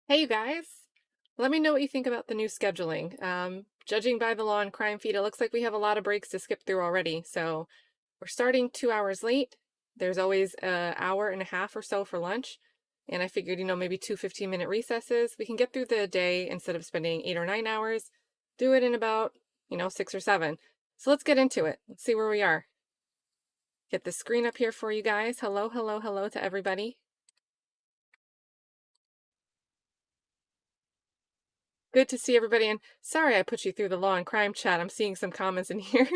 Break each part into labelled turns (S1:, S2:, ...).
S1: Hey, you guys. Let me know what you think about the new scheduling. Judging by the law and crime feed, it looks like we have a lot of breaks to skip through already. So we're starting 2 hours late. There's always an hour and a half or so for lunch. And I figured, maybe two 15-minute recesses. We can get through the day instead of spending 8 or 9 hours. Do it in about, 6 or 7. So let's get into it. Let's see where we are. Get the screen up here for you guys. Hello, hello, hello to everybody. Good to see everybody, and sorry I put you through the law and crime chat. I'm seeing some comments in here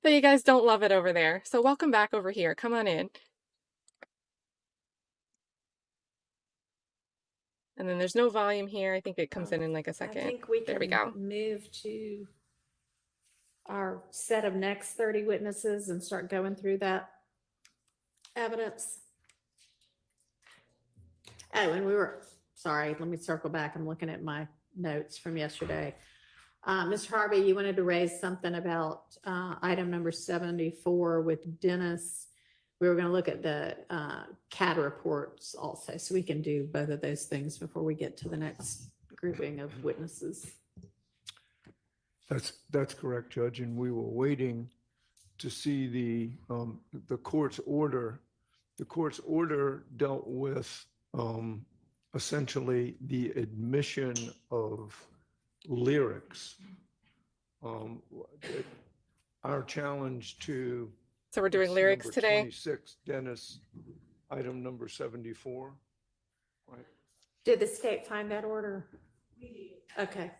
S1: that you guys don't love it over there. So welcome back over here. Come on in. And then there's no volume here. I think it comes in like a second.
S2: I think we
S1: There we
S2: can
S1: go.
S2: move to our set of next 30 witnesses and start going through that evidence. Oh, and sorry, let me circle back. I'm looking at my notes from yesterday. Mr. Harvey, you wanted to raise something about item number 74 with Dennis. We were going to look at the CAD reports also, so we can do both of those things before we get to the next grouping of witnesses.
S3: That's correct, Judge, and we were waiting to see the court's order. The court's order dealt with essentially the admission of lyrics. Our challenge to
S1: So we're doing lyrics
S3: number
S1: today.
S3: 26, Dennis, item number 74. Right.
S2: Did the state find that order?
S4: We did.
S2: Okay.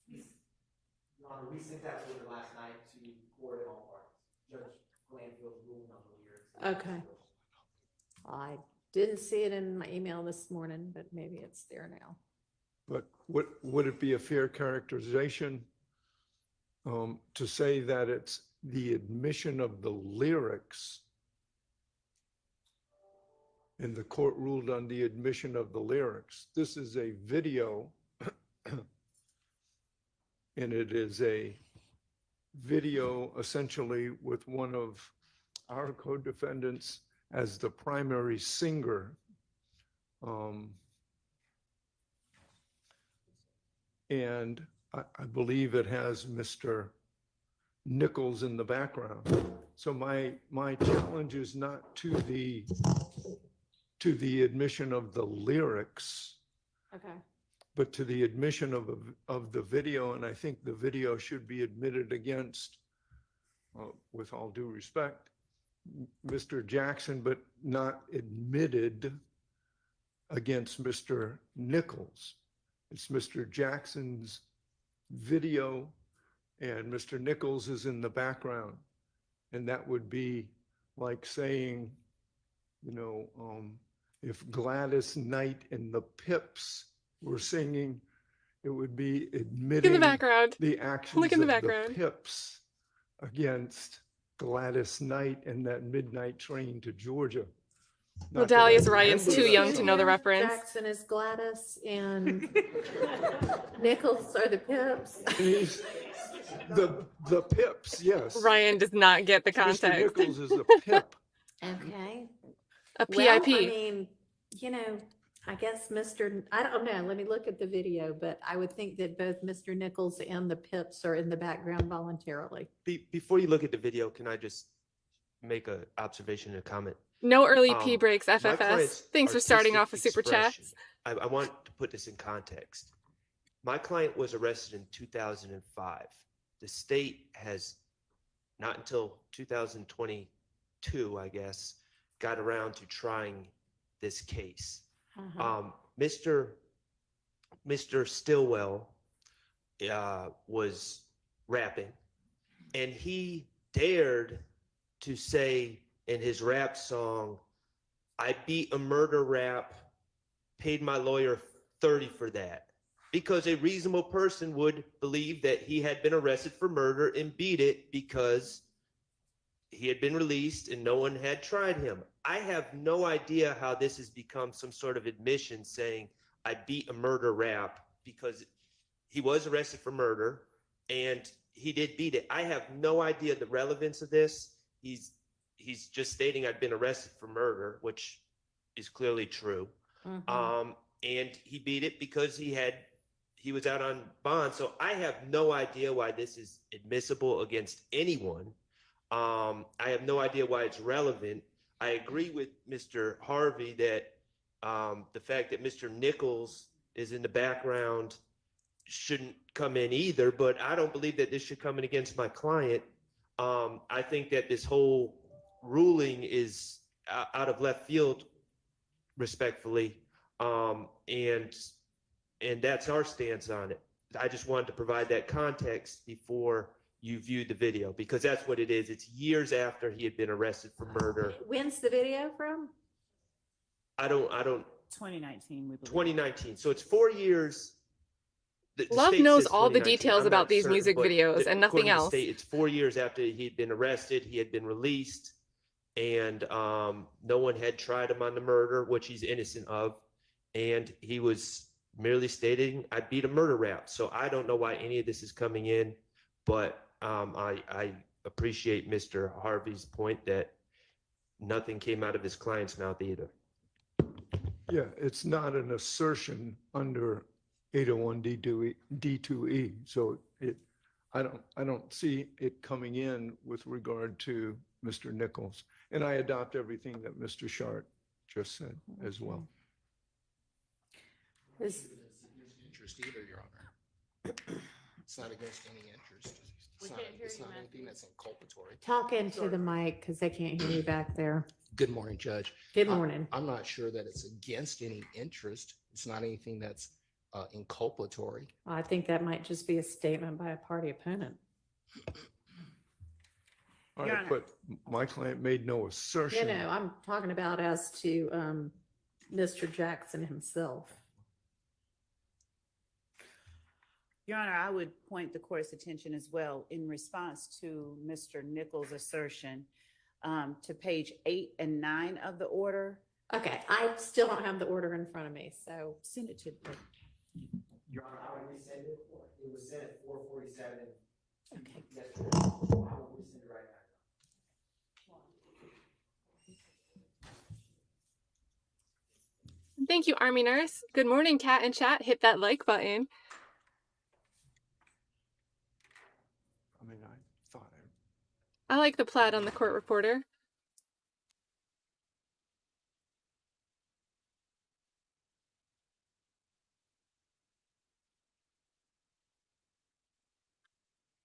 S4: Your Honor, we sent that order last night to court and all parties. Judge Glanfield's ruling on the lyrics.
S2: Okay. I didn't see it in my email this morning, but maybe it's there now.
S3: But would it be a fair characterization to say that it's the admission of the lyrics, and the court ruled on the admission of the lyrics? This is a video, and it is a video essentially with one of our co-defendants as the primary singer. And I believe it has Mr. Nichols in the background. So my challenge is not to the admission of the lyrics,
S2: Okay.
S3: but to the admission of the video. And I think the video should be admitted against, with all due respect, Mr. Jackson, but not admitted against Mr. Nichols. It's Mr. Jackson's video and Mr. Nichols is in the background. And that would be like saying, if Gladys Knight and the Pips were singing, it would be admitting
S1: In the background.
S3: the actions
S1: Look in the
S3: of
S1: background.
S3: the Pips against Gladys Knight and that midnight train to Georgia.
S1: Well, Dahlia's Ryan's too young to know the reference.
S2: Jackson is Gladys and Nichols are the Pips.
S3: The Pips, yes.
S1: Ryan does not get the
S3: Mr.
S1: context.
S3: Nichols is a Pip.
S2: Okay.
S1: A PIP.
S2: Well, I mean, I guess I don't know, let me look at the video, but I would think that both Mr. Nichols and the Pips are in the background voluntarily.
S5: Before you look at the video, can I just make an observation and a comment?
S1: No early P breaks,
S5: My
S1: FFS.
S5: client's
S1: Thanks for starting off with
S5: artistic
S1: super chats.
S5: expression, I want to put this in context. My client was arrested in 2005. The state has not until 2022, I guess, got around to trying this case. Mr. Stillwell was rapping, and he dared to say in his rap song, "I beat a murder rap, paid my lawyer 30 for that," because a reasonable person would believe that he had been arrested for murder and beat it because he had been released and no one had tried him. I have no idea how this has become some sort of admission saying I beat a murder rap, because he was arrested for murder and he did beat it. I have no idea the relevance of this. He's just stating I've been arrested for murder, which is clearly true. and he beat it because he was out on bond. So I have no idea why this is admissible against anyone. I have no idea why it's relevant. I agree with Mr. Harvey that the fact that Mr. Nichols is in the background shouldn't come in either, but I don't believe that this should come in against my client. I think that this whole ruling is out of left field, respectfully, and that's our stance on it. I just wanted to provide that context before you viewed the video, because that's what it is. It's years after he had been arrested for murder.
S2: When's the video from?
S5: I don't
S6: 2019, we believe.
S5: 2019. So it's 4 years. The
S1: Love
S5: state
S1: knows
S5: says
S1: all the
S5: 2019.
S1: details
S5: I'm
S1: about
S5: not
S1: these
S5: certain,
S1: music
S5: but
S1: videos and nothing
S5: according to the
S1: else.
S5: state, it's 4 years after he'd been arrested, he had been released, and no one had tried him on the murder, which he's innocent of, and he was merely stating, I beat a murder rap. So I don't know why any of this is coming in, but I appreciate Mr. Harvey's point that nothing came out of his client's mouth either.
S3: Yeah, it's not an assertion under 801 D2E. So I don't see it coming in with regard to Mr. Nichols. And I adopt everything that Mr. Shardt just said as well.
S2: Is,
S7: Interest either, Your Honor. It's not against any interest. It's not anything that's inculpatory.
S2: talk into the mic because they can't hear you back there.
S7: Good morning, Judge.
S2: Good morning.
S7: I'm not sure that it's against any interest. It's not anything that's inculpatory.
S2: I think that might just be a statement by a party opponent.
S3: All
S6: Your
S3: right,
S6: Honor.
S3: but my client made no
S2: You
S3: assertion.
S2: know, I'm talking about as to Mr. Jackson himself.
S6: Your Honor, I would point the court's attention as well in response to Mr. Nichols' assertion to page 8 and 9 of the order.
S2: Okay, I still don't have the order in front of me, so
S6: Send it to the
S4: Your Honor, I would resend it. It was sent at 4:47
S2: okay.
S4: yesterday. I will resend it right now.
S1: Thank you, Army Nurse. Good morning, Cat and Chat. Hit that like button.
S3: I mean, I thought
S1: I like the plaid on the court reporter.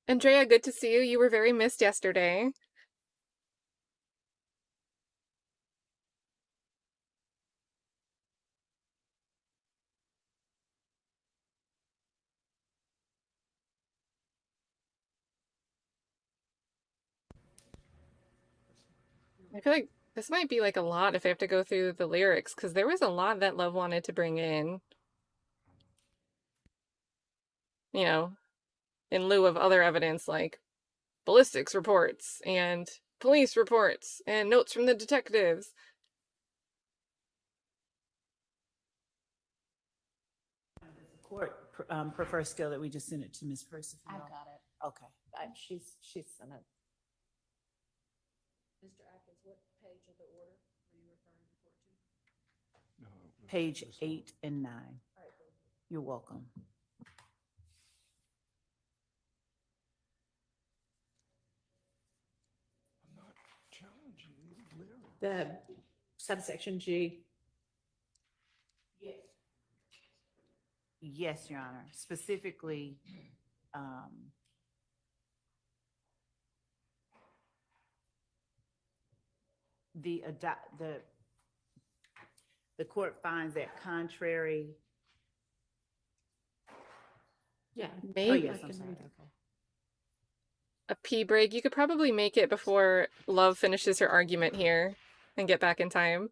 S1: Andrea, good to see you. You were very missed yesterday. I feel like this might be like a lot if I have to go through the lyrics, because there was a lot that Love wanted to bring in. You know, in lieu of other evidence like ballistics reports and police reports and notes from the detectives.
S6: The court prefers still that we just send it to Ms. Percival.
S2: I've got it.
S6: Okay.
S2: She's sent it. Mr. Atkins, what page of the order are you referring to?
S3: no, it was-
S6: Page
S3: it was-
S6: 8 and 9. You're welcome.
S3: I'm not challenging the lyrics.
S2: The subsection G.
S6: Yes, Your Honor. Specifically, the court finds that contrary.
S2: Yeah.
S1: Maybe
S6: Oh, yes,
S2: I
S6: I'm
S2: can
S6: sorry.
S2: read it.
S6: Okay.
S1: a pee break. You could probably make it before Love finishes her argument here and get back in time.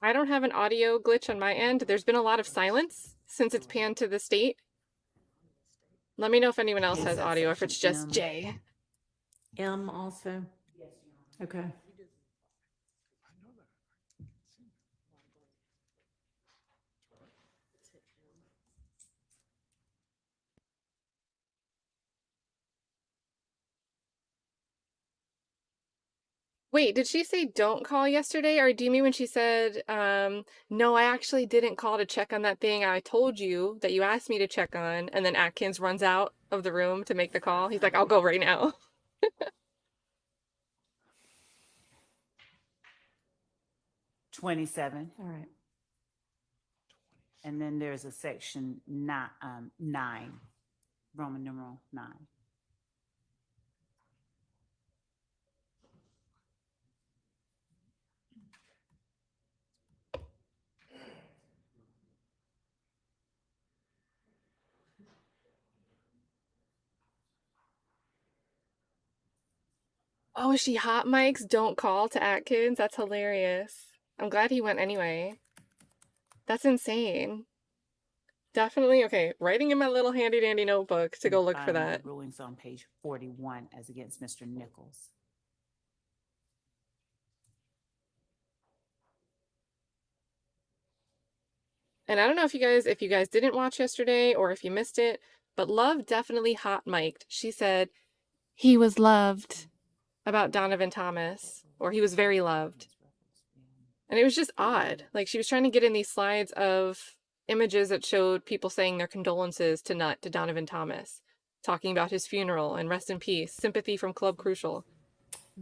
S1: I don't have an audio glitch on my end. There's been a lot of silence since it's panned to the state. Let me know if anyone else has audio, if it's just Jay.
S2: M also? Okay.
S3: I know that.
S1: Wait, did she say don't call yesterday? Or do you mean when she said, no, I actually didn't call to check on that thing I told you that you asked me to check on, and then Atkins runs out of the room to make the call? He's like, I'll go right now.
S6: 27.
S2: All right.
S6: And then there's a section 9, Roman numeral 9.
S1: Oh, she hot mics don't call to Atkins? That's hilarious. I'm glad he went anyway. That's insane. Definitely, okay, writing in my little handy dandy notebook to go look for
S6: Finally,
S1: that.
S6: the rulings on page 41 as against Mr. Nichols.
S1: And I don't know if you guys didn't watch yesterday or if you missed it, but Love definitely hot mic'd. She said he was loved about Donovan Thomas, or he was very loved. And it was just odd. Like, she was trying to get in these slides of images that showed people saying their condolences to Donovan Thomas, talking about his funeral and rest in peace, sympathy from Club Crucial.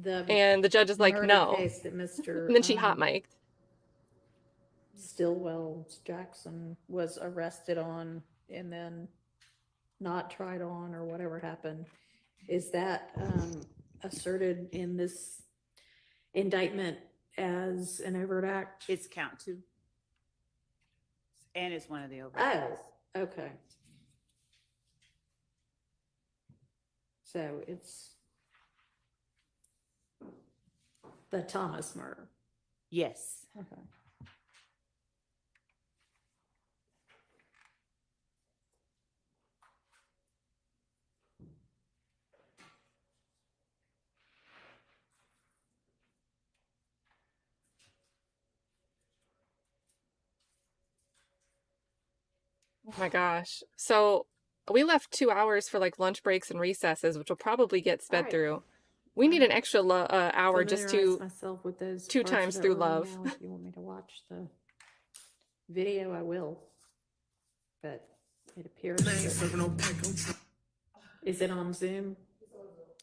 S1: And the judge is like,
S2: murder
S1: no.
S2: case that Mr.
S1: And then she hot mic'd.
S2: Stillwell Jackson was arrested on and then not tried on or whatever happened. Is that asserted in this indictment as an overt act?
S6: It's count 2. And it's one of the overt.
S2: Oh, okay. So it's the Thomas murder.
S6: Yes.
S2: Okay.
S1: Oh my gosh. So we left 2 hours for like lunch breaks and recesses, which will probably get sped
S2: Alright.
S1: through. We need an extra hour just
S2: Familiarize
S1: to
S2: myself with those
S1: 2
S2: parts of
S1: times
S2: it
S1: through
S2: early
S1: Love.
S2: now. If you want me to watch the video, I will. But it appears that- is it on Zoom?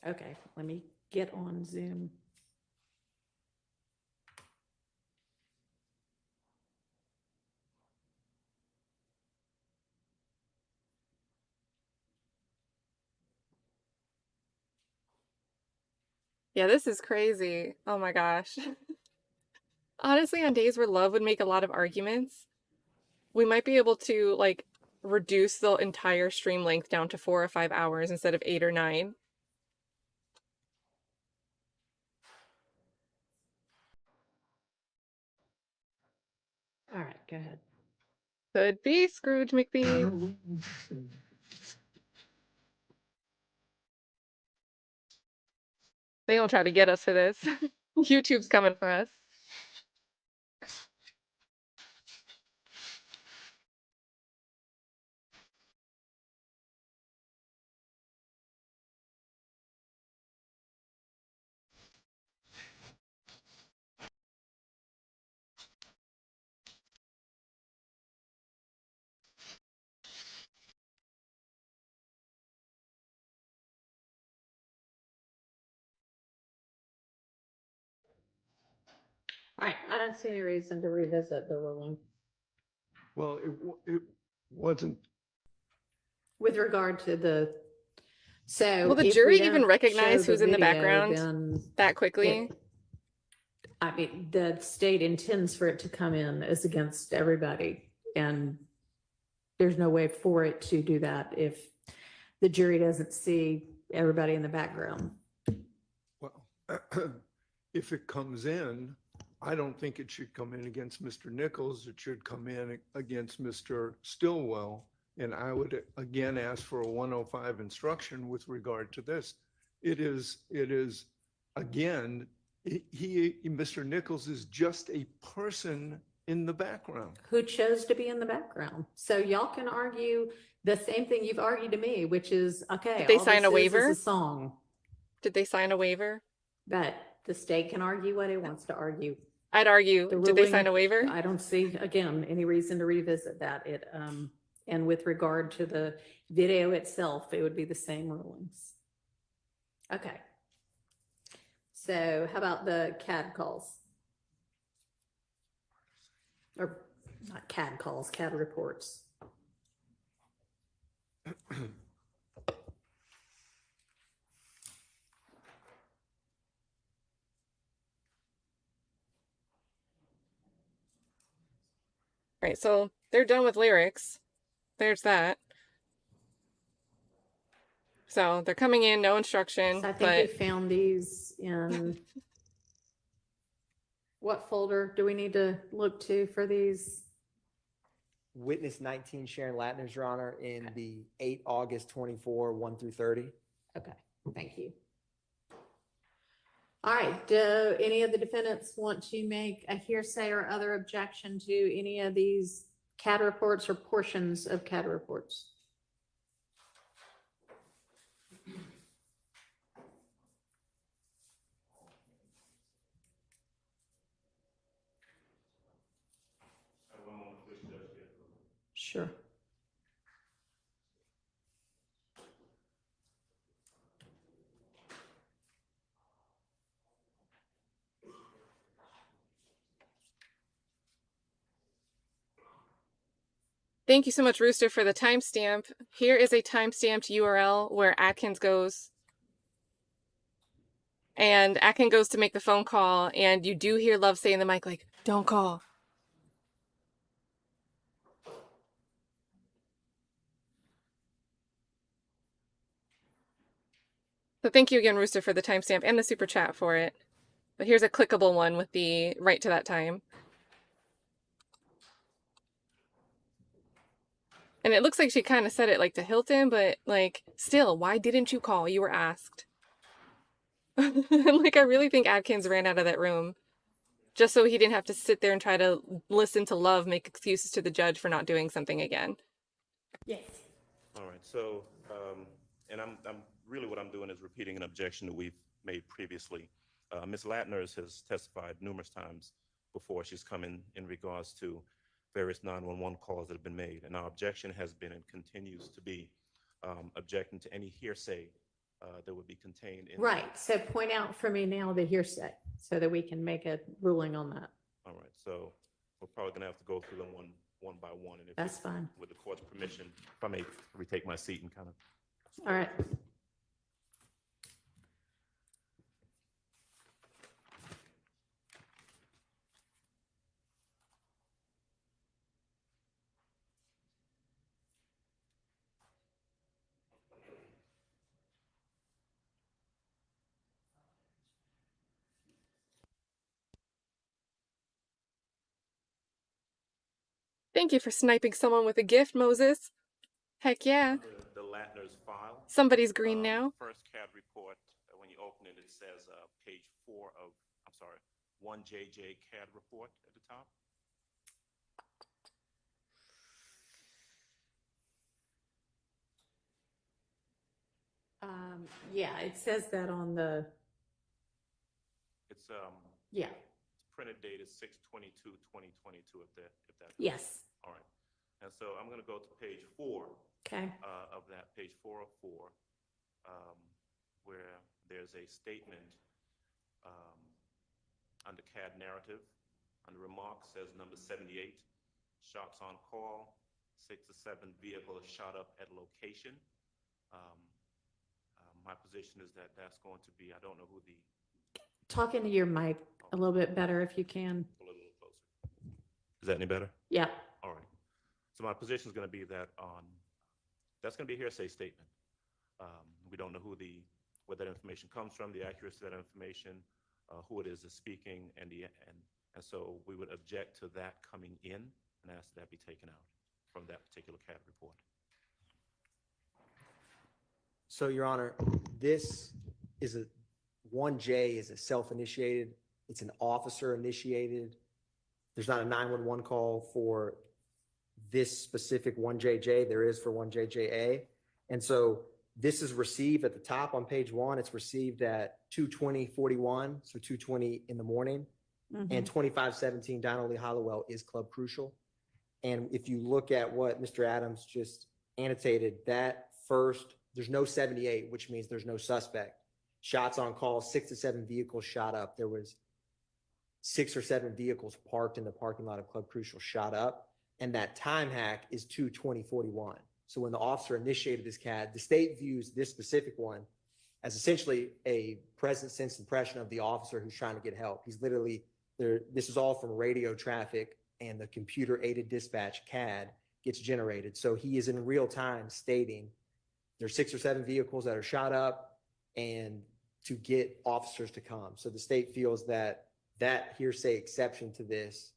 S2: Okay, let me get on Zoom.
S1: Yeah, this is crazy. Oh my gosh. Honestly, on days where Love would make a lot of arguments, we might be able to like reduce the entire stream length down to 4 or 5 hours instead of 8 or 9.
S2: All right, go ahead.
S1: Could be Scrooge McBee. They don't try to get us for this. YouTube's coming for us.
S2: All right, I don't see any reason to revisit the ruling.
S3: Well, it wasn't,
S2: With regard to the, so.
S1: Will the
S2: if
S1: jury
S2: we
S1: even
S2: don't
S1: recognize
S2: show
S1: who's in the
S2: video,
S1: background
S2: then
S1: that quickly?
S2: I mean, the state intends for it to come in as against everybody, and there's no way for it to do that if the jury doesn't see everybody in the background.
S3: well, if it comes in, I don't think it should come in against Mr. Nichols. It should come in against Mr. Stillwell. And I would again ask for a 105 instruction with regard to this. It is again, Mr. Nichols is just a person in the background.
S2: Who chose to be in the background. So y'all can argue the same thing you've argued to me, which is, okay.
S1: Did they
S2: all
S1: sign
S2: this
S1: a waiver?
S2: is a song,
S1: Did they sign a waiver?
S2: but The state can argue what it wants to argue.
S1: I'd argue,
S2: The
S1: did they sign
S2: ruling-
S1: a waiver?
S2: I don't see, again, any reason to revisit that. And with regard to the video itself, it would be the same rulings. Okay. So how about the CAD calls? Or not CAD calls, CAD reports.
S1: Right, so they're done with lyrics. There's that. So they're coming in, no instruction,
S2: So I think we
S1: but
S2: found these in what folder do we need to look to for these?
S8: Witness 19, Sharon Latner's, Your Honor, in the 8 August 24, 1 through 30.
S2: Okay, thank you. All right, do any of the defendants want to make a hearsay or other objection to any of these CAD reports or portions of CAD reports? Sure.
S1: thank you so much, Rooster, for the timestamp. Here is a timestamped URL where Atkins goes. And Atkins goes to make the phone call, and you do hear Love say in the mic, like, don't call. So thank you again, Rooster, for the timestamp and the super chat for it. But here's a clickable one with the right to that time. And it looks like she kind of said it like to Hilton, but like, still, why didn't you call? You were asked. Like, I really think Atkins ran out of that room just so he didn't have to sit there and try to listen to Love make excuses to the judge for not doing something again.
S2: Yes.
S9: All right, so, and I'm really what I'm doing is repeating an objection that we've made previously. Ms. Latner has testified numerous times before. She's come in regards to various 911 calls that have been made. And our objection has been and continues to be objecting to any hearsay that would be contained in.
S2: Right, so point out for me now the hearsay so that we can make a ruling on that.
S9: All right, so we're probably gonna have to go through them one by one. And if
S2: That's fine.
S9: with the court's permission, if I may retake my seat and kind of.
S2: All right.
S9: Thank you for sniping someone with a gift, Moses. Heck yeah.
S5: The Latner's file.
S9: Somebody's green now.
S5: First CAD report, when you open it, it says page 4 of, I'm sorry, 1JJ CAD report at the top.
S2: Yeah, it says that on the,
S5: It's
S2: yeah,
S5: printed date is 6/22/2022 if that.
S2: yes,
S5: All right. And so I'm going to go to page 4
S2: okay.
S5: of that, page 404, where there's a statement under CAD narrative, under remarks, says number 78, shots on call, 6 to 7 vehicles shot up at location. My position is that that's going to be, I don't know who the,
S2: Talk into your mic a little bit better if you can.
S5: a little closer. Is that any better?
S2: Yeah,
S5: All right. So my position is going to be that that's going to be a hearsay statement. We don't know where that information comes from, the accuracy of that information, who it is that's speaking, and so we would object to that coming in and ask that be taken out from that particular CAD report.
S8: So, Your Honor, this is 1J is a self-initiated, it's an officer-initiated. There's not a 911 call for this specific 1JJ, there is for 1JJA. And so This is received at the top on page 1. It's received at 2:20:41, so 2:20 in the morning. And 2517 Donald Lee Hollowell is Club Crucial. And if you look at what Mr. Adams just annotated, that first, there's no 78, which means there's no suspect. Shots on call, 6 to 7 vehicles shot up. There was 6 or 7 vehicles parked in the parking lot of Club Crucial shot up. And that time hack is 2:20:41. So when the officer initiated this CAD, the state views this specific one as essentially a present sense impression of the officer who's trying to get help. He's literally there. This is all from radio traffic, and the computer aided dispatch CAD gets generated. So he is in real time stating there's 6 or 7 vehicles that are shot up and to get officers to come. So the state feels that that hearsay exception to this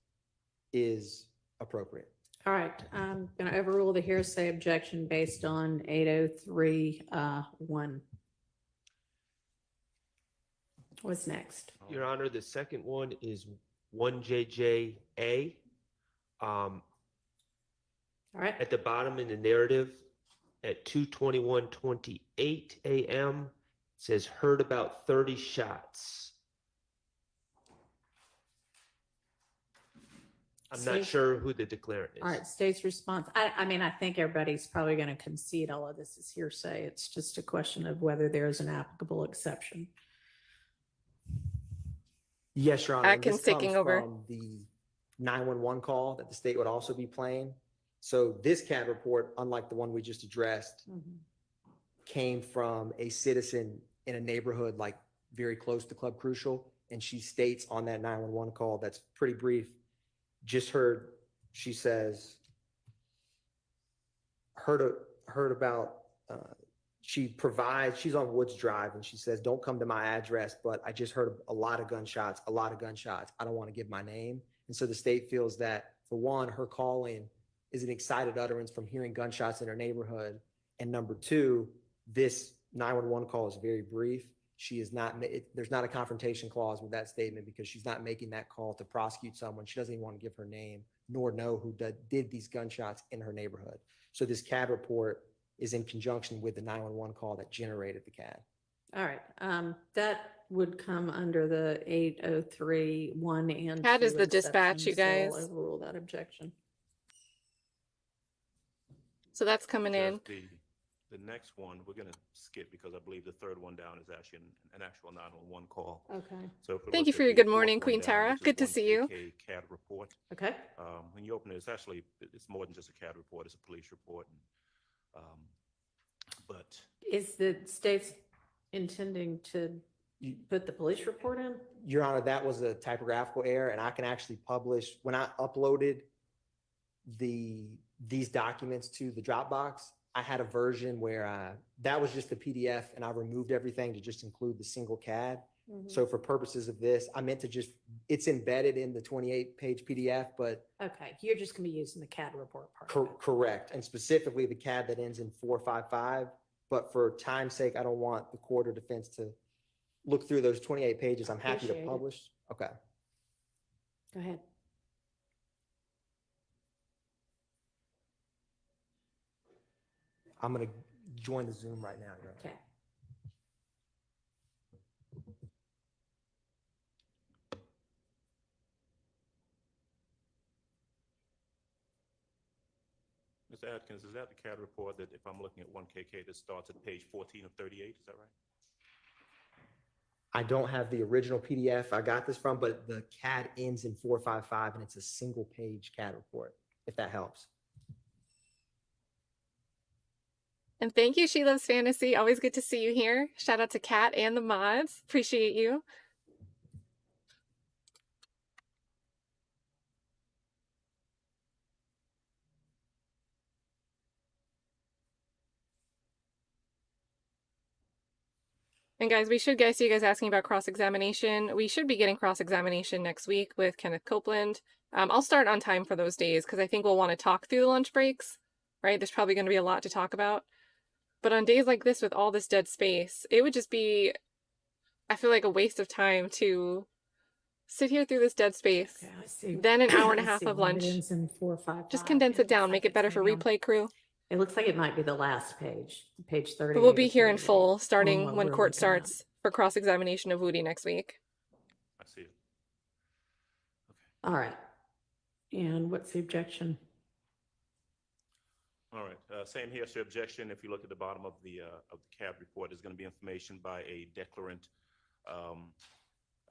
S8: is appropriate.
S2: All right, I'm going to overrule the hearsay objection based on 803(1). What's next?
S5: Your Honor, the second one is 1JJA.
S2: All right,
S5: At the bottom in the narrative, at 2:21:28 a.m., it says heard about 30 shots. I'm not
S2: Safe.
S5: sure who the declarant is.
S2: all right, state's response. I mean, I think everybody's probably going to concede all of this is hearsay. It's just a question of whether there is an applicable exception.
S8: Yes, Your Honor. and
S1: Atkins
S8: this comes
S1: taking over.
S8: from the 911 call that the state would also be playing. So this CAD report, unlike the one we just addressed, came from a citizen in a neighborhood like very close to Club Crucial. And she states on that 911 call, that's pretty brief, just heard, she says, heard about, she's on Woods Drive, and she says, don't come to my address, but I just heard a lot of gunshots. I don't want to give my name. And so the state feels that, for one, her calling is an excited utterance from hearing gunshots in her neighborhood. And number two, this 911 call is very brief. She is not, there's not a confrontation clause with that statement because she's not making that call to prosecute someone. She doesn't even want to give her name nor know who did these gunshots in her neighborhood. So this CAD report is in conjunction with the 911 call that generated the CAD.
S2: All right, that would come under the 803(1) and
S1: CAD is
S2: 2
S1: the dispatch, you
S2: exception, so
S1: guys.
S2: I'll overrule that objection.
S1: So that's coming in.
S9: Judge, the next one, we're gonna skip because I believe the third one down is actually an actual 911 call.
S2: Okay,
S9: So if we
S1: Thank
S9: look
S1: you for
S9: at
S1: your
S9: the
S1: good
S9: fourth
S1: morning,
S9: one
S1: Queen
S9: down,
S1: Tara.
S9: which is
S1: Good to see you.
S9: 1KK CAD report.
S2: okay.
S9: When you open it, it's more than just a CAD report, it's a police report. But
S2: Is the state's intending to put the police report in?
S8: Your Honor, that was a typographical error, and I can actually publish, when I uploaded these documents to the Dropbox, I had a version where that was just a PDF, and I removed everything to just include the single CAD. So for purposes of this, I meant to just, it's embedded in the 28-page PDF, but
S2: Okay, you're just going to be using the CAD report part. of it.
S8: correct. And specifically the CAD that ends in 455. But for time's sake, I don't want the court or defense to look through those 28 pages. I'm happy to
S2: Appreciate it.
S8: publish. Okay.
S2: Go ahead.
S8: I'm going to join the Zoom right now. Your Honor.
S2: Okay.
S9: Mr. Atkins, is that the CAD report that if I'm looking at 1KK that starts at page 14 of 38, is that right?
S8: I don't have the original PDF I got this from, but the CAD ends in 455 and it's a single page CAD report, if that helps.
S1: And thank you, She Loves Fantasy. Always good to see you here. Shout out to Kat and the mods. Appreciate you. And guys, we should see you guys asking about cross-examination. We should be getting cross-examination next week with Kenneth Copeland. I'll start on time for those days because I think we'll want to talk through the lunch breaks, right? There's probably going to be a lot to talk about. But on days like this with all this dead space, it would just be, I feel like, a waste of time to sit here through this dead space.
S2: Okay, I see.
S1: Then an hour and a
S2: I
S1: half
S2: see
S1: of
S2: one
S1: lunch.
S2: that ends in 455.
S1: Just condense it
S2: Yeah,
S1: down, make it better for
S2: maybe I'm
S1: replay crew.
S2: It looks like it might be the last page, page 30.
S1: But we'll be here in full,
S2: what
S1: starting when
S2: we're
S1: court
S2: looking at.
S1: starts for cross-examination of Woody next week.
S9: I see it.
S2: All right. And what's the objection?
S9: All right, same here, sir. Objection. If you look at the bottom of the CAB report, there's going to be information by a declarant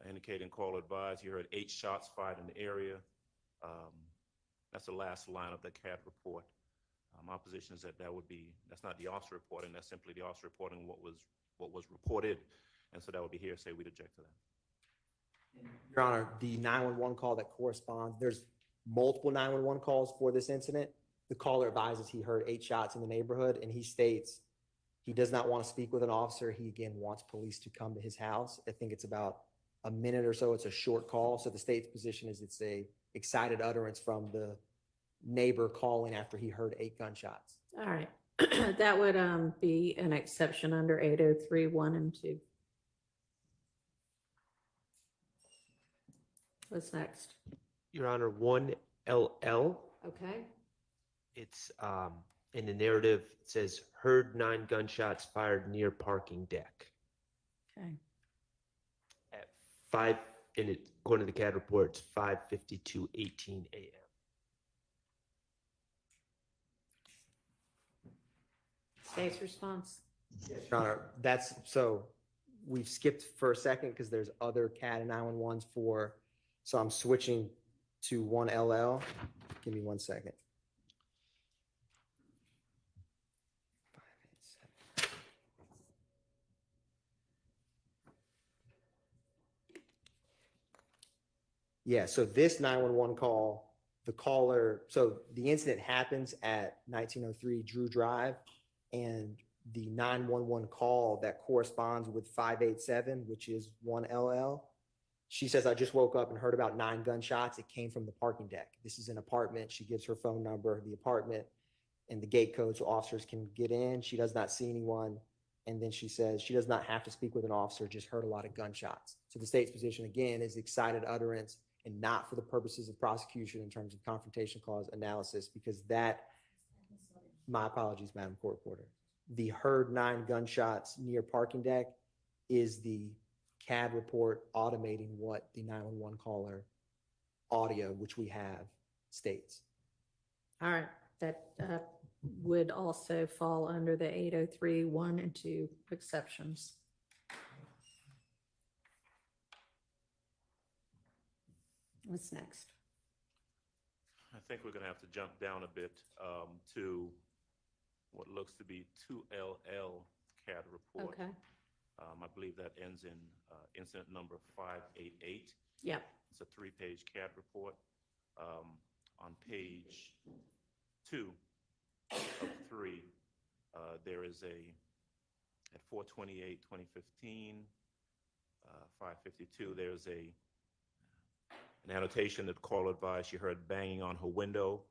S9: indicating call advised. You heard 8 shots fired in the area. That's the last line of the CAB report. My position is that that's not the officer reporting, that's simply the officer reporting what was reported. And so that would be hearsay. We'd object to that.
S8: Your Honor, the 911 call that corresponds, there's multiple 911 calls for this incident. The caller advises he heard 8 shots in the neighborhood, and he states he does not want to speak with an officer. He, again, wants police to come to his house. I think it's about a minute or so. It's a short call. So the state's position is it's a excited utterance from the neighbor calling after he heard 8 gunshots.
S2: All right. That would be an exception under 803(1) and 2. What's next?
S5: Your Honor, 1LL.
S2: Okay.
S5: It's in the narrative, it says heard 9 gunshots fired near parking deck.
S2: Okay.
S5: At 5, and it, according to the CAD report, it's 5:52:18 a.m.
S2: State's response?
S8: Your Honor, that's, so we've skipped for a second because there's other CAD and 911s for, so I'm switching to 1LL. Give me 1 second. 587. Yeah, so this 911 call, the caller, so the incident happens at 1903 Drew Drive, and the 911 call that corresponds with 587, which is 1LL, she says, I just woke up and heard about 9 gunshots. It came from the parking deck. This is an apartment. She gives her phone number, the apartment, and the gate code so officers can get in. She does not see anyone. And then she says she does not have to speak with an officer, just heard a lot of gunshots. So the state's position, again, is excited utterance and not for the purposes of prosecution in terms of confrontation clause analysis, because that, my apologies, Madam Court Reporter, the heard 9 gunshots near parking deck is the CAD report automating what the 911 caller audio, which we have, states.
S2: All right. That would also fall under the 803(1) and 2 exceptions. What's next?
S9: I think we're going to have to jump down a bit to what looks to be 2LL CAD report.
S2: Okay.
S9: I believe that ends in incident number 588.
S2: Yep.
S9: It's a 3-page CAD report. On page 2 of 3, there is at 4/28/2015, 5:52, there's an annotation that caller advised she heard banging on her window.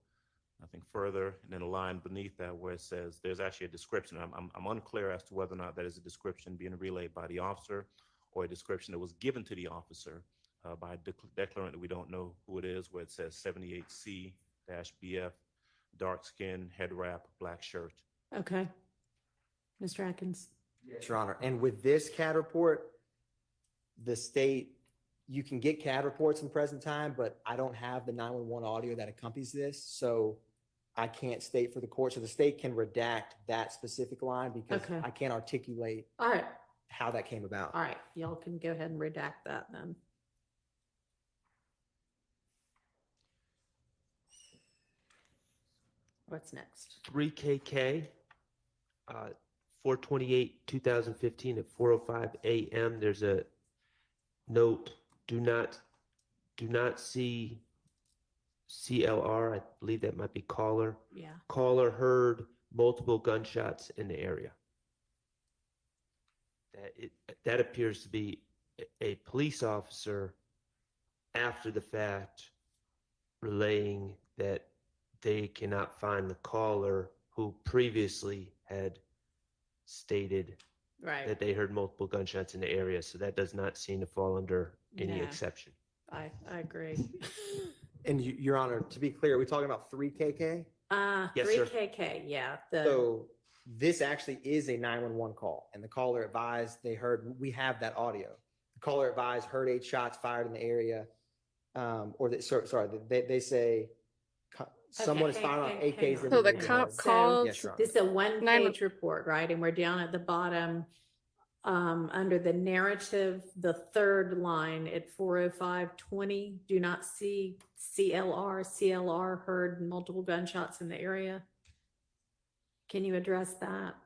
S9: Nothing further, and then a line beneath that where it says there's actually a description. I'm unclear as to whether or not that is a description being relayed by the officer or a description that was given to the officer by a declarant that we don't know who it is, where it says 78C-BF, dark skin, head wrap, black shirt.
S2: Okay. Mr. Atkins.
S8: Yes, Your Honor. And with this CAD report, the state, you can get CAD reports in present time, but I don't have the 911 audio that accompanies this. So I can't state for the court. So the state can redact that specific line because
S2: Okay.
S8: I can't articulate
S2: All right.
S8: how that came about.
S2: All right. Y'all can go ahead and redact that then. What's next?
S5: 3KK, 4/28/2015 at 4:05 a.m. There's a note, do not see CLR. I believe that might be caller.
S2: Yeah.
S5: Caller heard multiple gunshots in the area. That appears to be a police officer after the fact relaying that they cannot find the caller who previously had stated
S2: Right.
S5: that they heard multiple gunshots in the area. So that does not seem to fall under any
S2: Yeah.
S5: exception.
S2: I agree.
S8: And Your Honor, to be clear, are we talking about 3KK?
S5: Yes,
S2: Three
S5: sir.
S2: KK, yeah,
S8: So this actually is a 911 call, and the caller advised we have that audio. The caller advised heard 8 shots fired in the area, they say someone is firing off AKs in
S1: So
S8: the
S1: the
S8: neighborhood.
S1: cop
S2: So,
S1: called.
S8: Yes, Your Honor.
S2: this is a one-page report, right? And we're down at the bottom, under the narrative, the third line at 4:05:20. Do not see CLR heard multiple gunshots in the area. Can you address that?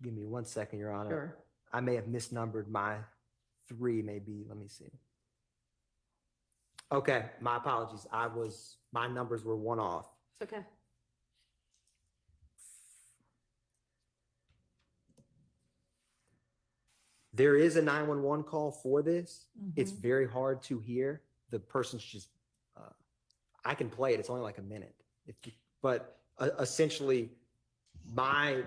S8: Give me 1 second, Your Honor.
S2: Sure.
S8: I may have misnumbered my 3, maybe. Let me see. Okay, my apologies. My numbers were one off.
S2: It's okay.
S8: There is a 911 call for this. It's
S2: Mhm.
S8: very hard to hear. The person's just, I can play it. It's only like a minute. But essentially, that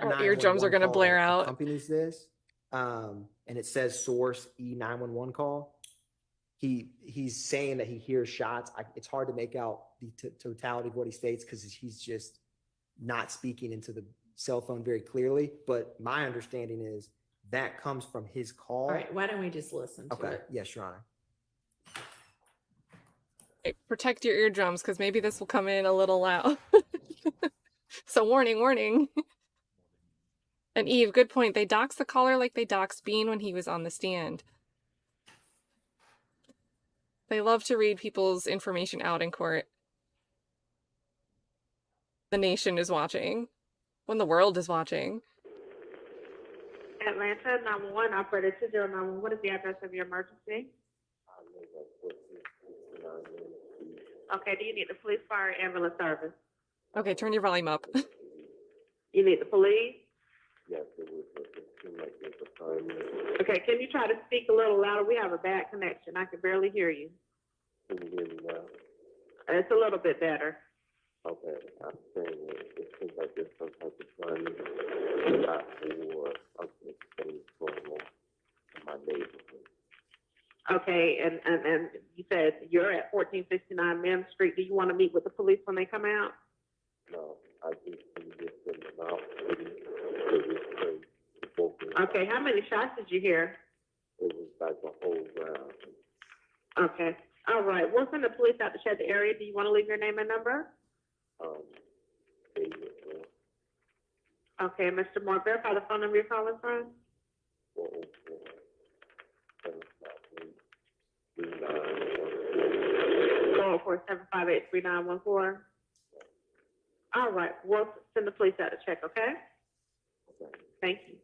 S1: Our eardrums are
S8: 911
S1: gonna
S8: call
S1: blare out.
S8: accompanies this, and it says source E911 call. He's saying that he hears shots. It's hard to make out the totality of what he states because he's just not speaking into the cell phone very clearly. But my understanding is that comes from his call.
S2: All right, why don't we just listen to
S8: Okay.
S2: it?
S8: Yes, Your Honor.
S1: Hey, protect your eardrums because maybe this will come in a little loud. So warning, warning. And Eve, good point. They doxed the caller like they doxed Bean when he was on the stand. They love to read people's information out in court. The nation is watching. When the world is watching.
S10: Atlanta 911, operator 2091. What is the address of your emergency? Okay, do you need the police, fire, ambulance service?
S1: Okay, turn your volume up.
S10: You need the police? Okay, can you try to speak a little louder? We have a bad connection. I can barely hear you.
S11: Can you hear me now?
S10: It's a little bit better.
S11: Okay, I'm saying it seems like there's some type of fun not for other things going on in my neighborhood.
S10: Okay, and you said you're at 1469 Mims Street. Do you want to meet with the police when they come out?
S11: No, I just can just send them out.
S10: Okay, how many shots did you hear?
S11: It was like a whole round.
S10: Okay, all right. We'll send the police out to check the area. Do you want to leave your name and number?
S11: David,
S10: Okay, Mr. Moore, verify the phone number you're calling from. 404-758-3914. All right, we'll send the police out to check, okay? Thank you.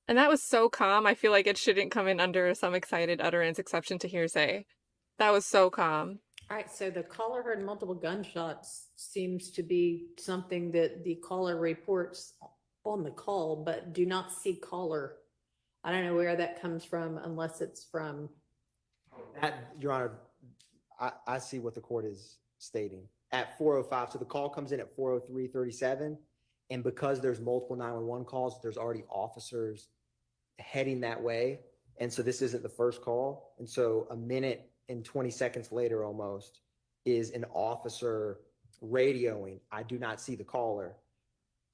S1: And that was so calm. I feel like it shouldn't come in under some excited utterance exception to hearsay. That was so calm.
S2: All right, so the caller heard multiple gunshots seems to be something that the caller reports on the call, but do not see caller. I don't know where that comes from unless it's from.
S8: That, Your Honor, I see what the court is stating. At 4:05, so the call comes in at 4:03:37, and because there's multiple 911 calls, there's already officers heading that way, and so this isn't the first call, and so a minute and 20 seconds later almost is an officer radioing, I do not see the caller.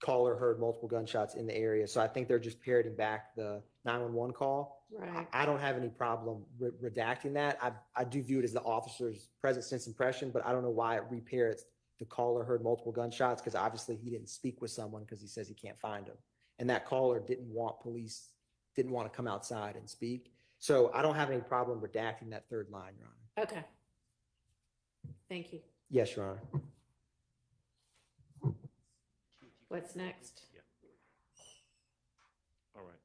S8: Caller heard multiple gunshots in the area, so I think they're just parroting back the 911 call.
S2: Right.
S8: I don't have any problem redacting that. I do view it as the officer's present sense impression, but I don't know why it reparrots the caller heard multiple gunshots, because obviously he didn't speak with someone because he says he can't find him. And that caller didn't want to come outside and speak. So I don't have any problem redacting that third line, Your Honor.
S2: Okay. Thank you.
S8: Yes, Your Honor.
S2: What's next?
S9: Yeah. All right.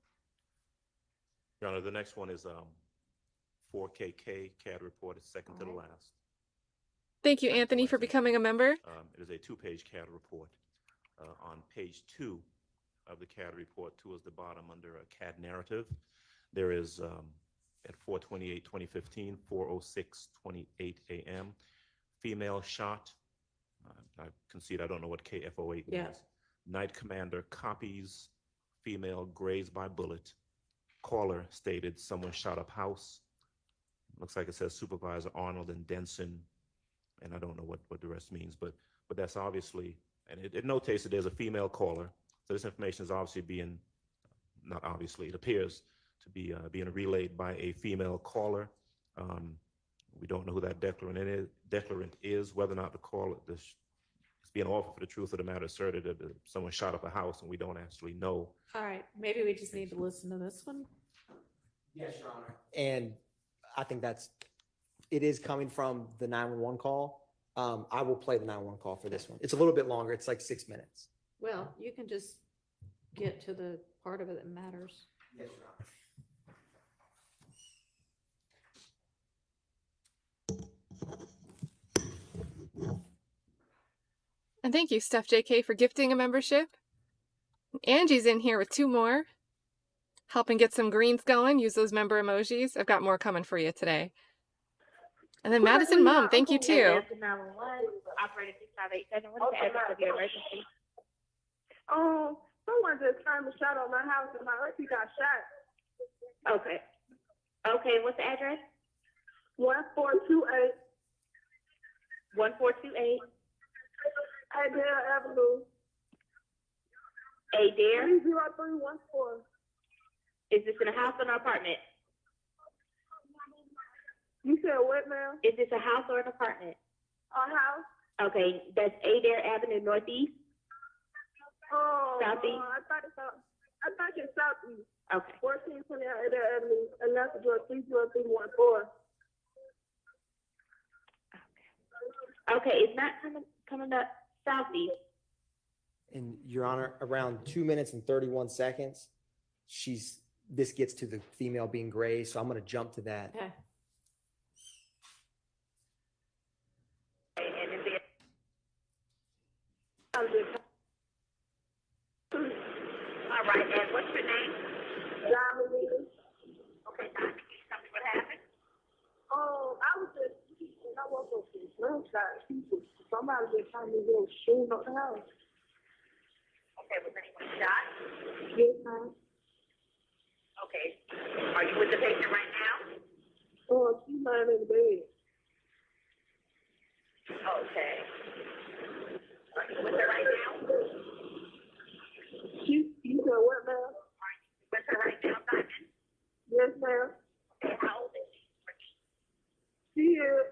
S9: Your Honor, the next one is 4KK CAD report. It's second to the last.
S1: Thank you, Anthony, for becoming a member.
S9: It is a 2-page CAD report. On page 2 of the CAD report, towards the bottom under a CAD narrative, there is at 4/28/2015, 4:06:28 a.m., female shot. I concede I don't know what KF08
S2: Yeah.
S9: means. Night commander copies female grazed by bullet caller stated someone shot up house. Looks like it says Supervisor Arnold and Denson, and I don't know what the rest means, but that's obviously, and it notates that there's a female caller. So this information is obviously being, not obviously, it appears to be being relayed by a female caller. We don't know who that declarant is, whether or not the caller, it's being offered for the truth of the matter asserted that someone shot up a house, and we don't actually know.
S2: All right, maybe we just need to listen to this one.
S8: Yes, Your Honor. And I think it is coming from the 911 call. I will play the 911 call for this one. It's a little bit longer. It's like 6 minutes.
S2: Well, you can just get to the part of it that matters.
S8: Yes, Your Honor.
S1: And thank you, Steph JK, for gifting a membership. Angie's in here with 2 more, helping get some greens going. Use those member emojis. I've got more coming for you today. And then Madison Mum, thank you too.
S10: Operator 6587, what is the address of your emergency?
S12: Someone just turned a shot on my house and my auntie got shot.
S10: Okay. Okay, what's the address?
S12: 1428
S10: 1428
S12: Adair Avenue.
S10: Adair?
S12: 30314.
S10: Is this in a house or an apartment?
S12: You said what, ma'am?
S10: Is this a house or an apartment?
S12: A house?
S10: Okay, that's Adair Avenue Northeast?
S12: Oh,
S10: Southeast?
S12: I thought it's southeast.
S10: Okay.
S12: 1428 Adair Avenue, and that's the door 30314.
S10: Okay, it's not coming up southeast.
S8: And Your Honor, around 2 minutes and 31 seconds, this gets to the female being grazed, so I'm gonna jump to that.
S2: Okay.
S10: All right, and what's your name?
S12: Diamond.
S10: Okay, Diamond, can you tell me what happened?
S12: I was just, I woke up to gunshot. Somebody just told me they were shooting up the house.
S10: Okay, was anyone shot?
S12: Yes, ma'am.
S10: Okay. Are you with the patient right now?
S12: She's laying in the bed.
S10: Okay. Are you with her right now?
S12: You said what, ma'am?
S10: Are you with her right now, Diamond?
S12: Yes, ma'am.
S10: Okay, how old is she?
S12: She is.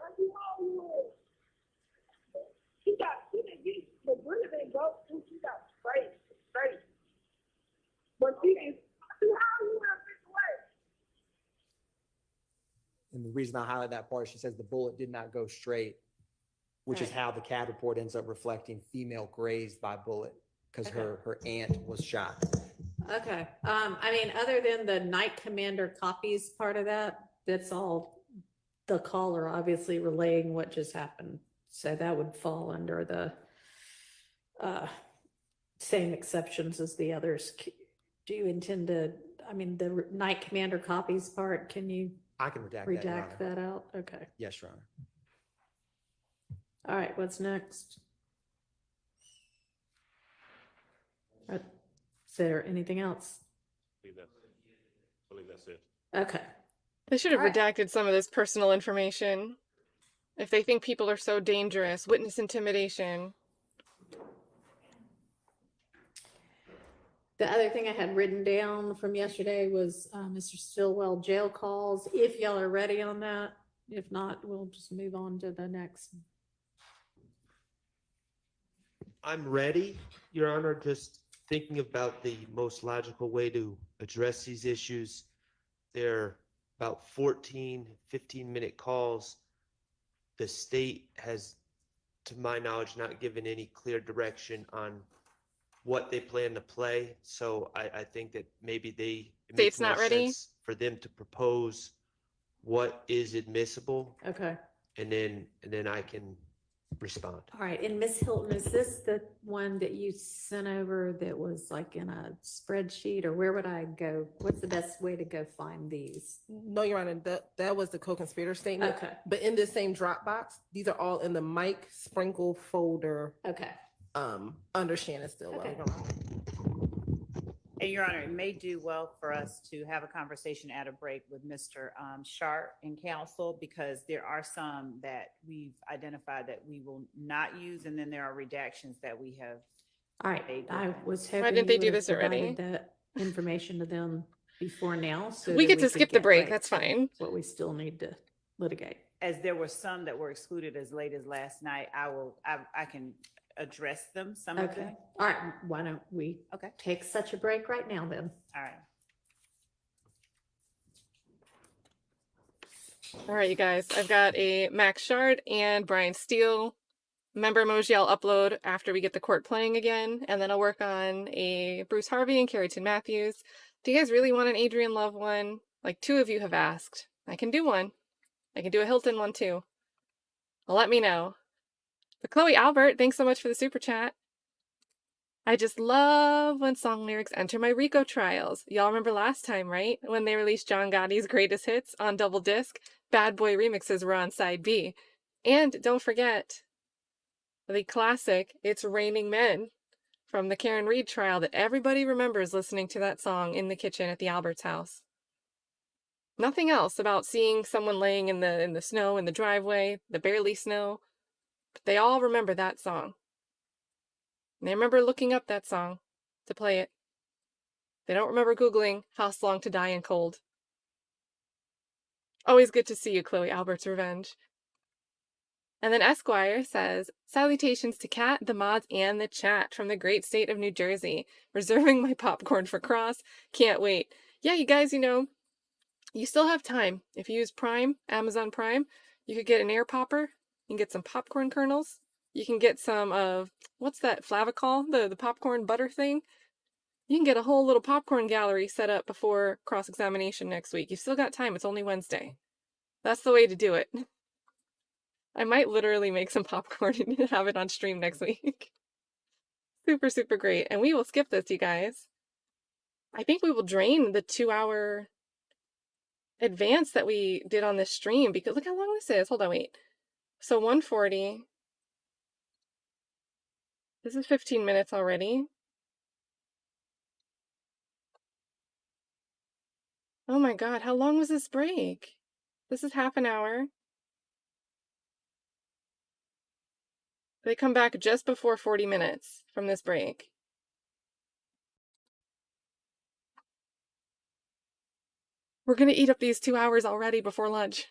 S12: The bullet didn't go through. She got straight. But she is. How you have this way?
S8: And the reason I highlight that part, she says the bullet did not go straight, which is
S2: Right.
S8: how the CAD report ends up reflecting female grazed by bullet, because her aunt was shot.
S2: Okay, I mean, other than the night commander copies part of that, that's all the caller obviously relaying what just happened. So that would fall under the same exceptions as the others. Do you intend to, I mean, the night commander copies part, can you
S8: I can redact that, Your
S2: redact
S8: Honor.
S2: that out? Okay,
S8: Yes, Your Honor.
S2: all right, what's next? Is there anything else?
S9: I believe that's it.
S2: Okay.
S1: They should have
S2: All right.
S1: redacted some of this personal information. If they think people are so dangerous, witness intimidation.
S2: The other thing I had written down from yesterday was Mr. Stillwell jail calls, if y'all are ready on that. If not, we'll just move on to the next.
S5: I'm ready, Your Honor, just thinking about the most logical way to address these issues. They're about 14, 15-minute calls. The state has, to my knowledge, not given any clear direction on what they plan to play. So I think that maybe it makes
S1: State's not
S5: more
S1: ready?
S5: sense for them to propose what is admissible,
S2: Okay.
S5: and then I can respond.
S2: All right. And Ms. Hilton, is this the one that you sent over that was like in a spreadsheet, or where would I go? What's the best way to go find these?
S13: No, Your Honor, that was the co-conspirator statement.
S2: Okay.
S13: But in this same Dropbox, these are all in the Mike Sprinkle folder
S2: Okay.
S13: under Shannon Stillwell.
S2: Okay.
S6: And Your Honor, it may do well for us to have a conversation at a break with Mr. Shardt and counsel, because there are some that we've identified that we will not use, and then there are redactions that we have.
S2: All right, I was
S1: Why
S2: hoping
S1: didn't they
S2: you
S1: do
S2: would have
S1: this already?
S2: provided that information to them before now. So
S1: We
S2: that
S1: get to
S2: could
S1: skip the
S2: get
S1: break,
S2: right
S1: that's
S2: to
S1: fine.
S2: What we still need to litigate.
S6: As there were some that were excluded as late as last night, I can address them, some of them.
S2: Okay, all right, why don't we
S6: Okay.
S2: take such a break right now then?
S6: All right.
S1: All right, you guys, I've got a Max Shardt and Brian Steele member emoji I'll upload after we get the court playing again, and then I'll work on a Bruce Harvey and Careton Matthews. Do you guys really want an Adrian Love one? Like 2 of you have asked. I can do one. I can do a Hilton one too. Well, let me know. But Chloe Albert, thanks so much for the super chat. I just love when song lyrics enter my RICO trials. Y'all remember last time, right? When they released John Gotti's greatest hits on double disc, Bad Boy remixes were on side B. And don't forget the classic It's Raining Men from the Karen Reed trial that everybody remembers listening to that song in the kitchen at the Alberts house. Nothing else about seeing someone laying in the snow in the driveway, the barely snow. But they all remember that song. And they remember looking up that song to play it. They don't remember Googling House Long to Die in Cold. Always good to see you, Chloe Albert's Revenge. And then Esquire says, salutations to Kat, the mods, and the chat from the great state of New Jersey. Reserving my popcorn for Cross. Can't wait. Yeah, you guys, you still have time. If you use Prime, Amazon Prime, you could get an air popper. You can get some popcorn kernels. You can get some of, what's that, Flavicol, the popcorn butter thing? You can get a whole little popcorn gallery set up before cross-examination next week. You've still got time. It's only Wednesday. That's the way to do it. I might literally make some popcorn and have it on stream next week. Super, super great. And we will skip this, you guys. I think we will drain the 2-hour advance that we did on this stream, because look how long this is. Hold on, wait. So 140. This is 15 minutes already. Oh my God, how long was this break? This is half an hour. They come back just before 40 minutes from this break. We're gonna eat up these 2 hours already before lunch.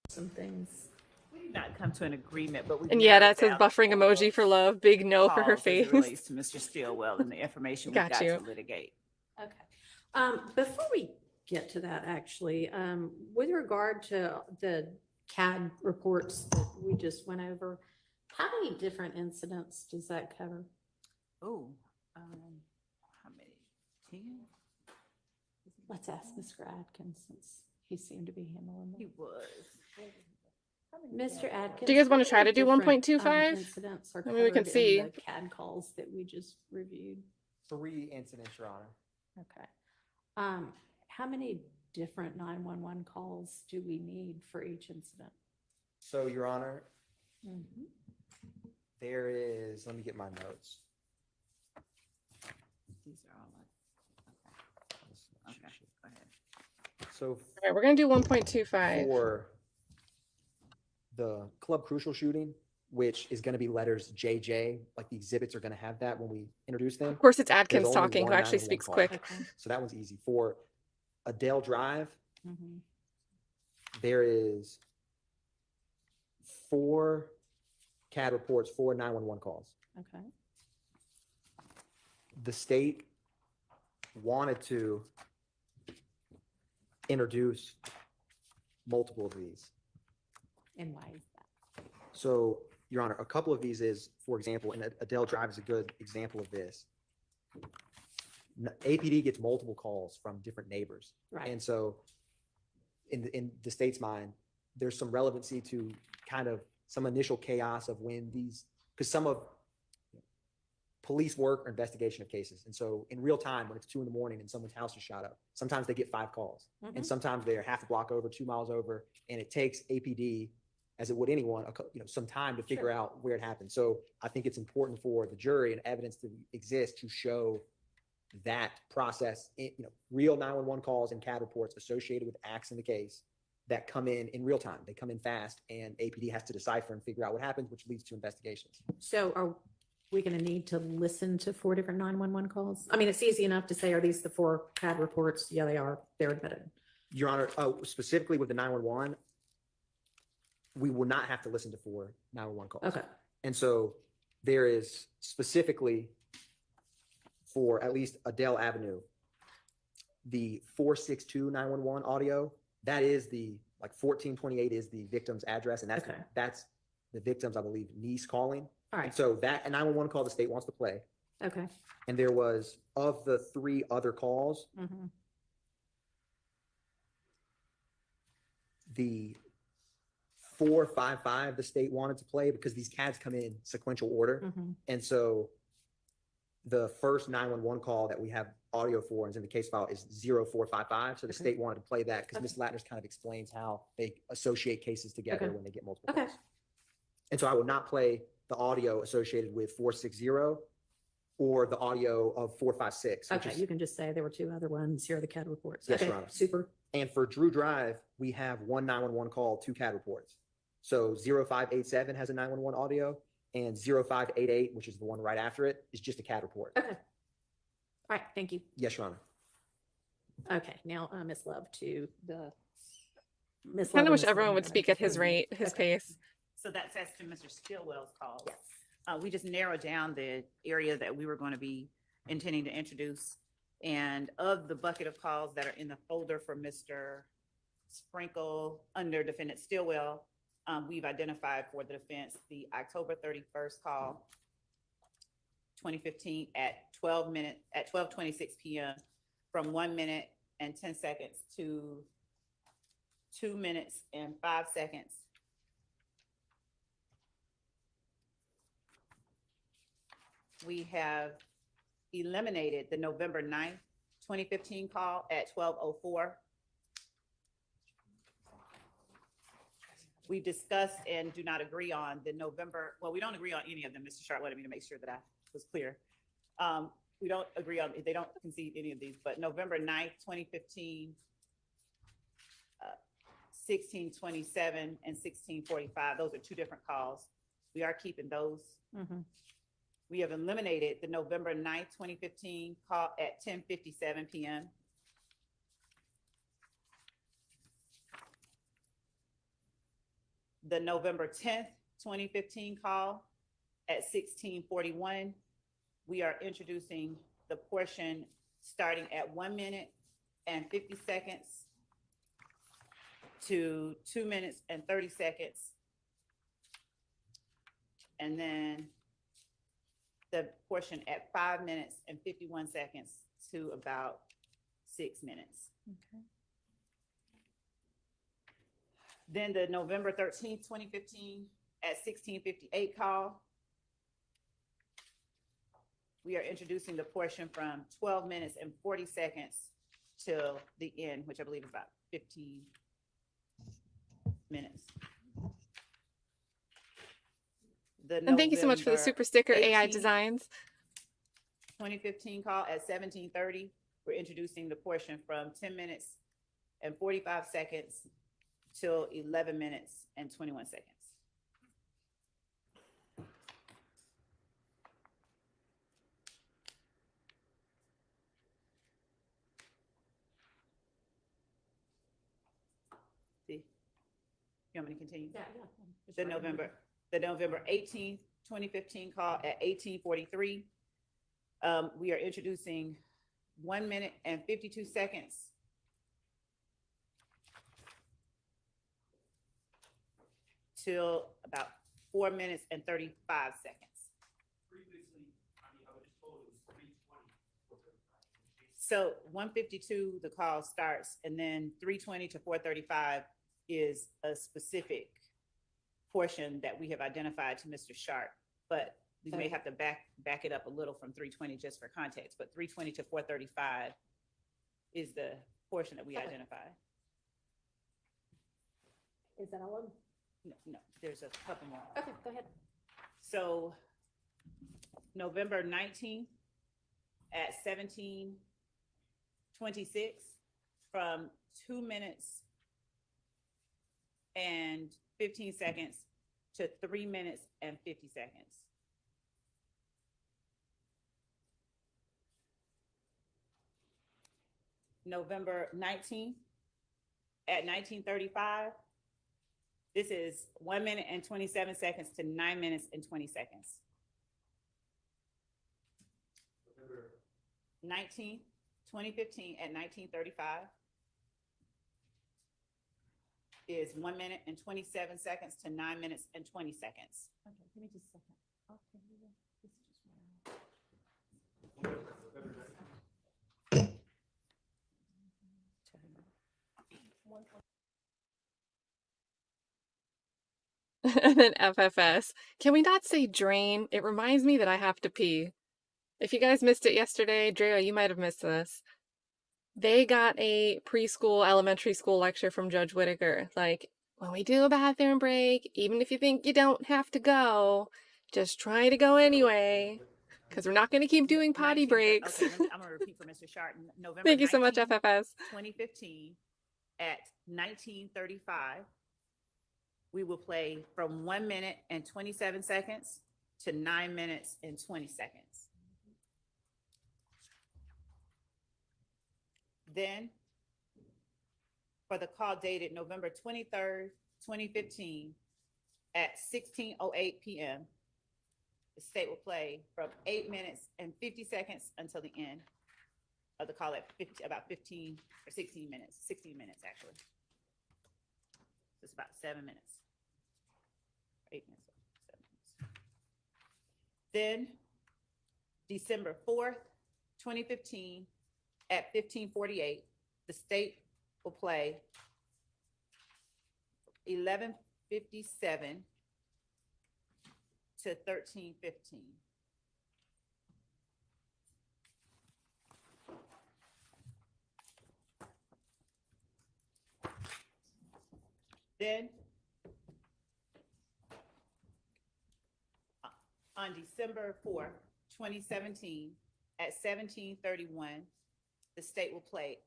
S2: Some things.
S6: We did not come to an agreement, but we.
S1: And yeah, that says buffering emoji for love. Big no for her face.
S6: As it relates to Mr. Stillwell and the information we got to litigate.
S2: Okay. Before we get to that, actually, with regard to the CAD reports that we just went over, how many different incidents does that cover?
S6: Oh, how many? 10?
S2: Let's ask Mr. Adkins, since he seemed to be handling
S6: He
S2: it.
S6: was.
S2: Mr. Adkins.
S1: Do you guys want to
S2: how
S1: try to
S2: many
S1: do
S2: different,
S1: 1.25?
S2: incidents are
S1: I mean, we can
S2: covered in
S1: see.
S2: the CAD calls that we just reviewed?
S8: 3 incidents, Your Honor.
S2: Okay. How many different 911 calls do we need for each incident?
S8: So, Your Honor,
S2: Mhm.
S8: there is, let me get my notes.
S6: These are all okay. Go ahead.
S8: So
S1: All right, we're gonna do 1.25.
S8: for the Club Crucial shooting, which is going to be letters JJ, like the exhibits are going to have that when we introduce them.
S1: Of course, it's
S8: There's
S1: Adkins
S8: only
S1: talking, who
S8: one
S1: actually
S8: 911
S1: speaks
S8: call.
S1: quick.
S2: Okay.
S8: So that one's easy. For Adele Drive,
S2: Mhm.
S8: there is 4 CAD reports, 4 911 calls.
S2: Okay.
S8: The state wanted to introduce multiple of these.
S2: And why is that?
S8: So, Your Honor, a couple of these is, for example, and Adele Drive is a good example of this. APD gets multiple calls from different neighbors.
S2: Right.
S8: And so in the state's mind, there's some relevancy to kind of some initial chaos of when these, because some of police work or investigation of cases. And so in real time, when it's 2 a.m. and someone's house is shot up, sometimes they get 5 calls.
S2: Mhm.
S8: And sometimes they're half a block over, 2 miles over, and it takes APD as it would anyone, some time to figure out where it happened. So I think it's important for the jury and evidence to exist to show that process, real 911 calls and CAD reports associated with acts in the case that come in real time. They come in fast, and APD has to decipher and figure out what happens, which leads to investigations.
S2: So are we going to need to listen to 4 different 911 calls? I mean, it's easy enough to say, are these the 4 CAD reports? Yeah, they are. They're admitted.
S8: Your Honor, specifically with the 911, we will not have to listen to 4 911 calls.
S2: Okay.
S8: And so there is specifically for at least Adele Avenue, the 462 911 audio, that is the, 1428 is the victim's address, and that's the victim's, I believe, niece calling.
S2: All right.
S8: And so that 911 call the state wants to play.
S2: Okay.
S8: And there was, of the 3 other calls,
S2: Mm-hmm.
S8: the 455 the state wanted to play because these CADs come in sequential order.
S2: Mm-hmm.
S8: And so the first 911 call that we have audio for and is in the case file is 0455. So the state wanted to play that because Ms. Latner's kind of explains how they associate cases together when they get multiple calls. And so I would not play the audio associated with 460 or the audio of 456.
S2: Okay, you can just say there were 2 other ones. Here are the CAD reports.
S8: Yes,
S2: Okay,
S8: Your Honor.
S2: super.
S8: And for Drew Drive, we have 1 911 call, 2 CAD reports. So 0587 has a 911 audio, and 0588, which is the one right after it, is just a CAD report.
S2: Okay. All right, thank you.
S8: Yes, Your Honor.
S2: Okay, now Ms. Love to the Ms.
S1: Kind
S2: Love
S1: of wish
S2: and Ms.
S1: everyone would
S2: Love.
S1: speak at his rate, his pace.
S6: So that's as to Mr. Stillwell's calls. We just narrowed down the area that we were going to be intending to introduce. And of the bucket of calls that are in the folder for Mr. Sprinkle under defendant Stillwell, we've identified for the defense the October 31st call, 2015 at 12:26 p.m. from 1 minute and 10 seconds to 2 minutes and 5 seconds. We have eliminated the November 9th, 2015 call at 12:04. We discussed and do not agree on the November, well, we don't agree on any of them. Mr. Shardt wanted me to make sure that I was clear. We don't agree on, they don't concede any of these, but November 9th, 2015, 1627 and 1645, those are 2 different calls. We are keeping those.
S2: Mhm.
S6: We have eliminated the November 9th, 2015 call at 10:57 p.m. The November 10th, 2015 call at 16:41. We are introducing the portion starting at 1 minute and 50 seconds to 2 minutes and 30 seconds. And then the portion at 5 minutes and 51 seconds to about 6 minutes.
S2: Okay.
S6: Then the November 13th, 2015 at 16:58 call. We are introducing the portion from 12 minutes and 40 seconds till the end, which I believe is about 15 minutes.
S1: And thank you so much for the super sticker AI designs.
S6: 2015 call at 17:30. We're introducing the portion from 10 minutes and 45 seconds till 11 minutes and 21 seconds. See? You want me to continue?
S2: Yeah.
S6: The November 18th, 2015 call at 18:43. We are introducing 1 minute and 52 seconds till about 4 minutes and 35 seconds. So 152, the call starts, and then 320 to 435 is a specific portion that we have identified to Mr. Shardt, but we may have to back it up a little from 320 just for context, but 320 to 435 is the portion that we identified.
S2: Is that all of them?
S6: No, there's a couple more.
S2: Okay, go ahead.
S6: So November 19th at 17:26 from 2 minutes and 15 seconds to 3 minutes and 50 seconds. November 19th at 19:35. This is 1 minute and 27 seconds to 9 minutes and 20 seconds. November 19th, 2015 at 19:35 is 1 minute and 27 seconds to 9 minutes and 20 seconds.
S2: Okay, give me just a second. Okay, this is just
S1: And then FFS. Can we not say drain? It reminds me that I have to pee. If you guys missed it yesterday, Drea, you might have missed this. They got a preschool, elementary school lecture from Judge Whitaker. Like, when we do a bathroom break, even if you think you don't have to go, just try to go anyway. Because we're not going to keep doing potty breaks.
S6: Okay, I'm going to repeat for Mr. Shardt. November
S1: Thank you so much,
S6: 19th,
S1: FFS.
S6: 2015 at 19:35. We will play from 1 minute and 27 seconds to 9 minutes and 20 seconds. Then, for the call dated November 23rd, 2015 at 16:08 p.m., the state will play from 8 minutes and 50 seconds until the end of the call at about 15 or 16 minutes, 16 minutes actually. So it's about 7 minutes. 8 minutes, 7 minutes. Then December 4th, 2015 at 15:48, the state will play 11:57 to 13:15. Then on December 4th, 2017 at 17:31, the state will play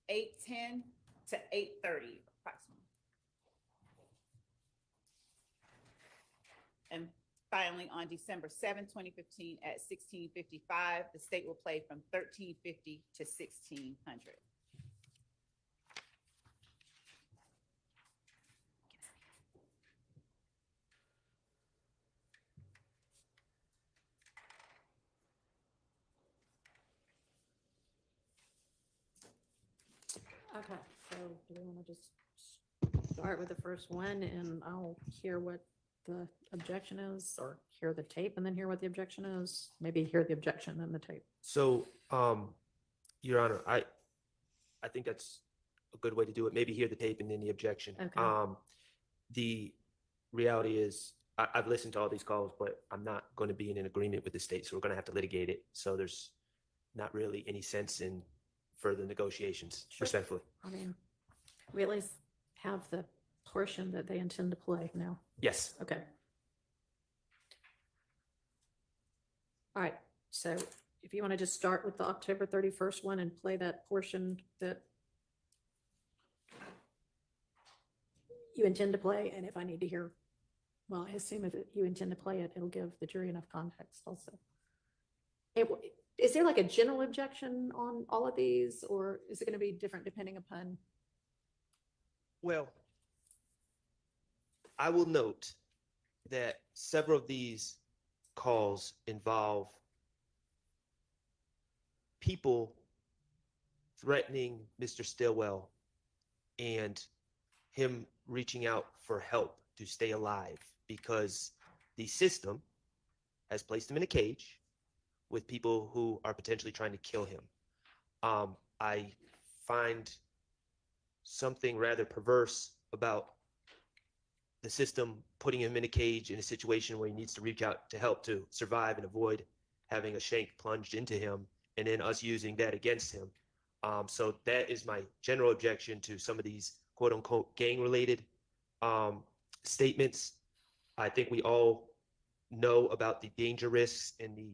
S6: 8:10 to 8:30 approximately. And finally, on December 7th, 2015 at 16:55, the state will play from 13:50 to 1600.
S2: Okay, so do we want to just start with the first one and I'll hear what the objection is, or hear the tape and then hear what the objection is? Maybe hear the objection and the tape.
S5: So, Your Honor, I think that's a good way to do it. Maybe hear the tape and then the objection.
S2: Okay.
S5: The reality is, I've listened to all these calls, but I'm not going to be in an agreement with the state, so we're going to have to litigate it. So there's not really any sense in further negotiations,
S2: Sure.
S5: respectfully.
S2: I mean, we at least have the portion that they intend to play now.
S5: Yes.
S2: Okay. All right, so if you want to just start with the October 31st one and play that portion that you intend to play, and if I need to hear, well, I assume if you intend to play it, it'll give the jury enough context also. Is there like a general objection on all of these, or is it going to be different depending upon?
S5: Well, I will note that several of these calls involve people threatening Mr. Stillwell and him reaching out for help to stay alive because the system has placed him in a cage with people who are potentially trying to kill him. I find something rather perverse about the system putting him in a cage in a situation where he needs to reach out to help to survive and avoid having a shank plunged into him, and then us using that against him. So that is my general objection to some of these quote unquote gang related statements. I think we all know about the danger risks and the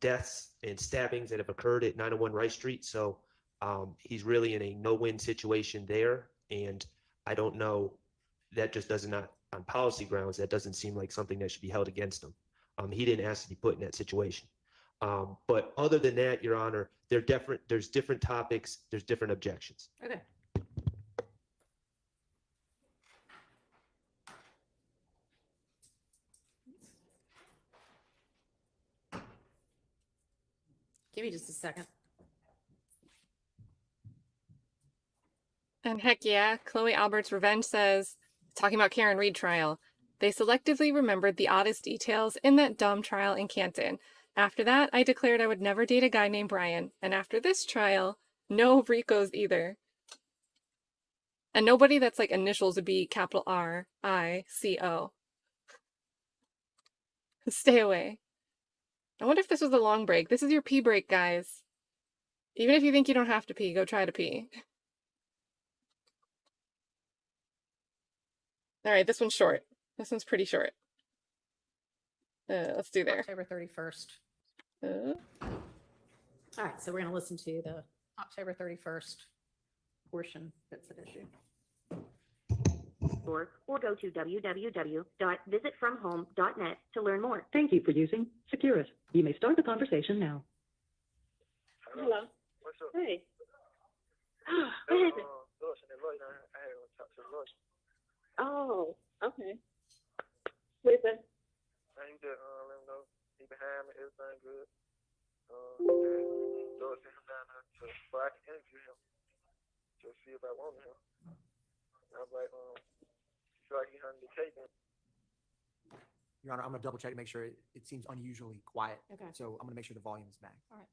S5: deaths and stabbings that have occurred at 901 Rice Street. So he's really in a no-win situation there. And I don't know, that just does not, on policy grounds, that doesn't seem like something that should be held against him. He didn't ask to be put in that situation. But other than that, Your Honor, there's different topics, there's different objections.
S2: Okay. Give me just a second.
S1: And heck yeah, Chloe Albert's Revenge says, talking about Karen Reed trial, they selectively remembered the oddest details in that dumb trial in Canton. After that, I declared I would never date a guy named Brian. And after this trial, no Ricos either. And nobody that's like initials would be capital R-I-C-O. Stay away. I wonder if this was a long break. This is your pee break, guys. Even if you think you don't have to pee, go try to pee. All right, this one's short. This one's pretty short. Let's do there.
S2: October 31st.
S1: Uh,
S2: All right, so we're going to listen to the October 31st portion that's at issue.
S14: Or go to www.visitfromhome.net to learn more.
S15: Thank you for using Securus. You may start the conversation now.
S12: Hello.
S11: What's up?
S12: Hey.
S11: What happened? I had to talk to the lawyer.
S12: Oh, okay. Listen.
S11: I need to let him know he behind me, everything good. Lord sent him down there so I can interview him to see if I want him. I was like, feel like he hunted the cake.
S8: Your Honor, I'm gonna double check to make sure it seems unusually quiet.
S2: Okay.
S8: So I'm gonna make sure the volume is back.
S2: All right.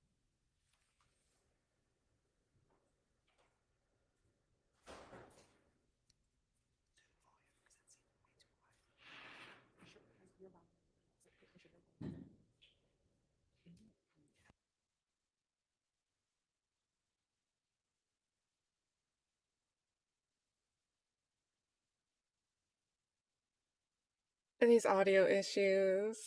S1: and these audio issues.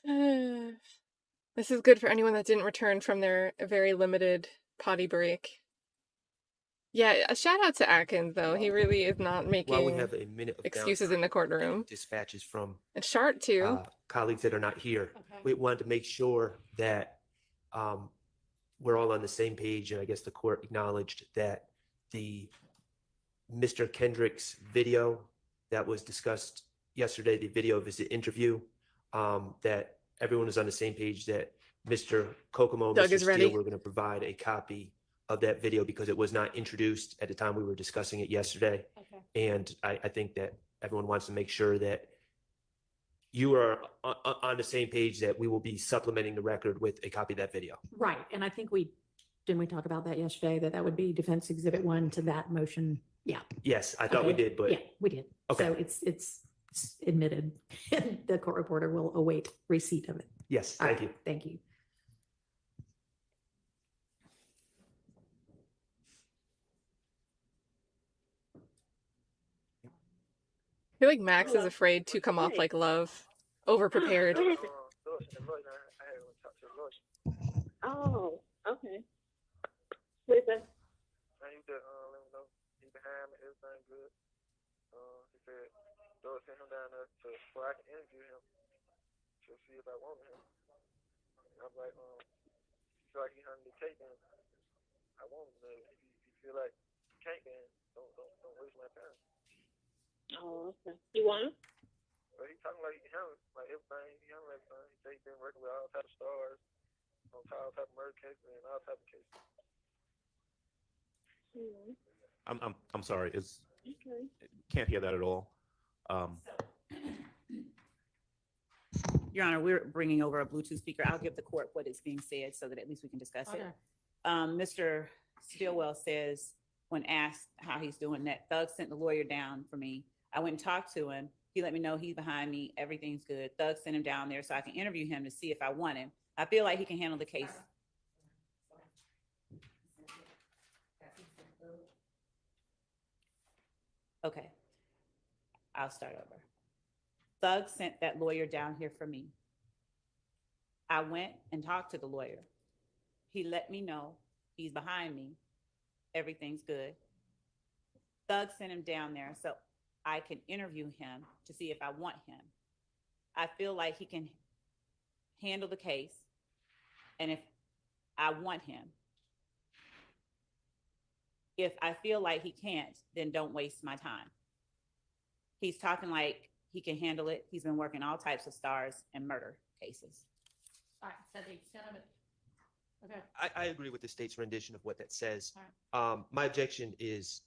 S1: This is good for anyone that didn't return from their very limited potty break. Yeah, a shout out to Atkins, though. He really is not
S5: While
S1: making
S5: we have a minute of
S1: excuses
S5: downtime,
S1: in the courtroom.
S5: dispatches from
S1: And Shardt, too.
S5: colleagues that are not here.
S2: Okay.
S5: We wanted to make sure that we're all on the same page, and I guess the court acknowledged that the Mr. Kendrick's video that was discussed yesterday, the video of his interview, that everyone is on the same page that Mr. Kokomo,
S1: Doug
S5: Mr.
S1: is ready.
S5: Steele, we're going to provide a copy of that video because it was not introduced at the time we were discussing it yesterday.
S2: Okay.
S5: And I think that everyone wants to make sure that you are on the same page that we will be supplementing the record with a copy of that video.
S2: Right, and I think didn't we talk about that yesterday, that would be Defense Exhibit 1 to that motion? Yeah.
S5: Yes, I thought we
S2: Okay.
S5: did, but
S2: Yeah, we did.
S5: Okay.
S2: So it's admitted. The court reporter will await receipt of it.
S5: yes,
S2: All
S5: thank
S2: right,
S5: you.
S2: Thank you.
S1: I feel like Max is afraid to come off like love. Overprepared.
S12: What happened?
S11: Lord sent the lawyer down there. I had to talk to the lawyer.
S12: Oh, okay. Listen.
S11: I need to let him know he behind me, everything good. He said, Lord sent him down there so I can interview him to see if I want him. And I was like, feel like he hunted the cake, and I want him. If you feel like you can't, then don't waste my time.
S12: Oh, okay. You want him?
S11: Well, he talking like he can handle like everything. He handle everything. He say he been working with all type of stars, on all type of murder cases and all type of cases.
S12: Mm-hmm.
S9: I'm sorry. It's
S12: Okay.
S9: can't hear that at all.
S6: Your Honor, we're bringing over a Bluetooth speaker. I'll give the court what is being said so that at least we can discuss it.
S2: Okay.
S6: Mr. Stillwell says, when asked how he's doing, that Thug sent the lawyer down for me. I went and talked to him. He let me know he's behind me. Everything's good. Thug sent him down there so I can interview him to see if I want him. I feel like he can handle the case. Okay. I'll start over. Thug sent that lawyer down here for me. I went and talked to the lawyer. He let me know he's behind me. Everything's good. Thug sent him down there so I can interview him to see if I want him. I feel like he can handle the case. And if I want him, if I feel like he can't, then don't waste my time. He's talking like he can handle it. He's been working all types of stars and murder cases.
S2: All right, so the extent of it. Okay.
S5: I agree with the state's rendition of what that says.
S2: All
S5: My objection is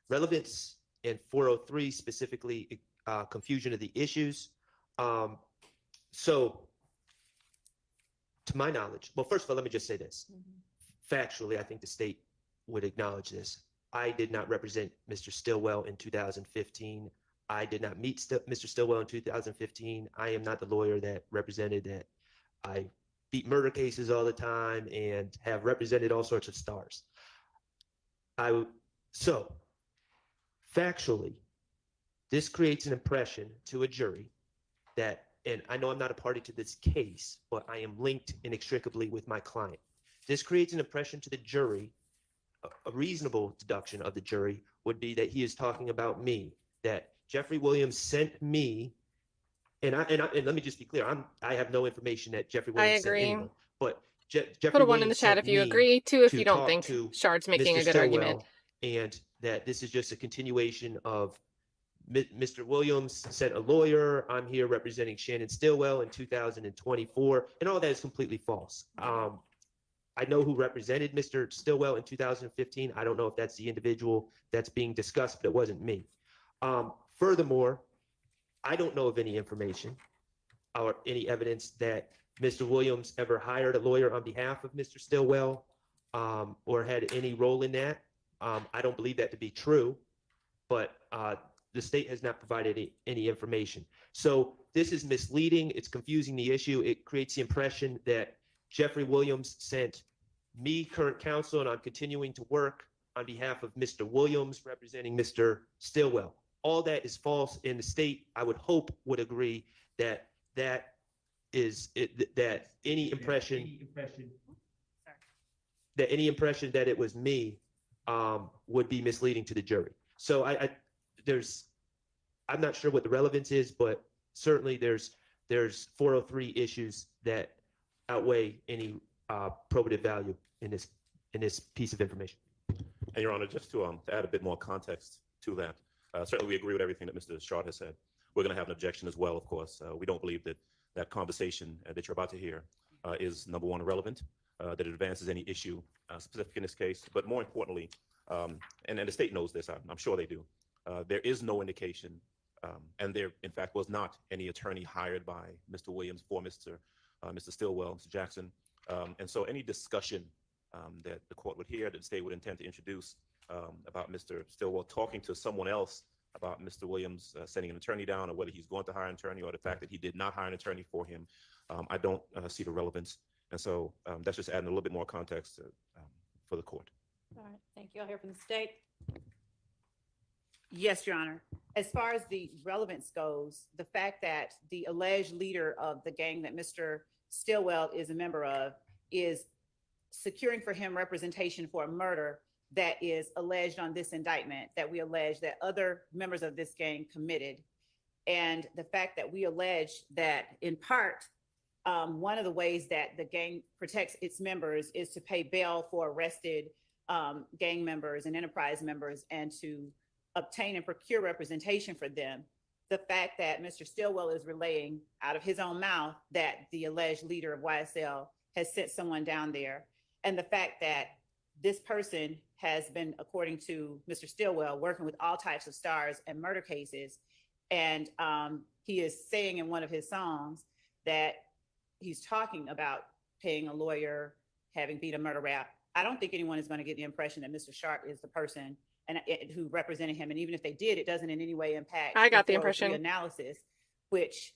S5: relevance in 403, specifically confusion of the issues. So to my knowledge, well, first of all, let me just say this. Factually, I think the state would acknowledge this. I did not represent Mr. Stillwell in 2015. I did not meet Mr. Stillwell in 2015. I am not the lawyer that represented that. I beat murder cases all the time and have represented all sorts of stars. So factually, this creates an impression to a jury that, and I know I'm not a party to this case, but I am linked inextricably with my client. This creates an impression to the jury. A reasonable deduction of the jury would be that he is talking about me, that Jeffrey Williams sent me, and let me just be clear, I have no information that Jeffrey Williams sent anyone, but Jeffrey
S1: Put a one in the
S5: Williams
S1: chat
S5: sent
S1: if you
S5: me
S1: agree to, if
S5: to
S1: you don't
S5: talk
S1: think
S5: to
S1: Shard's making
S5: Mr.
S1: a good
S5: Stillwell,
S1: argument.
S5: and that this is just a continuation of Mr. Williams sent a lawyer. I'm here representing Shannon Stillwell in 2024, and all that is completely false. I know who represented Mr. Stillwell in 2015. I don't know if that's the individual that's being discussed, but it wasn't me. Furthermore, I don't know of any information or any evidence that Mr. Williams ever hired a lawyer on behalf of Mr. Stillwell or had any role in that. I don't believe that to be true, but the state has not provided any information. So this is misleading. It's confusing the issue. It creates the impression that Jeffrey Williams sent me, current counsel, and I'm continuing to work on behalf of Mr. Williams representing Mr. Stillwell. All that is false, and the state, I would hope, would agree that that any impression that it was me would be misleading to the jury. So I'm not sure what the relevance is, but certainly there's 403 issues that outweigh any probative value in this piece of information.
S9: And Your Honor, just to add a bit more context to that, certainly we agree with everything that Mr. Shardt has said. We're going to have an objection as well, of course. We don't believe that that conversation that you're about to hear is, number one, relevant, that it advances any issue specific in this case. But more importantly, and the state knows this, I'm sure they do, there is no indication, and there, in fact, was not any attorney hired by Mr. Williams for Mr. Stillwell, Mr. Jackson. And so any discussion that the court would hear, that the state would intend to introduce about Mr. Stillwell talking to someone else about Mr. Williams sending an attorney down, or whether he's going to hire an attorney, or the fact that he did not hire an attorney for him, I don't see the relevance. And so that's just adding a little bit more context for the court.
S2: right, thank you. I'll hear from the state.
S6: Yes, Your Honor. As far as the relevance goes, the fact that the alleged leader of the gang that Mr. Stillwell is a member of is securing for him representation for a murder that is alleged on this indictment, that we allege that other members of this gang committed. And the fact that we allege that, in part, one of the ways that the gang protects its members is to pay bail for arrested gang members and enterprise members, and to obtain and procure representation for them. The fact that Mr. Stillwell is relaying out of his own mouth that the alleged leader of YSL has sent someone down there, and the fact that this person has been, according to Mr. Stillwell, working with all types of stars and murder cases. And he is saying in one of his songs that he's talking about paying a lawyer, having beat a murder rap. I don't think anyone is going to get the impression that Mr. Shardt is the person who represented him. And even if they did, it doesn't in any way impact.
S1: I got the impression.
S6: Analysis, which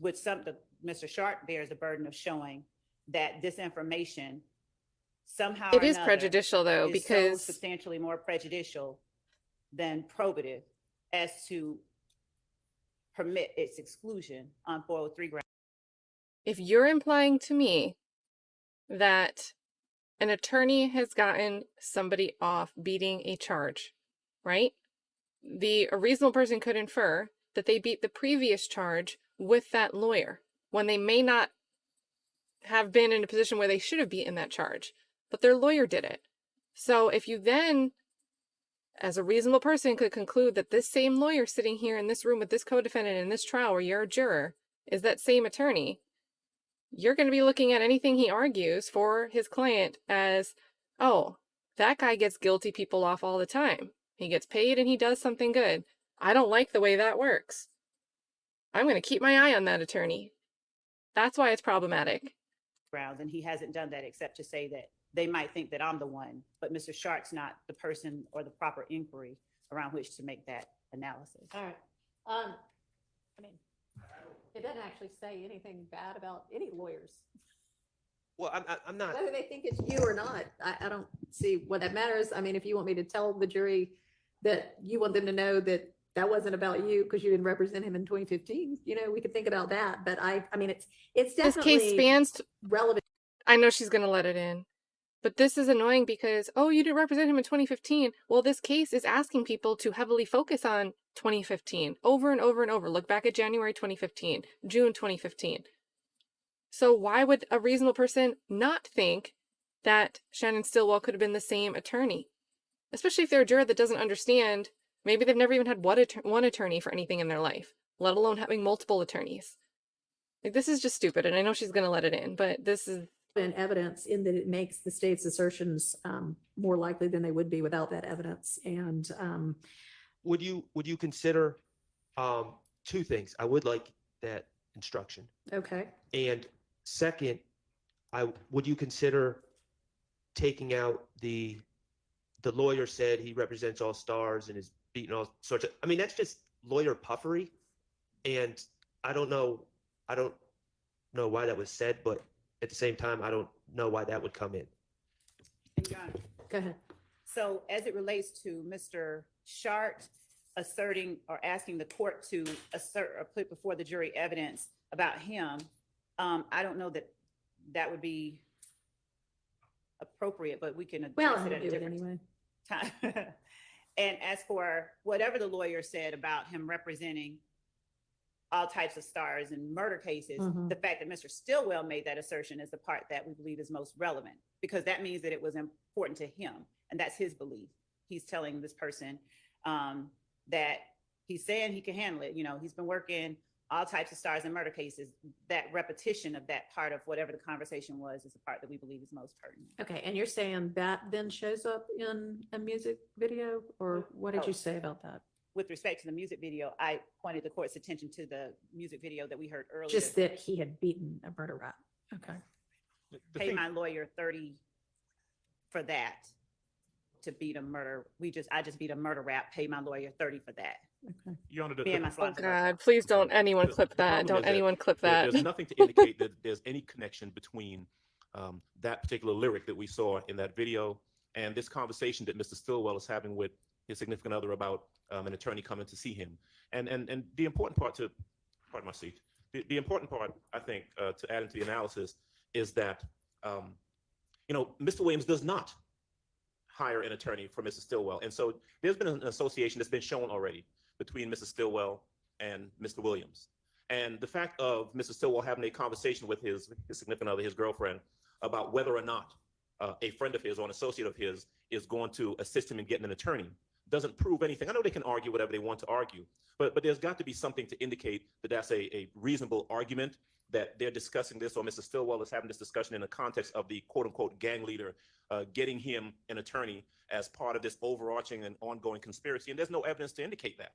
S6: Mr. Shardt bears the burden of showing that this information somehow
S1: it is prejudicial, though,
S6: is
S1: because
S6: so substantially more prejudicial than probative, as to permit its exclusion on 403 grounds.
S1: If you're implying to me that an attorney has gotten somebody off beating a charge, right? A reasonable person could infer that they beat the previous charge with that lawyer when they may not have been in a position where they should have beaten that charge, but their lawyer did it. So if you then, as a reasonable person, could conclude that this same lawyer sitting here in this room with this co-defendant in this trial where you're a juror is that same attorney, you're going to be looking at anything he argues for his client as, oh, that guy gets guilty people off all the time. He gets paid and he does something good. I don't like the way that works. I'm going to keep my eye on that attorney. That's why it's problematic.
S6: Grounds, and he hasn't done that except to say that they might think that I'm the one, but Mr. Shart's not the person or the proper inquiry around which to make that analysis.
S2: All right. I mean, it doesn't actually say anything bad about any lawyers.
S5: Well, I'm not.
S2: Whether they think it's you or not, I don't see what that matters. I mean, if you want me to tell the jury that you want them to know that that wasn't about you because you didn't represent him in 2015, we could think about that. But I mean, it's definitely
S1: this case spans
S2: relevant.
S1: I know she's going to let it in, but this is annoying because, oh, you didn't represent him in 2015. Well, this case is asking people to heavily focus on 2015 over and over and over. Look back at January 2015, June 2015. So why would a reasonable person not think that Shannon Stillwell could have been the same attorney? Especially if they're a juror that doesn't understand, maybe they've never even had one attorney for anything in their life, let alone having multiple attorneys. Like, this is just stupid, and I know she's going to let it in, but this is...
S2: evidence in that it makes the state's assertions more likely than they would be without that evidence. And
S5: would you consider two things? I would like that instruction.
S2: Okay.
S5: And second, would you consider taking out the lawyer said he represents all stars and is beating all sorts of, I mean, that's just lawyer puffery. And I don't know why that was said, but at the same time, I don't know why that would come in.
S2: Go ahead.
S6: So as it relates to Mr. Schardt asserting or asking the court to assert or put before the jury evidence about him, I don't know that would be appropriate, but we can address it at a different time. And as for whatever the lawyer said about him representing all types of stars in murder cases, the fact that Mr. Stillwell made that assertion is the part that we believe is most relevant, because that means that it was important to him, and that's his belief. He's telling this person that he's saying he can handle it. He's been working all types of stars in murder cases. That repetition of that part of whatever the conversation was is the part that we believe is most pertinent.
S2: Okay, and you're saying that then shows up in a music video, or what did you say about that?
S6: With respect to the music video, I pointed the court's attention to the music video that we heard earlier.
S2: Just that he had beaten a murder rap. Okay.
S6: Pay my lawyer $30 for that to beat a murder. I just beat a murder rap. Pay my lawyer $30 for that.
S2: Okay.
S9: Your Honor,
S1: Oh God, please don't anyone clip that. Don't anyone clip that.
S9: There's nothing to indicate that there's any connection between that particular lyric that we saw in that video and this conversation that Mr. Stillwell is having with his significant other about an attorney coming to see him. And the important part pardon my seat, the important part, I think, to add into the analysis is that, Mr. Williams does not hire an attorney for Mr. Stillwell. And so there's been an association that's been shown already between Mr. Stillwell and Mr. Williams. And the fact of Mr. Stillwell having a conversation with his significant other, his girlfriend, about whether or not a friend of his or an associate of his is going to assist him in getting an attorney doesn't prove anything. I know they can argue whatever they want to argue, but there's got to be something to indicate that that's a reasonable argument, that they're discussing this, or Mr. Stillwell is having this discussion in the context of the quote unquote gang leader getting him an attorney as part of this overarching and ongoing conspiracy. And there's no evidence to indicate that.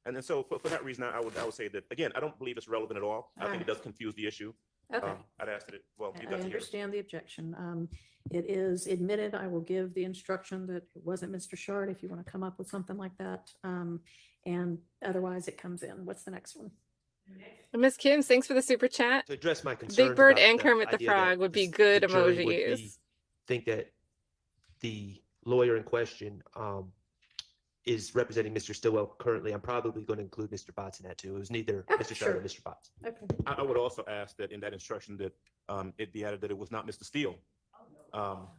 S9: And then so for that reason, I would say that, again, I don't believe it's relevant at all. I think it does confuse the issue.
S2: Okay.
S9: I'd ask that
S2: I understand the objection. It is admitted. I will give the instruction that it wasn't Mr. Shardt if you want to come up with something like that. And otherwise it comes in. What's the next one?
S1: Miss Kim, thanks for the super chat.
S5: To address my concerns
S1: Big Bird
S5: about
S1: and
S5: the
S1: Kermit the
S5: idea
S1: Frog
S5: that
S1: would be
S5: the
S1: good
S5: jury would
S1: emojis.
S5: think that the lawyer in question is representing Mr. Stillwell currently. I'm probably going to include Mr. Botts in that too. It was neither
S2: Okay,
S5: Mr. Shardt
S2: sure.
S5: or Mr. Botts.
S2: Okay.
S9: I would also ask that in that instruction that it be added that it was not Mr. Steele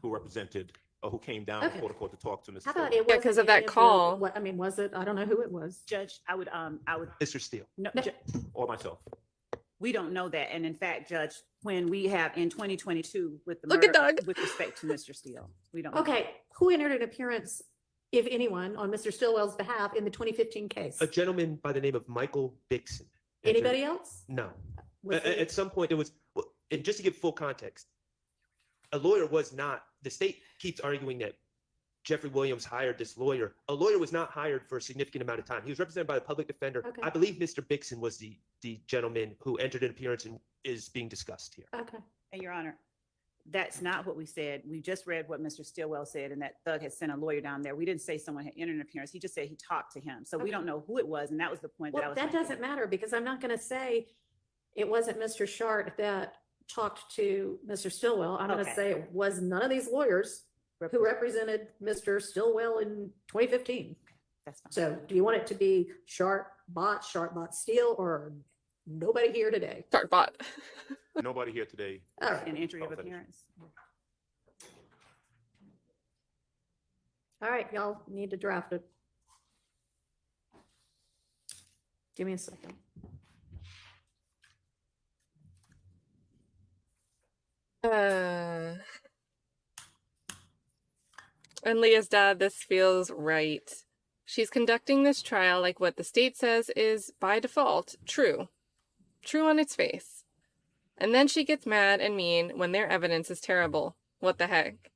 S9: who represented or who came down
S2: Okay.
S9: before the court to talk to Mr.
S2: How about
S9: Steele.
S2: it?
S1: Yeah, 'cause
S2: wasn't
S1: of that
S2: any the-
S1: call.
S2: What, I mean, was it? I don't know who it was.
S6: Judge, I would,
S5: Mr. Steele.
S6: no,
S2: No.
S9: Or myself.
S6: we don't know that. And in fact, Judge, when we have in 2022 with the
S1: Look at
S6: murder,
S1: Doug.
S6: with respect to Mr. Steele, we don't. know.
S2: Okay, who entered an appearance, if anyone, on Mr. Stillwell's behalf in the 2015 case?
S5: A gentleman by the name of Michael Bixon.
S2: Anybody else?
S5: No.
S2: Was it-
S5: At some point, there was, well, and just to give full context, a lawyer was not, the state keeps arguing that Jeffrey Williams hired this lawyer. A lawyer was not hired for a significant amount of time. He was represented by the public defender.
S2: Okay.
S5: I believe Mr. Bixon was the gentleman who entered an appearance and is being discussed here.
S2: Okay.
S6: And Your Honor, that's not what we said. We just read what Mr. Stillwell said and that Thug had sent a lawyer down there. We didn't say someone had entered an appearance. He just said he talked to him. So we
S2: Okay.
S6: don't know who it was. And that was the point that I
S2: Well,
S6: was.
S2: that
S6: making.
S2: doesn't matter because I'm not going to say it wasn't Mr. Shardt that talked to Mr. Stillwell. I'm going to
S6: Okay.
S2: say it was none of these lawyers who represented Mr. Stillwell in 2015.
S6: That's fine.
S2: So do you want it to be Shardt bot Steele, or nobody here today?
S1: Shardt bot.
S9: Nobody here today.
S2: All right.
S6: An entry of
S9: I'll finish.
S6: appearance.
S2: All right, y'all need to draft it. Give me a second.
S1: And Leah's dad, this feels right. She's conducting this trial like what the state says is, by default, true. True on its face. And then she gets mad and mean when their evidence is terrible. What the heck?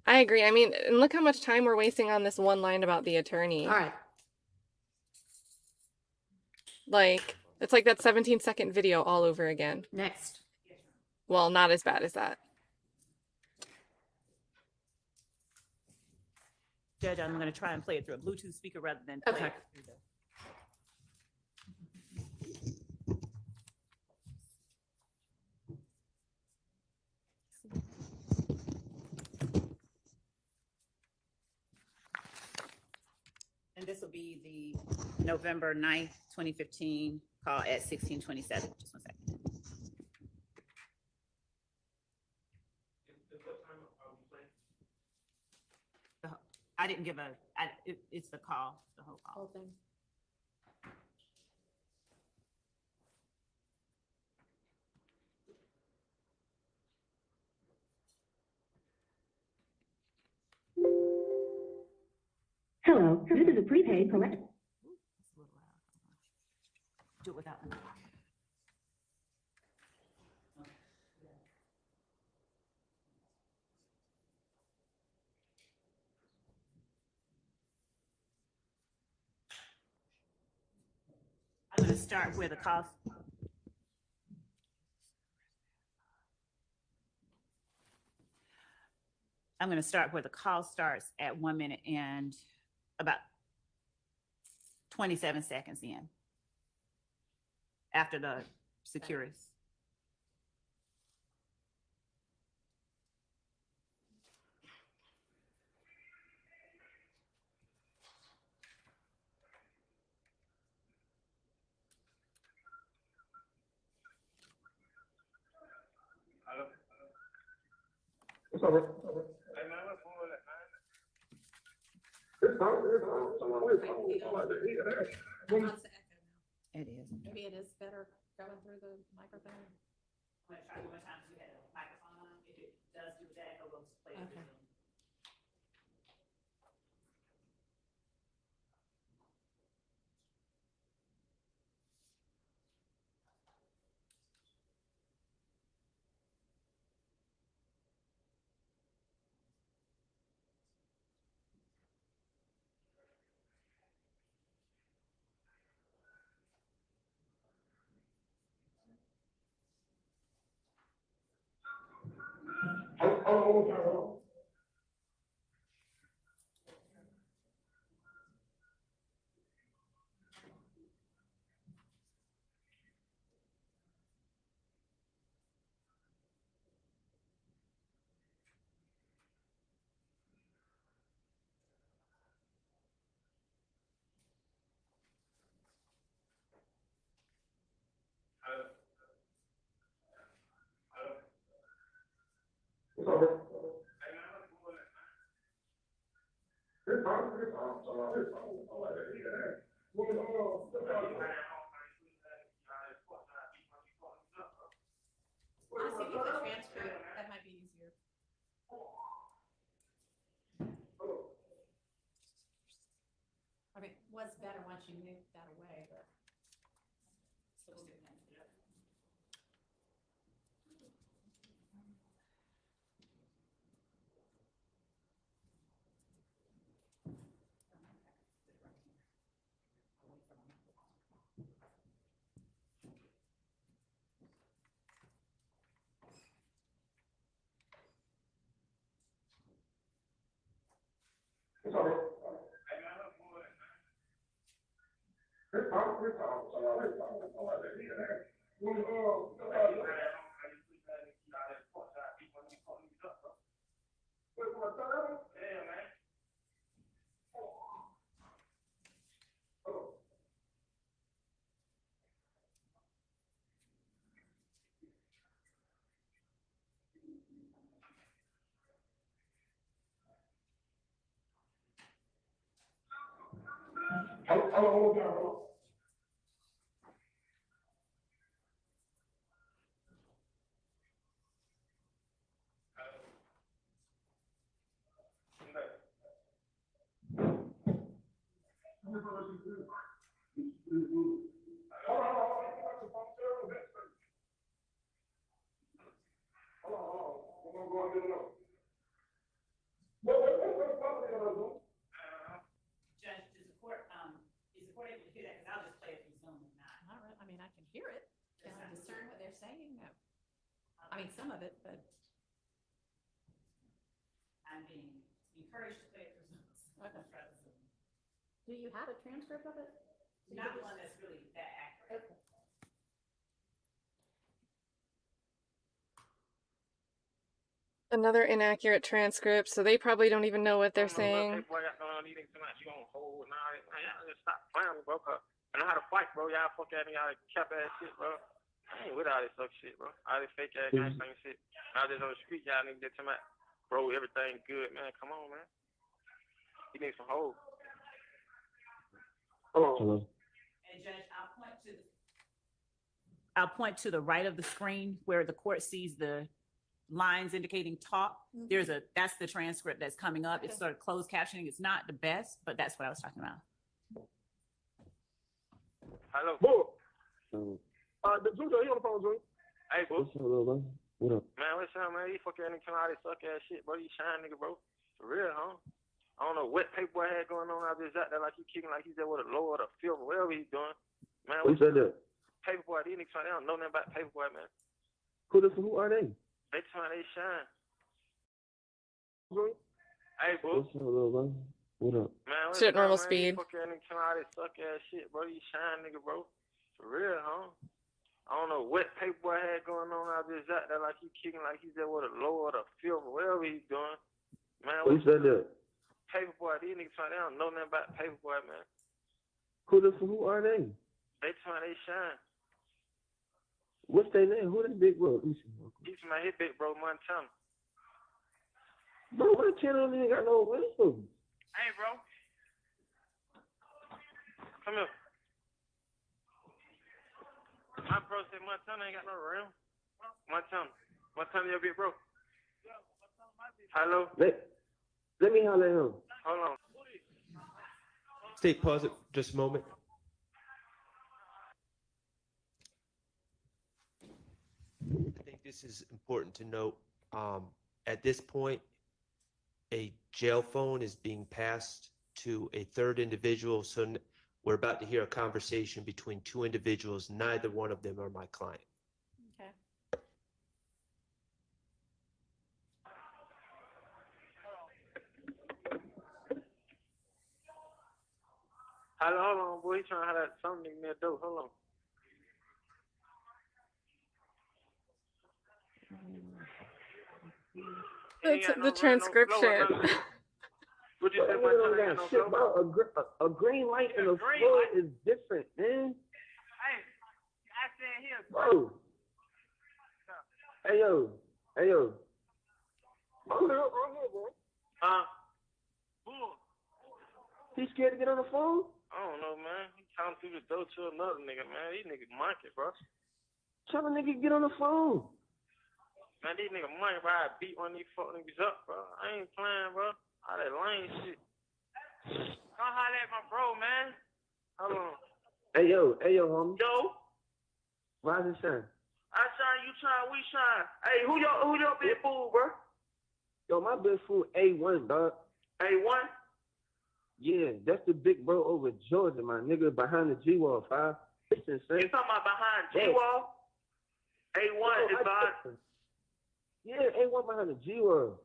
S1: I agree. I mean, and look how much time we're wasting on this one line about the attorney.
S2: All right.
S1: Like, it's like that 17-second video all over again.
S2: Next.
S1: Well, not as bad as that.
S6: Judge, I'm going to try and play it through a Bluetooth speaker rather than. play
S2: Okay.
S6: it through the- And this will be the November 9th, 2015 call at 16:27. Just one second. I didn't give it's the call, the whole call.
S2: Whole thing.
S15: Hello, this is a prepaid collect.
S6: It's a little loud. Do it without the mic. I'm going to start where the call. I'm going to start where the call starts at 1 minute and about 27 seconds in. After the securities. It is.
S2: Maybe it is better going through the microphone.
S6: I'm gonna try one more time if you had a microphone on. If it does do that, I will play it.
S2: Okay. Honestly, if it's a transcript, that might be easier. I mean, it was better once you moved that away, but.
S6: Judge, is the court able to hear that? Because I'll just play it from Zoom if not.
S2: Not really, I mean, I can hear it. Can I discern what they're saying? No. I mean, some of it, but.
S6: I'm being encouraged to play it for Zoom.
S2: Okay. Do you have a transcript of it?
S6: Not one that's really that accurate.
S2: Okay.
S1: Another inaccurate transcript, so they probably don't even know what they're saying.
S11: Boy, y'all need too much. You on hold and all that. Man, y'all just stop playing, bro. I know how to fight, bro. Y'all fuck at me, y'all cap ass shit, bro. I ain't with all this suck shit, bro. All this fake ass gangsta shit. I just on the street, y'all niggas get to my bro. Everything good, man. Come on, man. You need some hold. Hello.
S6: And Judge, I'll point to the right of the screen where the court sees the lines indicating talk. That's the transcript that's coming up. It's sort of closed captioning. It's not the best, but that's what I was talking about.
S11: Hello. Boo. The Junior, he on the phone, Junior. Hey, boo.
S7: What up?
S11: Man, what's up, man? You fucking nigga come out of this suck ass shit, bro. You shine, nigga, bro. For real, huh? I don't know what paperboy had going on out there. Out there like he kicking like he's there with a lord or film or whatever he's doing. Man,
S7: Who said that?
S11: Paperboy, these niggas, they don't know nothing about paperboy, man.
S7: Who are they?
S11: They trying, they shine. Hey, boo.
S7: What up?
S11: Man, what's
S1: Shit,
S11: up,
S1: normal
S11: man?
S1: speed.
S11: You fucking nigga come out of this suck ass shit, bro. You shine, nigga, bro. For real, huh? I don't know what paperboy had going on out there. Out there like he kicking like he's there with a lord or film or whatever he's doing. Man,
S7: Who said that?
S11: Paperboy, these niggas trying, they don't know nothing about paperboy, man.
S7: Who are they?
S11: They trying, they shine.
S7: What's their name? Who they big bro?
S11: He's my hit big bro, Mounk Tounk.
S7: Bro, what channel ain't got no wisdom?
S11: Hey, bro. Come here. My bro said Mounk Tounk ain't got no rim. Mounk Tounk, your big bro. Hello?
S7: Let me holler at him.
S11: Hold on.
S5: Stay pause it just a moment. I think this is important to note. At this point, a jail phone is being passed to a third individual. So we're about to hear a conversation between two individuals. Neither one of them are my client.
S2: Okay.
S11: Hold on, boy. He trying to have that something near the door. Hold on.
S1: That's the transcription.
S11: What you say,
S7: Bro, shit, bro, a green light and a floor is different, man.
S11: Hey, I said here.
S7: Bro. Hey, yo. I'm here, bro.
S11: Bull.
S7: He
S11: He scared to get on the phone?
S16: I don't know, man. He talking through the door to another nigga, man. These niggas monkey, bro.
S11: Tell the nigga get on the phone.
S16: Man, these niggas monkey, bro. I beat one of these fuck niggas up, bro. I ain't playing, bro. All that lame shit. Come holler at my bro, man. Hold on.
S11: Hey, yo, homie.
S16: Yo.
S11: Rise and shine.
S16: I shine, you shine, we shine. Hey, who your big fool, bro?
S11: Yo, my big fool A1, dog.
S16: A1?
S11: Yeah, that's the big bro over Georgia, my nigga, behind the G-Wall, 5. Listen, son.
S16: You talking about behind G-Wall? A1 is behind.
S11: Yeah, A1 behind the G-Wall.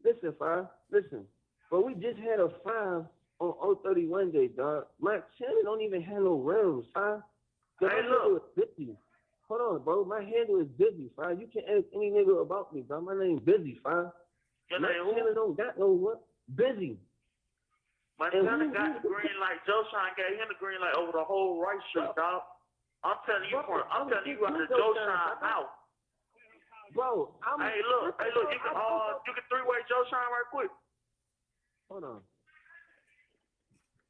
S11: Listen, 5. Listen. But we just had a 5 on 031 day, dog. My channel don't even have no rims, 5.
S16: Hey, look.
S11: Busy. Hold on, bro. My handle is busy, 5. You can ask any nigga about me, bro. My name Busy, 5.
S16: Your
S11: My
S16: name who?
S11: channel don't got no what? Busy.
S16: My son got the green light. Joe Shine gave him the green light over the whole right street, dog. I'm telling you, I'm telling you, out the Joe Shine out.
S11: Bro,
S16: hey, look, you can three-way Joe Shine right quick.
S11: Hold on.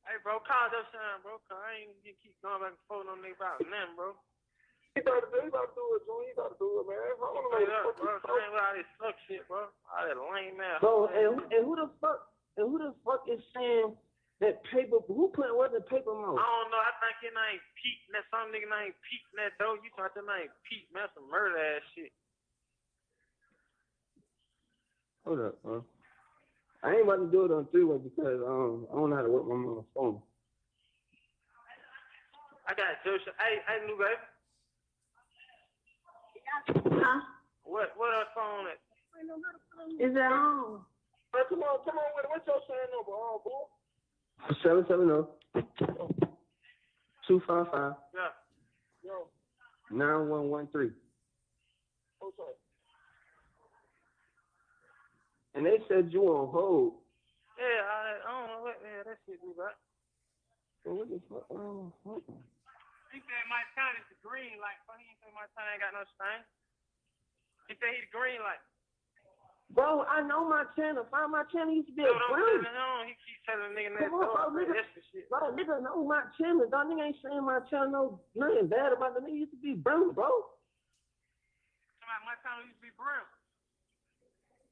S16: Hey, bro, call Joe Shine, bro, cause I ain't gonna keep going back and forth on nigga about nothing, bro.
S11: He about to do it, Joe. He about to do it, man. I don't know
S16: Straight up, bro. I ain't all this suck shit, bro. All that lame ass.
S11: Bro, and who the fuck is saying that paper? Who put what the paper mouth?
S16: I don't know. I think your name Pete. That some nigga named Pete in that though. You thought your name Pete, man. Some murder ass shit.
S11: Hold up, bro. I ain't about to do it on three-way because I don't know how to work my phone.
S16: I got Joe Shine. Hey, new baby.
S12: Huh?
S16: What that phone at?
S12: Is it on?
S11: Hey, come on with it. What's your sign number, boy? 770 255
S16: Yeah.
S11: 9113. Okay. And they said you on hold.
S16: Yeah, I don't know what the hell that shit do, bro.
S11: What the fuck?
S16: He said my time is the green light, but he ain't say my time ain't got no stain. He said he the green light.
S11: Bro, I know my channel. Find my channel used to be a brown.
S16: He keeps telling the nigga that
S11: Come on, bro, nigga. Nigga know my channel. Dog, nigga ain't saying my channel nothing bad about the nigga used to be brown, bro.
S16: My channel used to be brown.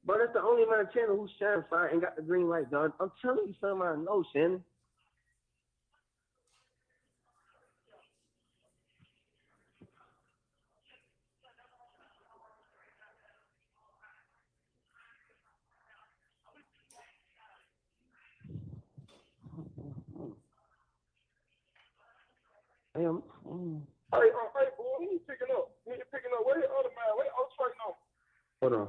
S11: Bro, that's the only my channel who shine fire and got the green light, dog. I'm telling you something I know, Shannon. Hey, boy, he ain't picking up. Where the other man? Where the other straight now? Hold on.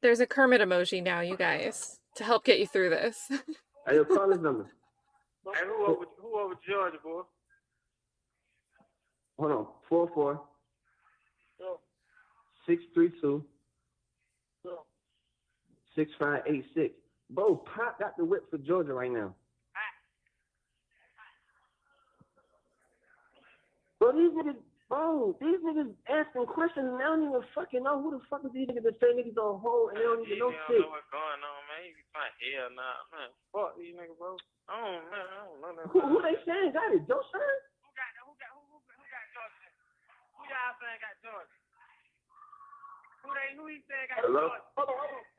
S1: There's a Kermit emoji now, you guys, to help get you through this.
S11: Hey, yo, call his number.
S16: Hey, who over Georgia, boy?
S11: Hold on. 44 632 6586. Bro, Pop got the whip for Georgia right now. Bro, these niggas asking questions and they don't even fucking know who the fuck is these niggas that say niggas on hold and they don't even know shit.
S16: They don't know what's going on, man. You be fine. Hell nah, man. Fuck these niggas, bro. I don't know that.
S11: Who they saying got it? Joe Shine?
S16: Who got Georgia? Who y'all saying got Georgia? Who he saying got Georgia?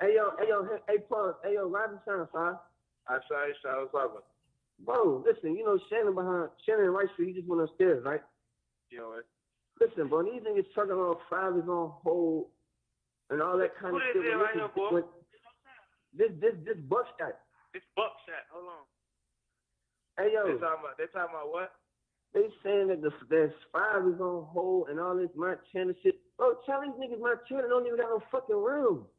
S16: Hey,
S11: yo, Robin Shannon, fine.
S16: I say, what's up?
S11: Bro, listen, you know Shannon and Rice Street, he just went upstairs, right?
S16: Yeah, right.
S11: Listen, bro, these niggas talking about 5 is on hold and all that kind of shit.
S16: Who this is right here, boy?
S11: This buckshot.
S16: This buckshot. Hold on.
S11: Hey, yo.
S16: They talking about what?
S11: They saying that there's 5 is on hold and all this my channel shit. Bro, tell these niggas my channel don't even got no fucking room.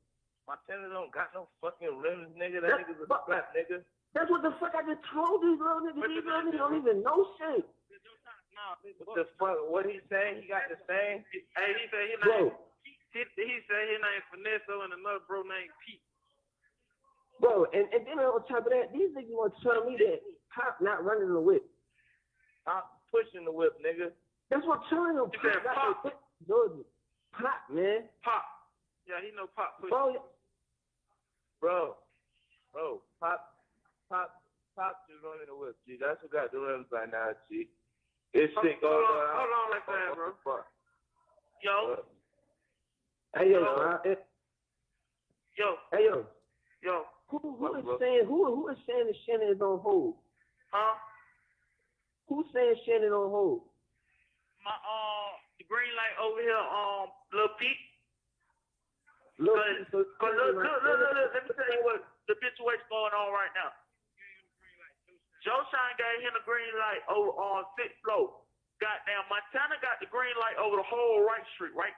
S16: My channel don't got no fucking rims, nigga. That nigga's a slap, nigga.
S11: That's what the fuck I just told these little niggas. These little niggas don't even know shit.
S16: What the fuck? What he saying? He got the same. Hey, he said his name. He said his name Finesso and another bro named Pete.
S11: Bro, and then on top of that, these niggas want to tell me that Pop not running the whip.
S16: Pop pushing the whip, nigga.
S11: That's what I'm telling them.
S16: He said Pop.
S11: Georgia. Pop, man.
S16: Pop. Yeah, he know Pop pushing.
S11: Bro,
S16: Pop.
S11: Pop just running the whip, G. That's what got the rims by now, G. This shit
S16: Hold
S11: goes
S16: on, hold on, like that, bro. Yo,
S11: Hey, yo,
S16: yo,
S11: hey, yo.
S16: yo.
S11: Who is saying that Shannon is on hold?
S16: Huh?
S11: Who's saying Shannon on hold?
S16: My the green light over here, Lil Pete.
S11: Look,
S16: Cause look, let me tell you what the situation going on right now. Joe Shine gave him the green light over on 6th floor. Goddamn, Montana got the green light over the whole right street, right?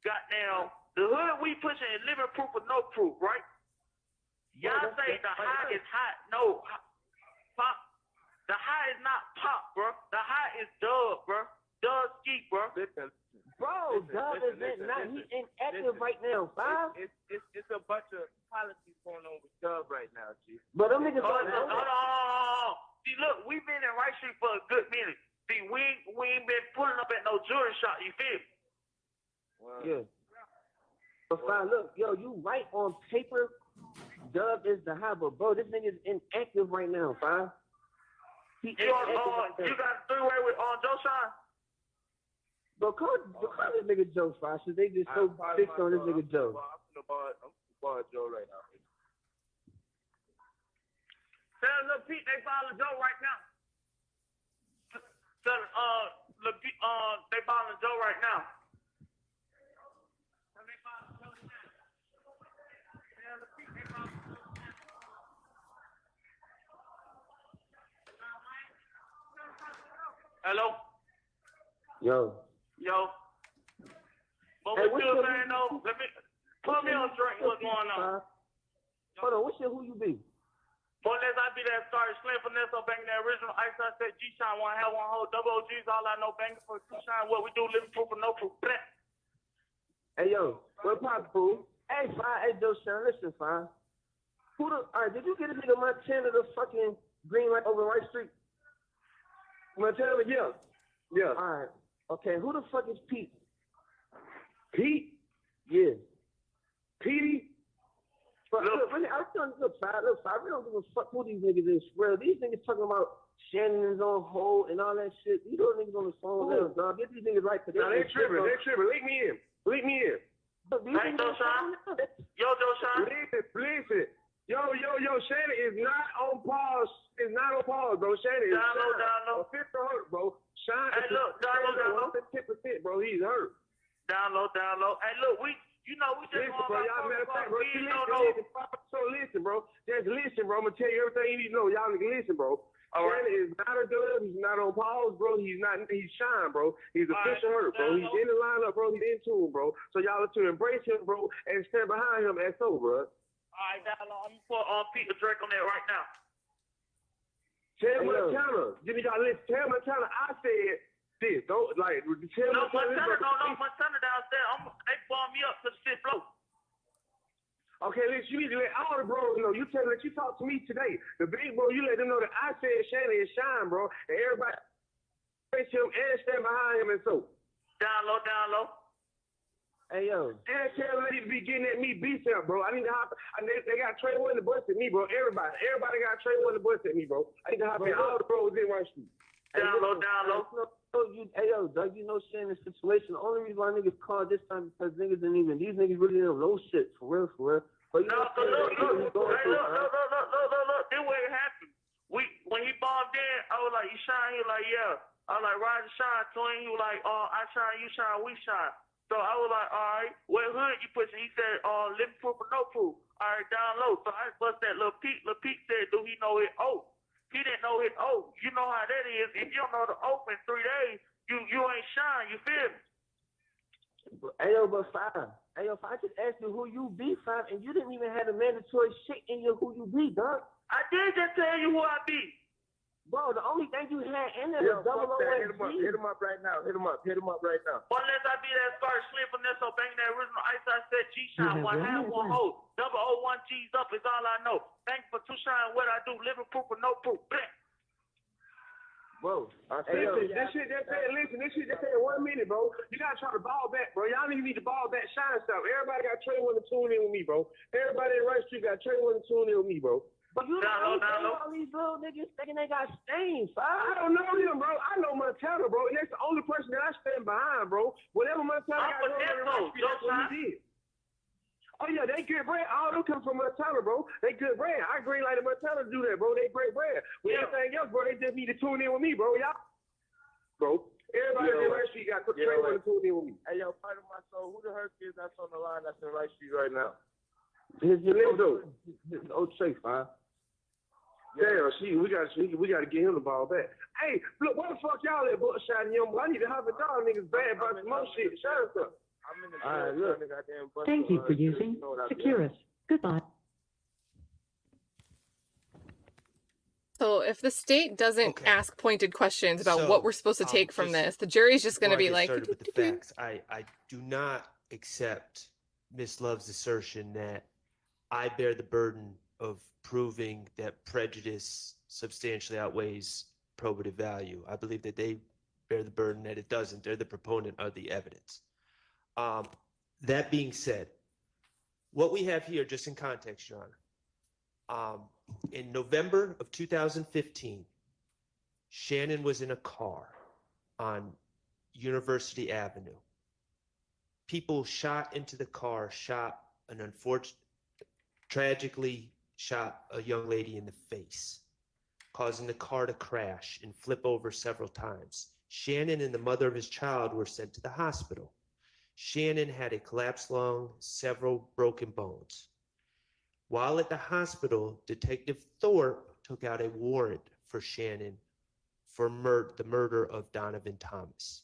S16: Goddamn, the hood we pushing is living proof or no proof, right? Y'all say the high is hot. No, pop. The high is not pop, bro. The high is Dub, bro. Dub Ski, bro.
S11: Bro, Dub is not. He's inactive right now. Five. It's a bunch of policies going on with Dub right now, G. But them niggas
S16: Hold on. See, look, we've been in Right Street for a good minute. See, we ain't been pulling up at no jewelry shop. You feel me?
S11: Yeah. But fine, look, yo, you right on paper. Dub is the high, but bro, this nigga's inactive right now, fine.
S16: You got a three-way with Joe Shine?
S11: But call this nigga Joe, fine. So they just so fixed on this nigga Joe. I'm bar Joe right now.
S16: Tell Lil Pete they following Joe right now. Tell Lil Pete they following Joe right now. Hello?
S11: Yo.
S16: What we still saying though? Let me put me on drink. What's going on?
S11: Hold on, what's your who you be?
S16: More or less, I be that started slim finesse on banging that original ice. I said G-Shine, one have one hold, double OGs, all I know, banging for G-Shine. What we do, living proof or no proof.
S11: Hey, yo, what pop, fool? Hey, fine, hey, Joe Shine, listen, fine. All right, did you get a nigga Montana the fucking green light over Right Street? Montana, yeah. Yeah. All right. Okay, who the fuck is Pete? Pete? Yeah. Petey? Look, I was telling you, look, I really don't give a fuck who these niggas is. Bro, these niggas talking about Shannon is on hold and all that shit. You know niggas on the phone now, dog. Get these niggas right.
S17: No, they tripping. Leak me in.
S16: Hey, Joe Shine. Yo, Joe Shine.
S17: Listen. Yo, Shannon is not on pause. It's not on pause, bro. Shannon is
S16: down low.
S17: Fit to hurt, bro. Shine.
S16: Hey, look, down low.
S17: 10%, bro. He's hurt.
S16: Down low. Hey, look, we just
S17: listen, bro. Y'all matter of fact, bro. So listen, bro. Just listen, bro. I'm gonna tell you everything you need to know. Y'all niggas listen, bro. Shannon is not a dub. He's not on pause, bro. He's Shine, bro. He's official hurt, bro. He's in the lineup, bro. He's in tune, bro. So y'all are to embrace him, bro, and stand behind him as so, bro.
S16: All right, down low. I'm gonna put Peter Drake on that right now.
S17: Tell Montana. Tell Montana I said this. Don't like tell
S16: Montana downstairs. They bummed me up to the 6th floor.
S17: Okay, listen, you need to let all the bros know. You talk to me today. The big bro, you let them know that I said Shannon is Shine, bro. And everybody face him and stand behind him and so.
S16: Down low.
S11: Hey, yo.
S17: And tell them they need to be getting at me beat up, bro. I need to hop. They got Trey One to bust at me, bro. Everybody got Trey One to bust at me, bro. I need to hop in all the bros in Right Street.
S16: Down low.
S11: Hey, yo, Doug, you know Shannon's situation. The only reason why niggas called this time because these niggas really don't know shit, for real. But
S16: look. This way it happened. When he bombed in, I was like, you shine? He was like, yeah. I was like, Roger Shine, twin. He was like, I shine, you shine, we shine. So I was like, all right, what hood you pushing? He said, living proof or no proof. All right, down low. So I bust that Lil Pete. Lil Pete said, do he know his oath? He didn't know his oath. You know how that is. If you don't know the oath in 3 days, you ain't shine. You feel me?
S11: Hey, yo, but fine. Hey, yo, I just asked you who you be, fine, and you didn't even have the mandatory shit in your who you be, dog.
S16: I did just tell you who I be.
S11: Bro, the only thing you had in there was double OSG.
S17: Hit him up right now.
S16: Unless I be that Schardt slim finesse or banging that original ice, I said G-Shine, one half, one hold. Double 01 G's up is all I know. Thank you for two shine what I do, living proof or no proof. Blah.
S11: Bro,
S17: this shit just said 1 minute, bro. You gotta try to ball back, bro. Y'all niggas need to ball back, Shine stuff. Everybody got Trey One to tune in with me, bro. Everybody in Right Street got Trey One to tune in with me, bro. But you don't know all these little niggas thinking they got stains, I don't know him, bro. I know Montana, bro, and that's the only person that I stand behind, bro. Whatever Montana got going on, that's what he did. Oh yeah, they good brand. All them come from Montana, bro. They good brand. I agree like the Montana do that, bro. They great brand. With everything else, bro, they just need to tune in with me, bro. Y'all, bro. Everybody in Right Street got to tune in with me. Hey, yo, part of my soul, who the heck is that's on the line that's in Right Street right now? Here's your little dude. Old Chase, man. Yeah, we got to get him the ball back. Hey, look, what the fuck y'all at Buckshot and Young? I need to have a dog niggas bad about some more shit. Shut up. All right, look.
S15: Thank you for using Securus. Goodbye.
S1: So if the state doesn't ask pointed questions about
S5: So,
S1: what we're supposed to take from this, the jury's just going to
S5: Before I
S1: be
S5: get
S1: like,
S5: started with the facts, I do not accept Miss Love's assertion that I bear the burden of proving that prejudice substantially outweighs probative value. I believe that they bear the burden that it doesn't. They're the proponent of the evidence. That being said, what we have here, just in context, Your Honor, in November of 2015, Shannon was in a car on University Avenue. People shot into the car, tragically shot a young lady in the face, causing the car to crash and flip over several times. Shannon and the mother of his child were sent to the hospital. Shannon had a collapsed lung, several broken bones. While at the hospital, Detective Thorpe took out a warrant for Shannon for the murder of Donovan Thomas.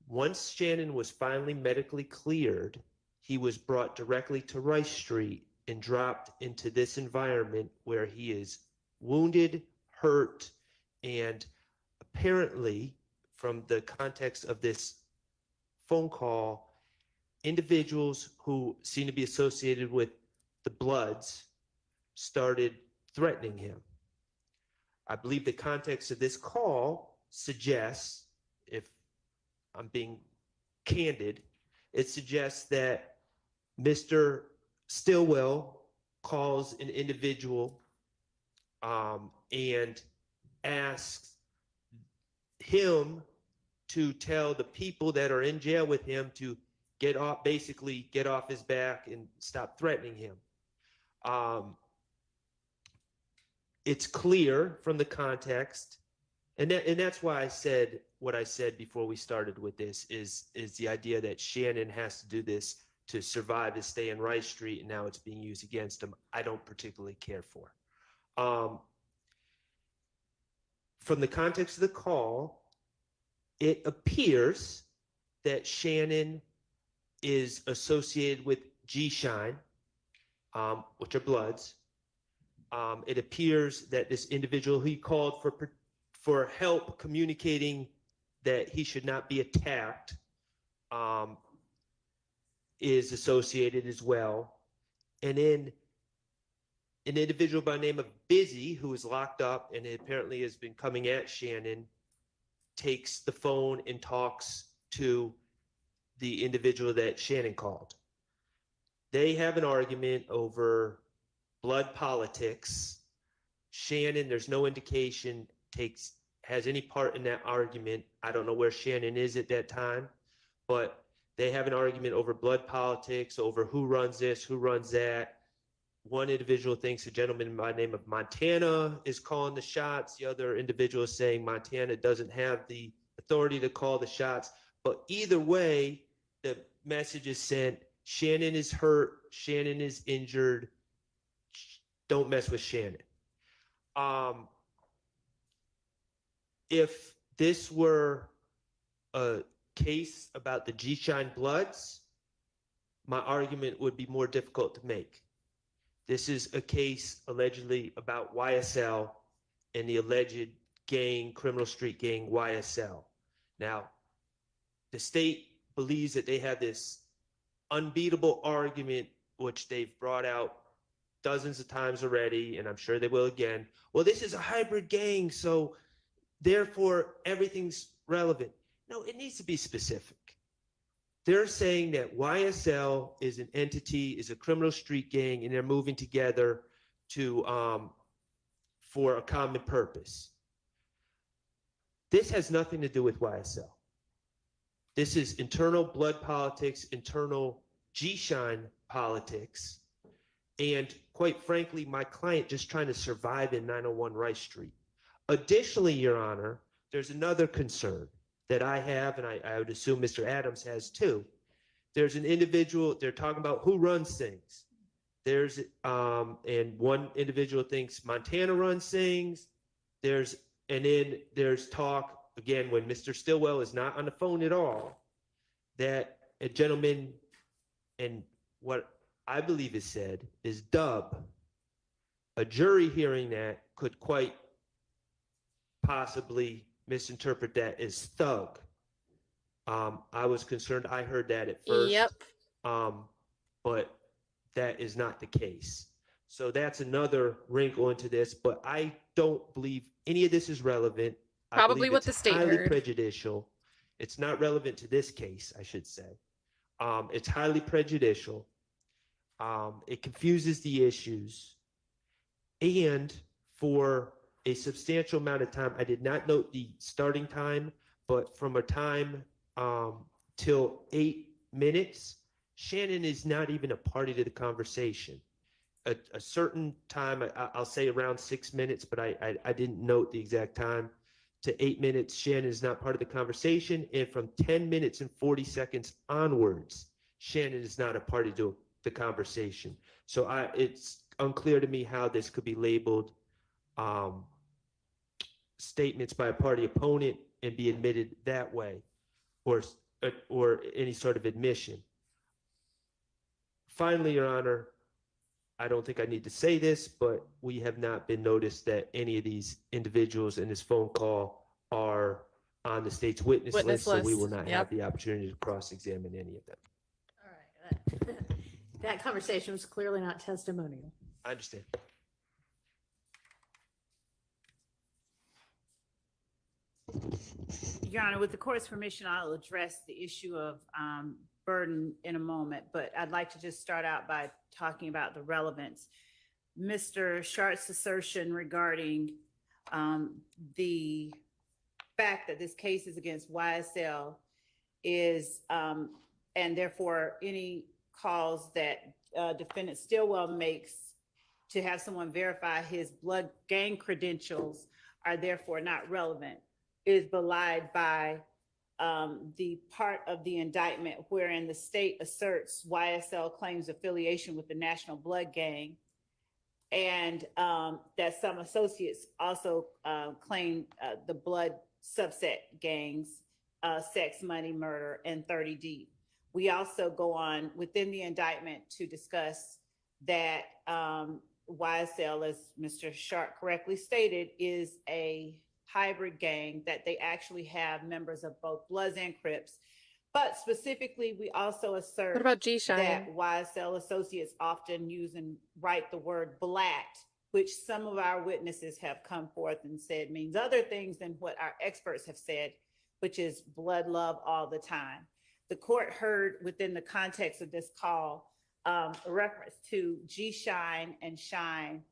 S5: Once Shannon was finally medically cleared, he was brought directly to Rice Street and dropped into this environment where he is wounded, hurt, and apparently, from the context of this phone call, individuals who seem to be associated with the Bloods started threatening him. I believe the context of this call suggests, if I'm being candid, it suggests that Mr. Stillwell calls an individual and asks him to tell the people that are in jail with him to get off his back and stop threatening him. It's clear from the context, and that's why I said what I said before we started with this is the idea that Shannon has to do this to survive, to stay in Rice Street, and now it's being used against him. I don't particularly care for. From the context of the call, it appears that Shannon is associated with G-Shine, which are Bloods. It appears that this individual he called for help communicating that he should not be attacked is associated as well. And then an individual by the name of Busy, who is locked up and apparently has been coming at Shannon, takes the phone and talks to the individual that Shannon called. They have an argument over blood politics. Shannon, there's no indication, has any part in that argument. I don't know where Shannon is at that time, but they have an argument over blood politics, over who runs this, who runs that. One individual thinks a gentleman by the name of Montana is calling the shots. The other individual is saying Montana doesn't have the authority to call the shots. But either way, the message is sent. Shannon is hurt. Shannon is injured. Don't mess with Shannon. If this were a case about the G-Shine Bloods, my argument would be more difficult to make. This is a case allegedly about YSL and the alleged gang, criminal street gang YSL. Now, the state believes that they have this unbeatable argument, which they've brought out dozens of times already, and I'm sure they will again. Well, this is a hybrid gang, so therefore everything's relevant. No, it needs to be specific. They're saying that YSL is an entity, is a criminal street gang, and they're moving together for a common purpose. This has nothing to do with YSL. This is internal blood politics, internal G-Shine politics, and quite frankly, my client just trying to survive in 901 Rice Street. Additionally, Your Honor, there's another concern that I have, and I would assume Mr. Adams has too. There's an individual, they're talking about who runs things. There's, and one individual thinks Montana runs things. And then there's talk, again, when Mr. Stillwell is not on the phone at all, that a gentleman, and what I believe is said, is Dub. A jury hearing that could quite possibly misinterpret that as Thug. I was concerned, I heard that at first.
S1: Yep.
S5: But that is not the case. So that's another wrinkle into this, but I don't believe any of this is relevant.
S1: Probably what the state
S5: highly
S1: heard.
S5: prejudicial. It's not relevant to this case, I should say. It's highly prejudicial. It confuses the issues. And for a substantial amount of time, I did not note the starting time, but from a time till 8 minutes, Shannon is not even a party to the conversation. A certain time, I'll say around 6 minutes, but I didn't note the exact time, to 8 minutes, Shannon is not part of the conversation. And from 10 minutes and 40 seconds onwards, Shannon is not a party to the conversation. So it's unclear to me how this could be labeled statements by a party opponent and be admitted that way, or any sort of admission. Finally, Your Honor, I don't think I need to say this, but we have not been noticed that any of these individuals in this phone call are on the state's witness list, so we will not have the opportunity to cross-examine any of them.
S2: All right. That conversation was clearly not testimonial.
S5: I understand.
S6: Your Honor, with the court's permission, I'll address the issue of burden in a moment, but I'd like to just start out by talking about the relevance. Mr. Shart's assertion regarding the fact that this case is against YSL is, and therefore any calls that defendant Stillwell makes to have someone verify his blood gang credentials are therefore not relevant, is belied by the part of the indictment wherein the state asserts YSL claims affiliation with the National Blood Gang, and that some associates also claim the blood subset gangs, Sex, Money, Murder, and 30 Deep. We also go on within the indictment to discuss that YSL, as Mr. Shardt correctly stated, is a hybrid gang, that they actually have members of both Bloods and Crips. But specifically, we also assert
S1: What about G-Shine?
S6: that YSL associates often use and write the word black, which some of our witnesses have come forth and said means other things than what our experts have said, which is blood love all the time. The court heard within the context of this call a reference to G-Shine and Shine.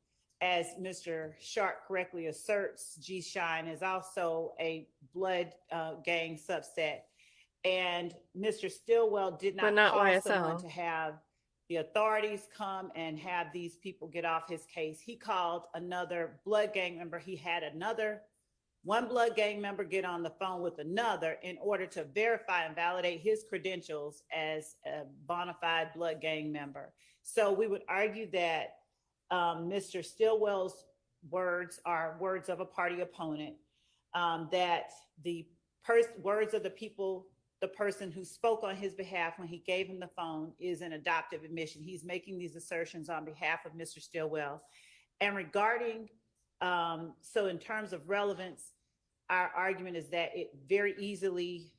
S6: As Mr. Shardt correctly asserts, G-Shine is also a blood gang subset. And Mr. Stillwell did not
S1: not
S6: call
S1: YSL.
S6: someone to have the authorities come and have these people get off his case. He called another blood gang member. He had one blood gang member get on the phone with another in order to verify and validate his credentials as a bona fide blood gang member. So we would argue that Mr. Stillwell's words are words of a party opponent, that the words of the person who spoke on his behalf when he gave him the phone is an adoptive admission. He's making these assertions on behalf of Mr. Stillwell. And regarding, so in terms of relevance, our argument is that it very easily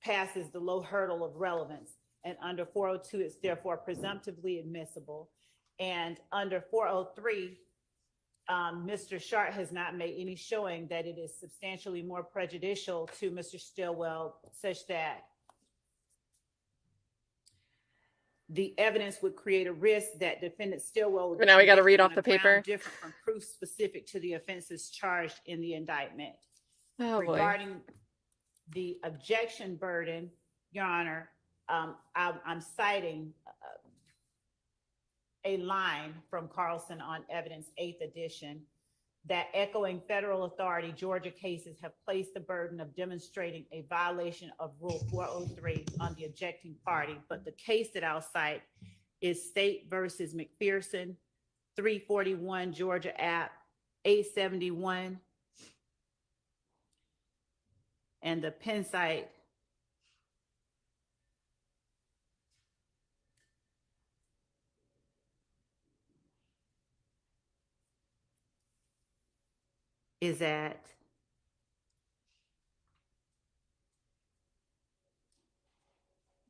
S6: passes the low hurdle of relevance. And under 402, it's therefore presumptively admissible. And under 403, Mr. Shardt has not made any showing that it is substantially more prejudicial to Mr. Stillwell, such that the evidence would create a risk that defendant Stillwell would.
S1: But now we gotta read
S6: on
S1: off
S6: a
S1: the
S6: ground
S1: paper.
S6: Different from proof specific to the offenses charged in the indictment.
S1: Oh, boy.
S6: Regarding the objection burden, Your Honor, I'm citing a line from Carlson on Evidence 8th edition that echoing federal authority, Georgia cases have placed the burden of demonstrating a violation of Rule 403 on the objecting party. But the case that I'll cite is State versus McPherson, 341 Georgia App, 871. And the pen site is at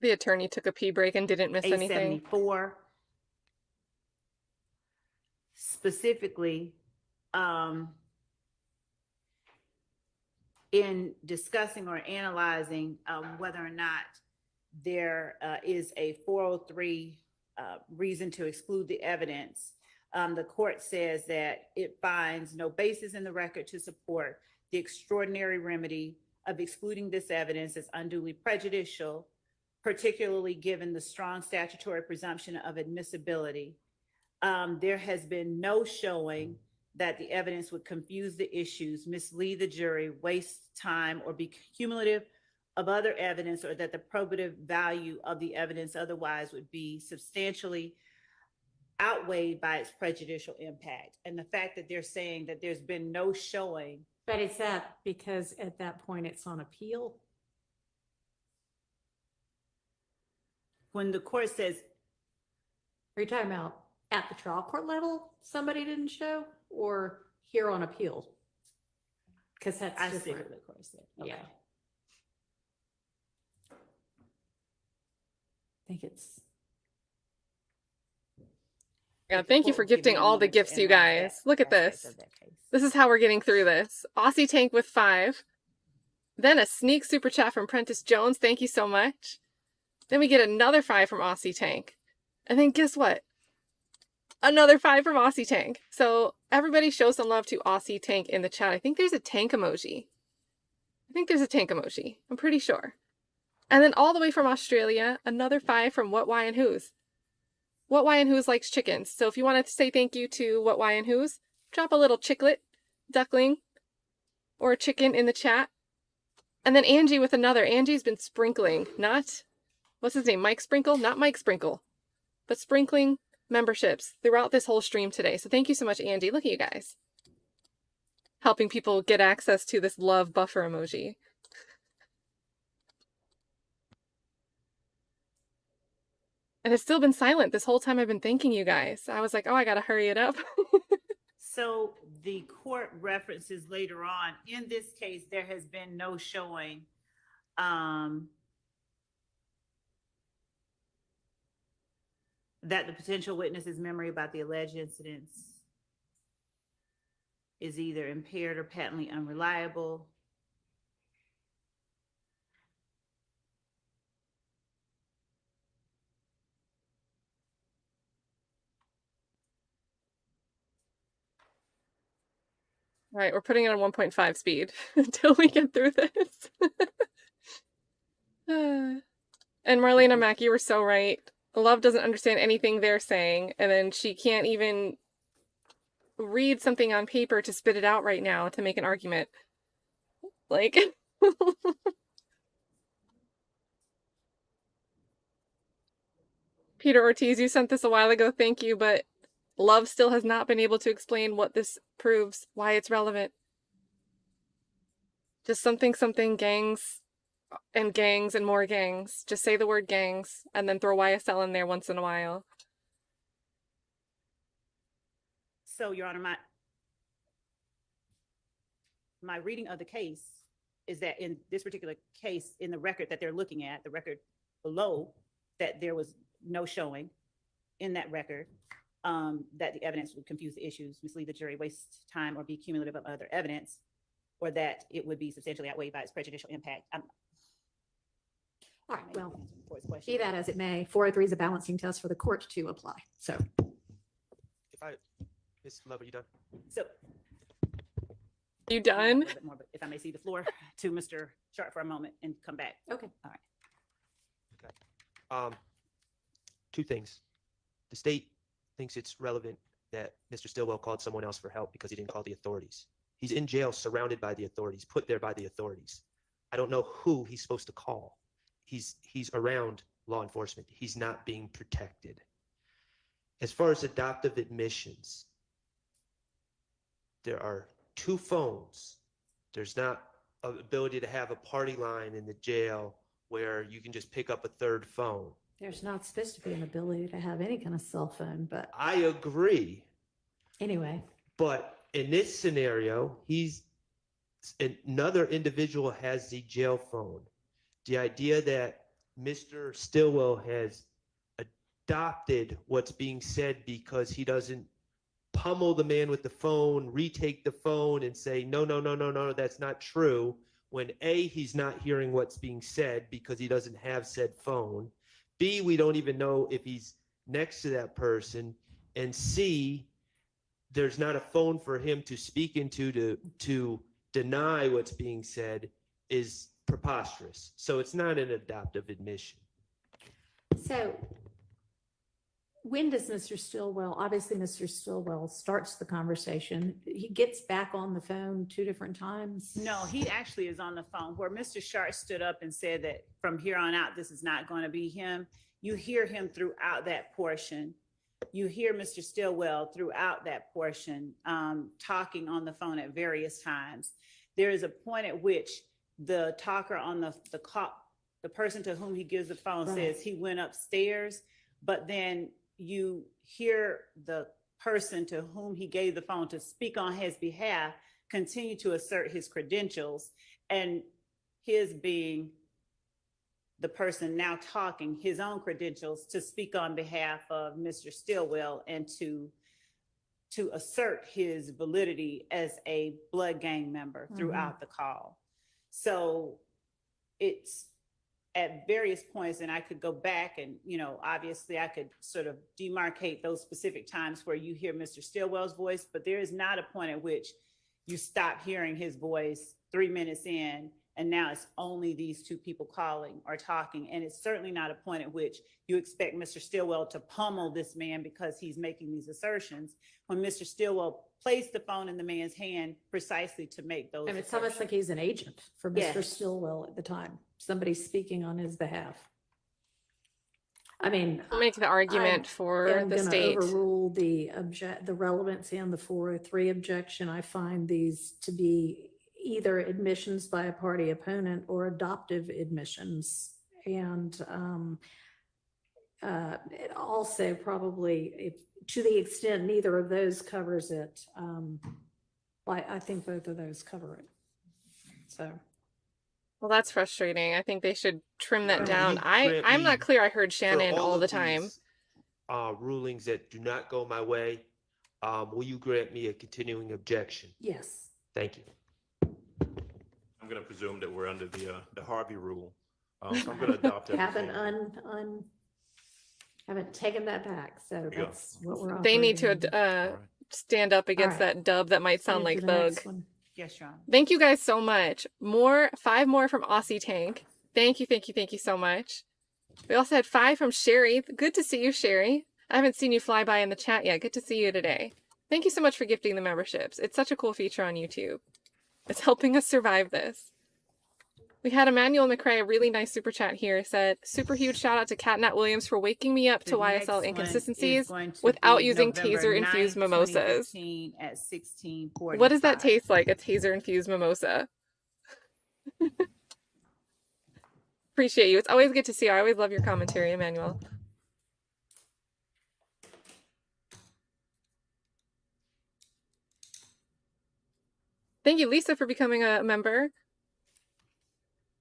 S1: The attorney took a pee break and didn't miss anything.
S6: 874. Specifically, in discussing or analyzing whether or not there is a 403 reason to exclude the evidence, the court says that it finds no basis in the record to support the extraordinary remedy of excluding this evidence as unduly prejudicial, particularly given the strong statutory presumption of admissibility. There has been no showing that the evidence would confuse the issues, mislead the jury, waste time, or be cumulative of other evidence, or that the probative value of the evidence otherwise would be substantially outweighed by its prejudicial impact. And the fact that they're saying that there's been no showing.
S2: But is that because at that point it's on appeal?
S6: When the court says.
S2: Are you talking about at the trial court level, somebody didn't show, or here on appeal? Because that's
S6: I see
S2: different.
S6: what the court said. Okay.
S2: Yeah. I think it's.
S1: Yeah, thank you for gifting all the gifts, you guys. Look at this. This is how we're getting through this. Aussie Tank with 5. Then a sneak super chat from Prentice Jones. Thank you so much. Then we get another 5 from Aussie Tank. And then guess what? Another 5 from Aussie Tank. So everybody show some love to Aussie Tank in the chat. I think there's a tank emoji. I'm pretty sure. And then all the way from Australia, another 5 from What, Why, and Who's. What, Why, and Who's likes chickens. So if you want to say thank you to What, Why, and Who's, drop a little chicklet, duckling, or a chicken in the chat. And then Angie with another. Angie's been sprinkling, not, what's his name, Mike Sprinkle? Not Mike Sprinkle, but sprinkling memberships throughout this whole stream today. So thank you so much, Angie. Look at you guys. Helping people get access to this love buffer emoji. And it's still been silent this whole time I've been thanking you guys. I was like, oh, I gotta hurry it up.
S6: So the court references later on, in this case, there has been no showing that the potential witness's memory about the alleged incidents is either impaired or patently unreliable.
S1: All right, we're putting it on 1.5 speed until we get through this. And Marlena Mack, you were so right. Love doesn't understand anything they're saying, and then she can't even read something on paper to spit it out right now to make an argument. Like, Peter Ortiz, you sent this a while ago, thank you, but Love still has not been able to explain what this proves, why it's relevant. Just something gangs and more gangs. Just say the word gangs and then throw YSL in there once in a while.
S6: So, Your Honor, my reading of the case is that in this particular case, in the record that they're looking at, the record below, that there was no showing in that record that the evidence would confuse the issues, mislead the jury, waste time, or be cumulative of other evidence, or that it would be substantially outweighed by its prejudicial impact.
S2: All right, well,
S6: Board's question.
S2: be that as it may, 403 is a balancing test for the court to apply. So
S5: Ms. Love, are you done?
S6: So.
S1: You
S6: a
S1: done?
S6: little bit more, but if I may see the floor to Mr. Shardt for a moment and come back.
S2: Okay.
S6: All right.
S5: Two things. The state thinks it's relevant that Mr. Stillwell called someone else for help because he didn't call the authorities. He's in jail surrounded by the authorities, put there by the authorities. I don't know who he's supposed to call. He's around law enforcement. He's not being protected. As far as adoptive admissions, there are 2 phones. There's not an ability to have a party line in the jail where you can just pick up a 3rd phone.
S2: there's not supposed to be an ability to have any kind of cell phone, but
S5: I agree.
S2: anyway.
S5: But in this scenario, another individual has the jail phone. The idea that Mr. Stillwell has adopted what's being said because he doesn't pummel the man with the phone, retake the phone and say, no, that's not true. When A, he's not hearing what's being said because he doesn't have said phone. B, we don't even know if he's next to that person. And C, there's not a phone for him to speak into to deny what's being said is preposterous. So it's not an adoptive admission.
S2: So when does Mr. Stillwell, obviously Mr. Stillwell starts the conversation. He gets back on the phone 2 different times.
S6: No, he actually is on the phone where Mr. Shardt stood up and said that from here on out, this is not going to be him. You hear him throughout that portion. You hear Mr. Stillwell throughout that portion talking on the phone at various times. There is a point at which the talker on the person to whom he gives the phone says he went upstairs, but then you hear the person to whom he gave the phone to speak on his behalf continue to assert his credentials, and his being the person now talking his own credentials to speak on behalf of Mr. Stillwell and to assert his validity as a blood gang member throughout the call. So it's at various points, and I could go back and, obviously I could sort of demarcate those specific times where you hear Mr. Stillwell's voice, but there is not a point at which you stop hearing his voice 3 minutes in, and now it's only these 2 people calling or talking. And it's certainly not a point at which you expect Mr. Stillwell to pummel this man because he's making these assertions, when Mr. Stillwell placed the phone in the man's hand precisely to make those
S2: And it's almost like he's an agent for Mr.
S6: Yes.
S2: Stillwell at the time. Somebody speaking on his behalf. I mean,
S1: I'll make the argument for
S2: I'm
S1: the
S2: gonna
S1: state.
S2: overrule the relevancy and the 403 objection. I find these to be either admissions by a party opponent or adoptive admissions. And it also probably, if to the extent neither of those covers it, I think both of those cover it. So.
S1: Well, that's frustrating. I think they should trim that
S5: Will
S1: down.
S5: you grant
S1: I'm
S5: me,
S1: not clear I heard
S5: for
S1: Shannon all
S5: of
S1: the time.
S5: these, rulings that do not go my way, will you grant me a continuing objection?
S2: Yes.
S5: Thank you.
S9: I'm going to presume that we're under the Harvey rule. So I'm going to adopt everything.
S2: Haven't taken that back, so
S9: you go.
S2: that's what we're.
S1: They need to
S2: operating
S1: stand up against
S2: right.
S1: that dub that might sound
S2: under.
S1: like
S2: Move to the next
S1: thug.
S2: one.
S6: Yes, Sean.
S1: Thank you guys so much. 5 more from Aussie Tank. Thank you so much. We also had 5 from Sherry. Good to see you, Sherry. I haven't seen you fly by in the chat yet. Good to see you today. Thank you so much for gifting the memberships. It's such a cool feature on YouTube. It's helping us survive this. We had Emmanuel McRae, a really nice super chat here, said, super huge shout out to Catnat Williams for waking me up to
S6: The next
S1: YSL
S6: one
S1: inconsistencies
S6: is going to
S1: without
S6: be
S1: using
S6: November
S1: taser-infused
S6: 9th,
S1: mimosas.
S6: 2015 at 16:45.
S1: What does that taste like, a taser-infused mimosa? Appreciate you. It's always good to see you. I always love your commentary, Emmanuel. Thank you, Lisa, for becoming a member.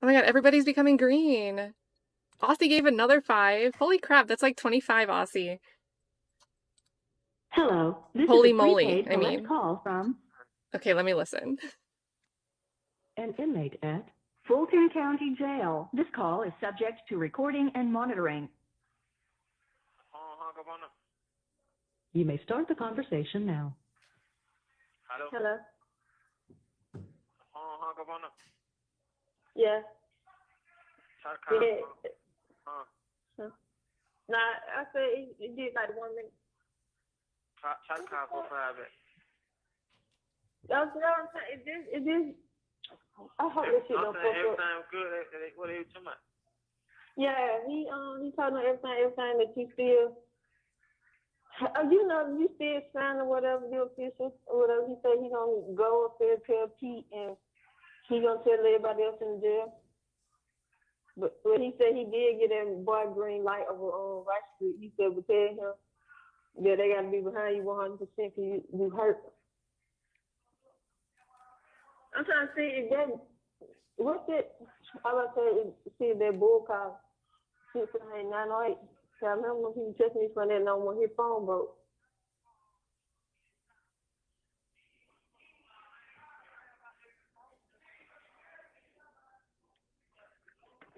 S1: Oh my god, everybody's becoming green. Aussie gave another 5. Holy crap, that's like 25 Aussie.
S15: Hello. This
S1: Holy
S15: is a
S1: moly,
S15: prepaid
S1: I
S15: collect
S1: mean.
S15: call from
S1: Okay, let me listen.
S15: an inmate at Fulton County Jail. This call is subject to recording and monitoring.
S11: Hung up on them.
S15: You may start the conversation now.
S11: Hello?
S12: Hello?
S11: Hung up on them.
S12: Yeah.
S11: Try to call
S12: Yeah.
S11: them.
S12: Nah, I said it did like 1 minute.
S11: Try to call for private.
S12: That's what I'm saying. It is. I hope this shit don't fuck up.
S11: Everything good. What are you talking about?
S12: Yeah, he told me everything that you still, you know, you still signing whatever the official or whatever. He said he gonna go up there tell Pete and he gonna tell everybody else in the jail. But he said he did get that boy green light over on Rice Street. He said, but tell him that they gotta be behind you 100% because you hurt. I'm trying to see if that, what's it? I was saying, see if that bull call 678-908. So I remember when people text me from that number when his phone broke.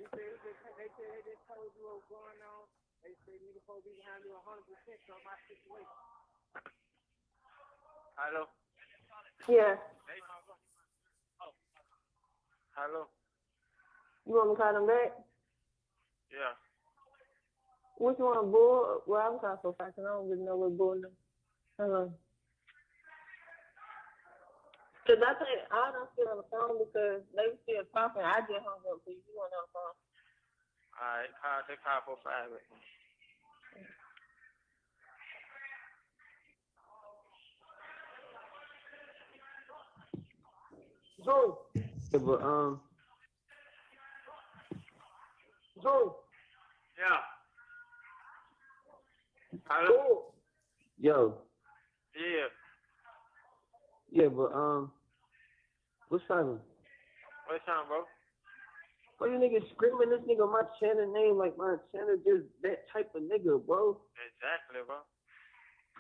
S11: They just told you what was going on. They said nigga supposed to be behind you 100% on my situation. Hello?
S12: Yeah.
S11: Hello?
S12: You want me to call them back?
S11: Yeah.
S12: Which one, bull? Well, I'm calling so fast, and I don't really know what bull is. Hello. Because I think I don't still on the phone because they were still talking. I just hung up because you weren't on the phone.
S11: All right, they call for private.
S17: Joe. Yeah, but Joe.
S11: Yeah. Hello?
S17: Yo.
S11: Yeah.
S17: Yeah, but what's happening?
S11: What's up, bro?
S17: Why you niggas screaming this nigga my Shannon name like my Shannon just that type of nigga, bro?
S11: Exactly, bro.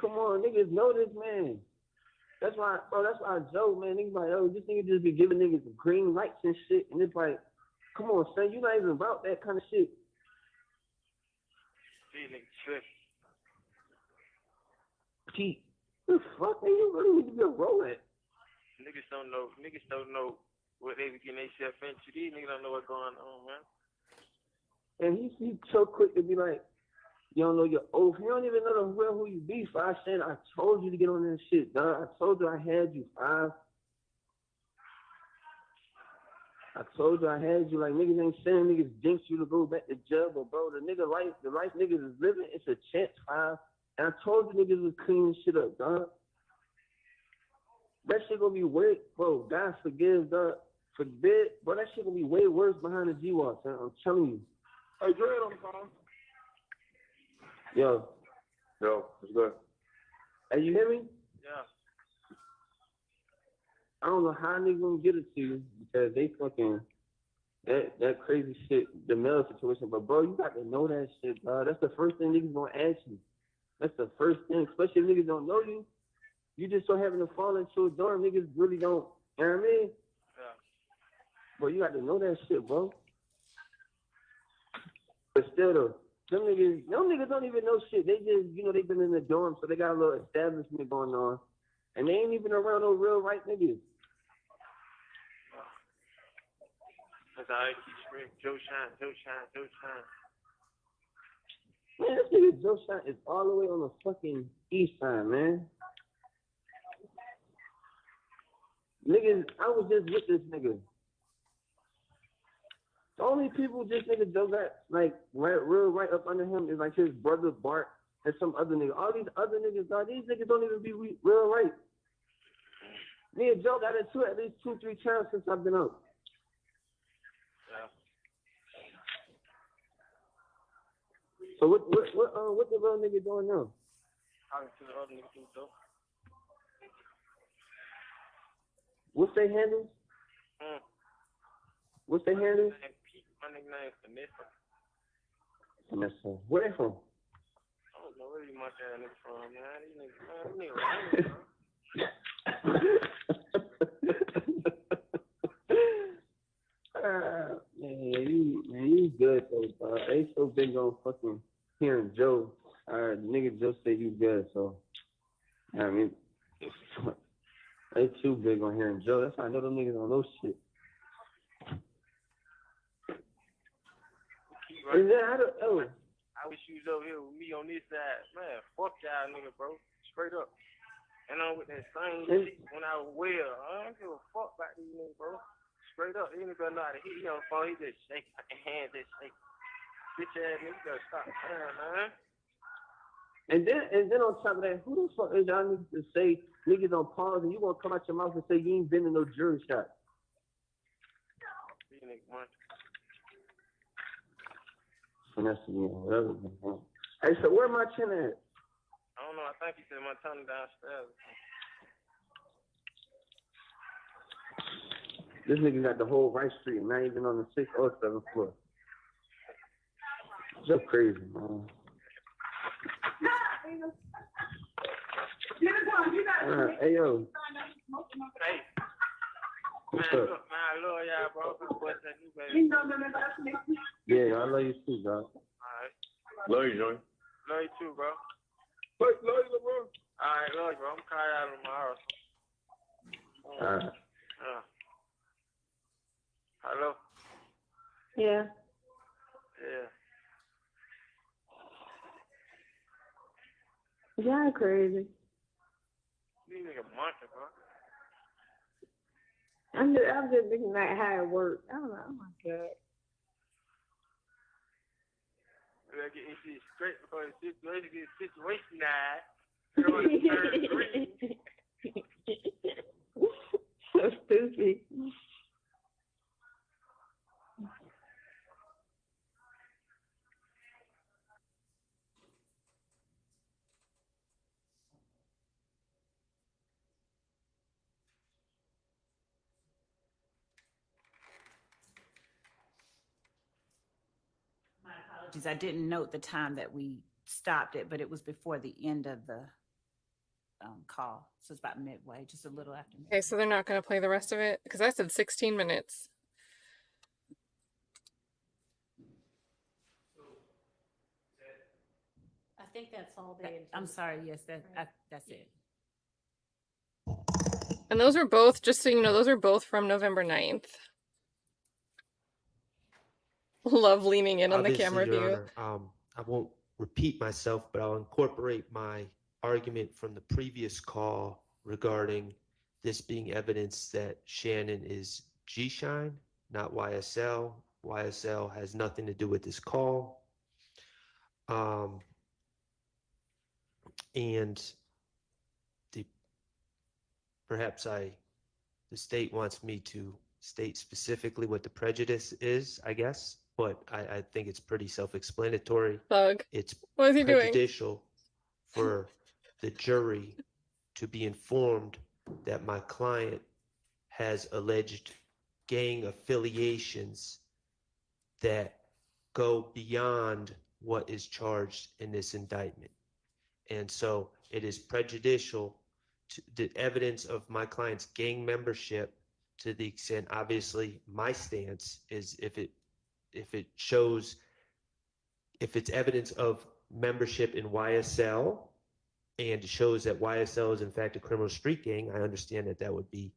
S17: Come on, niggas know this man. That's why I joke, man. Niggas like, oh, this nigga just be giving niggas green lights and shit, and it's like, come on, son, you not even about that kind of shit.
S11: These niggas tripping.
S17: Pete, the fuck, man, you really need to be a roller.
S11: Niggas don't know what they be getting themselves into. These niggas don't know what's going on, man.
S17: And he's so quick to be like, you don't know your oath. You don't even know the real who you be. 5 Shannon, I told you to get on this shit, dog. I told you I had you, 5. I told you I had you. Like, niggas ain't saying niggas jinx you to go back to jail, but bro, the life niggas is living, it's a chance, 5. And I told you niggas was cleaning shit up, dog. That shit gonna be way, bro, God forgive, dog. Forbid, bro, that shit gonna be way worse behind the G-Walk, man. I'm telling you.
S11: Hey, Dread on the phone.
S17: Yo, what's good? Hey, you hear me?
S11: Yeah.
S17: I don't know how niggas gonna get it to you because they fucking that crazy shit, the mail situation. But bro, you got to know that shit, bro. That's the first thing niggas gonna ask you. That's the first thing, especially if niggas don't know you. You just so happen to fall into a dorm, niggas really don't. You know what I mean?
S11: Yeah.
S17: Bro, you got to know that shit, bro. But still though, them niggas don't even know shit. They just, they've been in the dorm, so they got a little establishment going on. And they ain't even around no real right niggas.
S11: That's how I keep screaming, Joe Shine, Joe Shine, Joe Shine.
S17: Man, this nigga Joe Shine is all the way on the fucking east side, man. Niggas, I was just with this nigga. The only people this nigga Joe got, like, right up under him is, like, his brother Bart and some other nigga. All these other niggas, dog, these niggas don't even be real right. Me and Joe got into it at least 2-3 times since I've been out.
S11: Yeah.
S17: So what the real nigga doing now?
S11: Talking to the other niggas, though.
S17: What's their handles? What's their handles?
S11: My nickname is Vanessa.
S17: Vanessa. Where they from?
S11: I don't know where you much ass niggas from, man. These niggas,
S17: Man, you good though, bro. They so big on fucking hearing Joe. Nigga Joe say you good, so I mean, they too big on hearing Joe. That's why I know them niggas on those shit. Is that how the,
S11: I wish you was over here with me on this side. Man, fuck y'all nigga, bro. Straight up. And I'm with that same shit when I was well. I don't give a fuck about these niggas, bro. Straight up. He ain't better know how to hit you on the phone. He just shake. I can hand that shake. Bitch ass nigga, you gotta stop playing, man.
S17: And then on top of that, who the fuck is y'all niggas to say niggas on pause and you gonna come out your mouth and say you ain't been in no jury shot?
S11: These niggas, man.
S17: Finesse me or whatever. Hey, so where my chin at?
S11: I don't know. I think he said my tongue downstairs.
S17: This nigga got the whole right street, not even on the 6th or 7th floor. So crazy, man. Hey, yo.
S11: Hey.
S17: What's
S11: Man,
S17: up?
S11: look, man, I love y'all, bro. What's that new baby?
S17: Yeah, I love you too, dog.
S11: Alright.
S17: Love you, Joey.
S11: Love you too, bro.
S17: Love you, bro.
S11: Alright, love you, bro. I'm calling y'all tomorrow.
S17: Alright.
S11: Hello?
S12: Yeah.
S11: Yeah.
S12: Y'all crazy.
S11: These niggas monkey, bro.
S12: I'm just looking at how it works. I don't know. Oh my God.
S11: We gotta get this shit straight before the situation gets situationized. Throw it in third green.
S12: So stupid.
S6: I didn't note the time that we stopped it, but it was before the end of the call. So it's about midway, just a little after.
S1: Okay, so they're not going to play the rest of it? Because I said 16 minutes.
S2: I think that's all they.
S6: I'm sorry, yes, that's it.
S1: And those are both, just so you know, those are both from November 9th. Love leaning in on the
S5: Obviously,
S1: camera
S5: Your
S1: view.
S5: Honor, I won't repeat myself, but I'll incorporate my argument from the previous call regarding this being evidence that Shannon is G-Shine, not YSL. YSL has nothing to do with this call. And perhaps the state wants me to state specifically what the prejudice is, I guess, but I think it's pretty self-explanatory.
S1: Bug.
S5: It's
S1: What is he doing?
S5: prejudicial for the jury to be informed that my client has alleged gang affiliations that go beyond what is charged in this indictment. And so it is prejudicial to the evidence of my client's gang membership, to the extent, obviously, my stance is if it's evidence of membership in YSL and shows that YSL is in fact a criminal street gang, I understand that would be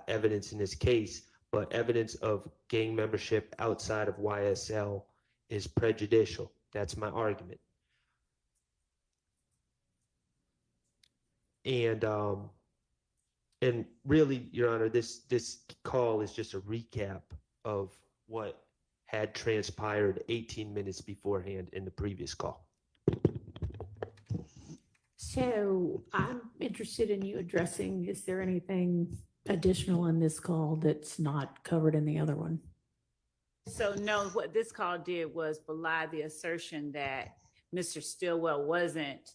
S5: evidence in this case, but evidence of gang membership outside of YSL is prejudicial. That's my argument. And really, Your Honor, this call is just a recap of what had transpired 18 minutes beforehand in the previous call.
S2: So I'm interested in you addressing, is there anything additional in this call that's not covered in the other one?
S6: So no, what this call did was belie the assertion that Mr. Stillwell wasn't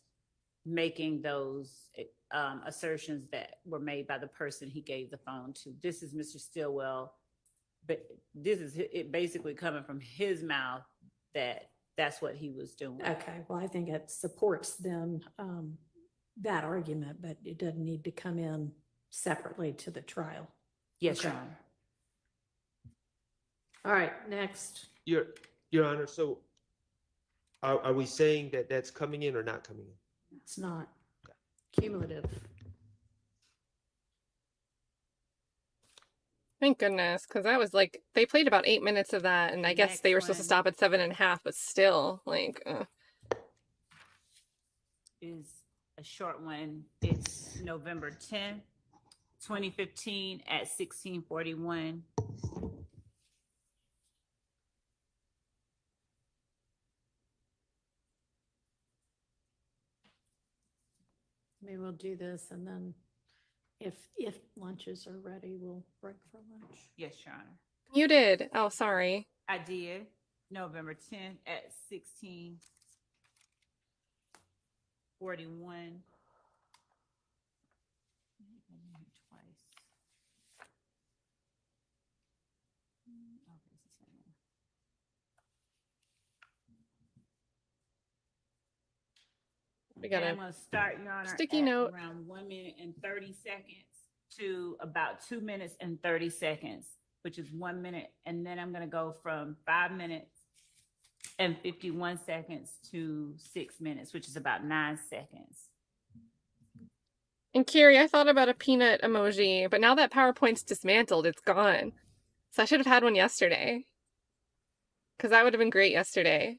S6: making those assertions that were made by the person he gave the phone to. This is Mr. Stillwell, but this is it basically coming from his mouth that that's what he was doing.
S2: Okay, well, I think it supports them, that argument, but it doesn't need to come in separately to the trial.
S6: Yes,
S2: Okay.
S6: Your Honor.
S2: All right, next.
S5: Your Honor, so are we saying that that's coming in or not coming in?
S2: It's not cumulative.
S1: Thank goodness, because that was like, they played about 8 minutes of that, and I guess they were supposed to stop at 7.5, but still, like,
S6: Is a short one. It's November 10th, 2015 at 16:41.
S2: Maybe we'll do this and then if lunches are ready, we'll break for lunch.
S6: Yes, Your Honor.
S1: you did. Oh, sorry.
S6: I did. November 10th at 16:41.
S1: We got
S6: I'm
S1: a
S6: gonna start, Your Honor,
S1: sticky
S6: at
S1: note.
S6: around 1 minute and 30 seconds to about 2 minutes and 30 seconds, which is 1 minute. And then I'm gonna go from 5 minutes and 51 seconds to 6 minutes, which is about 9 seconds.
S1: And Kiri, I thought about a peanut emoji, but now that PowerPoint's dismantled, it's gone. So I should have had one yesterday. Because that would have been great yesterday.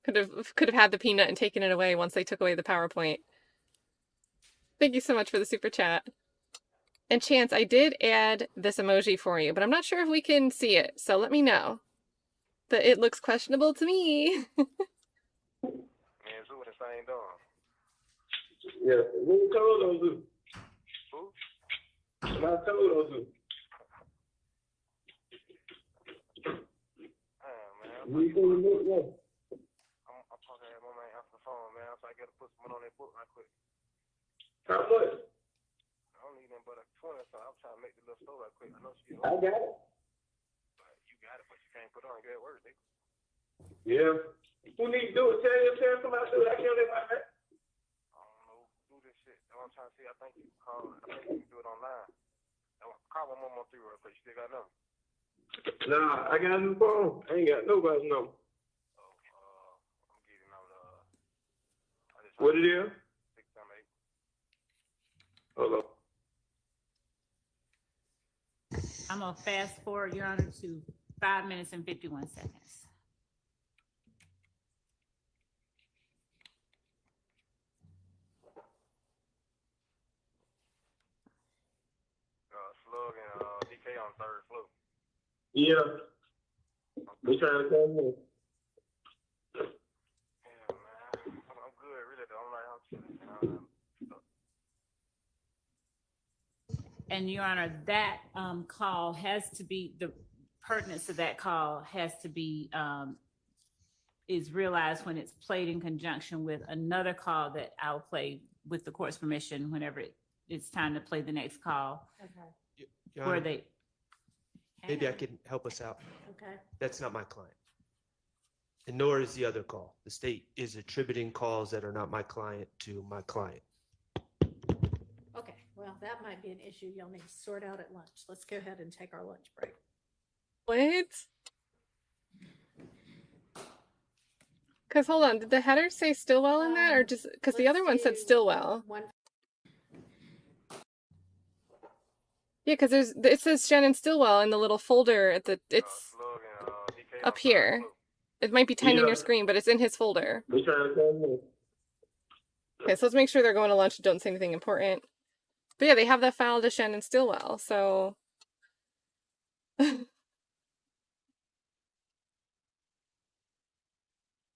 S1: Could have had the peanut and taken it away once they took away the PowerPoint. Thank you so much for the super chat. And Chance, I did add this emoji for you, but I'm not sure if we can see it, so let me know. But it looks questionable to me.
S11: Man, Zoo in the same dorm.
S17: Yeah, what you told those do?
S11: Who?
S17: What I told those do?
S11: Man,
S17: What you told them do? Yeah.
S11: I'm talking to my man answer the phone, man. So I gotta put some money on that book right quick.
S17: How much?
S11: I don't need nothing but a 20, so I'm trying to make the little store right quick. I know she
S17: I got it.
S11: You got it, but you can't put it on. You got work, nigga.
S17: Yeah. Who need to do it? Tell somebody to do it. I can't let my man.
S11: I don't know. Do this shit. That's what I'm trying to see. I think you can call. I think you can do it online. Call 113 real quick. You still got a number?
S17: Nah, I got a new phone. I ain't got nobody's number.
S11: I'm getting out
S17: What it is?
S11: 678.
S17: Hold on.
S6: I'm gonna fast forward, Your Honor, to 5 minutes and 51 seconds.
S11: Slug and DK on third floor.
S17: Yeah. We trying to come in.
S11: Yeah, man. I'm good, really. I'm chilling.
S6: And Your Honor, that call has to be, the pertinence of that call has to be, is realized when it's played in conjunction with another call that I'll play with the court's permission whenever it's time to play the next call.
S2: Okay.
S5: Your
S6: Where
S5: Honor,
S6: they.
S5: maybe I can help us out.
S2: Okay.
S5: That's not my client. And nor is the other call. The state is attributing calls that are not my client to my client.
S2: Okay, well, that might be an issue you'll need to sort out at lunch. Let's go ahead and take our lunch break.
S1: What? Because hold on, did the header say Stillwell in that, or just because the other one said Stillwell? Yeah, because it says Shannon Stillwell in the little folder at the it's up here. It might be tiny on your screen, but it's in his folder.
S17: We trying to come in.
S1: Okay, so let's make sure they're going to lunch and don't say anything important. But yeah, they have that file to Shannon Stillwell, so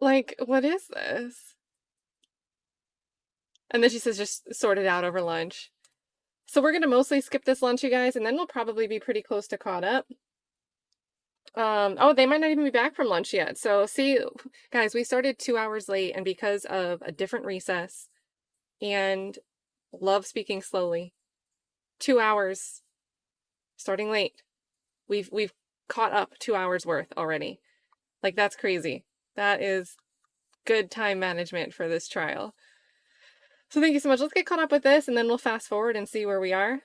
S1: like, what is this? And then she says just sort it out over lunch. So we're gonna mostly skip this lunch, you guys, and then we'll probably be pretty close to caught up. Oh, they might not even be back from lunch yet. So see, guys, we started 2 hours late, and because of a different recess and love speaking slowly, 2 hours starting late. We've caught up 2 hours worth already. Like, that's crazy. That is good time management for this trial. So thank you so much. Let's get caught up with this, and then we'll fast forward and see where we are.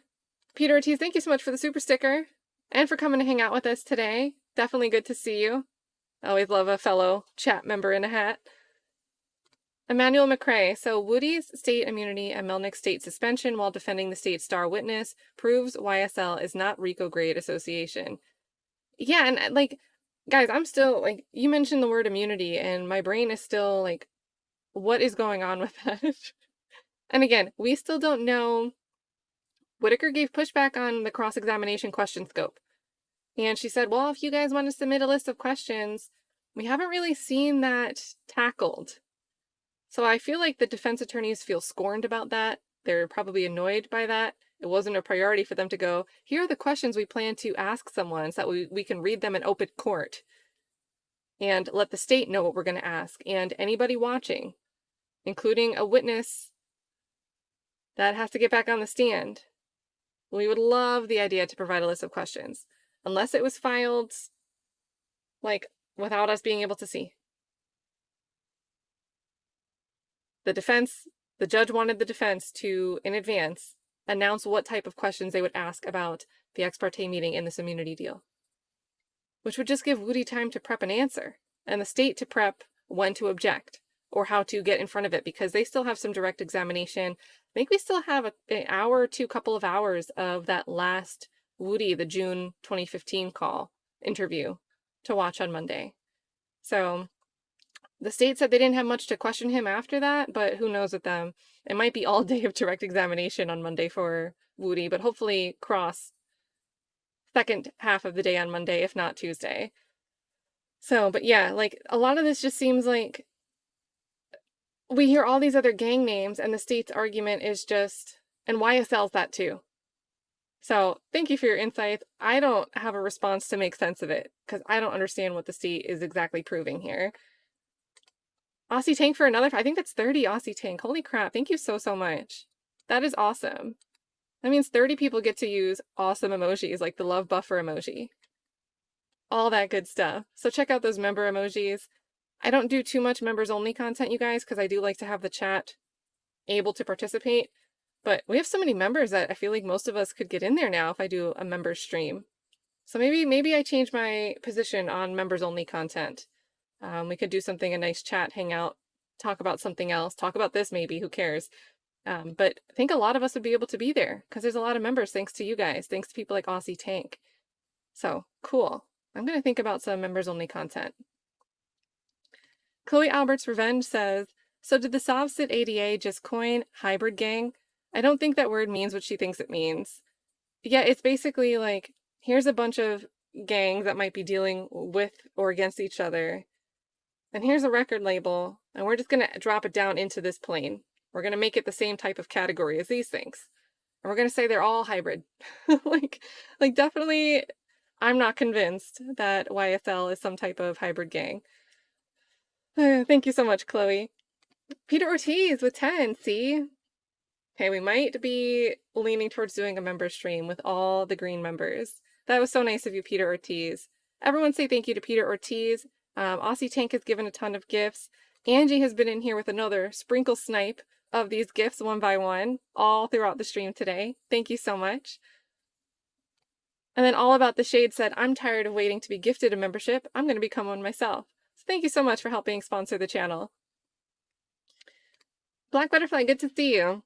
S1: Peter Ortiz, thank you so much for the super sticker. and for coming to hang out with us today. Definitely good to see you. I always love a fellow chat member in a hat. Emmanuel McCrae. So Woody's state immunity and Melnick's state suspension while defending the state's star witness proves YSL is not RICO grade association. Yeah, and like, guys, I'm still like, you mentioned the word immunity, and my brain is still like, what is going on with that? And again, we still don't know. Whitaker gave pushback on the cross-examination question scope. And she said, well, if you guys want to submit a list of questions, we haven't really seen that tackled. So I feel like the defense attorneys feel scorned about that. They're probably annoyed by that. It wasn't a priority for them to go, here are the questions we plan to ask someone so that we can read them in open court and let the state know what we're going to ask. And anybody watching, including a witness that has to get back on the stand, we would love the idea to provide a list of questions, unless it was filed like without us being able to see. The judge wanted the defense to, in advance, announce what type of questions they would ask about the ex parte meeting in this immunity deal, which would just give Woody time to prep an answer and the state to prep when to object or how to get in front of it, because they still have some direct examination. I think we still have an hour or two, couple of hours of that last Woody, the June 2015 call interview to watch on Monday. So the state said they didn't have much to question him after that, but who knows with them. It might be all day of direct examination on Monday for Woody, but hopefully cross second half of the day on Monday, if not Tuesday. So, but yeah, like a lot of this just seems like we hear all these other gang names and the state's argument is just, and YSL's that too. So thank you for your insights. I don't have a response to make sense of it because I don't understand what the state is exactly proving here. Aussie Tank for another, I think that's 30 Aussie Tank. Holy crap. Thank you so, so much. That is awesome. That means 30 people get to use awesome emojis like the love buffer emoji. All that good stuff. So check out those member emojis. I don't do too much members only content, you guys, because I do like to have the chat able to participate. But we have so many members that I feel like most of us could get in there now if I do a member stream. So maybe I change my position on members only content. We could do something, a nice chat, hang out, talk about something else, talk about this maybe, who cares? But I think a lot of us would be able to be there because there's a lot of members thanks to you guys, thanks to people like Aussie Tank. So cool. I'm going to think about some members only content. Chloe Albert's Revenge says, so did the Sovsit ADA just coin hybrid gang? I don't think that word means what she thinks it means. Yeah, it's basically like, here's a bunch of gangs that might be dealing with or against each other. And here's a record label, and we're just going to drop it down into this plane. We're going to make it the same type of category as these things. And we're going to say they're all hybrid. like definitely, I'm not convinced that YSL is some type of hybrid gang. Thank you so much, Chloe. Peter Ortiz with 10, see? Okay, we might be leaning towards doing a member stream with all the green members. That was so nice of you, Peter Ortiz. Everyone say thank you to Peter Ortiz. Aussie Tank has given a ton of gifts. Angie has been in here with another sprinkle snipe of these gifts one by one, all throughout the stream today. Thank you so much. And then All About the Shade said, I'm tired of waiting to be gifted a membership. I'm going to become one myself. So thank you so much for helping sponsor the channel. Black Butterfly, good to see you.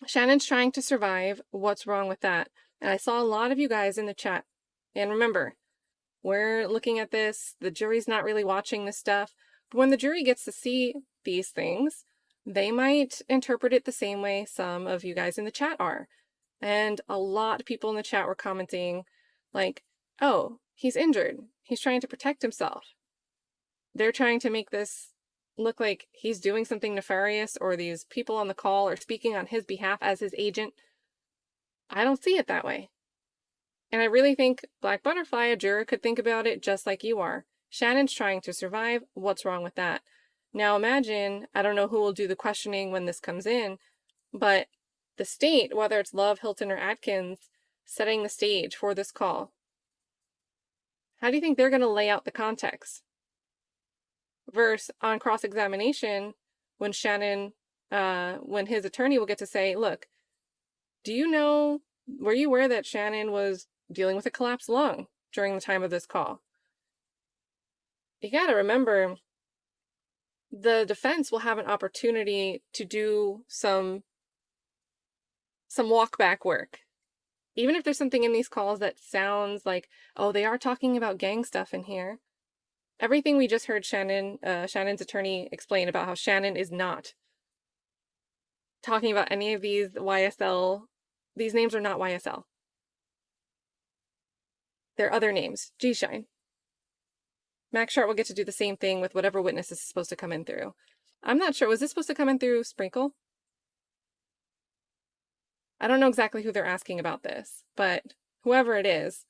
S1: Shannon's trying to survive. What's wrong with that? And I saw a lot of you guys in the chat. And remember, we're looking at this. The jury's not really watching this stuff. But when the jury gets to see these things, they might interpret it the same way some of you guys in the chat are. And a lot of people in the chat were commenting like, oh, he's injured. He's trying to protect himself. They're trying to make this look like he's doing something nefarious, or these people on the call are speaking on his behalf as his agent. I don't see it that way. And I really think Black Butterfly, a juror, could think about it just like you are. Shannon's trying to survive. What's wrong with that? Now imagine, I don't know who will do the questioning when this comes in, but the state, whether it's Love, Hilton, or Atkins, setting the stage for this call. How do you think they're going to lay out the context? Versus on cross-examination, when Shannon, when his attorney will get to say, look, do you know, were you aware that Shannon was dealing with a collapsed lung during the time of this call. You got to remember, the defense will have an opportunity to do some walk back work. Even if there's something in these calls that sounds like, oh, they are talking about gang stuff in here. Everything we just heard Shannon's attorney explain about how Shannon is not talking about any of these YSL. These names are not YSL. They're other names. G-Shine. Max Shardt will get to do the same thing with whatever witness is supposed to come in through. I'm not sure. Was this supposed to come in through Sprinkle? I don't know exactly who they're asking about this, but whoever it is,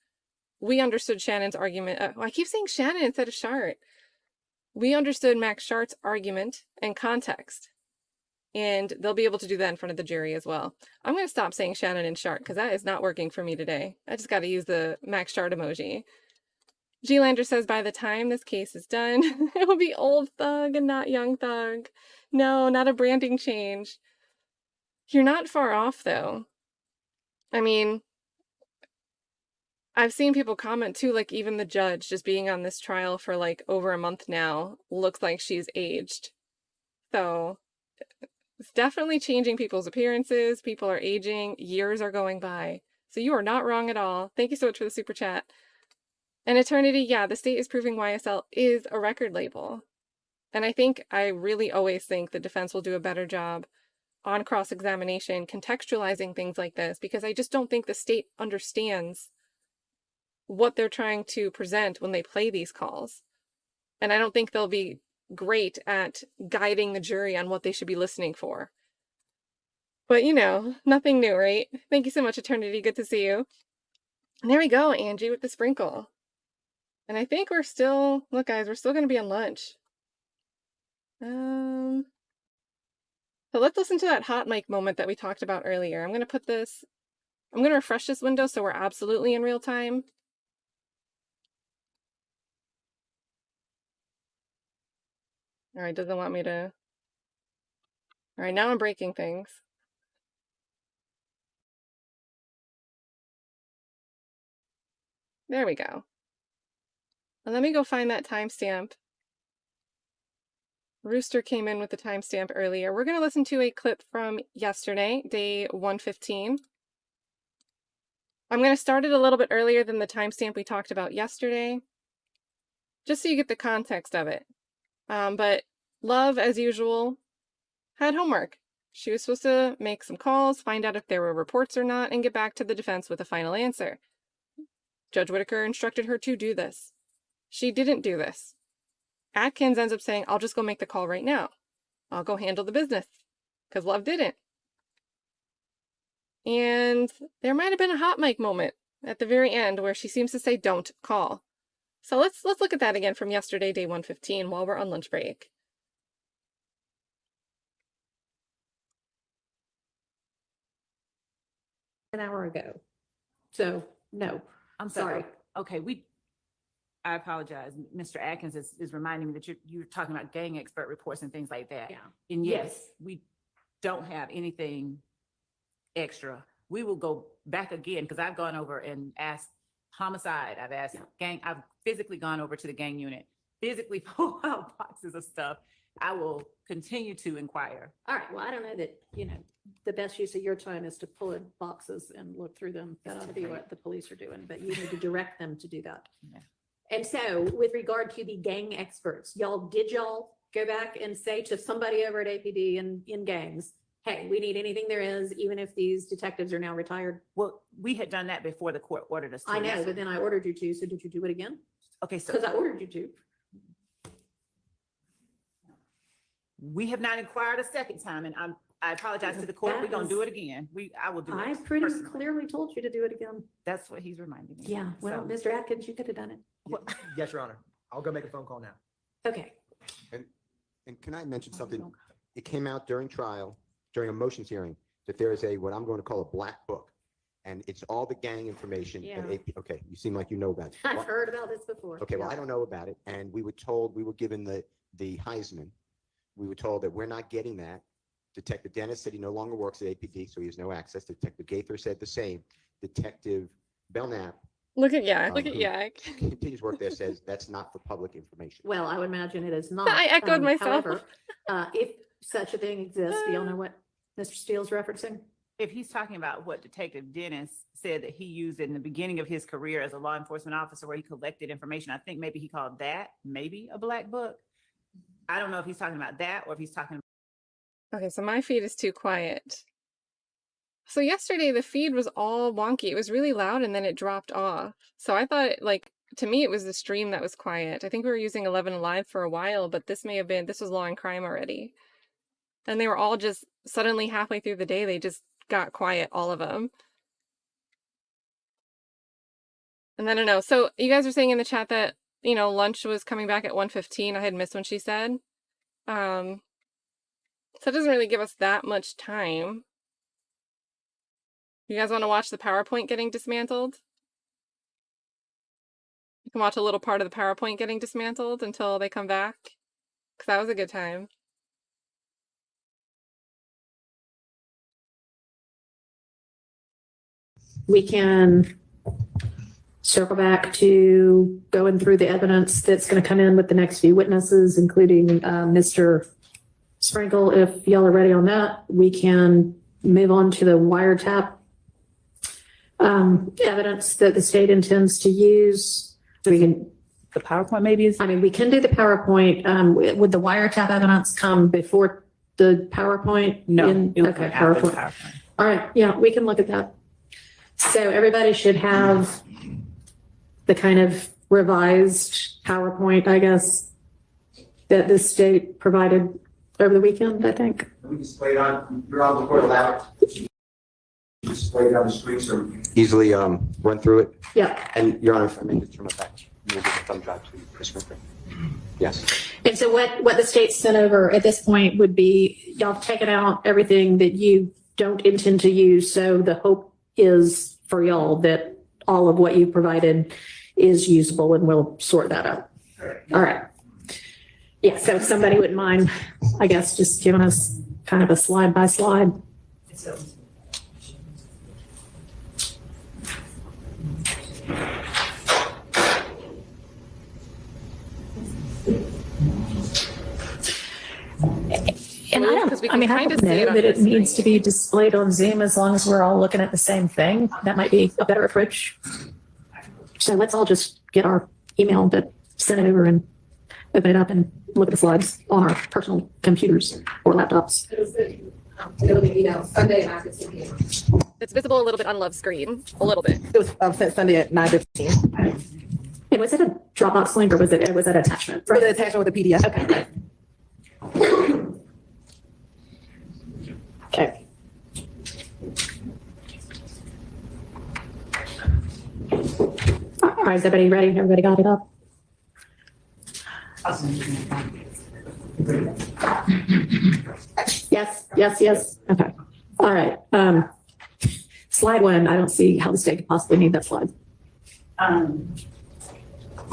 S1: we understood Shannon's argument. I keep saying Shannon instead of Shardt. We understood Max Shardt's argument and context, and they'll be able to do that in front of the jury as well. I'm going to stop saying Shannon and Shardt because that is not working for me today. I just got to use the Max Shardt emoji. G-Lander says, by the time this case is done, it will be old thug and not young thug. No, not a branding change. You're not far off, though. I mean, I've seen people comment, too, like even the judge just being on this trial for like over a month now looks like she's aged. So it's definitely changing people's appearances. People are aging. Years are going by. So you are not wrong at all. Thank you so much for the super chat. And Eternity, yeah, the state is proving YSL is a record label. And I really always think the defense will do a better job on cross-examination, contextualizing things like this, because I just don't think the state understands what they're trying to present when they play these calls. And I don't think they'll be great at guiding the jury on what they should be listening for. But, you know, nothing new, right? Thank you so much, Eternity. Good to see you. And there we go, Angie, with the sprinkle. And I think we're still, look, guys, we're still going to be on lunch. So let's listen to that hot mic moment that we talked about earlier. I'm going to refresh this window so we're absolutely in real time. All right, doesn't want me to. All right, now I'm breaking things. There we go. And let me go find that timestamp. Rooster came in with the timestamp earlier. We're going to listen to a clip from yesterday, day 115. I'm going to start it a little bit earlier than the timestamp we talked about yesterday, just so you get the context of it. But Love, as usual, had homework. She was supposed to make some calls, find out if there were reports or not, and get back to the defense with a final answer. Judge Whitaker instructed her to do this. She didn't do this. Atkins ends up saying, I'll just go make the call right now. I'll go handle the business. Because Love didn't. And there might have been a hot mic moment at the very end where she seems to say, don't call. So let's look at that again from yesterday, day 115, while we're on lunch break.
S2: An hour ago. So, no.
S6: I'm sorry. Okay, I apologize. Mr. Atkins is reminding me that you're talking about gang expert reports and things like that.
S2: Yeah.
S6: And yes, we don't have anything extra. We will go back again because I've gone over and asked homicide. I've asked gang. I've physically gone over to the gang unit, physically pull out boxes of stuff. I will continue to inquire.
S2: All right. Well, I don't know that, the best use of your time is to pull in boxes and look through them. That ought to be what the police are doing, but you need to direct them to do that.
S6: Yeah.
S2: And so with regard to the gang experts, did y'all go back and say to somebody over at APD in gangs, hey, we need anything there is, even if these detectives are now retired?
S6: Well, we had done that before the court ordered us to.
S2: I know, but then I ordered you to, so did you do it again?
S6: Okay, so.
S2: Because I ordered you to.
S6: We have not inquired a second time, and I apologize to the court. We're gonna do it again. I will do it.
S2: I pretty
S6: personally.
S2: clearly told you to do it again.
S6: That's what he's reminding me.
S2: Yeah, well,
S6: So-
S2: Mr. Atkins, you could have done it.
S8: Yes, Your Honor. I'll go make a phone call now.
S2: Okay.
S18: And can I mention something? It came out during trial, during a motions hearing, that there is what I'm going to call a black book. And it's all the gang information.
S2: Yeah.
S18: Okay, you seem like you know about it.
S2: I've heard about this before.
S18: Okay, well, I don't know about it. And we were given the Heisman. We were told that we're not getting that. Detective Dennis said he no longer works at APD, so he has no access. Detective Gaither said the same. Detective Belknap,
S1: Look at Yak. Look at
S18: who
S1: Yak.
S18: continues work there, says that's not for public information.
S2: Well, I would imagine it is not.
S1: I echoed myself.
S2: However, if such a thing exists, do y'all know what Mr. Steele's referencing?
S6: If he's talking about what Detective Dennis said that he used in the beginning of his career as a law enforcement officer, where he collected information, I think maybe he called that maybe a black book. I don't know if he's talking about that or if he's talking.
S1: Okay, so my feed is too quiet. So yesterday the feed was all wonky. It was really loud and then it dropped off. So I thought, like, to me it was the stream that was quiet. I think we were using 11 Alive for a while, but this was Law and Crime already. And they were all just suddenly halfway through the day, they just got quiet, all of them. And then I don't know. So you guys are saying in the chat that, you know, lunch was coming back at 1:15. I had missed when she said. So it doesn't really give us that much time. You guys want to watch the PowerPoint getting dismantled? You can watch a little part of the PowerPoint getting dismantled until they come back. Because that was a good time.
S2: We can circle back to going through the evidence that's going to come in with the next few witnesses, including Mr. Sprinkle. If y'all are ready on that, we can move on to the wiretap evidence that the state intends to use. We can,
S6: the PowerPoint maybe is.
S2: I mean, we can do the PowerPoint. Would the wiretap evidence come before the PowerPoint?
S6: No.
S2: Okay, PowerPoint. All right, yeah, we can look at that. So everybody should have the kind of revised PowerPoint, I guess, that the state provided over the weekend, I think.
S18: We displayed on, you're on the board allowed. Displayed on the screen, so easily run through it.
S2: Yeah.
S18: And Your Honor, if I may just turn it back, you'll give a thumbs up to Chris Griffin. Yes.
S2: And so what the state sent over at this point would be, y'all have taken out everything that you don't intend to use. So the hope is for y'all that all of what you provided is usable, and we'll sort that out. All right. Yeah, so if somebody wouldn't mind, I guess, just giving us kind of a slide by slide. And I mean, I don't know that it needs to be displayed on Zoom as long as we're all looking at the same thing. That might be a better approach. So let's all just get our email, but send it over and open it up and look at the slides on our personal computers or laptops.
S13: It'll be, Sunday after 2 p.m.
S1: It's visible a little bit on Love's screen, a little bit.
S13: It was sent Sunday at 9:15.
S2: And was it a Dropbox link or was it an attachment?
S13: For the attachment with the PDF.
S2: Okay, great. Okay. All right, is everybody ready? Everybody got it up? Yes. Okay. All right. Slide one, I don't see how the state could possibly need that slide.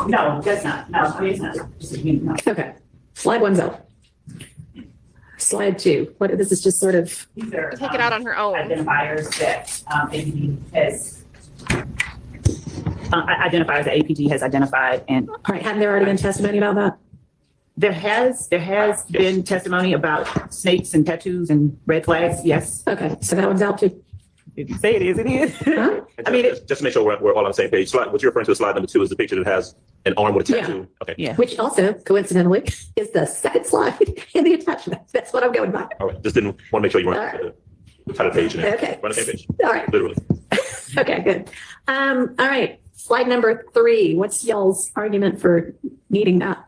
S6: No, that's not. No, I mean, it's not. No.
S2: Okay. Slide one's out. Slide two. This is just sort of.
S6: These are,
S1: Take it out on her own.
S6: Identifiers that APD has identifiers that APD has identified, and
S2: all right. Hadn't there already been testimony about that?
S6: There has been testimony about snakes and tattoos and red flags. Yes.
S2: Okay, so that one's out too.
S6: If you say it is, it is.
S2: Huh?
S9: I mean, just to make sure we're all on the same page. What you're referring to, slide number 2, is the picture that has an arm with a tattoo. Okay.
S6: Yeah.
S2: Which also, coincidentally, is the second slide in the attachment. That's what I'm going by.
S9: All right. Just didn't want to make sure you weren't the title page.
S2: Okay.
S9: We're on the same page.
S2: All right.
S9: Literally.
S2: Okay, good. All right. Slide number 3. What's y'all's argument for needing that?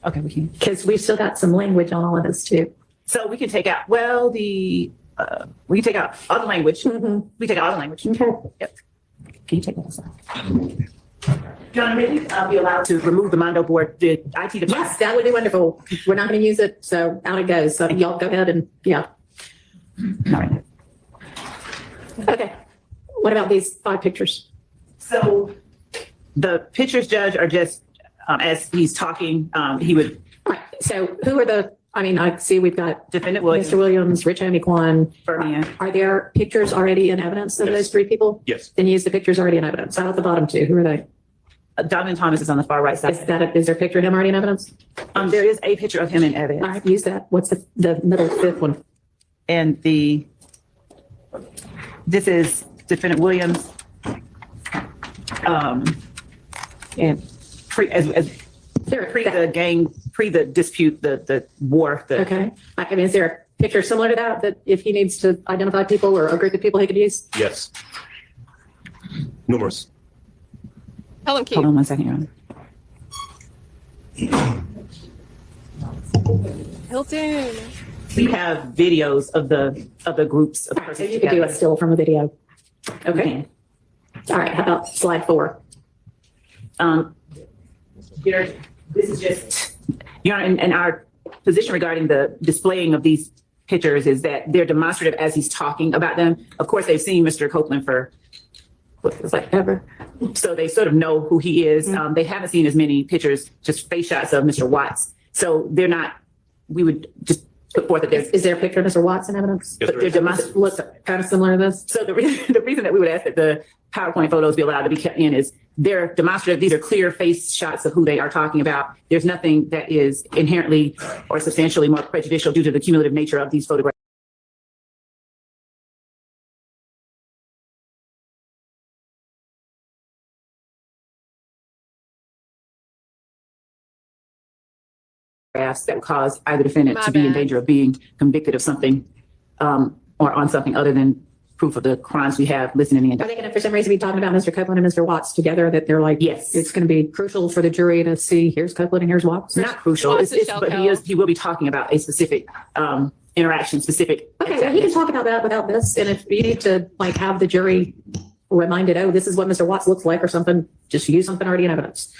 S6: Okay, we can.
S2: Because we've still got some language on all of this too.
S6: So we can take out, we can take out other language.
S2: Mm-hmm.
S6: We take out other language.
S2: Okay.
S6: Yep. Can you take that aside? John, maybe be allowed to remove the Mondo board, the IT department.
S2: Yes, that would be wonderful. We're not going to use it, so out it goes. So y'all go ahead and, yeah.
S6: All right.
S2: Okay. What about these 5 pictures?
S6: So the pictures, Judge, are just, as he's talking, he would.
S2: All right. So who are the
S15: I mean, I see we've got
S6: Defendant Williams.
S15: Mr. Williams, Rich Homie
S6: Ferdinand.
S15: Are there pictures already in evidence of
S9: Yes.
S15: those three people?
S9: Yes.
S15: Then use the pictures already in evidence. Out at the bottom two, who are they?
S6: Donovan Thomas is on the far right side.
S15: Is there a picture of him already in evidence?
S6: There is a picture of him in evidence.
S15: All right, use that. What's the middle fifth one?
S6: And this is Defendant Williams. And pre the dispute, the war.
S15: Okay. I mean, is there a picture similar to that if he needs to identify people or a group of people he could use?
S9: Yes. Numerous.
S1: Tell him, Keith.
S6: Hold on 1 second, Your Honor.
S1: Hilton.
S6: We have videos of the groups. Of
S15: So you could do a still from a video. Okay. All right. How about slide 4?
S6: This is just, Your Honor, and our position regarding the displaying of these pictures is that they're demonstrative as he's talking about them. Of course, they've seen Mr. Copeland for what feels like ever. So they sort of know who he is. They haven't seen as many pictures, just face shots of Mr. Watts. So they're not, we would just put forth that there's.
S15: Is there a picture of Mr. Watts in evidence?
S9: Yes,
S6: But they're demonstrative.
S15: Looks kind of similar to this.
S6: So the reason that we would ask that the PowerPoint photos be allowed to be kept in is they're demonstrative. These are clear face shots of who they are talking about. There's nothing that is inherently or substantially more prejudicial due to the cumulative nature of these photographs. That would cause either defendant
S1: My
S6: to be in
S1: bad.
S6: danger of being convicted of something or on something other than proof of the crimes we have listed in the
S15: Are
S6: indictment.
S15: they going to, for some reason, be talking about Mr. Copeland and Mr. Watts together, that they're like,
S6: Yes.
S15: it's going to be crucial for the jury to see, here's Copeland and here's Watts?
S6: It's not crucial,
S1: Watts and
S6: but he will be talking about a specific interaction, specific.
S15: Okay, well, he can talk about that without this, and if you need to like have the jury reminded, oh, this is what Mr. Watts looks like or something, just use something already in evidence.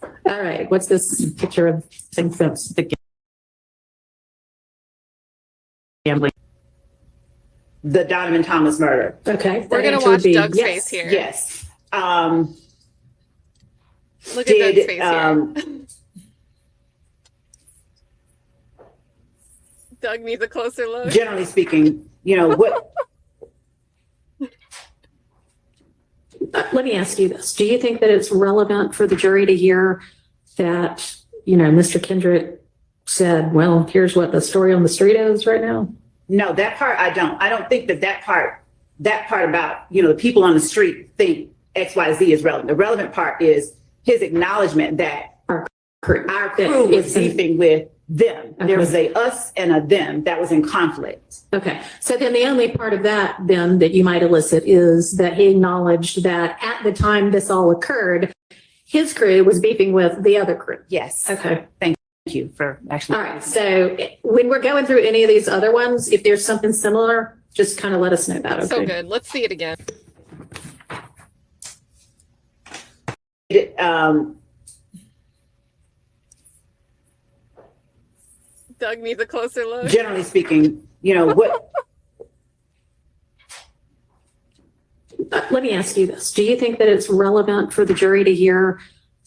S15: All right, what's this picture of St. Phipps?
S6: Gambling. The Donovan Thomas murder.
S15: Okay.
S1: We're
S15: that
S1: gonna
S15: answer would
S1: watch
S15: be
S1: Doug's
S15: yes.
S1: face here.
S6: Yes.
S1: Look at Doug's face here. Doug needs a closer look.
S6: Generally speaking, what?
S15: Let me ask you this. Do you think that it's relevant for the jury to hear that, Mr. Kendrick said, well, here's what the story on the street is right now?
S6: No, that part I don't. I don't think that part about, the people on the street think X, Y, Z is relevant. The relevant part is his acknowledgement that our crew was beefing with them.
S15: Okay.
S6: There was a us and a them that was in conflict.
S15: Okay. So then the only part of that then that you might elicit is that he acknowledged that at the time this all occurred, his crew was beefing with the other crew.
S6: Yes.
S15: Okay.
S6: Thank you for actually.
S15: All right. So when we're going through any of these other ones, if there's something similar, just kind of let us know that. Okay.
S1: So good. Let's see it again. Doug needs a closer look.
S6: Generally speaking, what?
S15: Let me ask you this. Do you think that it's relevant for the jury to hear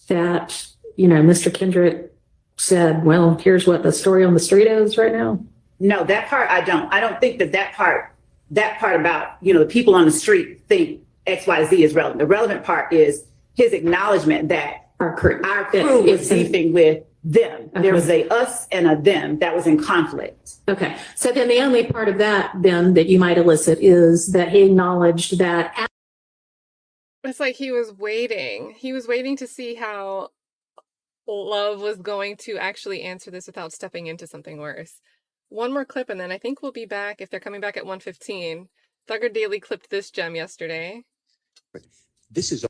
S15: that, Mr. Kendrick said, well, here's what the story on the street is right now?
S6: No, that part I don't. I don't think that part about, the people on the street think X, Y, Z is relevant. The relevant part is his acknowledgement that
S15: our crew
S6: was beefing with them.
S15: Okay.
S6: There was a us and a them that was in conflict.
S15: Okay. So then the only part of that then that you might elicit is that he acknowledged that.
S1: It's like he was waiting. He was waiting to see how Love was going to actually answer this without stepping into something worse. One more clip and then I think we'll be back if they're coming back at 1:15. Thugger Daily clipped this gem yesterday.
S18: This is,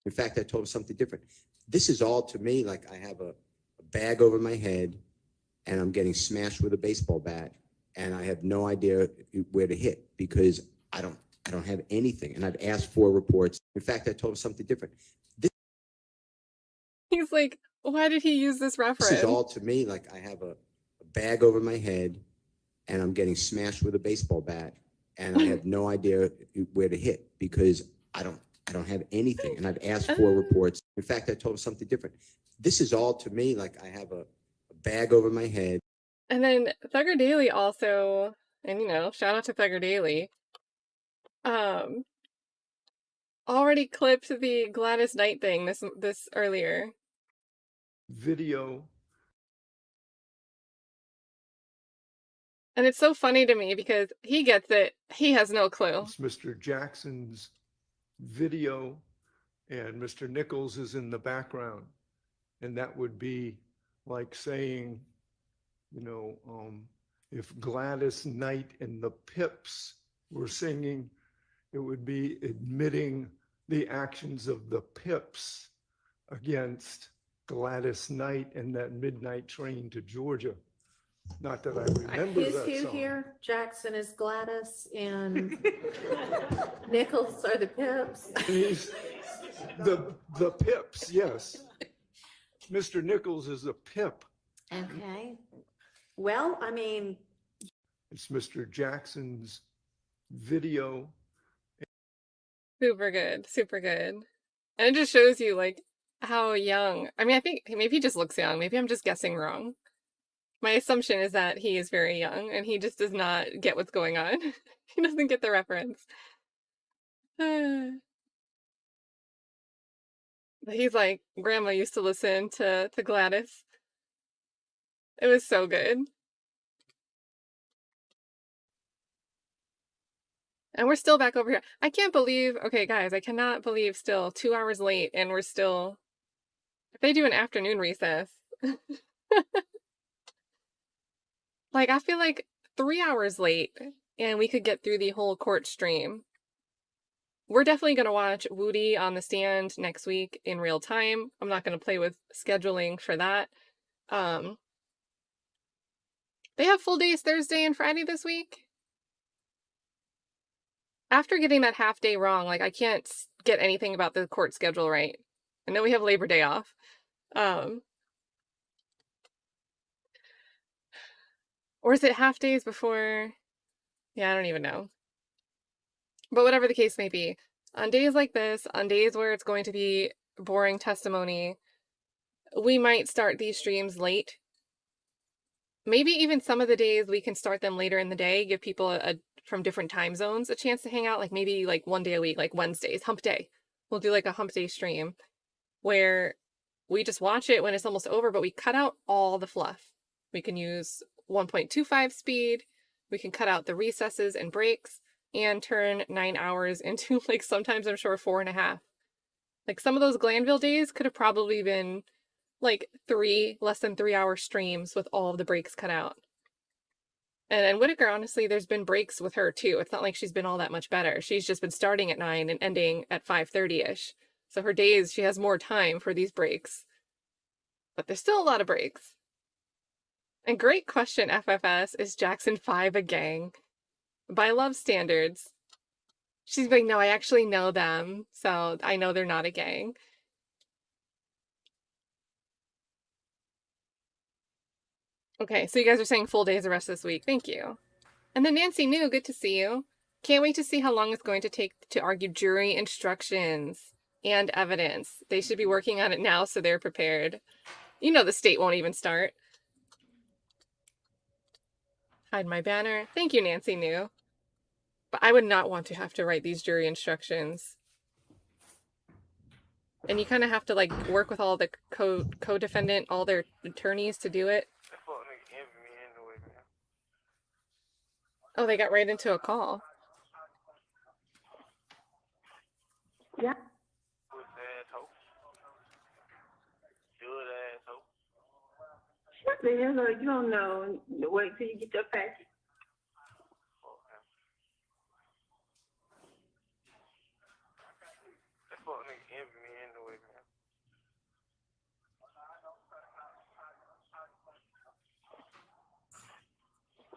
S18: in fact, I told him something different. This is all to me like I have a bag over my head and I'm getting smashed with a baseball bat and I have no idea where to hit because I don't have anything. And I've asked for reports. In fact, I told him something different.
S1: He's like, why did he use this reference?
S18: This is all to me like I have a bag over my head and I'm getting smashed with a baseball bat and I have no idea where to hit because I don't have anything. And I've asked for reports. In fact, I told him something different. This is all to me like I have a bag over my head.
S1: And then Thugger Daily also, and shout out to Thugger Daily, already clipped the Gladys Knight thing this earlier.
S3: Video.
S1: And it's so funny to me because he gets it. He has no clue.
S3: It's Mr. Jackson's video, and Mr. Nichols is in the background. And that would be like saying, if Gladys Knight and the Pips were singing, it would be admitting the actions of the Pips against Gladys Knight and that midnight train to Georgia. Not that I remember
S2: Who's
S3: that
S2: who
S3: song.
S2: here? Jackson is Gladys and Nichols are the Pips.
S3: He's the Pips, yes. Mr. Nichols is a Pip.
S2: Okay. Well, I mean,
S3: It's Mr. Jackson's video.
S1: Super good. Super good. And it just shows you like how young. I mean, I think maybe he just looks young. Maybe I'm just guessing wrong. My assumption is that he is very young and he just does not get what's going on. He doesn't get the reference. But he's like, Grandma used to listen to Gladys. It was so good. And we're still back over here. I can't believe, okay, guys, I cannot believe still 2 hours late and we're still, if they do an afternoon recess. Like, I feel like 3 hours late and we could get through the whole court stream. We're definitely going to watch Woody on the stand next week in real time. I'm not going to play with scheduling for that. They have full days Thursday and Friday this week. After getting that half day wrong, like I can't get anything about the court schedule right. I know we have Labor Day off. Or is it half days before? Yeah, I don't even know. But whatever the case may be, on days like this, on days where it's going to be boring testimony, we might start these streams late. Maybe even some of the days we can start them later in the day, give people from different time zones a chance to hang out, like maybe like one day a week, like Wednesdays, hump day. We'll do like a hump day stream where we just watch it when it's almost over, but we cut out all the fluff. We can use 1.25 speed. We can cut out the recesses and breaks and turn 9 hours into like sometimes I'm sure 4.5. Like some of those Glanville days could have probably been like less than 3 hour streams with all of the breaks cut out. And Whitaker, honestly, there's been breaks with her too. It's not like she's been all that much better. She's just been starting at 9 and ending at 5:30ish. So her days, she has more time for these breaks. But there's still a lot of breaks. And great question, FFS, is Jackson 5 a gang? By love standards. She's like, no, I actually know them, so I know they're not a gang. Okay, so you guys are saying full days the rest of this week. Thank you. And then Nancy New, good to see you. Can't wait to see how long it's going to take to argue jury instructions and evidence. They should be working on it now so they're prepared. You know the state won't even start. Hide my banner. Thank you, Nancy New. But I would not want to have to write these jury instructions. And you kind of have to like work with all the co-defendant, all their attorneys to do it. Oh, they got right into a call.
S12: Yeah. Shut the hell up. You don't know. Wait till you get your package.
S11: That fuck nigga envy me anyway, man.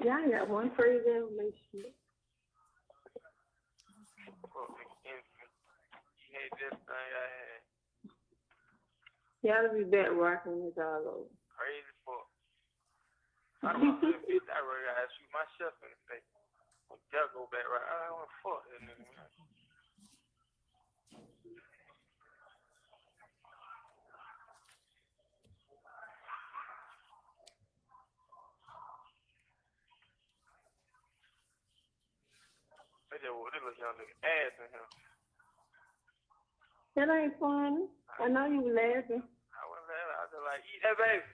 S12: Yeah, I got one crazy relationship.
S11: Fuck nigga envy me. You hate this thing I had.
S12: Yeah, I'll be back rocking with all over.
S11: Crazy fuck. I don't know, bitch, I really gotta shoot myself in the face. When y'all go back right, I don't want to fuck that nigga, man. just whooped this little young nigga ass in here.
S12: That ain't funny. I know you laughing.
S11: I was laughing. I was just like, eat that baby.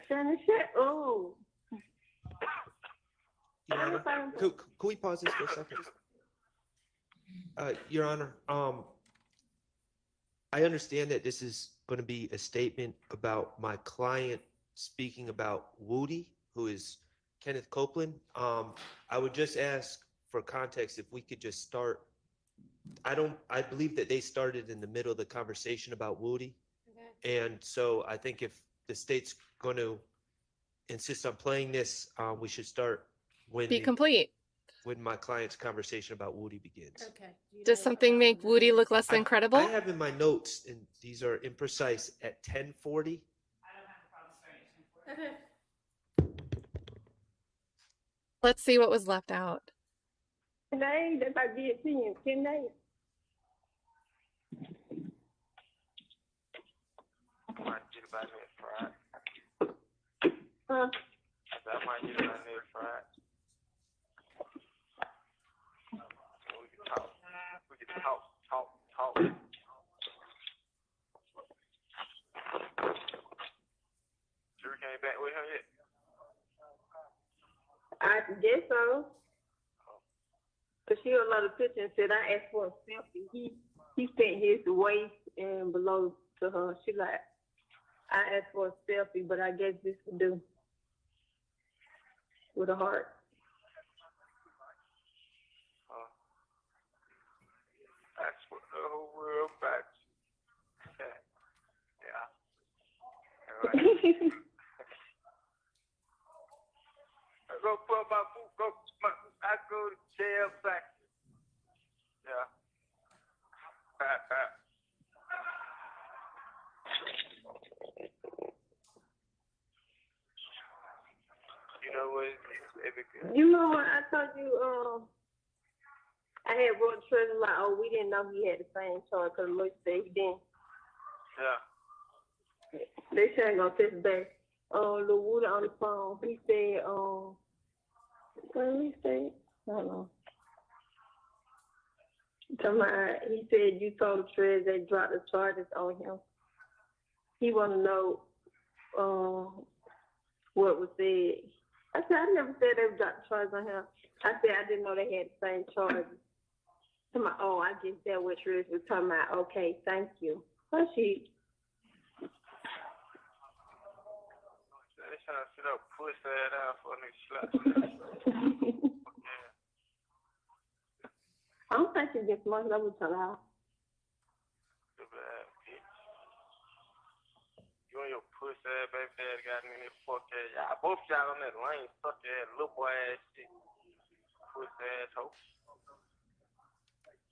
S12: Shannon, shut up.
S5: Your Honor, could we pause this for a second? Your Honor, I understand that this is going to be a statement about my client speaking about Woody, who is Kenneth Copeland. I would just ask for context if we could just start. I believe that they started in the middle of the conversation about Woody. Okay. And so I think if the state's going to insist on playing this, we should start when my client's conversation about Woody begins.
S15: Okay.
S1: Does something make Woody look less than credible?
S5: I have in my notes, and these are imprecise, at 10:40.
S1: Let's see what was left out.
S12: Today, that's I did see you. 10 days.
S11: I might get about next Friday.
S12: Huh?
S11: I might get about next Friday. We can talk. We can talk. Jury came back with him yet?
S12: I guess so. Cause she got another picture and said I asked for a selfie. He sent his waist and below to her. She like, I asked for a selfie, but I guess this would do. With a heart.
S11: That's what the whole world about. Yeah. Right. I go put my boot, I go to jail back. Yeah. You know what?
S12: You know what? I told you, I had wrote Treasure like, oh, we didn't know he had the same charge because Lloyd said he didn't.
S11: Yeah.
S12: They said I'm gonna text back. Lil Woody on the phone. He said, what did he say? I don't know. He said you told the Treasure they dropped the charges on him. He want to know what was said. I said, I never said they dropped the charges on him. I said, I didn't know they had the same charges. I guess that what Trish was talking about. Okay, thank you. But she.
S11: They trying to sit up, push that out for a nigga slap.
S12: I don't think she gets much love to her.
S11: Too bad, bitch. You and your pussy ass baby daddy got me in this fuck ass. Y'all both y'all on that lane, suck ass, little boy ass shit. Pussy ass hoe.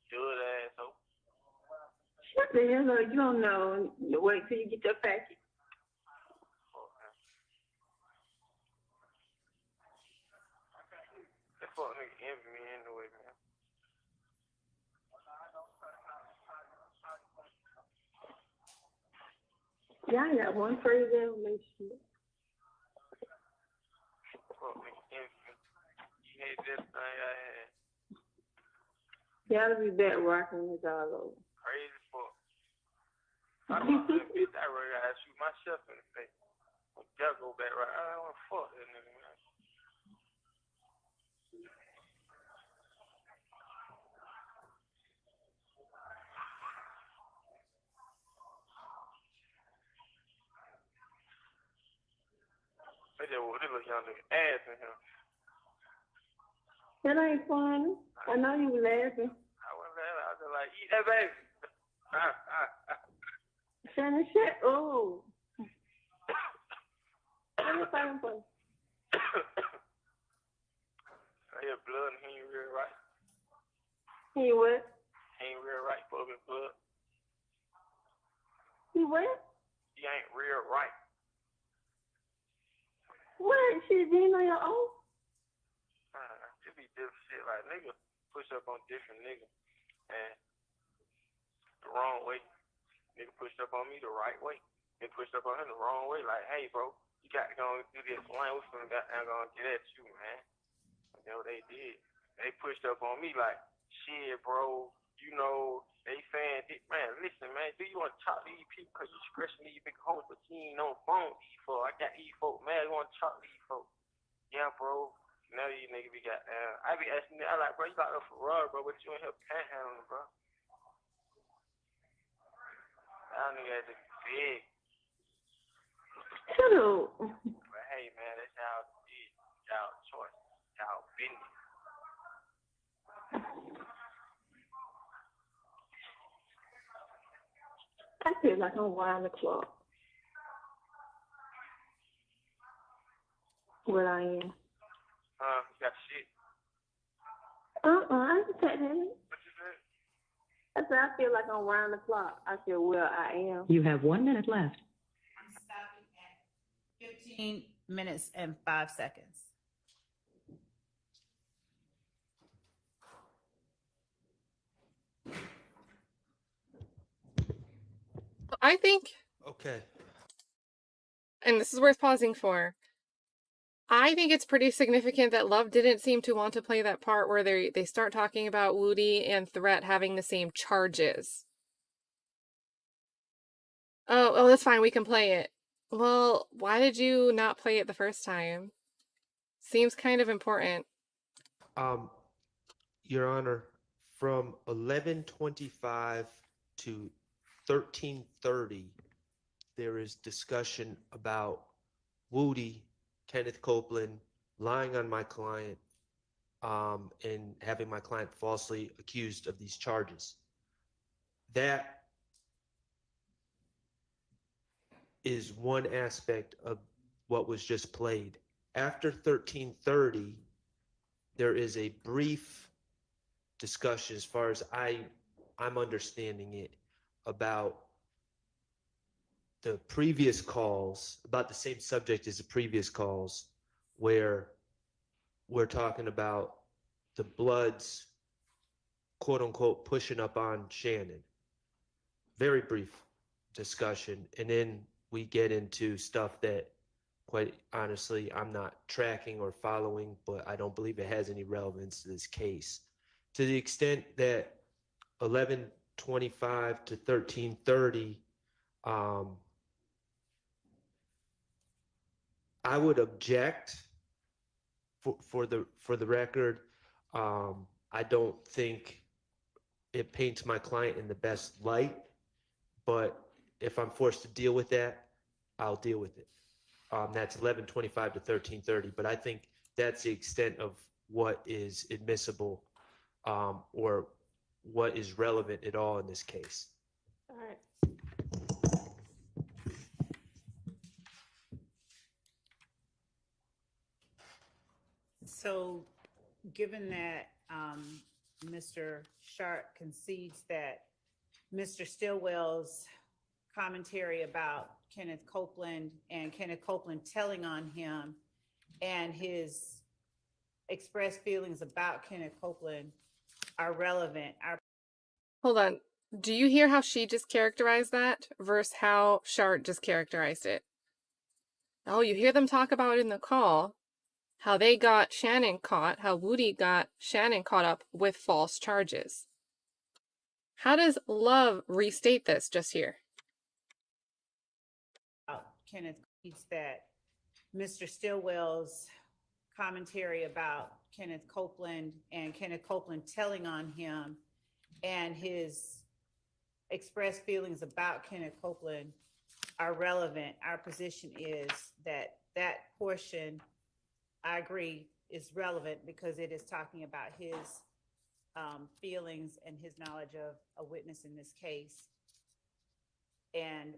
S11: Good ass hoe.
S12: Shut the hell up. You don't know. Wait till you get your package.
S11: That fuck nigga envy me anyway, man.
S12: Y'all got one crazy relationship.
S11: Fuck nigga envy me. You hate that thing I had.
S12: Y'all be back rocking this all over.
S11: Crazy fuck. I don't know that bitch. I really gotta shoot myself in the face. Y'all go back right. I don't want to fuck that nigga, man. They just whooped this little young nigga ass in here.
S12: That ain't funny. I know you were laughing.
S11: I was laughing. I was just like, eat that baby.
S12: Shannon, shut up. Let me find him for you.
S11: I hear blood and he ain't real right.
S12: He what?
S11: He ain't real right, fucking blood.
S12: He what?
S11: He ain't real right.
S12: What? Shit, you know your own?
S11: It be different shit. Like, nigga push up on different niggas. And the wrong way. Nigga pushed up on me the right way. Nigga pushed up on him the wrong way. Like, hey, bro, you got to go and do this. Why we finna goddamn gonna get at you, man? You know, they did. They pushed up on me like, shit, bro, you know, they saying, man, listen, man, do you want to talk to these people because you stressing these big hoes, but you ain't on the phone with these folks. I got these folks, man, you want to talk to these folks. Yeah, bro. Now these niggas be got down. I be asking them, I like, bro, you got up for Robbery, bro, but you in here panhandling, bro. Y'all niggas is big.
S12: Hello.
S11: But hey, man, that's y'all did. Y'all choice. Y'all business.
S12: I feel like I'm wild the clock. What I am.
S11: You got shit.
S12: I didn't say that.
S11: What you said?
S12: I said I feel like I'm round the clock. I feel well I am.
S15: You have 1 minute left.
S6: I'm stopping at 15 minutes and 5 seconds.
S1: I think,
S5: Okay.
S1: and this is worth pausing for, I think it's pretty significant that Love didn't seem to want to play that part where they start talking about Woody and Threat having the same charges. Oh, that's fine. We can play it. Well, why did you not play it the first time? Seems kind of important.
S5: Your Honor, from 11:25 to 13:30, there is discussion about Woody, Kenneth Copeland, lying on my client, and having my client falsely accused of these charges. That is one aspect of what was just played. After 13:30, there is a brief discussion, as far as I'm understanding it, about the previous calls, about the same subject as the previous calls, where we're talking about the Bloods, quote unquote, pushing up on Shannon. Very brief discussion. And then we get into stuff that, quite honestly, I'm not tracking or following, but I don't believe it has any relevance to this case. To the extent that 11:25 to 13:30, I would object. For the record, I don't think it paints my client in the best light, but if I'm forced to deal with that, I'll deal with it. That's 11:25 to 13:30, but I think that's the extent of what is admissible, or what is relevant at all in this case.
S2: All right.
S6: So, given that Mr. Shardt concedes that Mr. Stillwell's commentary about Kenneth Copeland and Kenneth Copeland telling on him and his expressed feelings about Kenneth Copeland are relevant.
S1: Hold on. Do you hear how she just characterized that versus how Shardt just characterized it? Oh, you hear them talk about it in the call, how they got Shannon caught, how Woody got Shannon caught up with false charges. How does Love restate this just here?
S6: Kenneth concedes that Mr. Stillwell's commentary about Kenneth Copeland and Kenneth Copeland telling on him and his expressed feelings about Kenneth Copeland are relevant. Our position is that that portion, I agree, is relevant because it is talking about his feelings and his knowledge of a witness in this case. And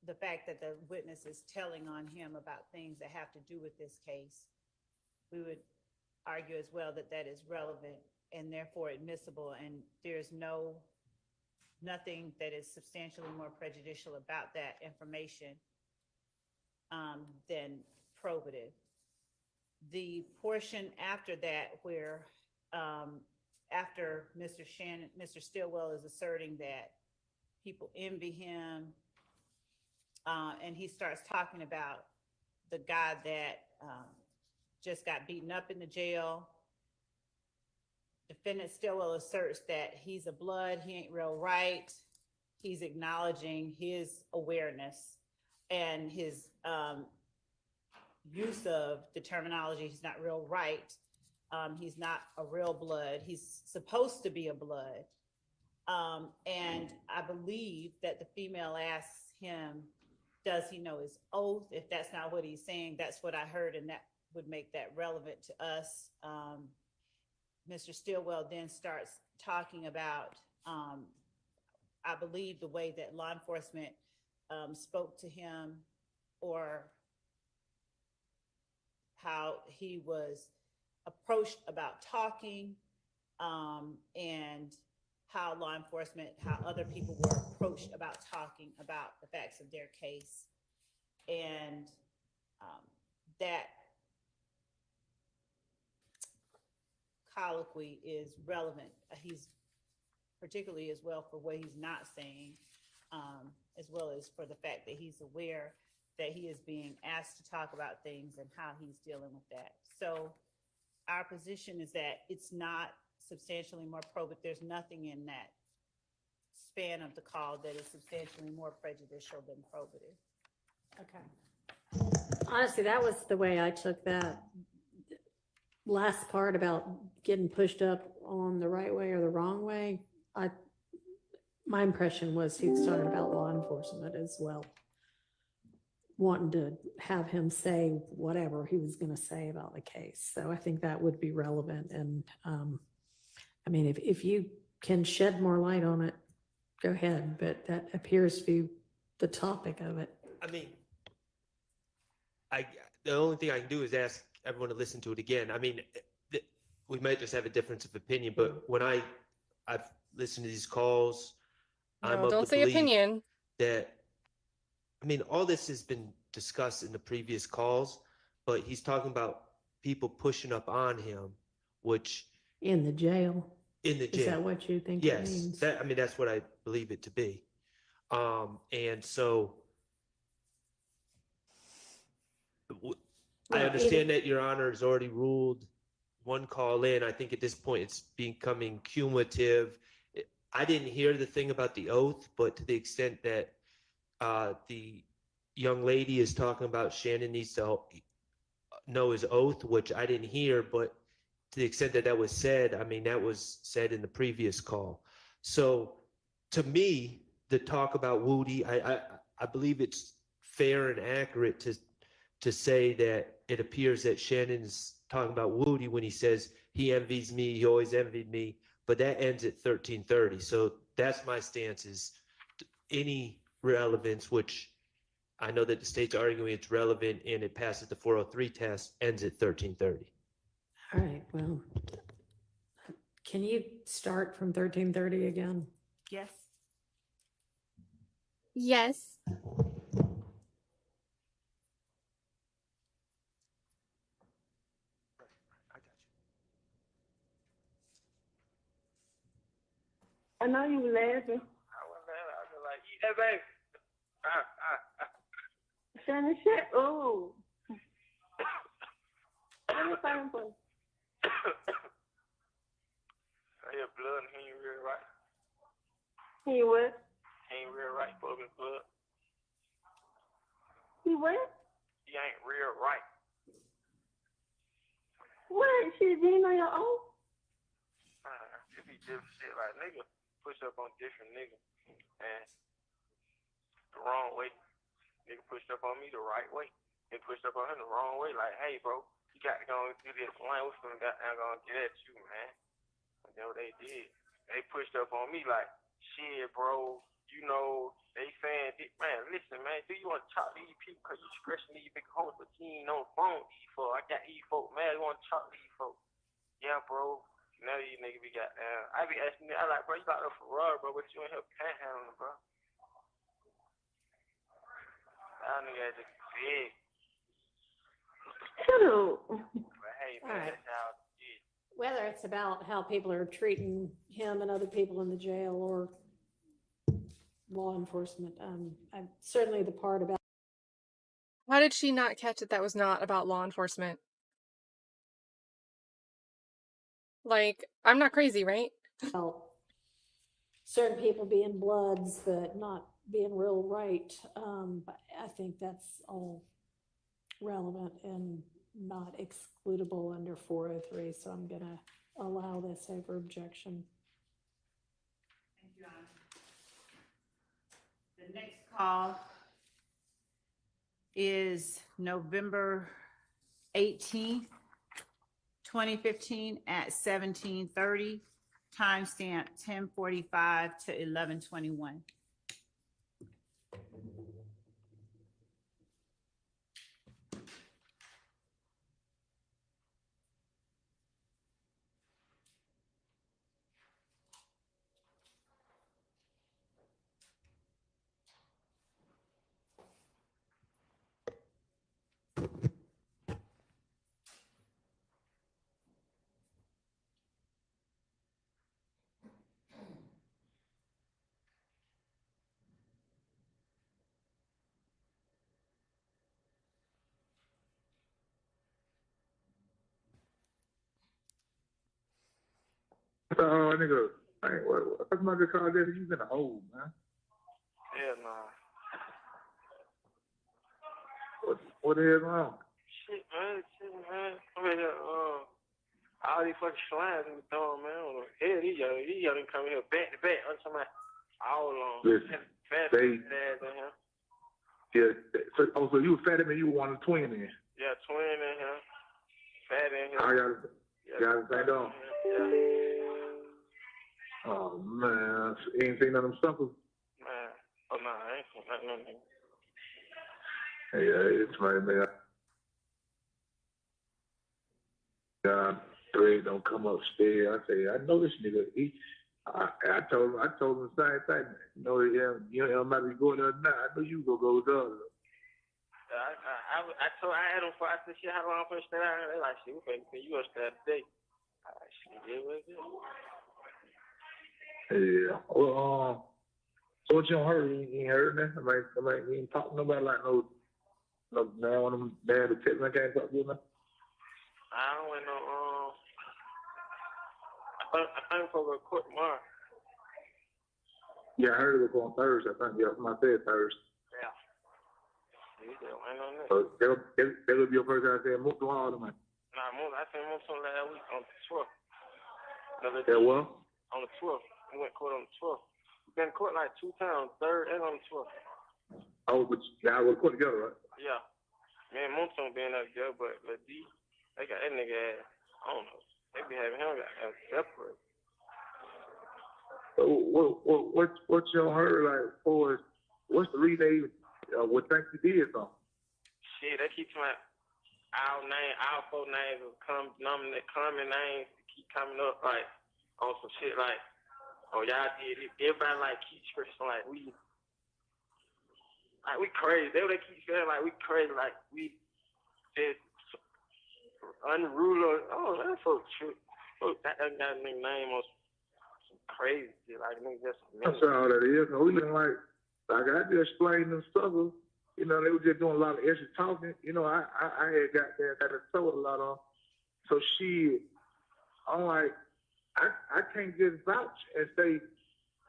S6: the fact that the witness is telling on him about things that have to do with this case, we would argue as well that that is relevant and therefore admissible, and there's nothing that is substantially more prejudicial about that information than probative. The portion after that where after Mr. Stillwell is asserting that people envy him, and he starts talking about the guy that just got beaten up in the jail Defendant Stillwell asserts that he's a blood, he ain't real right. He's acknowledging his awareness and his use of the terminology, he's not real right. He's not a real blood. He's supposed to be a blood. And I believe that the female asks him, does he know his oath? If that's not what he's saying, that's what I heard, and that would make that relevant to us. Mr. Stillwell then starts talking about, I believe, the way that law enforcement spoke to him, or how he was approached about talking, and how law enforcement, how other people were approached about talking about the facts of their case. And that colloquy is relevant. He's particularly as well for what he's not saying, as well as for the fact that he's aware that he is being asked to talk about things and how he's dealing with that. So our position is that it's not substantially more probative. There's nothing in that span of the call that is substantially more prejudicial than probative.
S2: Okay. Honestly, that was the way I took that last part about getting pushed up on the right way or the wrong way. My impression was he was talking about law enforcement as well, wanting to have him say whatever he was going to say about the case. So I think that would be relevant. And I mean, if you can shed more light on it, go ahead. But that appears to be the topic of it.
S5: I mean, the only thing I can do is ask everyone to listen to it again. I mean, we might just have a difference of opinion, but when I've listened to these calls, I'm of
S1: don't
S5: the
S1: say
S5: belief
S1: opinion.
S5: that, I mean, all this has been discussed in the previous calls, but he's talking about people pushing up on him, which
S2: In the jail.
S5: in the jail.
S2: Is that what you think it
S5: Yes,
S2: means?
S5: I mean, that's what I believe it to be. And so I
S2: Well,
S5: understand that Your Honor has already ruled one call in. I think at this point it's becoming cumulative. I didn't hear the thing about the oath, but to the extent that the young lady is talking about Shannon needs to know his oath, which I didn't hear, but to the extent that that was said, I mean, that was said in the previous call. So to me, the talk about Woody, I believe it's fair and accurate to say that it appears that Shannon's talking about Woody when he says he envies me, he always envied me, but that ends at 1330. So that's my stance, is any relevance, which I know that the state's arguing it's relevant and it passes the 403 test, ends at 1330.
S2: All right, well, can you start from 1330 again?
S6: Yes.
S1: Yes.
S12: I know you were laughing.
S11: I was laughing. I was like, eat that baby.
S12: Shannon, shut up. Let me find for you.
S11: I hear blood and he ain't real right.
S12: He what?
S11: He ain't real right, fucking blood.
S12: He what?
S11: He ain't real right.
S12: What? Shit, do you know your own?
S11: If he did shit like nigga, push up on different nigga. And the wrong way. Nigga pushed up on me the right way. They pushed up on him the wrong way. Like, hey, bro, you got to go and do this. Man, we're gonna goddamn gonna get at you, man. And that's what they did. They pushed up on me like, shit, bro. You know, they saying, man, listen, man, do you want to talk to these people because you stressing these big hoes, but you ain't on the phone with these folks. I got these folks, man, you want to talk to these folks. Yeah, bro. Now these niggas be goddamn. I be asking me, I like, bro, you got up for Robbery, bro, but you ain't help panhandling, bro. That nigga had to big.
S12: Shut up.
S11: But hey, man,
S2: All right.
S11: that's how it is.
S2: Whether it's about how people are treating him and other people in the jail or law enforcement, I'm certainly the part about
S1: How did she not catch it that was not about law enforcement? Like, I'm not crazy, right?
S2: Well, certain people being bloods, but not being real right. But I think that's all relevant and not excludable under 403. So I'm gonna allow this over objection.
S6: Thank you, Honor. The next call is November 18th, 2015 at 17:30, timestamp 10:45 to 11:21.
S11: Nigga, hey, what's my good call that? You been a hole, man.
S16: Hell nah.
S11: What the hell's wrong?
S16: Shit, man. I'm in here, all these fucking slimes in the throwing, man. I don't know. Hell, these young come here back to back. I'm talking about all along.
S11: Listen,
S16: Fat
S11: they-
S16: dads in here.
S11: Yeah, so you were fat, man, you want a twin in.
S16: Yeah, twin in here. Fat in here.
S11: I got the same dog.
S16: Yeah.
S11: Oh, man. You ain't seen none of them suckers?
S16: Man. Oh, nah, I ain't seen nothing on here.
S11: Yeah, it's my man. Thread don't come upstairs. I say, I know this nigga. I told him the same thing. You know, you might be going there now. I know you go there.
S16: I had them for, I said, shit, how long I'm supposed to stay out here? They like, shit, we finna you gonna stay out today. I like, shit, yeah, what's it?
S11: Yeah. Well, so what you don't heard? You ain't heard that? You ain't talking to nobody like no now one of them damn detectives I can't talk to you now.
S16: I don't want no, I think for the court tomorrow.
S11: Yeah, I heard it was on Thursday. I think, yeah, somebody said Thursday.
S16: Yeah. You just went on that.
S11: So that would be your first time saying Mounk Tounk all the money.
S16: Nah, I think Mounk Tounk last week on the 12th.
S11: Yeah, what?
S16: On the 12th. We went to court on the 12th. We've been to court like 2 times, 3rd and on the 12th.
S11: Oh, but y'all were put together, right?
S16: Yeah. Me and Mounk Tounk being up together, but Lil D, they got that nigga ass, I don't know. They be having him separate.
S11: So what y'all heard like for what's the reason they would think you did something?
S16: Shit, they keep coming our 4 names will come common names keep coming up like on some shit like, oh y'all did it. Everybody like keep stressing like we crazy. They keep saying like we crazy, like we just unruly. Oh, that's so true. Oh, that got a name on some crazy shit. Like nigga just.
S11: That's all that is. We didn't like I just explained them struggles. You know, they were just doing a lot of extra talking. You know, I had got there, got to throw a lot on. So I'm like, I can't just vouch and say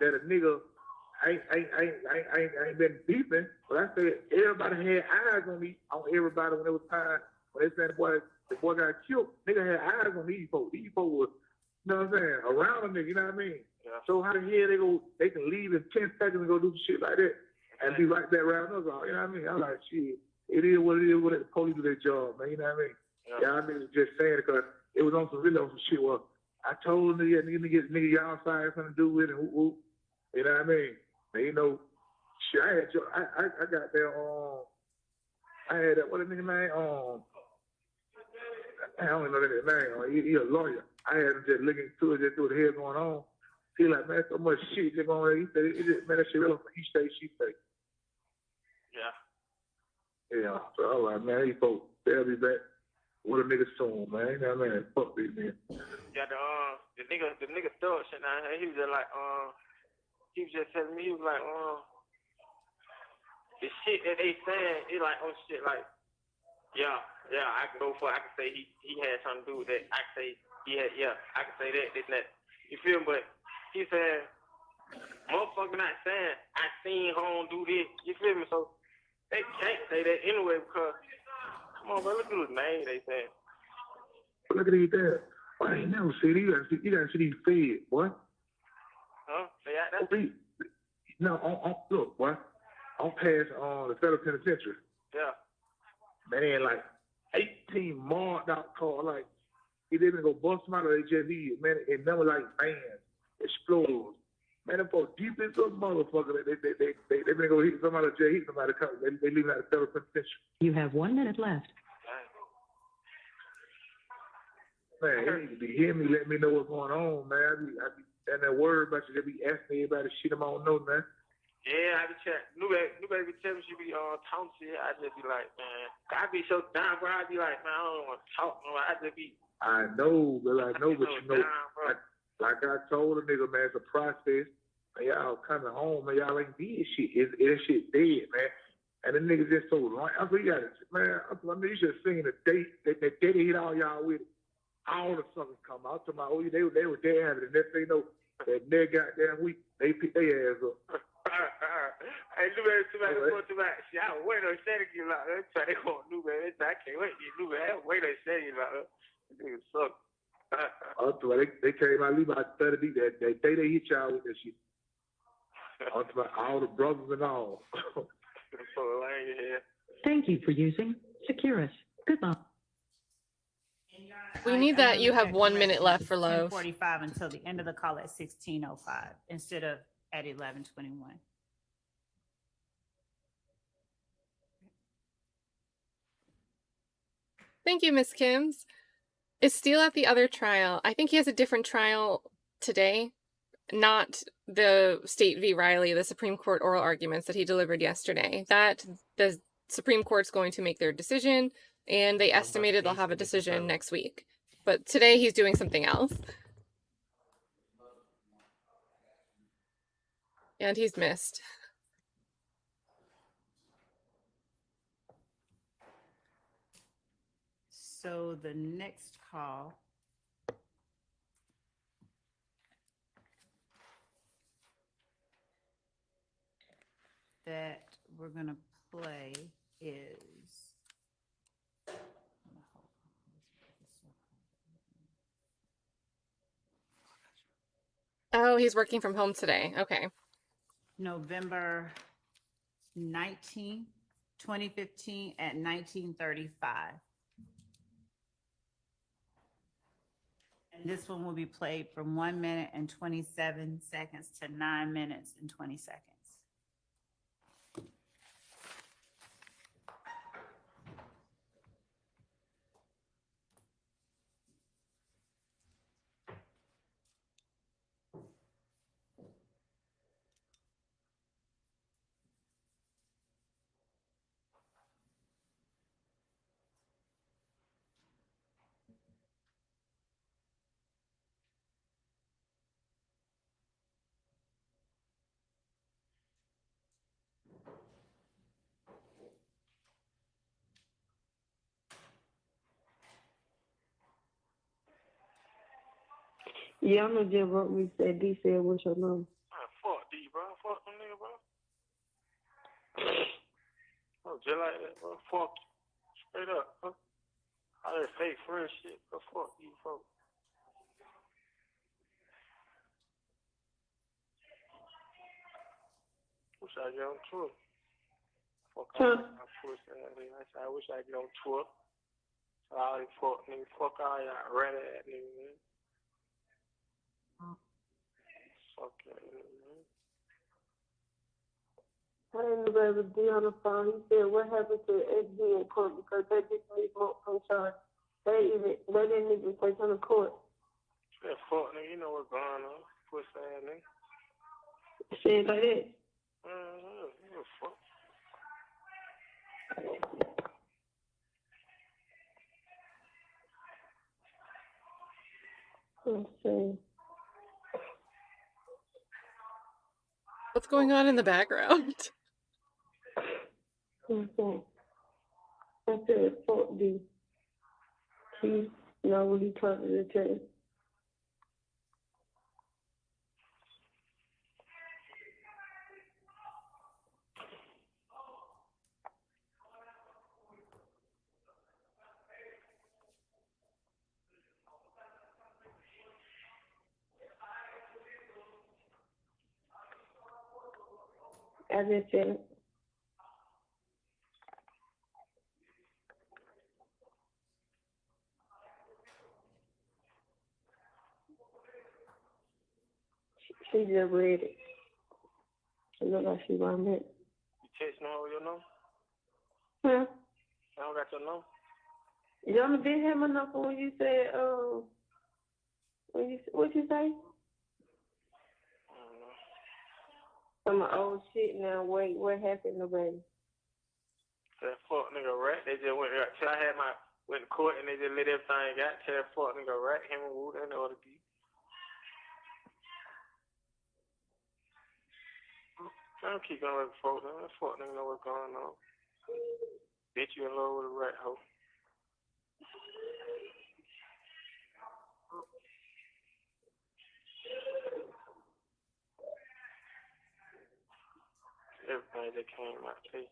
S11: that a nigga ain't been beefing. But I said everybody had eyes on everybody when it was time when they said the boy got killed. Nigga had eyes on these folks. These folks was, you know what I'm saying, around a nigga. You know what I mean?
S16: Yeah.
S11: So how the hell they can leave in 10 seconds and go do shit like that and be like that around us all. You know what I mean? I'm like, shit. It is what it is. What the police do their job, man. You know what I mean? Yeah, I mean, just saying it because it was on some shit. Well, I told the nigga y'all outside something to do with it. Whoop, whoop. You know what I mean? And, you know, shit. I got there. I had that. What the nigga name? I don't even know that name. He a lawyer. I had him just looking through it, just through the hell going on. He like, man, so much shit just going on. He said, man, that shit real. He stay, she stay.
S16: Yeah.
S11: Yeah. So I was like, man, these folks, they'll be back. What a nigga soon, man. You know what I mean? Fuck these men.
S16: Yeah, the nigga thug shit down here. He was just like, he was just telling me, he was like, the shit that they saying, it like, shit, like, yeah, I can go for it. I can say he had something to do with that. I can say
S11: Yeah, I can say that, this and that. You feel me? But he said, motherfucker not saying, I seen home do this. You feel me? So they can't say that anyway because, come on, bro, look at his name, they said.
S17: Look at these there. I ain't never seen these. You gotta see these fed, boy.
S11: Huh? They out there?
S17: No, look, boy. I'm past the federal penitentiary.
S11: Yeah.
S17: Man, like 18 marked out car, like he didn't go bust them out of their jet lead, man, and never like vans, explode. Man, them folks deep as a motherfucker. They been go hit somebody in jail, hit somebody. They leaving out the federal penitentiary.
S15: You have 1 minute left.
S17: Man, they need to be hearing me, let me know what's going on, man. I be and that word about you, they be asking everybody shit I don't know, man.
S11: Yeah, I be chatting. New baby tell me she be talking shit. I just be like, man, I be so down, bro. I be like, man, I don't want to talk no more. I just be.
S17: I know, but you know,
S11: down,
S17: like I told a nigga, man, it's a process. Man, y'all coming home, man, y'all ain't did shit. That shit dead, man. And the niggas just so long. I mean, man, you should have seen the date that they hit all y'all with. All the suckers come out to my, oh, they were there having it. Next thing you know, that nigga goddamn week, they pick their ass up.
S11: Hey, new baby, somebody go to my shit. I was waiting on Shannon to get locked up. That's why they call new baby. I can't wait to get new baby. I was waiting on Shannon to get locked up. This nigga suck.
S17: They came out, leave out 30 that day they hit y'all with that shit. All the brothers and all.
S15: Thank you for using Securus. Goodbye.
S1: We need that. You have 1 minute left for love.
S6: 10:45 until the end of the call at 16:05 instead of at 11:21.
S1: Thank you, Miss Kims. Is Steele at the other trial? I think he has a different trial today, not the State v. Riley, the Supreme Court oral arguments that he delivered yesterday. That the Supreme Court's going to make their decision, and they estimated they'll have a decision next week. But today he's doing something else. And he's missed.
S6: So the next call that we're going to play is
S1: Oh, he's working from home today. Okay.
S6: November 19, 2015 at 19:35. And this one will be played from 1 minute and 27 seconds to 9 minutes and 20 seconds.
S12: Yeah, I'm gonna just wrote me said D said what's your number.
S11: Man, fuck D, bro. Fuck them nigga, bro. Oh, just like that, bro. Fuck you. Straight up, huh? All that fake friend shit, bro. Fuck you, folks. Wish I get on tour. Fuck all y'all pussy ass niggas. I wish I get on tour. So all these fuck niggas. Fuck all y'all rat ass niggas, man. Fuck that nigga, man.
S12: I didn't know able to be on the phone. He said, what happened to XB in court because they just need Mounk Tounk. They didn't even take on the court.
S11: That fuck nigga, you know what's going on. Pussy ass nigga.
S12: Shit like that.
S11: What fuck?
S12: Let's see.
S1: What's going on in the background?
S12: Okay. I said, fuck D. He know what he trying to tell. I just said, she just read it. It look like she run it.
S11: You text me over your number?
S12: Huh?
S11: I don't got your number.
S12: You only did him enough when you said, what you say?
S11: I don't know.
S12: Some old shit now. Wait, what happened to baby?
S11: That fuck nigga rat. They just went till I had went to court and they just let everything got. Tell that fuck nigga rat him and Wood and the other people. I don't keep going with folks. That fuck nigga know what's going on. Bitch, you in love with a rat hoe. Everything that came out to you.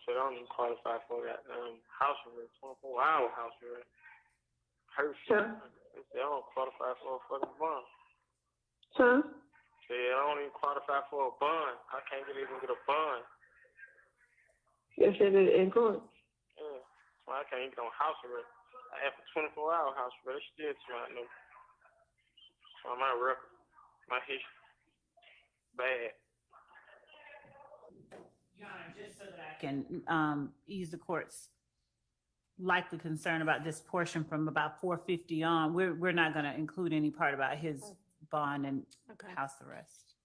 S11: So I don't even qualify for that house arrest, 24-hour house arrest.
S12: Sure.
S11: They say I don't qualify for a fucking bond.
S12: Huh?
S11: Say I don't even qualify for a bond. I can't even get a bond.
S12: You said it in court.
S11: Yeah. So I can't even get on house arrest. I have a 24-hour house arrest. Still trying to know. So my record, my history, bad.
S6: Your Honor, just so that I can ease the court's likely concern about this portion from about 450 on, we're not going to include any part about his bond and house arrest.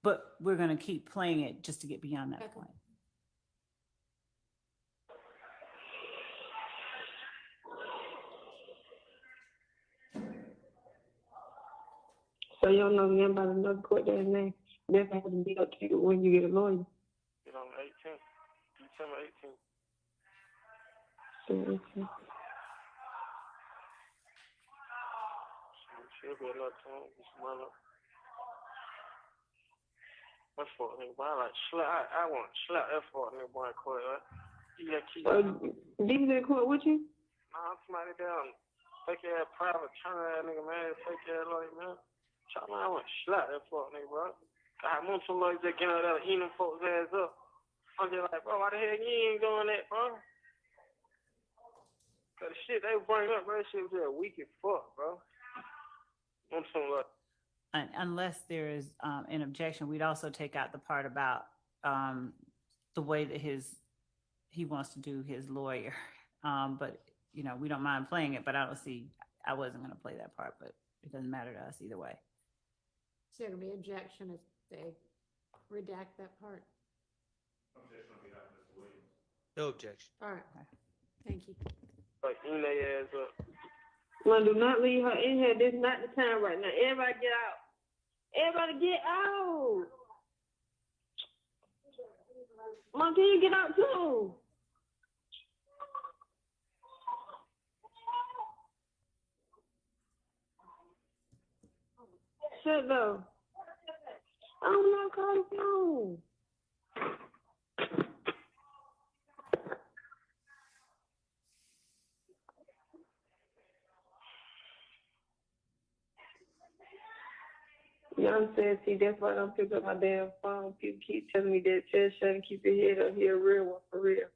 S6: But we're going to keep playing it just to get beyond that point.
S12: So you don't know nothing about another court that name. That's going to be up to you when you get a lawyer.
S11: Get on the 18th, December 18th.
S12: Okay.
S11: She'll be another time. Just run up. What fuck nigga boy? I want to slap that fuck nigga boy in court, right? Yeah, keep.
S12: These in court with you?
S11: Nah, I'm somebody down. Fake ass private attorney nigga, man. Fake ass lawyer, man. I want to slap that fuck nigga, bro. God, Mounk Tounk lawyers just get out there eating them folks' ass up. I'm just like, bro, why the hell you ain't doing that, bro? Cause the shit they bring up, bro, that shit was just weak as fuck, bro. Mounk Tounk lawyers.
S6: Unless there is an objection, we'd also take out the part about the way that he wants to do his lawyer. But you know, we don't mind playing it, but I wasn't going to play that part, but it doesn't matter to us either way.
S2: So there'll be objection if they redact that part.
S5: No objection.
S2: All right. Thank you.
S11: Like, eating their ass up.
S12: Well, do not leave her in here. This is not the time right now. Everybody get out. Everybody get out. Mom, can you get out too? Shut though. I'm not calling phone. You know what I'm saying? See, that's why I don't pick up my damn phone. People keep telling me that, tell Shannon, keep your head up. Here, a real one, for real.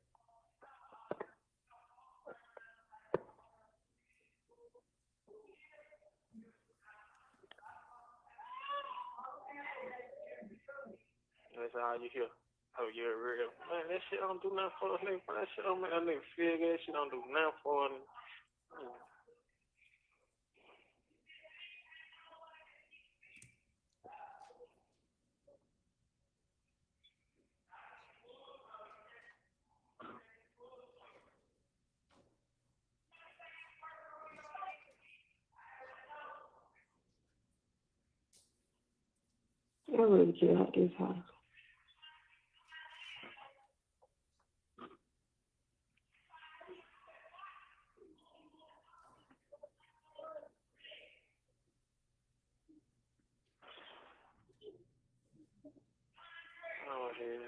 S11: That's all you hear. Oh, you're real. Man, that shit don't do nothing for a nigga. That shit don't make a nigga feel good. That shit don't do nothing for a nigga.
S12: I really get out this house.
S11: Oh, hell.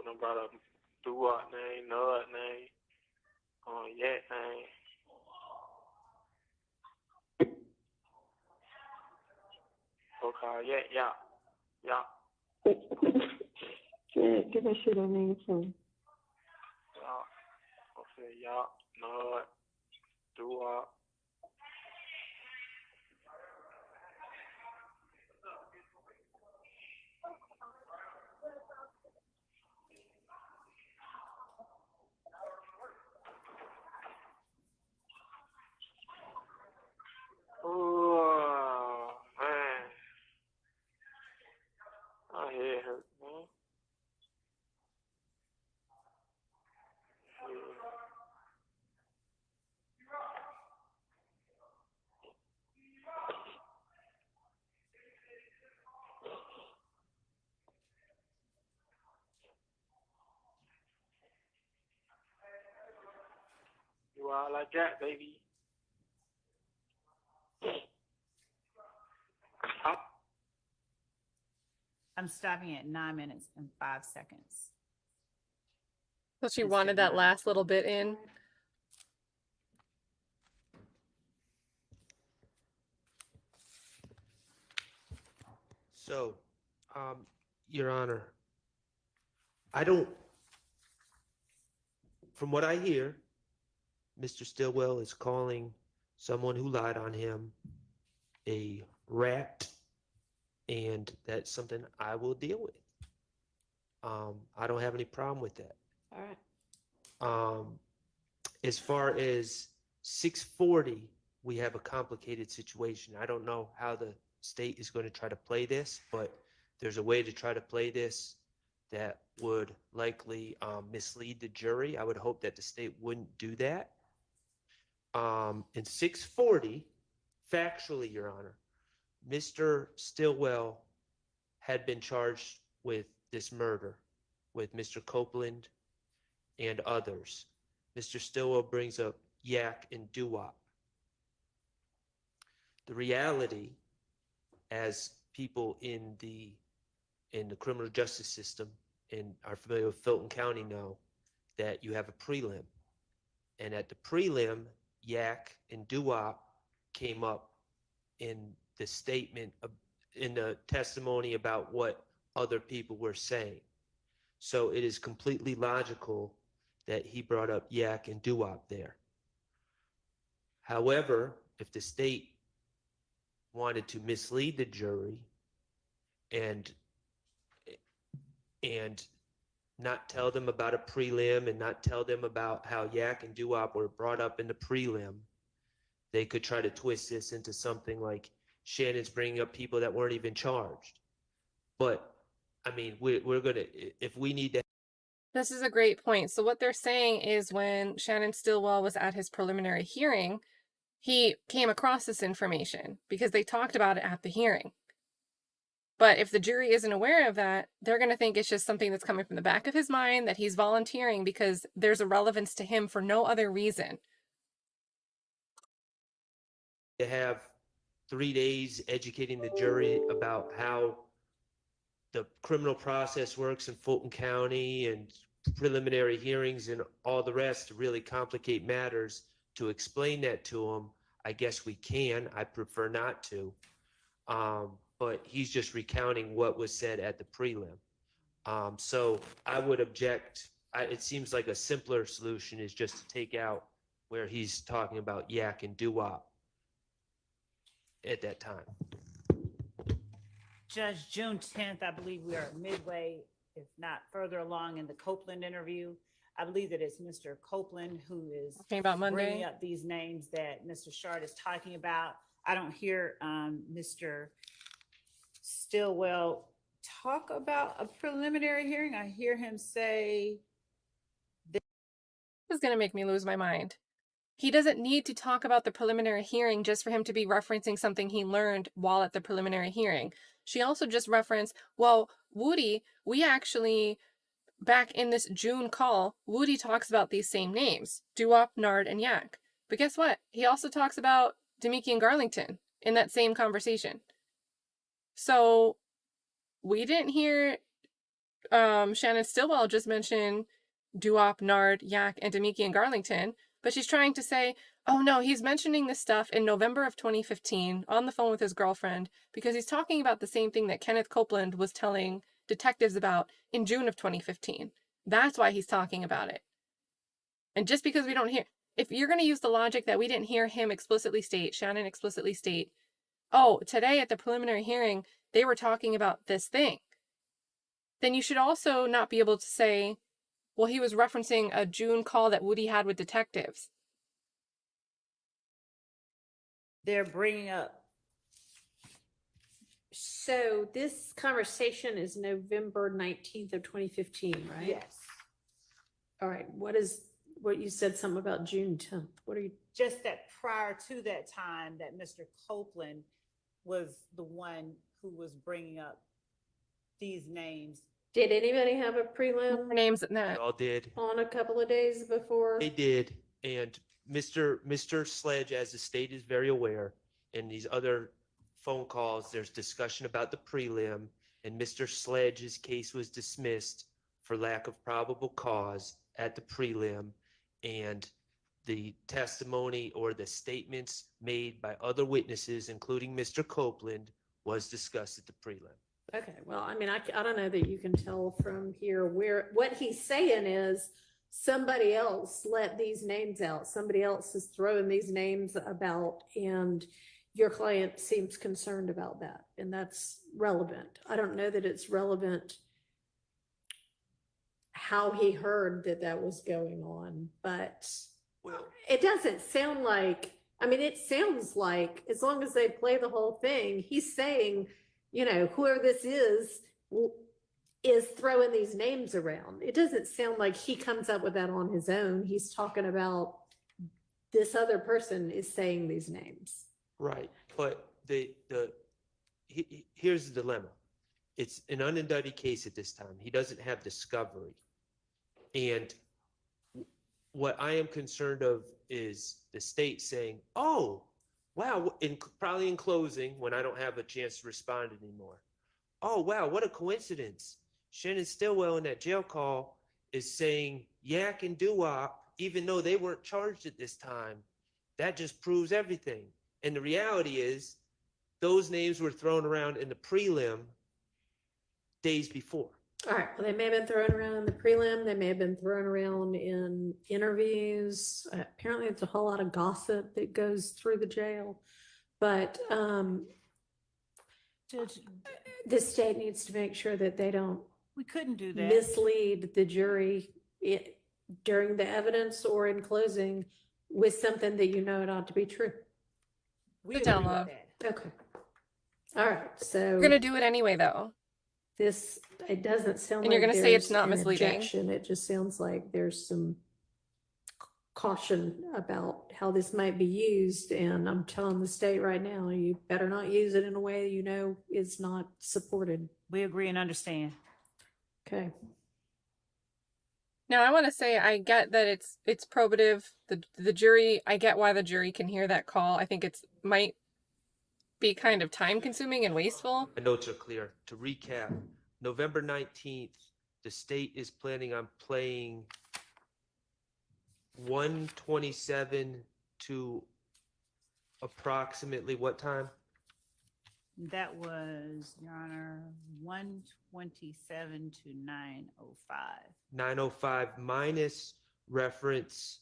S11: done brought up Duwop name, Nud name, Yak name. So-called Yak, Yap.
S12: Give that shit a name too.
S11: Yap. Okay, Yap, Nud, Duwop. Oh, man. My head hurt, man. You all like that, baby.
S6: I'm stopping at 9 minutes and 5 seconds.
S1: So she wanted that last little bit in.
S5: So, Your Honor, from what I hear, Mr. Stillwell is calling someone who lied on him a rat, and that's something I will deal with. I don't have any problem with that.
S2: All right.
S5: As far as 640, we have a complicated situation. I don't know how the state is going to try to play this, but there's a way to try to play this that would likely mislead the jury. I would hope that the state wouldn't do that. In 640, factually, Your Honor, Mr. Stillwell had been charged with this murder with Mr. Copeland and others. Mr. Stillwell brings up Yak and Duwop. The reality, as people in the criminal justice system and are familiar with Fulton County know, that you have a prelim. And at the prelim, Yak and Duwop came up in the statement, in the testimony about what other people were saying. So it is completely logical that he brought up Yak and Duwop there. However, if the state wanted to mislead the jury and not tell them about a prelim and not tell them about how Yak and Duwop were brought up in the prelim, they could try to twist this into something like Shannon's bringing up people that weren't even charged. But I mean, we're going to, if we need to.
S1: This is a great point. So what they're saying is when Shannon Stillwell was at his preliminary hearing, he came across this information because they talked about it at the hearing. But if the jury isn't aware of that, they're going to think it's just something that's coming from the back of his mind, that he's volunteering because there's a relevance to him for no other reason.
S5: To have 3 days educating the jury about how the criminal process works in Fulton County and preliminary hearings and all the rest to really complicate matters, to explain that to them, I guess we can. I prefer not to. But he's just recounting what was said at the prelim. So I would object. It seems like a simpler solution is just to take out where he's talking about Yak and Duwop at that time.
S6: Judge, June 10th, I believe we are midway, if not further along in the Copeland interview. I believe that it's Mr. Copeland who is
S1: talking about Monday,
S6: bringing up these names that Mr. Schardt is talking about. I don't hear Mr. Stillwell talk about a preliminary hearing. I hear him say
S1: this is going to make me lose my mind. He doesn't need to talk about the preliminary hearing just for him to be referencing something he learned while at the preliminary hearing. She also just referenced, well, Woody, we actually, back in this June call, Woody talks about these same names, Duwop, Nard, and Yak. But guess what? He also talks about Demeke and Garlington in that same conversation. So we didn't hear Shannon Stillwell just mentioned Duop, Nard, Yak, and Demiki and Garlington, but she's trying to say, oh no, he's mentioning this stuff in November of 2015 on the phone with his girlfriend because he's talking about the same thing that Kenneth Copeland was telling detectives about in June of 2015. That's why he's talking about it. And just because we don't hear, if you're going to use the logic that we didn't hear him explicitly state, Shannon explicitly state, oh, today at the preliminary hearing, they were talking about this thing, then you should also not be able to say, well, he was referencing a June call that Woody had with detectives.
S6: They're bringing up.
S2: So this conversation is November 19th of 2015, right?
S6: Yes.
S2: All right. What you said something about June 10th. What are you?
S6: Just that prior to that time that Mr. Copeland was the one who was bringing up these names.
S2: Did anybody have a prelim
S1: names in that?
S5: They all did.
S2: on a couple of days before?
S5: They did. And Mr. Sledge, as the state is very aware, in these other phone calls, there's discussion about the prelim, and Mr. Sledge's case was dismissed for lack of probable cause at the prelim, and the testimony or the statements made by other witnesses, including Mr. Copeland, was discussed at the prelim.
S2: Okay, well, I mean, I don't know that you can tell from here what he's saying is somebody else let these names out. Somebody else is throwing these names about, and your client seems concerned about that, and that's relevant. I don't know that it's relevant how he heard that was going on, but it doesn't sound like, I mean, it sounds like as long as they play the whole thing, he's saying, whoever this is throwing these names around. It doesn't sound like he comes up with that on his own. He's talking about this other person is saying these names.
S5: Right, but here's the dilemma. It's an unindicted case at this time. He doesn't have discovery. And what I am concerned of is the state saying, oh, wow, probably in closing when I don't have a chance to respond anymore. Oh, wow, what a coincidence. Shannon Stillwell in that jail call is saying Yak and Duop, even though they weren't charged at this time. That just proves everything. And the reality is those names were thrown around in the prelim days before.
S2: All right, well, they may have been thrown around in the prelim. They may have been thrown around in interviews. Apparently, it's a whole lot of gossip that goes through the jail. But the state needs to make sure that they don't
S6: We couldn't do that.
S2: mislead the jury during the evidence or in closing with something that it ought to be true.
S6: We
S1: Good
S6: agree
S1: down,
S6: with
S1: love.
S6: that.
S2: Okay. All right, so.
S1: We're gonna do it anyway, though.
S2: It doesn't sound
S1: And
S2: like
S1: you're gonna say it's
S2: there's
S1: not
S2: an
S1: misleading.
S2: objection. It just sounds like there's some caution about how this might be used. And I'm telling the state right now, you better not use it in a way is not supported.
S6: We agree and understand.
S2: Okay.
S1: Now, I want to say I get that it's probative. The jury, I get why the jury can hear that call. I think might be kind of time consuming and wasteful.
S5: My notes are clear. To recap, November 19th, the state is planning on playing 1:27 to approximately what time?
S6: That was, Your Honor, 1:27 to 9:05.
S5: 9:05 minus reference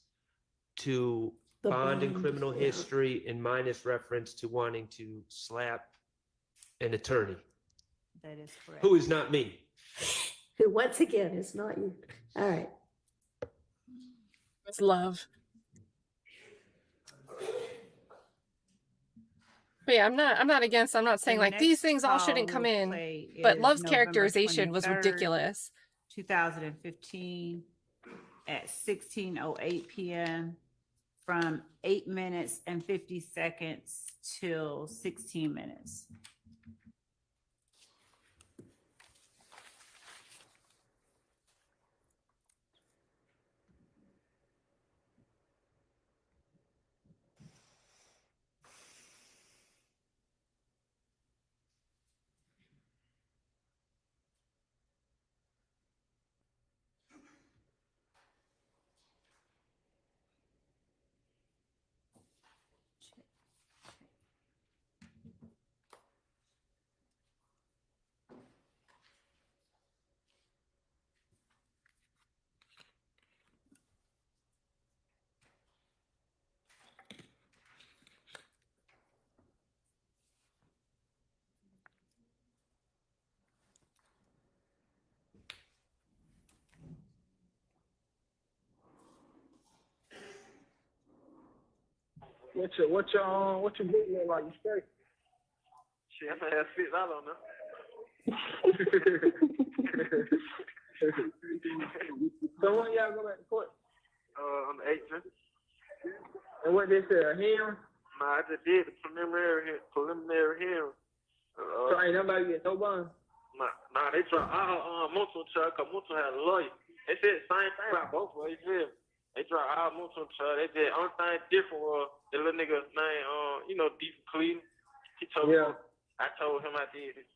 S5: to
S2: The
S5: bond and
S2: bond,
S5: criminal
S2: yeah.
S5: history and minus reference to wanting to slap an attorney,
S6: That is correct.
S5: who is not me.
S2: Who once again is not you. All right.
S1: It's love. But yeah, I'm not against. I'm not saying
S6: The
S1: like these
S6: next
S1: things all
S6: call
S1: shouldn't come
S6: we'll
S1: in.
S6: play
S1: But
S6: is
S1: Love's
S6: November
S1: characterization was
S6: 23rd,
S1: ridiculous.
S6: 2015 at 16:08 p.m. from 8 minutes and 50 seconds till 16 minutes.
S11: What's your book look like? You straight?
S16: Shit, I have $6 on there.
S11: So when y'all go back to court?
S16: On the 18th.
S11: And what they say, a hearing?
S16: Nah, I just did the preliminary hearing.
S11: So ain't nobody get no bond?
S16: Nah, they tried Mounk Tounk trial because Mounk Tounk had a lawyer. They said the same thing about both ways. They tried Mounk Tounk trial. They did only thing different was the little nigga name, D from Cleveland. He told me, I told him I did it.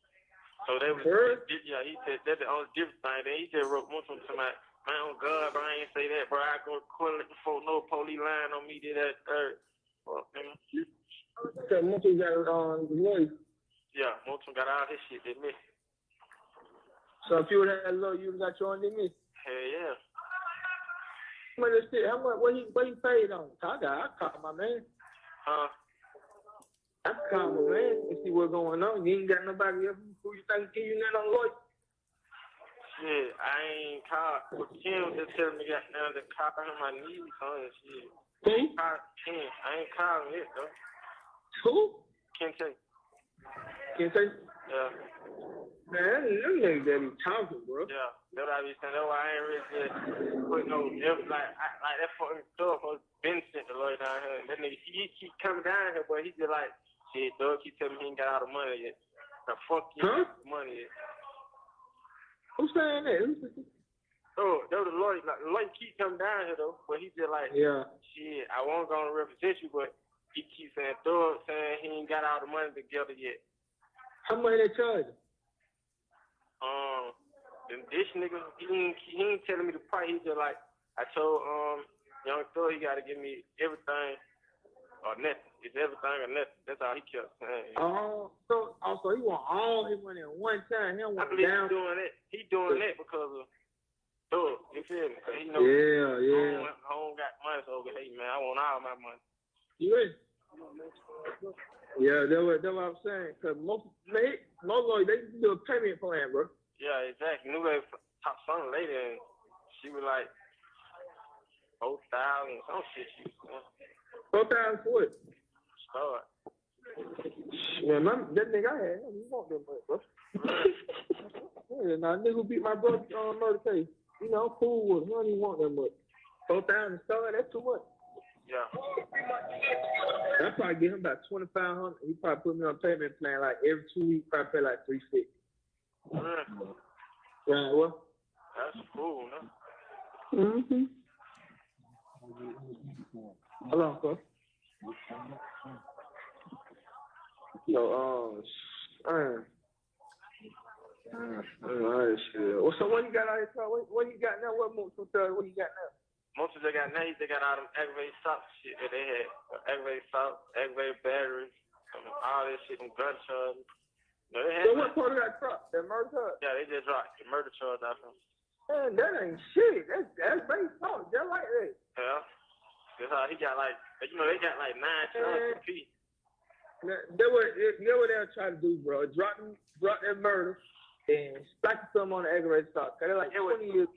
S16: So they was, he said that's the only different thing. Then he just wrote Mounk Tounk to my, man, oh God, bro, I ain't say that, bro. I go to court before no police lying on me, did that, third. Fuck, nigga.
S11: So Mounk Tounk got lawyer.
S16: Yeah, Mounk Tounk got all this shit, didn't he?
S11: So if you would have had a lawyer, you would have got your own than me?
S16: Hell yeah.
S11: How much, what he paid on? I called my man. I called my man and see what's going on. You ain't got nobody else who you think give you nothing on lawyer?
S16: Shit, I ain't called. But Kim just telling me now to call him my knees on and shit.
S11: Who?
S16: Kim. I ain't calling it though.
S11: Who?
S16: Kente.
S11: Kente?
S16: Yeah.
S11: Man, them niggas that be talking, bro.
S16: Yeah, that's what I be saying. That's why I ain't really just put no like that fucking stuff was been sent the lawyer down here. That nigga he keep coming down here, but he just like shit, dog keep telling me he ain't got all the money yet. The fuck you money yet.
S11: Who's saying that?
S16: Oh, that was the lawyer. Like the lawyer keep coming down here though, but he just like shit, I won't go and represent you, but he keep saying dog saying he ain't got all the money together yet.
S11: How much they charge?
S16: This nigga, he ain't telling me the price. He just like, I told Young Thug he gotta give me everything or nothing. It's everything or nothing. That's all he kept saying.
S11: So he want all his money at one time. He don't
S16: I
S11: want
S16: believe
S11: down.
S16: he doing that because of Thug. You feel me? 'Cause he knows home got money, so hey man, I want all my money.
S11: You ready? Yeah, that's what I'm saying. Cause most lawyers they do a payment plan, bro.
S16: Yeah, exactly. Knew they talked to some lady and she was like 4,000 some shit. She was
S11: 4,000 for what?
S16: Schardt.
S11: Man, that nigga I had, he want that money, bro. Yeah, now nigga who beat my brother on murder case. You know, I'm cool with him. He don't even want that much. 4,000 Schardt, that's too much.
S16: Yeah.
S11: I probably give him about 2,500. He probably put me on a payment plan like every 2 weeks. Probably pay like $350. Right, well.
S16: That's cool, no?
S11: Mm-hmm. Hold on, cuz. Well, so what you got out here? What you got now? What Mounk Tounk? What you got now?
S16: Most of they got now, they got all them aggravated assault shit that they had. Aggravated assault, aggravated batteries, all this shit, them gun charges. No, they had
S11: so what part of that truck? That murder charge?
S16: Yeah, they just dropped the murder charge off him.
S11: Man, that ain't shit. That's aggravated assault. Just like that.
S16: Yeah. That's how he got like, they got like 9 charges apiece.
S11: That what they'll try to do, bro. Drop that murder and stack some on the aggravated assault. Cause they're like 20 years.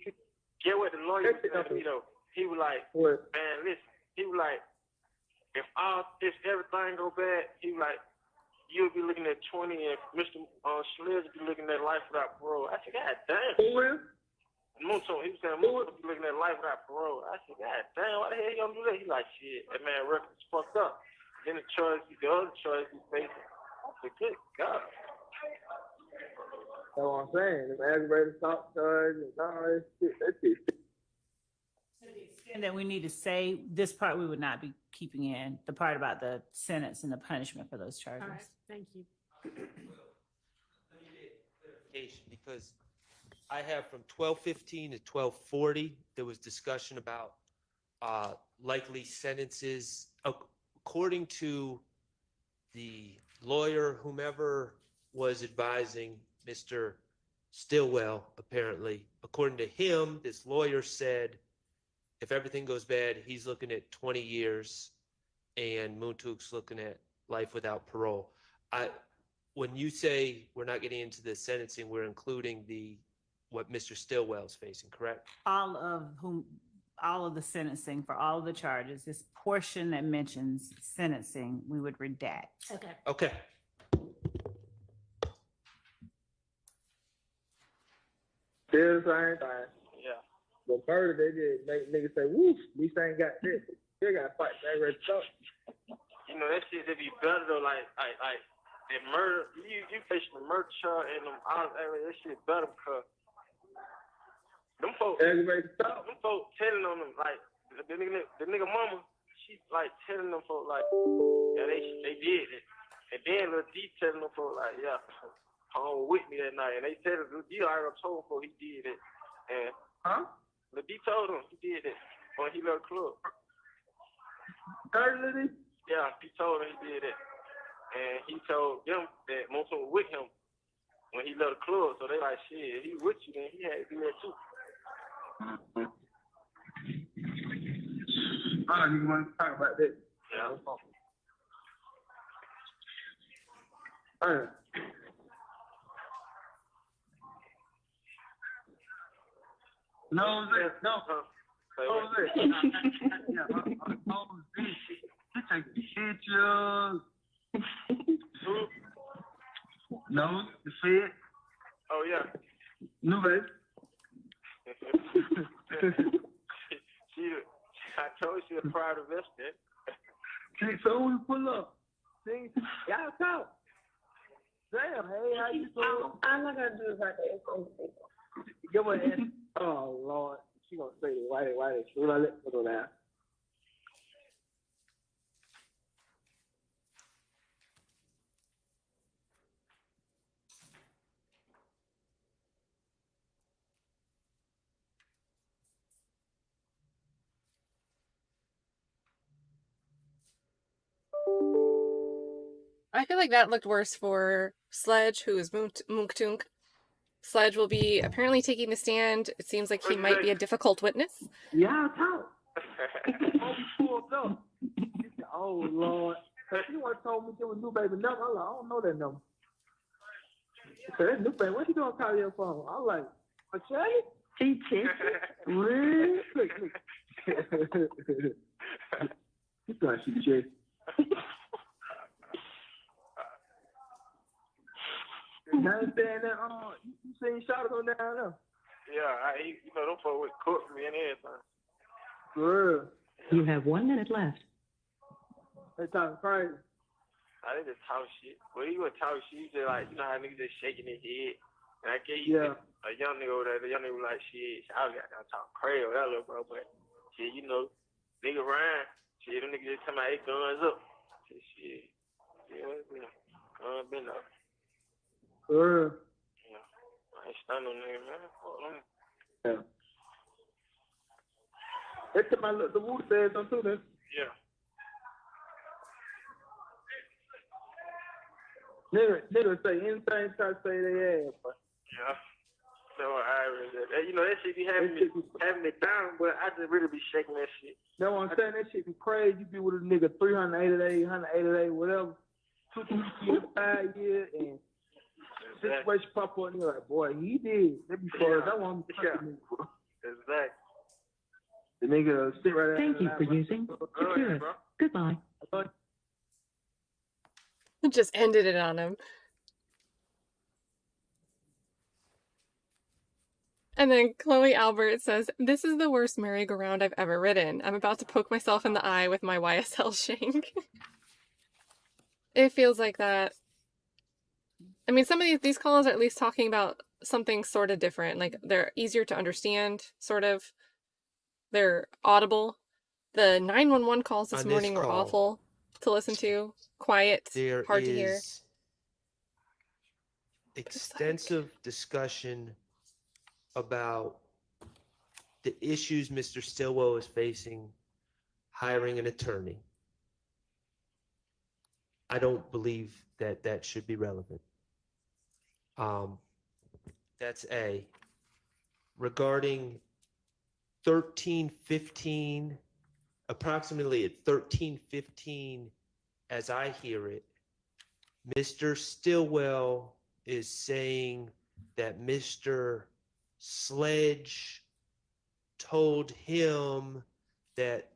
S16: Get what the lawyer said to me though. He was like,
S11: what?
S16: Man, listen. He was like, if everything go bad, he was like, you'll be looking at 20 and Mr. Schliz will be looking at life without parole. I said, God damn.
S11: Who is?
S16: Mounk Tounk, he was saying Mounk Tounk will be looking at life without parole. I said, God damn, why the hell you gonna do that? He like, shit, that man record's fucked up. Then the other charge he's facing. I said, good God.
S11: That's what I'm saying. The aggravated assault charge and all that shit. That's it.
S6: And that we need to say this part we would not be keeping in, the part about the sentence and the punishment for those charges.
S2: All right, thank you.
S5: Because I have from 12:15 to 12:40, there was discussion about likely sentences. According to the lawyer, whomever was advising Mr. Stillwell, apparently, according to him, this lawyer said, if everything goes bad, he's looking at 20 years and Mounk Tounk's looking at life without parole. When you say we're not getting into the sentencing, we're including what Mr. Stillwell's facing, correct?
S6: All of whom, all of the sentencing for all of the charges, this portion that mentions sentencing, we would redact.
S2: Okay.
S5: Okay.
S11: Still the same thing. Yeah. But murder, they just make niggas say, woof, these ain't got this. They got to fight that red stuff.
S16: You know, that shit, they be better though, like that murder, you facing the murder charge and them out that shit better because them folks telling on them, like, the nigga mama, she like telling them folks like, yeah, they did it. And then Lil D telling them folks like, yeah, home with me that night. And they said Lil D already told him he did it. And Lil D told him he did it when he left the club. Yeah, he told him he did it. And he told them that Mounk Tounk was with him when he left the club. So they like, shit, he with you, then he had to do that too.
S11: I don't even want to talk about that.
S16: Yeah.
S11: No, you take pictures. No, the Fed.
S16: Oh, yeah.
S11: No, baby.
S16: I told you a proud investor.
S11: See, so we pull up. See, y'all talk. Damn, hey, how you doing?
S12: I'm not gonna do it like that.
S11: Give her an oh, Lord. She gonna say it. Why they? Should I let her go now?
S1: I feel like that looked worse for Sledge, who is Mounk Tounk. Sledge will be apparently taking the stand. It seems like he might be a difficult witness.
S11: Y'all talk. Oh, Lord. He once told me to give a new baby number. I'm like, I don't know that number. He said, that new baby, what you doing calling your phone? I'm like, I tell you? He checked real quick. He's trying to check. You understand that? You seen Shardt on down there?
S16: Yeah, you know, them folks would cook me and everything.
S11: Girl.
S15: You have 1 minute left.
S11: They talking crazy.
S16: They just talk shit. Well, he would talk shit. He just like, you know how niggas just shaking their head. And I gave you a young nigga over there. The young nigga was like, shit, I was got to talk crazy with that little bro. But shit, you know, nigga Ryan, shit, them niggas just talking about their guns up. Shit. Yeah, guns been up.
S11: Girl.
S16: Yeah. I ain't stunned on nigga, man. Fuck them.
S11: Yeah. That's my the Wu says something too, then.
S16: Yeah.
S11: Nigga say anything, try to say they ass, but.
S16: Yeah. So you know, that shit be having me down, but I just really be shaking that shit.
S11: That's what I'm saying. That shit be crazy. You be with a nigga 380 days, 180 days, whatever. 2 years, 5 years, and situation pop up, and you're like, boy, he did. That be fun. That's what I'm talking about.
S16: Exactly.
S11: The nigga sit right there.
S15: Thank you for using Securus. Goodbye.
S1: Just ended it on him. And then Chloe Albert says, "This is the worst merry-go-round I've ever ridden. I'm about to poke myself in the eye with my YSL shank." It feels like that. I mean, some of these calls are at least talking about something sort of different. Like, they're easier to understand, sort of. They're audible. The 911 calls this morning were awful to listen to. Quiet, hard to hear.
S5: Extensive discussion about the issues Mr. Stillwell is facing hiring an attorney. I don't believe that that should be relevant. That's A. Regarding 13:15, approximately at 13:15, as I hear it, Mr. Stillwell is saying that Mr. Sledge told him that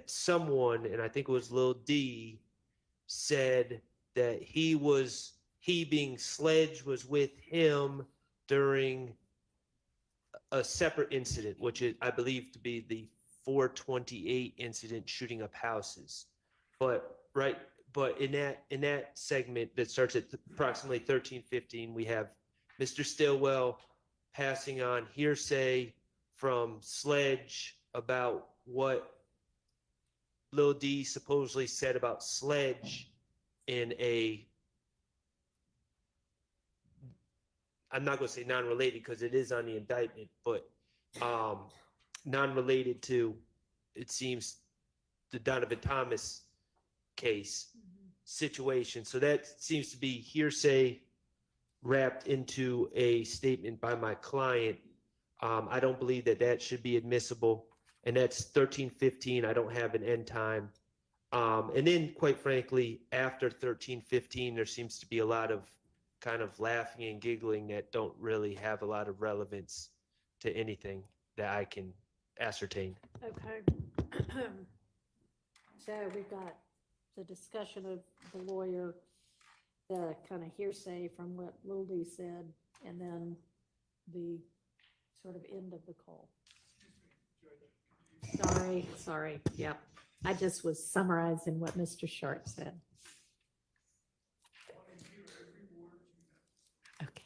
S5: someone, and I think it was Lil D, said that he being Sledge was with him during a separate incident, which is, I believe, to be the 428 incident shooting up houses. But in that segment that starts at approximately 13:15, we have Mr. Stillwell passing on hearsay from Sledge about what Lil D supposedly said about Sledge in I'm not going to say non-related because it is on the indictment, but non-related to, it seems, the Donovan Thomas case situation. So that seems to be hearsay wrapped into a statement by my client. I don't believe that should be admissible. And that's 13:15. I don't have an end time. And then, quite frankly, after 13:15, there seems to be a lot of kind of laughing and giggling that don't really have a lot of relevance to anything that I can ascertain.
S2: Okay. So we've got the discussion of the lawyer, the kind of hearsay from what Lil D said, and then the sort of end of the call. Sorry. Yep. I just was summarizing what Mr. Shardt said. Okay.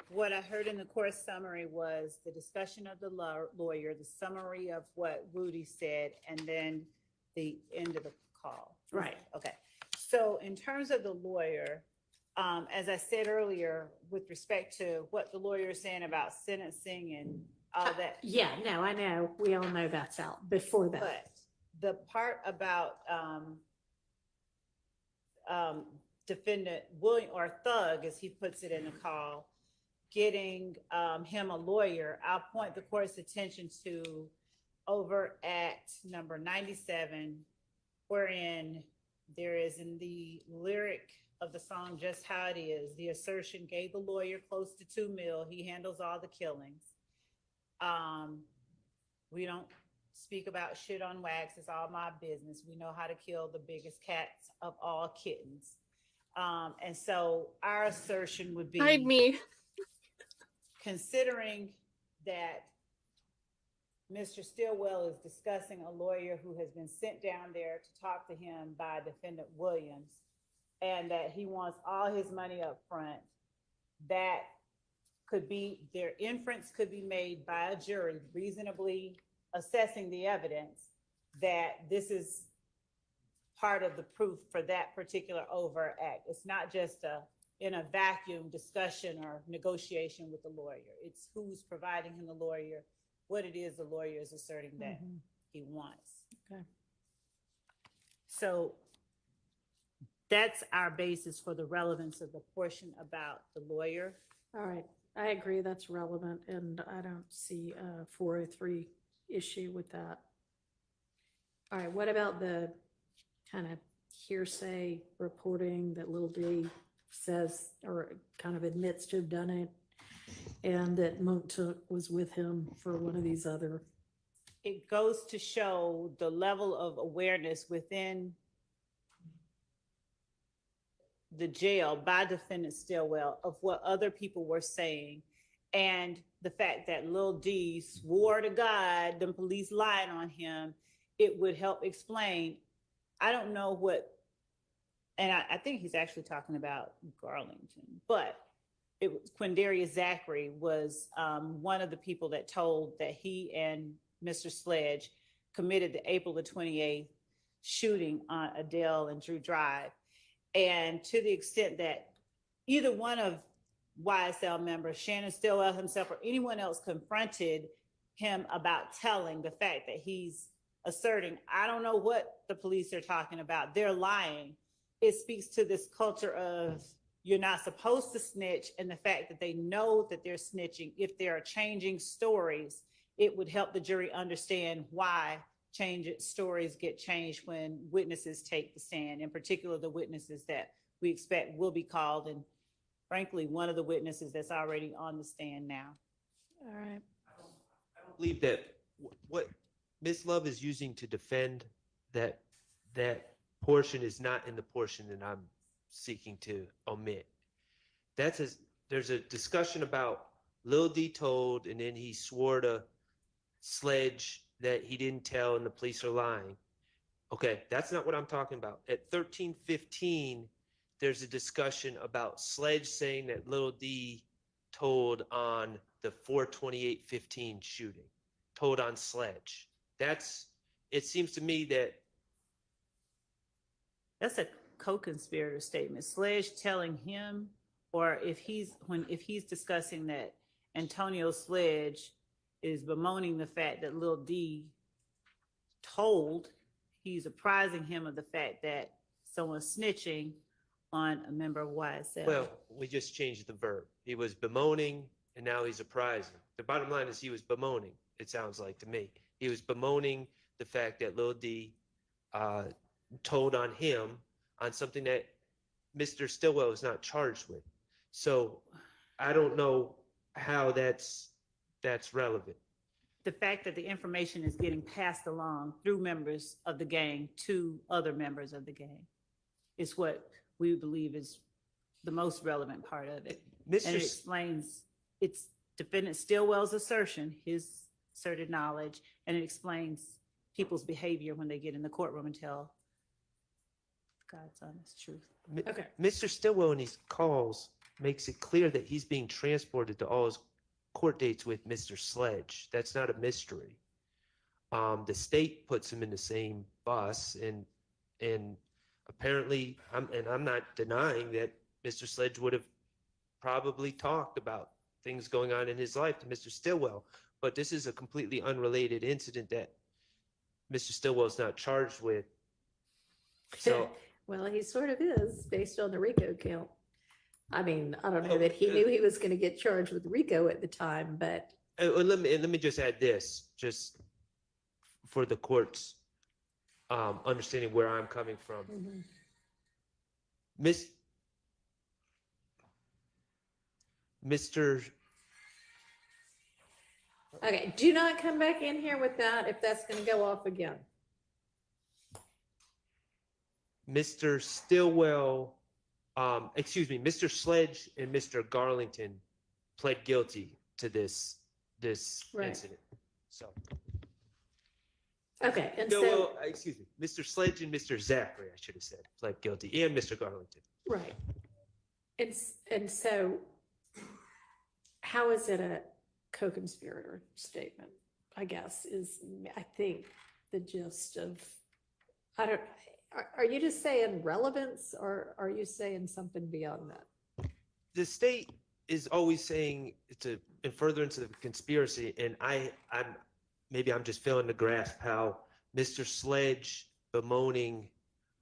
S6: What I heard in the court summary was the discussion of the lawyer, the summary of what Rudy said, and then the end of the call.
S2: Right.
S6: Okay. So in terms of the lawyer, as I said earlier, with respect to what the lawyer is saying about sentencing and all that.
S2: Yeah, no, I know. We all know that's out before that.
S6: But the part about defendant William, or Thug, as he puts it in the call, getting him a lawyer, I'll point the court's attention to over at number 97, wherein there is in the lyric of the song Just How It Is, the assertion gave the lawyer close to $2 million. He handles all the killings. We don't speak about shit on wax. It's all my business. We know how to kill the biggest cats of all kittens. And so our assertion would be,
S1: hide me.
S6: Considering that Mr. Stillwell is discussing a lawyer who has been sent down there to talk to him by defendant Williams, and that he wants all his money up front, that could be, their inference could be made by a jury reasonably assessing the evidence that this is part of the proof for that particular overt act. It's not just in a vacuum discussion or negotiation with the lawyer. It's who's providing him the lawyer, what it is the lawyer is asserting that he wants.
S2: Okay.
S6: So that's our basis for the relevance of the portion about the lawyer.
S2: All right. I agree that's relevant, and I don't see a 403 issue with that. All right. What about the kind of hearsay reporting that Lil D says or kind of admits to have done it, and that Mounk Tounk was with him for one of these other?
S6: It goes to show the level of awareness within the jail by defendant Stillwell of what other people were saying, and the fact that Lil D swore to God, the police lied on him. It would help explain. I don't know what, and I think he's actually talking about Garlington, but it was Quindarius Zachary was one of the people that told that he and Mr. Sledge committed the April the 28th shooting on Adele and Drew Drive. And to the extent that either one of YSL members, Shannon, Stillwell himself, or anyone else confronted him about telling, the fact that he's asserting, I don't know what the police are talking about, they're lying. It speaks to this culture of you're not supposed to snitch, and the fact that they know that they're snitching. If there are changing stories, it would help the jury understand why stories get changed when witnesses take the stand, in particular the witnesses that we expect will be called and frankly, one of the witnesses that's already on the stand now.
S15: All right.
S5: Believe that what Ms. Love is using to defend that portion is not in the portion that I'm seeking to omit. There's a discussion about Lil D told, and then he swore to Sledge that he didn't tell and the police are lying. Okay, that's not what I'm talking about. At 13:15, there's a discussion about Sledge saying that Lil D told on the 4/28/15 shooting, told on Sledge. It seems to me
S6: that's a co-conspirator statement. Sledge telling him, or if he's discussing that Antonio Sledge is bemoaning the fact that Lil D told, he's apprising him of the fact that someone's snitching on a member of YSL.
S5: well, we just changed the verb. He was bemoaning and now he's apprising. The bottom line is he was bemoaning, it sounds like to me. He was bemoaning the fact that Lil D told on him on something that Mr. Stillwell is not charged with. So I don't know how that's relevant.
S6: The fact that the information is getting passed along through members of the gang to other members of the gang is what we believe is the most relevant part of it. And it explains, it's defendant Stillwell's assertion, his asserted knowledge, and it explains people's behavior when they get in the courtroom and tell God's honest truth.
S15: Okay.
S5: Mr. Stillwell in his calls makes it clear that he's being transported to all his court dates with Mr. Sledge. That's not a mystery. The state puts him in the same bus, and apparently, I'm not denying that Mr. Sledge would have probably talked about things going on in his life to Mr. Stillwell, but this is a completely unrelated incident that Mr. Stillwell's not charged with. So
S2: Well, he sort of is based on the RICO count. I mean, I don't know that he knew he was going to get charged with RICO at the time, but
S5: let me just add this, just for the court's understanding where I'm coming from. Mr.
S2: okay, do not come back in here with that if that's going to go off again.
S5: Mr. Stillwell, Mr. Sledge and Mr. Garlington pled guilty to this
S2: Right.
S5: incident. So.
S2: Okay, and
S5: Stillwell, Mr. Sledge and Mr. Zachary, I should have said, pled guilty, and Mr. Garlington.
S2: right. And so how is it a co-conspirator statement, I guess, is, I think, the gist of, are you just saying relevance, or are you saying something beyond that?
S5: The state is always saying it's in furtherance of the conspiracy, and I'm just failing to grasp how Mr. Sledge bemoaning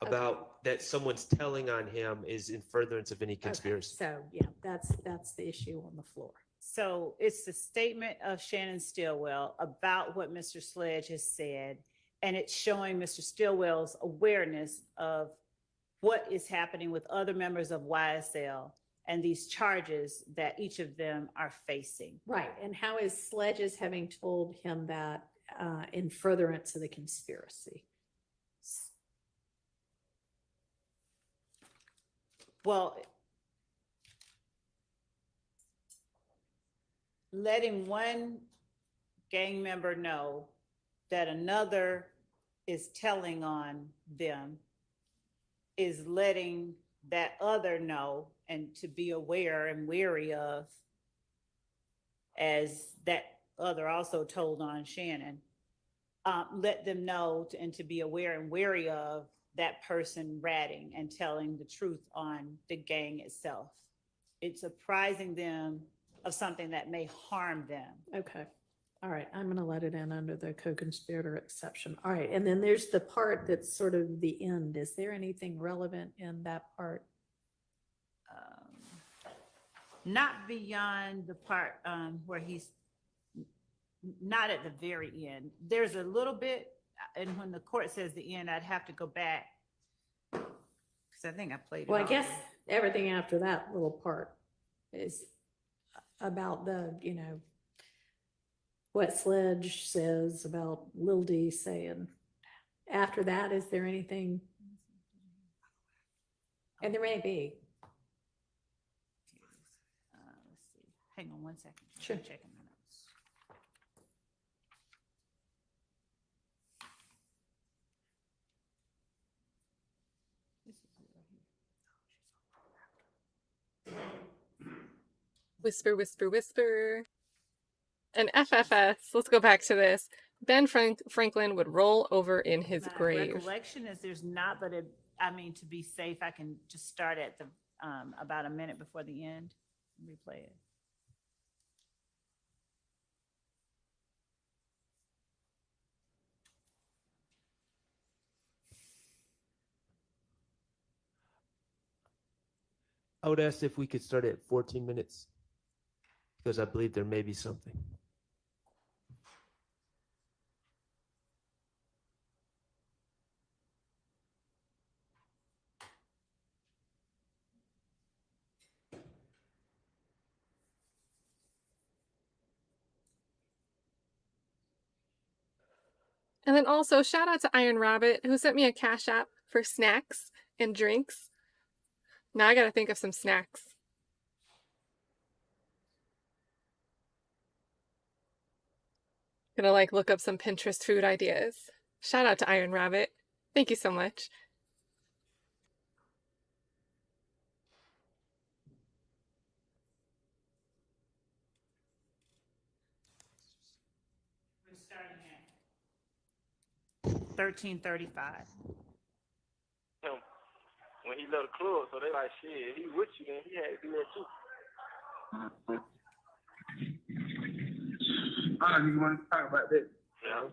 S5: about that someone's telling on him is in furtherance of any conspiracy.
S2: Okay, so yeah, that's the issue on the floor.
S6: So it's the statement of Shannon Stillwell about what Mr. Sledge has said, and it's showing Mr. Stillwell's awareness of what is happening with other members of YSL and these charges that each of them are facing.
S2: Right, and how is Sledge's having told him that in furtherance of the conspiracy?
S6: Well, letting one gang member know that another is telling on them is letting that other know and to be aware and wary of, as that other also told on Shannon, let them know and to be aware and wary of that person ratting and telling the truth on the gang itself. It's apprising them of something that may harm them.
S2: Okay, all right, I'm gonna let it in under the co-conspirator exception. All right, and then there's the part that's sort of the end. Is there anything relevant in that part?
S6: Not beyond the part where he's not at the very end. There's a little bit, and when the court says the end, I'd have to go back because I think I played it.
S2: Well, I
S6: all.
S2: guess everything after that little part
S15: is about what Sledge says about Lil D saying. After that, is there anything? And there may be.
S6: Let's see. Hang on one second.
S15: Sure.
S6: I'm checking my notes. This is it right here.
S1: Whisper, whisper, whisper. And FFS, let's go back to this. Ben Franklin would roll over in his
S6: My
S1: grave.
S6: recollection is there's not, but to be safe, I can just start at the about a minute before the end and replay it.
S5: I would ask if we could start at 14 minutes because I believe there may be something.
S1: And then also shout out to Iron Rabbit, who sent me a Cash App for snacks and drinks. Now I gotta think of some snacks. Gonna look up some Pinterest food ideas. Shout out to Iron Rabbit. Thank you so much.
S6: We're starting at 13:35.
S11: Him, when he left the club, so they like, shit, he with you, then he had to do that too.
S17: I don't even want to talk about that.
S11: Yeah.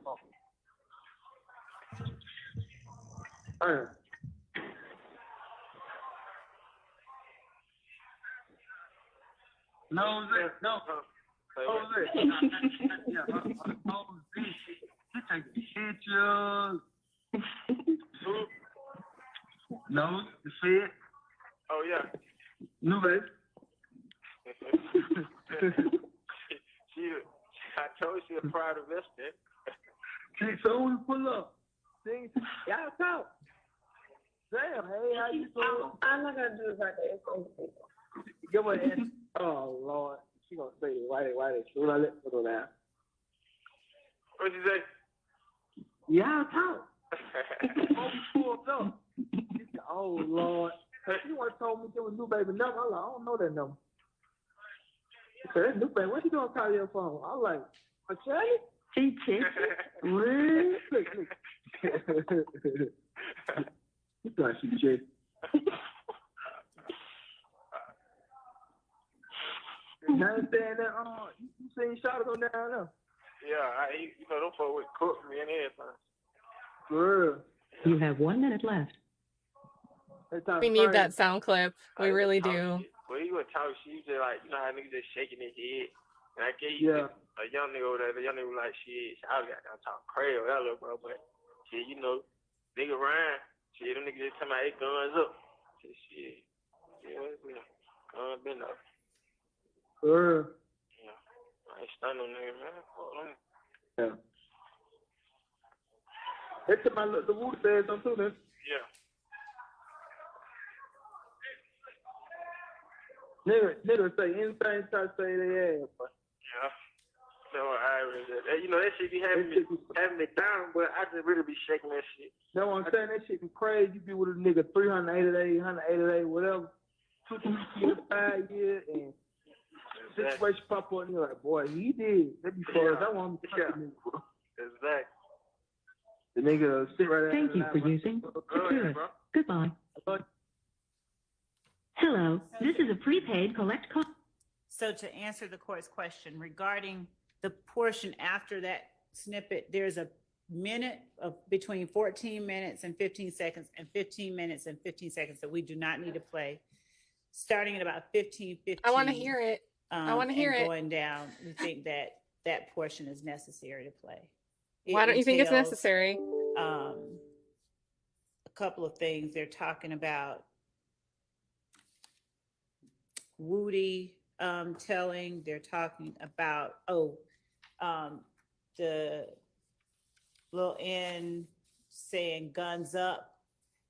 S17: No, no. Jose. Yeah, Jose. He take pictures. No, the Fed.
S11: Oh, yeah.
S17: New baby.
S11: I told you she a proud investor.
S17: See, so we pull up. See, y'all talk. Damn, hey, how you doing?
S12: I'm not gonna do it like that.
S17: Give her an oh, Lord. She gonna say, why they, should I let her down?
S11: What'd you say?
S17: Y'all talk. Oh, pulled up. Oh, Lord. She once told me there was new baby number. I'm like, I don't know that number. She said, that's new baby. What you doing call your phone? I'm like, a Shannon? She texted. Really? Look. You thought she checked. You understand that? You seen Shardt go down there?
S11: Yeah, them folks would cook me and everything.
S17: Girl.
S15: You have 1 minute left.
S1: We need that sound clip. We really do.
S11: Well, he would talk shit. He was just like, you know how niggas just shaking his head. And I gave you a young nigga over there. The young nigga was like, shit, I got down talking crazy with that little bro. But shit, nigga Ryan, shit, them niggas just talking about their guns up. Shit. Yeah, guns been up.
S17: Girl.
S11: Yeah. I ain't stunned on niggas, man. Fuck them.
S17: Yeah. They took the Wu says on too, then.
S11: Yeah.
S17: Nigga say anything, try to say they ass, but.
S11: Yeah. So that shit be having me down, but I just really be shaking that shit.
S17: That's what I'm saying. That shit be crazy. You be with a nigga 380 days, 180 days, whatever. 2 years, 5 years, and situation pop up, and you're like, boy, he did. That be far. That one be fucking nigga, bro.
S11: Exactly.
S17: The nigga sit right there.
S15: Thank you for using Secure. Goodbye. Hello, this is a prepaid collect call.
S6: So to answer the court's question regarding the portion after that snippet, there's a minute of between 14 minutes and 15 seconds and 15 minutes and 15 seconds that we do not need to play. Starting at about 15:15.
S1: I want to hear it. I want to hear it.
S6: Going down, we think that portion is necessary to play.
S1: Why don't you think it's necessary?
S6: A couple of things. They're talking about Woody they're talking about, the little N saying guns up,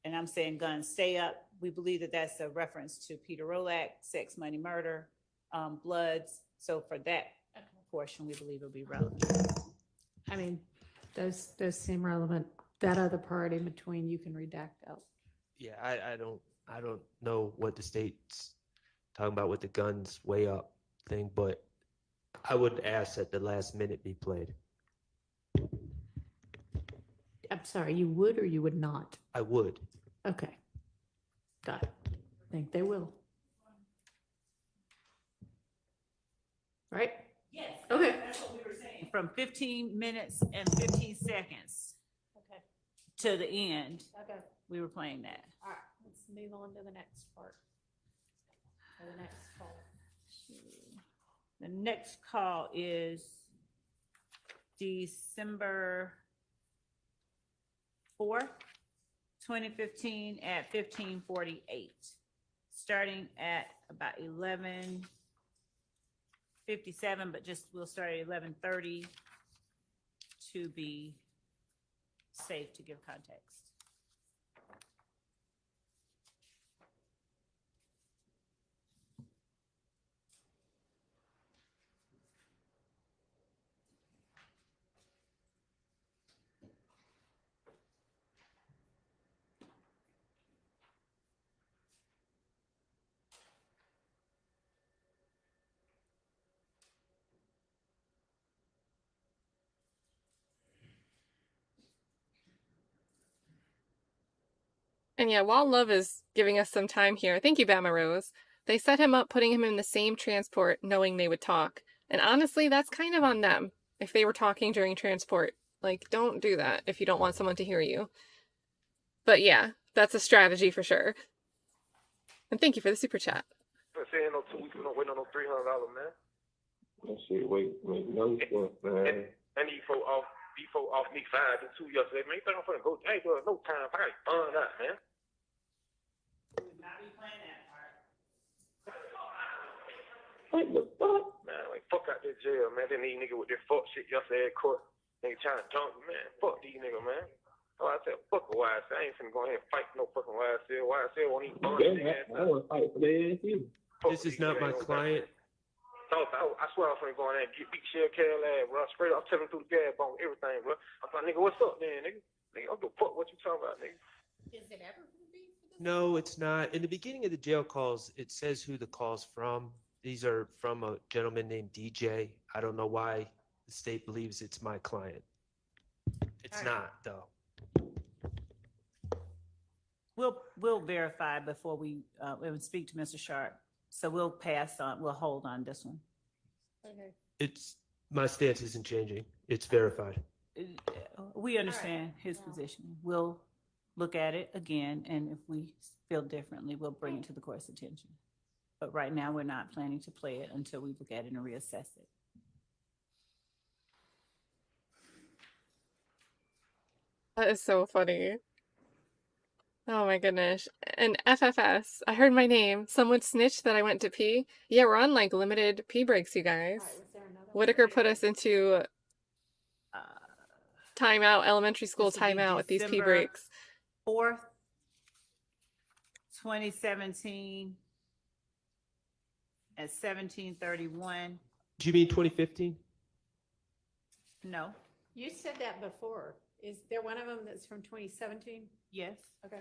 S6: and I'm saying guns stay up. We believe that that's a reference to Peter Rolak, sex, money, murder, Bloods. So for that portion, we believe it'll be relevant.
S2: I mean, those seem relevant. That other part in between, you can redact out.
S5: Yeah, I don't know what the state's talking about with the guns way up thing, but I would ask that the last minute be played.
S2: I'm sorry, you would or you would not?
S5: I would.
S2: Okay. Got it. I think they will. Right?
S6: Yes.
S2: Okay.
S6: That's what we were saying. From 15 minutes and 15 seconds
S2: Okay.
S6: to the end,
S2: Okay.
S6: we were playing that.
S2: All right, let's move on to the next part. Or the next call.
S6: The next call is December 4th, 2015 at 15:48, starting at about 11:57, but we'll start at 11:30 to be safe to give context.
S1: And yeah, while Love is giving us some time here, thank you, Bama Rose. They set him up, putting him in the same transport, knowing they would talk. And honestly, that's kind of on them if they were talking during transport. Like, don't do that if you don't want someone to hear you. But yeah, that's a strategy for sure. And thank you for the super chat.
S11: I'm saying no 2 weeks, we don't wait on no $300, man.
S17: That shit, wait, no fuck, man.
S11: And these folk off me 5 and 2 yesterday, man. You think I'm finna go? Hey, bro, no time. I got burned out, man.
S6: We would not be playing that part.
S11: What the fuck? Man, like, fuck out this jail, man. Then these niggas with this fuck shit yesterday at court. Nigga trying to dunk me, man. Fuck these niggas, man. So I said, fuck a YSL. I ain't finna go ahead and fight no fucking YSL. YSL won't even burn this ass
S17: I want to fight for their ass too.
S5: This is not my client.
S11: So I swear I was finna go in there and get beat Shell Carol ass, bro. Straight up, telling through the gas bone, everything, bro. I'm like, nigga, what's up, man, nigga? Nigga, I don't give a fuck what you talking about, nigga.
S2: Is it ever going to be for this?
S5: No, it's not. In the beginning of the jail calls, it says who the call's from. These are from a gentleman named DJ. I don't know why the state believes it's my client. It's not, though.
S6: We'll verify before we would speak to Mr. Shardt. So we'll hold on this one.
S2: Okay.
S5: My stance isn't changing. It's verified.
S6: We understand his position. We'll look at it again, and if we feel differently, we'll bring it to the court's attention. But right now, we're not planning to play it until we look at it and reassess it.
S1: That is so funny. Oh my goodness. And FFS, I heard my name. Someone snitched that I went to pee. Yeah, we're on like limited pee breaks, you guys.
S2: All right, was there another one?
S1: Whitaker put us into timeout, elementary school
S6: This would be
S1: timeout with these pee
S6: December
S1: breaks.
S6: 4th, 2017 at 17:31.
S5: Do you mean 2015?
S6: No.
S2: You said that before. Is there one of them that's from 2017?
S6: Yes.
S2: Okay.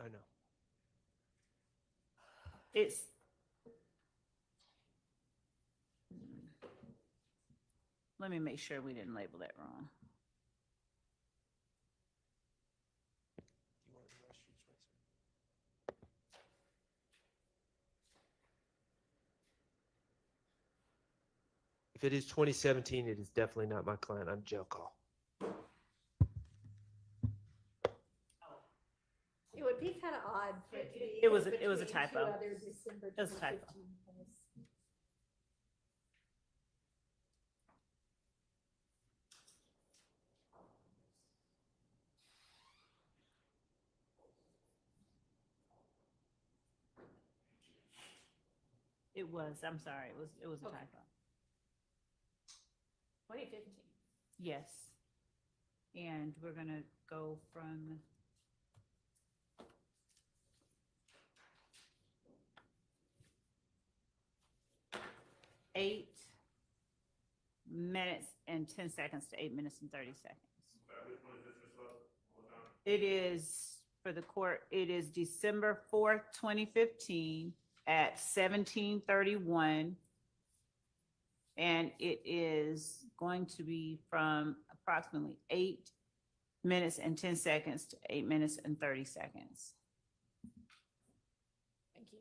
S5: I know.
S6: Let me make sure we didn't label that wrong.
S5: If it is 2017, it is definitely not my client. I'm jail call.
S2: It would be kind of odd for it to be.
S6: It was a
S2: between two
S6: typo.
S2: other December
S6: It was a typo.
S2: 2015 polls.
S6: It was, I'm sorry, it was a
S15: Okay.
S6: typo.
S15: 2015.
S6: Yes. And we're gonna go from eight minutes and 10 seconds to 8 minutes and 30 seconds. It is, for the court, it is December 4th, 2015 at 17:31. And it is going to be from approximately 8 minutes and 10 seconds to 8 minutes and 30 seconds.
S15: Thank you.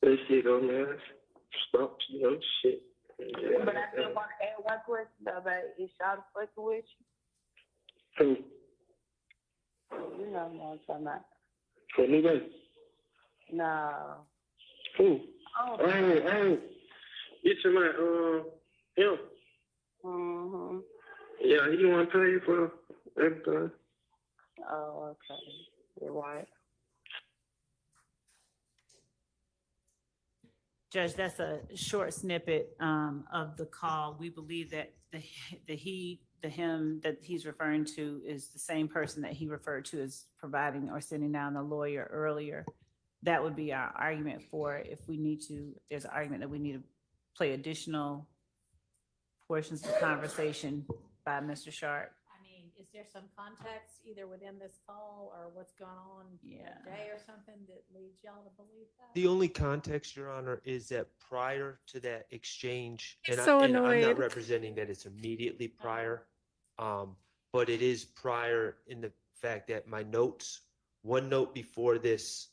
S17: That shit on there. Stop, you know, shit. Yeah.
S12: But I still want to add one question though, but is Shardt fucking with
S17: Who?
S12: you? You know what I'm talking about.
S17: For me, then?
S12: No.
S17: Who?
S12: Oh.
S17: Oh. You to my, him.
S12: Mm-hmm.
S17: Yeah, he want to pay for everything.
S12: Oh, okay. You're right.
S6: Judge, that's a short snippet of the call. We believe that the him that he's referring to is the same person that he referred to as providing or sending down the lawyer earlier. That would be our argument for if we need to, if there's an argument that we need to play additional portions of the conversation by Mr. Shardt.
S15: I mean, is there some context either within this call or what's going on that day or something that leads y'all to believe that?
S5: The only context, Your Honor, is that prior to that exchange,
S1: He's
S5: and,
S1: so
S5: and I'm
S1: annoyed.
S5: not representing that it's immediately prior, but it is prior in the fact that my notes, one note before this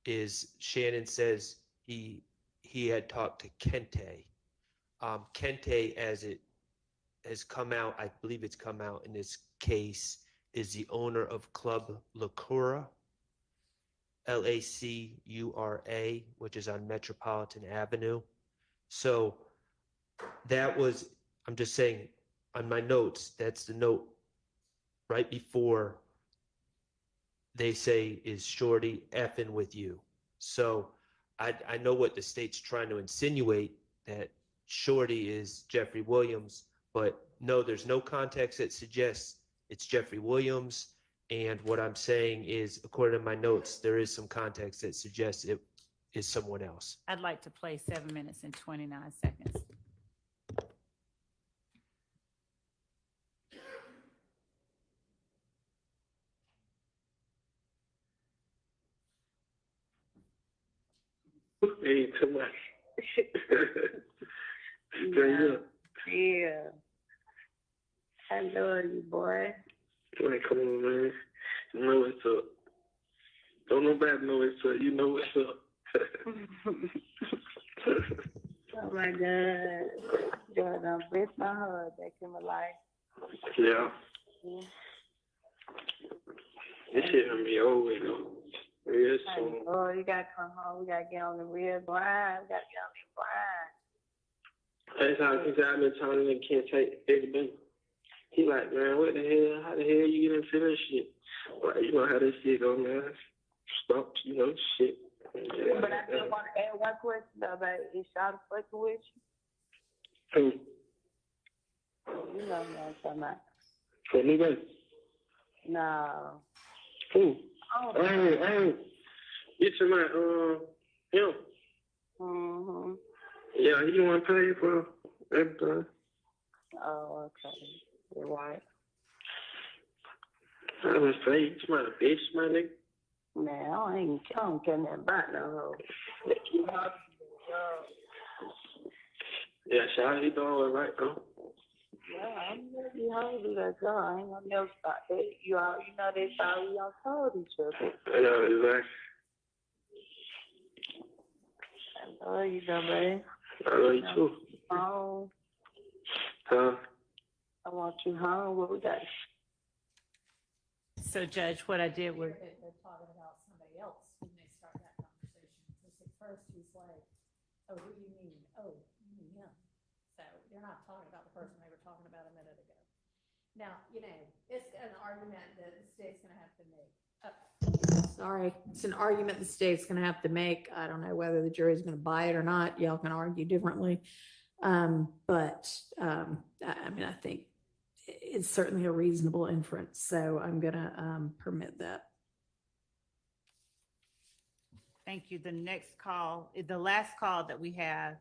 S5: is Shannon says he had talked to Kente. Kente, as it has come out, I believe it's come out in this case, is the owner of Club Lacura, Lacura, which is on Metropolitan Avenue. So that was, I'm just saying, on my notes, that's the note right before they say, is Shorty effing with you? So I know what the state's trying to insinuate, that Shorty is Jeffrey Williams, but no, there's no context that suggests it's Jeffrey Williams. And what I'm saying is, according to my notes, there is some context that suggests it is someone else.
S6: I'd like to play 7 minutes and 29 seconds.
S17: Hey, too much.
S12: Yeah. Yeah. I love you, boy.
S17: Man, come on, man. You know what's up. Don't nobody know what's up. You know what's up.
S12: Oh my God. Jordan, best my heart back in my life.
S17: Yeah.
S12: Yeah.
S17: This shit gonna be over, though. Real soon.
S12: Oh, you gotta come home. We gotta get on the real grind. We gotta get on the grind.
S17: That's how I've been telling him can't take everything. He like, man, what the hell? How the hell you get into this shit? Like, you know how this shit go, man. Stop, you know, shit. Yeah.
S12: But I still want to add one question though, about is Shardt fucking with
S17: Who?
S12: you? You know what I'm talking about.
S17: For me, then?
S12: No.
S17: Who?
S12: Oh.
S17: Oh. You to my, him.
S12: Mm-hmm.
S17: Yeah, he want to pay for everything.
S12: Oh, okay. You're right.
S17: I was saying, you my bitch, my nigga.
S12: Man, I don't care nothing about no hoe.
S17: Yeah, Shardt, he doing all right, though.
S12: Yeah, I'm gonna be hungry, that's all. I ain't gonna never stop that. You know, that's how we all told each other.
S17: I know, exactly.
S12: I love you, though, babe.
S17: I love you, too.
S12: Home.
S17: Huh?
S12: I want you home. What we got?
S6: So Judge, what I did was,
S15: They're talking about somebody else when they start that conversation. Because at first he's like, oh, who do you mean? Oh, you mean him. So they're not talking about the person they were talking about a minute ago.
S2: Now, it's an argument that the state's gonna have to make. Sorry, it's an argument the state's gonna have to make. I don't know whether the jury's gonna buy it or not. Y'all can argue differently. But I think it's certainly a reasonable inference, so I'm gonna permit that.
S6: Thank you. The next call, the last call that we have,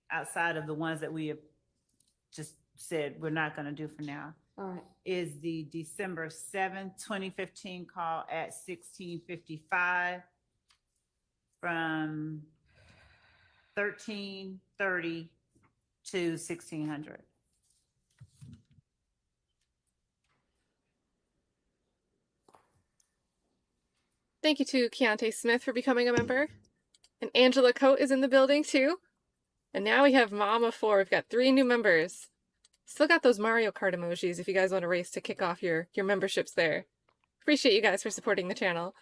S6: outside of the ones that we have just said we're not going to do for now,
S2: All right.
S6: is the December 7th, 2015 call at 16:55 from 13:30 to 1600.
S1: Thank you to Keontae Smith for becoming a member. And Angela Coate is in the building too. And now we have Mom of 4. We've got 3 new members. Still got those Mario Kart emojis if you guys want to race to kick off your memberships there. Appreciate you guys for supporting the channel.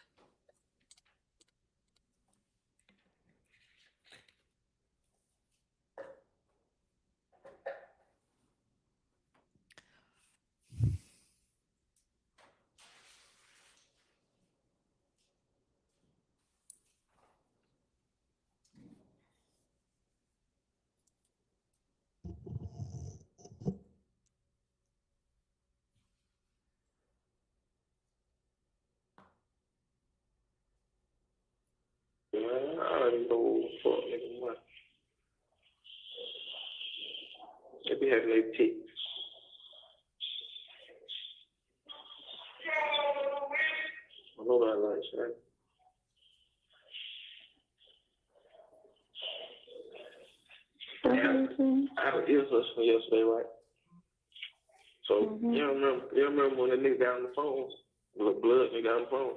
S17: Man, I already know what the fuck nigga want. They be having their tits. I know that like right? I have an ear hustle yesterday, right? So you remember when the nigga got on the phone? The blood nigga got on the phone.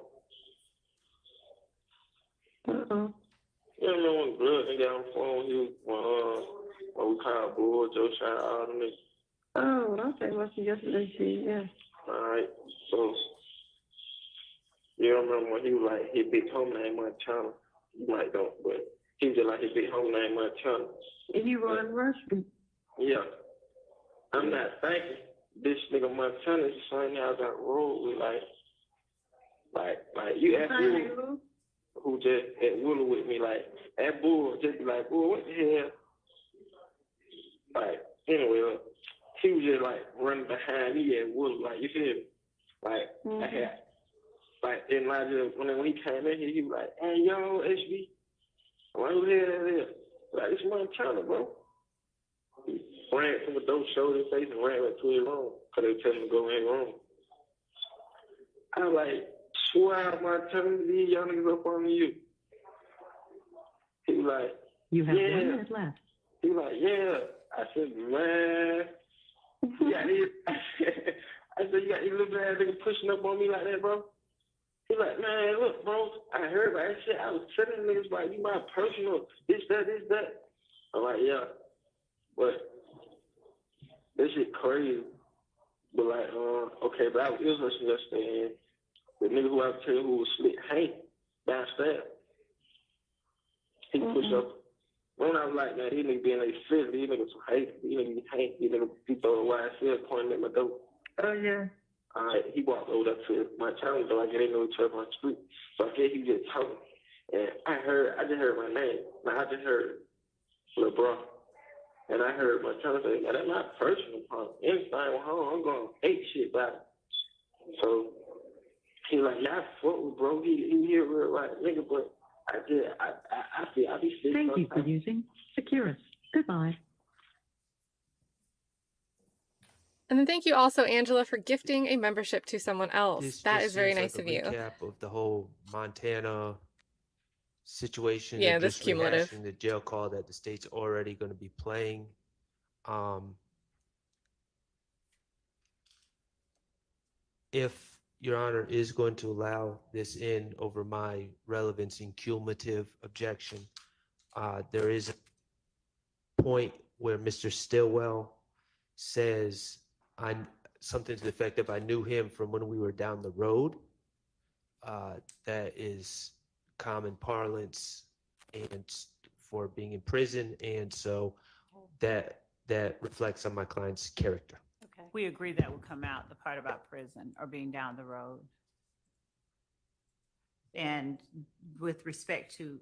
S17: You remember when blood nigga got on the phone? He was what we call Bull, Joe Shardt, all them niggas.
S12: Oh, okay. What's yesterday? Yeah.
S17: All right. So you remember when he was like his big home name Montana? You might don't, but he was just like his big home name Montana.
S12: And you run Rushby.
S17: Yeah. I'm not thinking this nigga Montana is the same guy I got rolled with, like you ask me who just at Willow with me, like that bull just be like, bull, what the hell? Like, anyway, he was just like running behind me at Willow, like you feel me? Like I had like and I just when he came in here, he was like, hey yo, HB, why who the hell that is? Like, it's Montana, bro. He ran from the door, showed his face, and ran back to his room. Because they were telling him to go in his room. I was like, swear Montana, these young niggas up on you. He was like,
S15: You have 1
S17: yeah.
S15: minute left.
S17: He was like, yeah. I said, man. I said, you got these little ass niggas pushing up on me like that, bro? He like, man, look, bro, I heard about that shit. I was telling niggas, like, you my personal, this, that. I'm like, yeah. But this shit crazy. But like, okay, but I was listening yesterday, and the nigga who I tell you who was slick, Hank, downstairs, he pushed up. When I was like, man, these niggas being like fit, these niggas some hate, these niggas hate, these niggas people YSL pointing at my door.
S12: Oh, yeah.
S17: All right, he walked over to my town door. I didn't know each other on the street. So I guess he was just talking. And I just heard my name. Now I just heard Lil Bro. And I heard my town say, man, that's not personal, punk. Anything went home, I'm going to hate shit about it. So he like, yeah, I fuck with bro. He here real right nigga, but I be sick.
S15: Thank you for using Securus. Goodbye.
S1: And then thank you also, Angela, for gifting a membership to someone else. That is very nice
S5: like
S1: of you.
S5: Recap of the whole Montana situation.
S1: Yeah,
S5: of
S1: this
S5: just
S1: cumulative.
S5: rehashing the jail call that the state's already going to be playing. If Your Honor is going to allow this in over my relevance and cumulative objection, there is a point where Mr. Stillwell says something to the effect of, I knew him from when we were down the road. That is common parlance and for being in prison, and so that reflects on my client's character.
S6: Okay. We agree that will come out, the part about prison or being down the road. And with respect to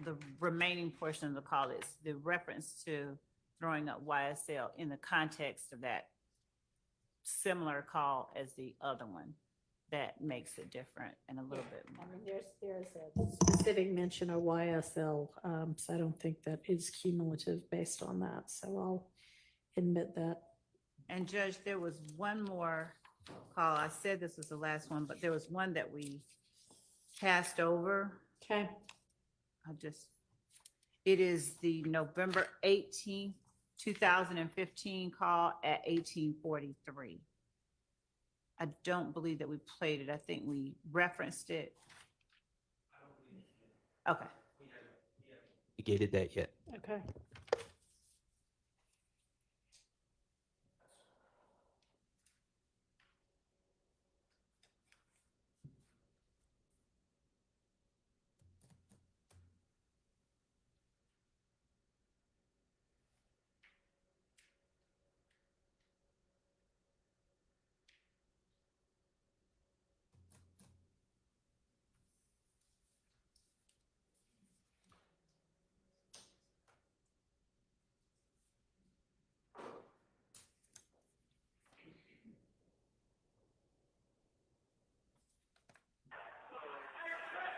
S6: the remaining portion of the call, is the reference to throwing up YSL in the context of that similar call as the other one. That makes it different and a little bit more.
S2: I mean, there's a specific mention of YSL, so I don't think that is cumulative based on that. So I'll admit that.
S6: And Judge, there was one more call. I said this was the last one, but there was one that we passed over.
S2: Okay.
S6: It is the November 18th, 2015 call at 1843. I don't believe that we played it. I think we referenced it. Okay.
S5: We gated that yet.
S2: Okay.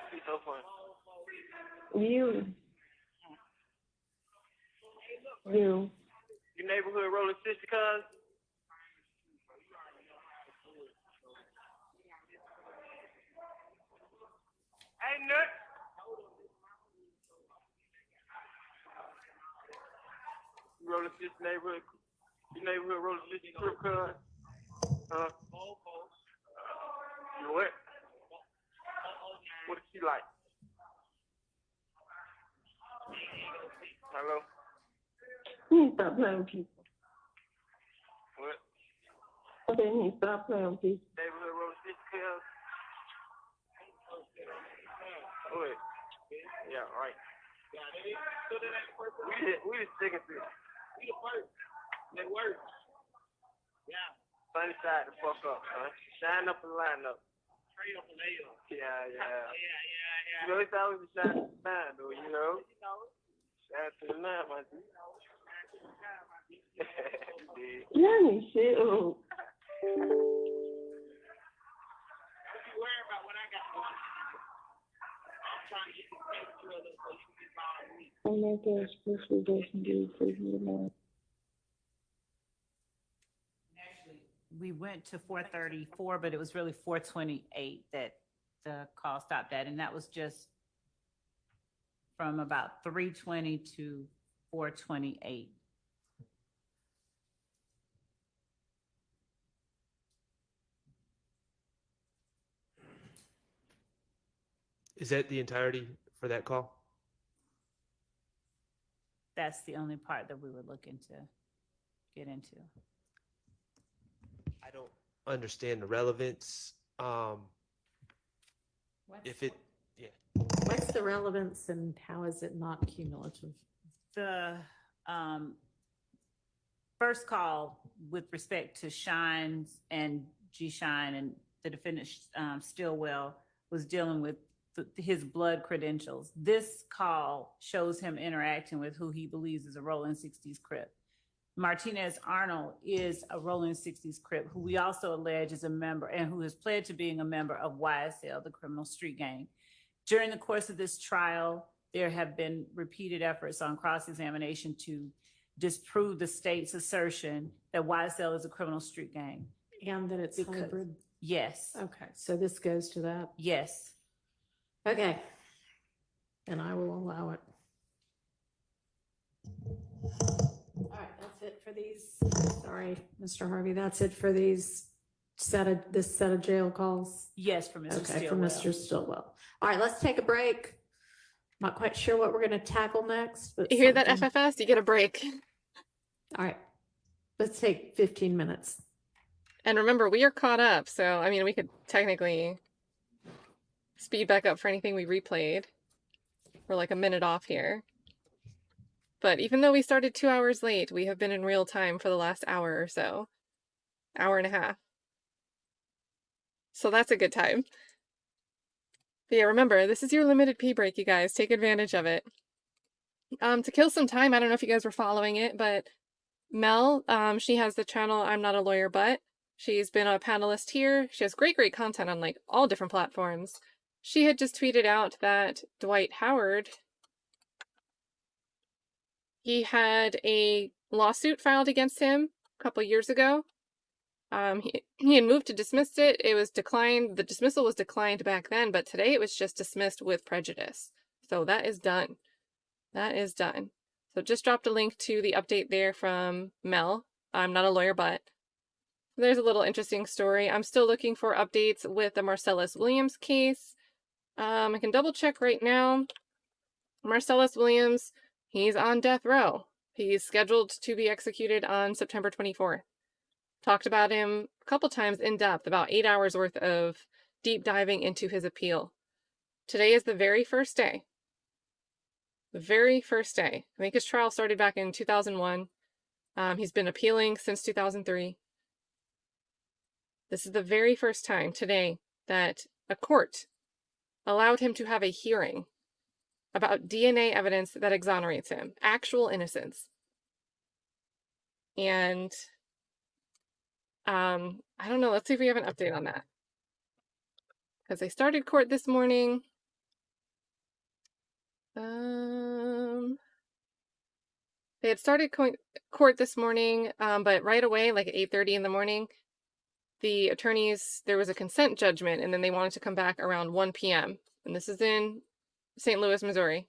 S11: He's so funny.
S12: You.
S11: Your neighborhood rolling 60 cars? Hey, Nut. You rolling 60 neighborhood? Your neighborhood rolling 60 trip cars? Huh? You what? What is she like? Hello?
S12: You need to stop playing with people.
S11: What?
S12: Okay, you need to stop playing with people.
S11: Neighborhood road 6 cars? Wait. Yeah, right. We the second field. We the first. They work. Yeah. Sunny side the fuck up, son. Shine up and line up. Trade up and lay up. Yeah. You know, it's always a shine to the line, though, you know? Shine to the line, my dude.
S12: Yeah, me shit. Oh.
S11: What you worry about what I got going on? I'm trying to get the picture of it so you can get by me.
S12: I'm not going to special doesn't do for you tomorrow.
S6: We went to 434, but it was really 428 that the call stopped at. And that was just from about 320 to 428.
S5: Is that the entirety for that call?
S6: That's the only part that we were looking to get into.
S5: I don't understand the relevance. If it, yeah.
S2: What's the relevance and how is it not cumulative?
S6: The first call with respect to Shines and G Shine and the defendant Stillwell was dealing with his blood credentials. This call shows him interacting with who he believes is a Rolling 60s Crip. Martinez Arnold is a Rolling 60s Crip who we also allege is a member and who has pled to being a member of YSL, the criminal street gang. During the course of this trial, there have been repeated efforts on cross-examination to disprove the state's assertion that YSL is a criminal street gang.
S2: And that it's hybrid?
S6: Yes.
S2: Okay, so this goes to that?
S6: Yes.
S2: Okay. And I will allow it. All right, that's it for these. Sorry, Mr. Harvey, that's it for these this set of jail calls?
S6: Yes, for Mr.
S2: Okay,
S6: Stillwell.
S2: for Mr. Stillwell. All right, let's take a break. Not quite sure what we're going to tackle next. But
S1: You hear that,
S2: something.
S1: FFS? You get a break.
S2: All right, let's take 15 minutes.
S1: And remember, we are caught up, so I mean, we could technically speed back up for anything we replayed. We're like a minute off here. But even though we started 2 hours late, we have been in real time for the last hour or so. hour and a half. So that's a good time. But yeah, remember, this is your limited pee break, you guys. Take advantage of it. To kill some time, I don't know if you guys were following it, but Mel, she has the channel I'm Not a Lawyer But. She's been a panelist here. She has great content on like all different platforms. She had just tweeted out that Dwight Howard, he had a lawsuit filed against him a couple years ago. He had moved to dismiss it. It was declined. The dismissal was declined back then, but today it was just dismissed with prejudice. So that is done. That is done. So just dropped a link to the update there from Mel. I'm Not a Lawyer But. There's a little interesting story. I'm still looking for updates with the Marcellus Williams case. I can double check right now. Marcellus Williams, he's on death row. He's scheduled to be executed on September 24th. Talked about him a couple times in depth, about 8 hours worth of deep diving into his appeal. Today is the very first day. The very first day. I think his trial started back in 2001. He's been appealing since 2003. This is the very first time today that a court allowed him to have a hearing about DNA evidence that exonerates him. Actual innocence. And I don't know. Let's see if we have an update on that. Because they started court this morning. They had started court this morning, but right away, like at 8:30 in the morning, the attorneys, there was a consent judgment, and then they wanted to come back around 1 p.m. And this is in St. Louis, Missouri.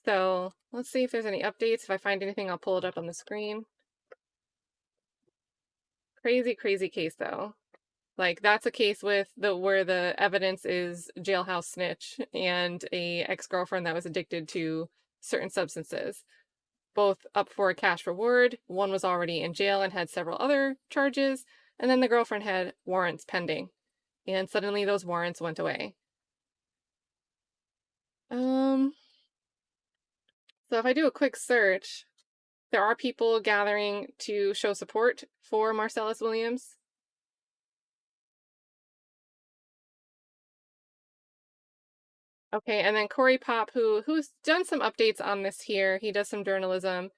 S1: So let's see if there's any updates. If I find anything, I'll pull it up on the screen. Crazy case though. Like that's a case with where the evidence is jailhouse snitch and a ex-girlfriend that was addicted to certain substances. Both up for a cash reward. One was already in jail and had several other charges, and then the girlfriend had warrants pending. And suddenly those warrants went away. So if I do a quick search, there are people gathering to show support for Marcellus Williams. Okay, and then Corey Pop, who's done some updates on this here. He does some journalism.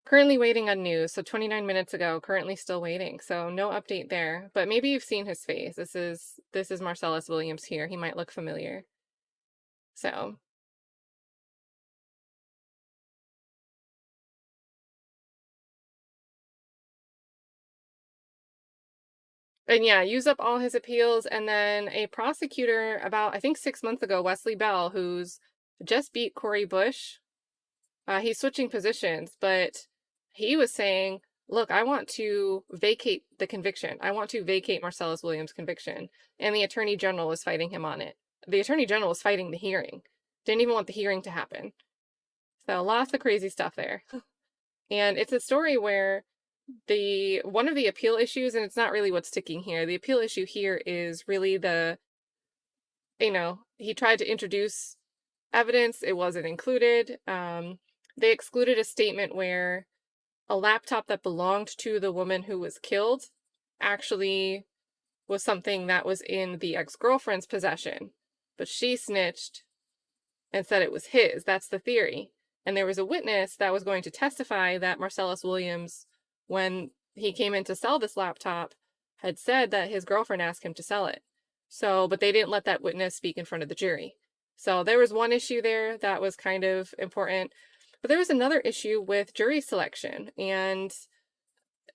S1: Currently waiting on news, so 29 minutes ago, currently still waiting. So no update there, but maybe you've seen his face. This is Marcellus Williams here. He might look familiar. So and yeah, use up all his appeals. And then a prosecutor about, I think 6 months ago, Wesley Bell, who's just beat Corey Bush. He's switching positions, but he was saying, look, I want to vacate the conviction. I want to vacate Marcellus Williams' conviction. And the attorney general was fighting him on it. The attorney general was fighting the hearing. Didn't even want the hearing to happen. So lots of crazy stuff there. And it's a story where one of the appeal issues, and it's not really what's sticking here, the appeal issue here is really he tried to introduce evidence, it wasn't included. They excluded a statement where a laptop that belonged to the woman who was killed actually was something that was in the ex-girlfriend's possession, but she snitched and said it was his. That's the theory. And there was a witness that was going to testify that Marcellus Williams, when he came in to sell this laptop, had said that his girlfriend asked him to sell it. So, but they didn't let that witness speak in front of the jury. So there was one issue there that was kind of important. But there was another issue with jury selection, and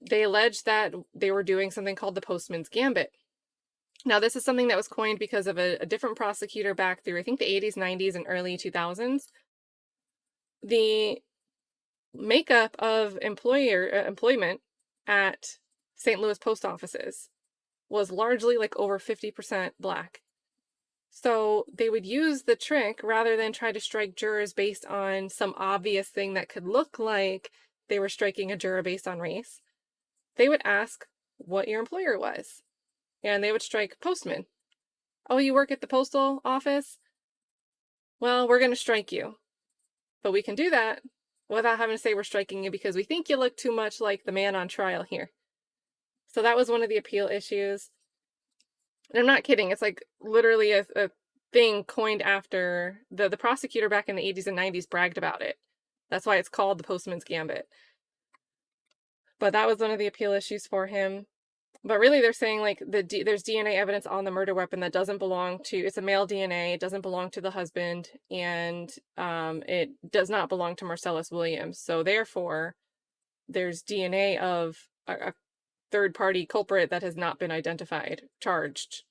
S1: they alleged that they were doing something called the postman's gambit. Now, this is something that was coined because of a different prosecutor back through, I think, the 80s, 90s, and early 2000s. The makeup of employment at St. Louis post offices was largely like over 50% Black. So they would use the trick rather than try to strike jurors based on some obvious thing that could look like they were striking a juror based on race. They would ask what your employer was, and they would strike postman. Oh, you work at the postal office? Well, we're going to strike you. But we can do that without having to say we're striking you because we think you look too much like the man on trial here. So that was one of the appeal issues. And I'm not kidding. It's like literally a thing coined after the prosecutor back in the 80s and 90s bragged about it. That's why it's called the Postman's Gambit. But that was one of the appeal issues for him. But really, they're saying like there's DNA evidence on the murder weapon that doesn't belong to, it's a male DNA, it doesn't belong to the husband, and it does not belong to Marcellus Williams. So therefore, there's DNA of a third-party culprit that has not been identified, charged,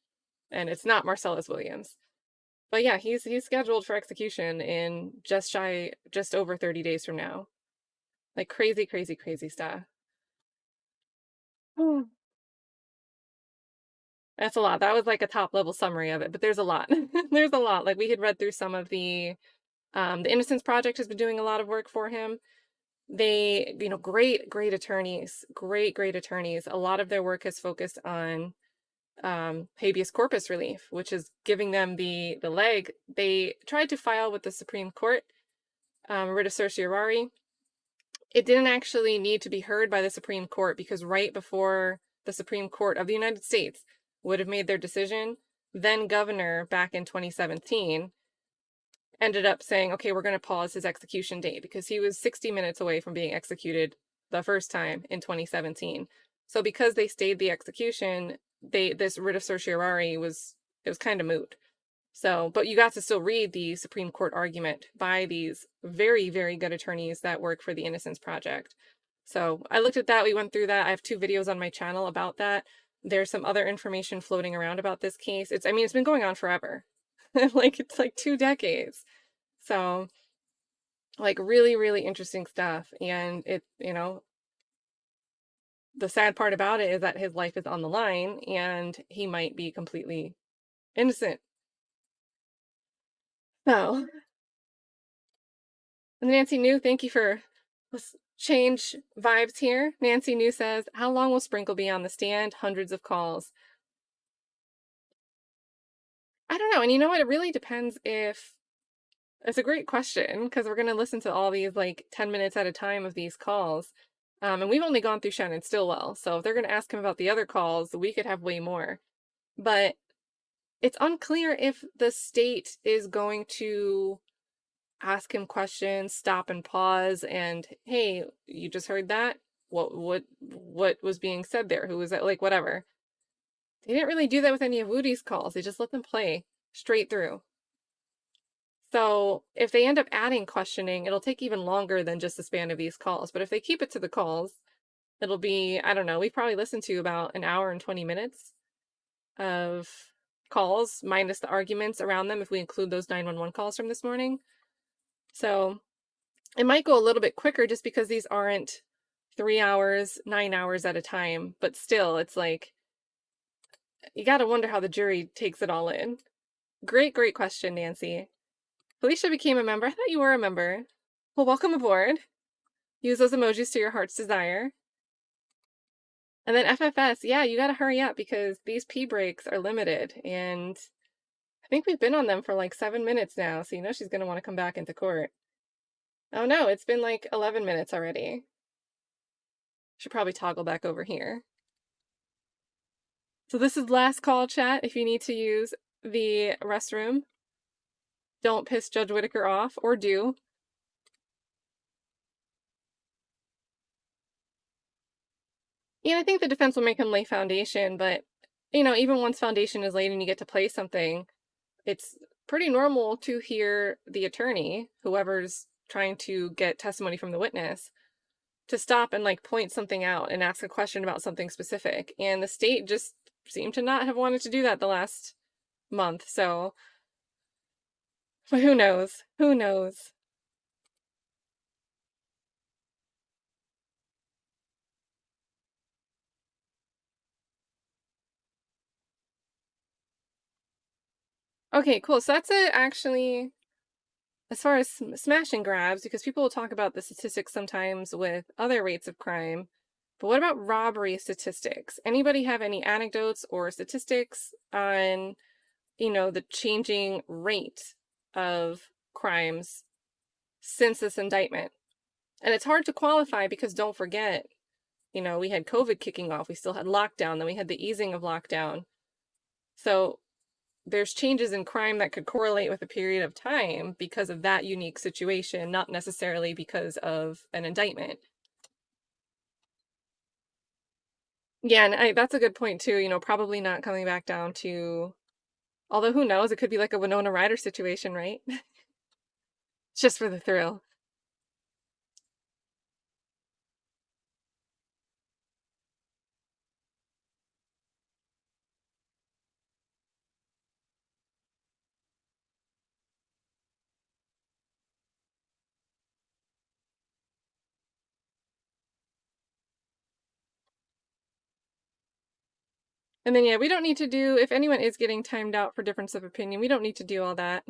S1: and it's not Marcellus Williams. But yeah, he's scheduled for execution in just over 30 days from now. Like crazy, crazy, crazy stuff. Oh. That's a lot. That was like a top level summary of it, but there's a lot. There's a lot. Like we had read through some of the Innocence Project has been doing a lot of work for him. They, great attorneys, great attorneys. A lot of their work has focused on habeas corpus relief, which is giving them the leg. They tried to file with the Supreme Court, writ of certiorari. It didn't actually need to be heard by the Supreme Court because right before the Supreme Court of the United States would have made their decision, then governor back in 2017 ended up saying, okay, we're going to pause his execution date because he was 60 minutes away from being executed the first time in 2017. So because they stayed the execution, this writ of certiorari was kind of moot. So, but you got to still read the Supreme Court argument by these very, very good attorneys that work for the Innocence Project. So I looked at that. We went through that. I have 2 videos on my channel about that. There's some other information floating around about this case. It's been going on forever. It's like 2 decades. So like really, really interesting stuff. And it, the sad part about it is that his life is on the line and he might be completely innocent. So, and Nancy New, thank you for change vibes here. Nancy New says, how long will Sprinkle be on the stand? Hundreds of calls. I don't know. And you know what? It really depends if, it's a great question because we're going to listen to all these like 10 minutes at a time of these calls. And we've only gone through Shannon Stillwell. So if they're going to ask him about the other calls, we could have way more. But it's unclear if the state is going to ask him questions, stop and pause, and hey, you just heard that? What was being said there? Who was that? Like whatever. They didn't really do that with any of Woody's calls. They just let them play straight through. So if they end up adding questioning, it'll take even longer than just the span of these calls. But if they keep it to the calls, it'll be, I don't know, we probably listened to about an hour and 20 minutes of calls minus the arguments around them if we include those 911 calls from this morning. So it might go a little bit quicker just because these aren't 3 hours, 9 hours at a time. But still, it's like, you got to wonder how the jury takes it all in. Great question, Nancy. Felicia became a member. I thought you were a member. Well, welcome aboard. Use those emojis to your heart's desire. And then FFS, yeah, you got to hurry up because these pee breaks are limited. And I think we've been on them for like 7 minutes now. So you know she's going to want to come back into court. Oh no, it's been like 11 minutes already. Should probably toggle back over here. So this is last call, chat. If you need to use the restroom, don't piss Judge Whitaker off, or do. And I think the defense will make him lay foundation, but, even once foundation is laid and you get to play something, it's pretty normal to hear the attorney, whoever's trying to get testimony from the witness, to stop and like point something out and ask a question about something specific. And the state just seemed to not have wanted to do that the last month, so... But who knows? Who knows? Okay, cool. So that's it, actually, as far as smash and grabs, because people will talk about the statistics sometimes with other rates of crime. But what about robbery statistics? Anybody have any anecdotes or statistics on, the changing rate of crimes since this indictment? And it's hard to qualify because don't forget, You know, we had COVID kicking off. We still had lockdown. Then we had the easing of lockdown. So there's changes in crime that could correlate with a period of time because of that unique situation, not necessarily because of an indictment. Yeah, and that's a good point too. You know, probably not coming back down to, although who knows, it could be like a Winona Ryder situation, right? Just for the thrill. And then, yeah, we don't need to do, if anyone is getting timed out for difference of opinion, we don't need to do all that.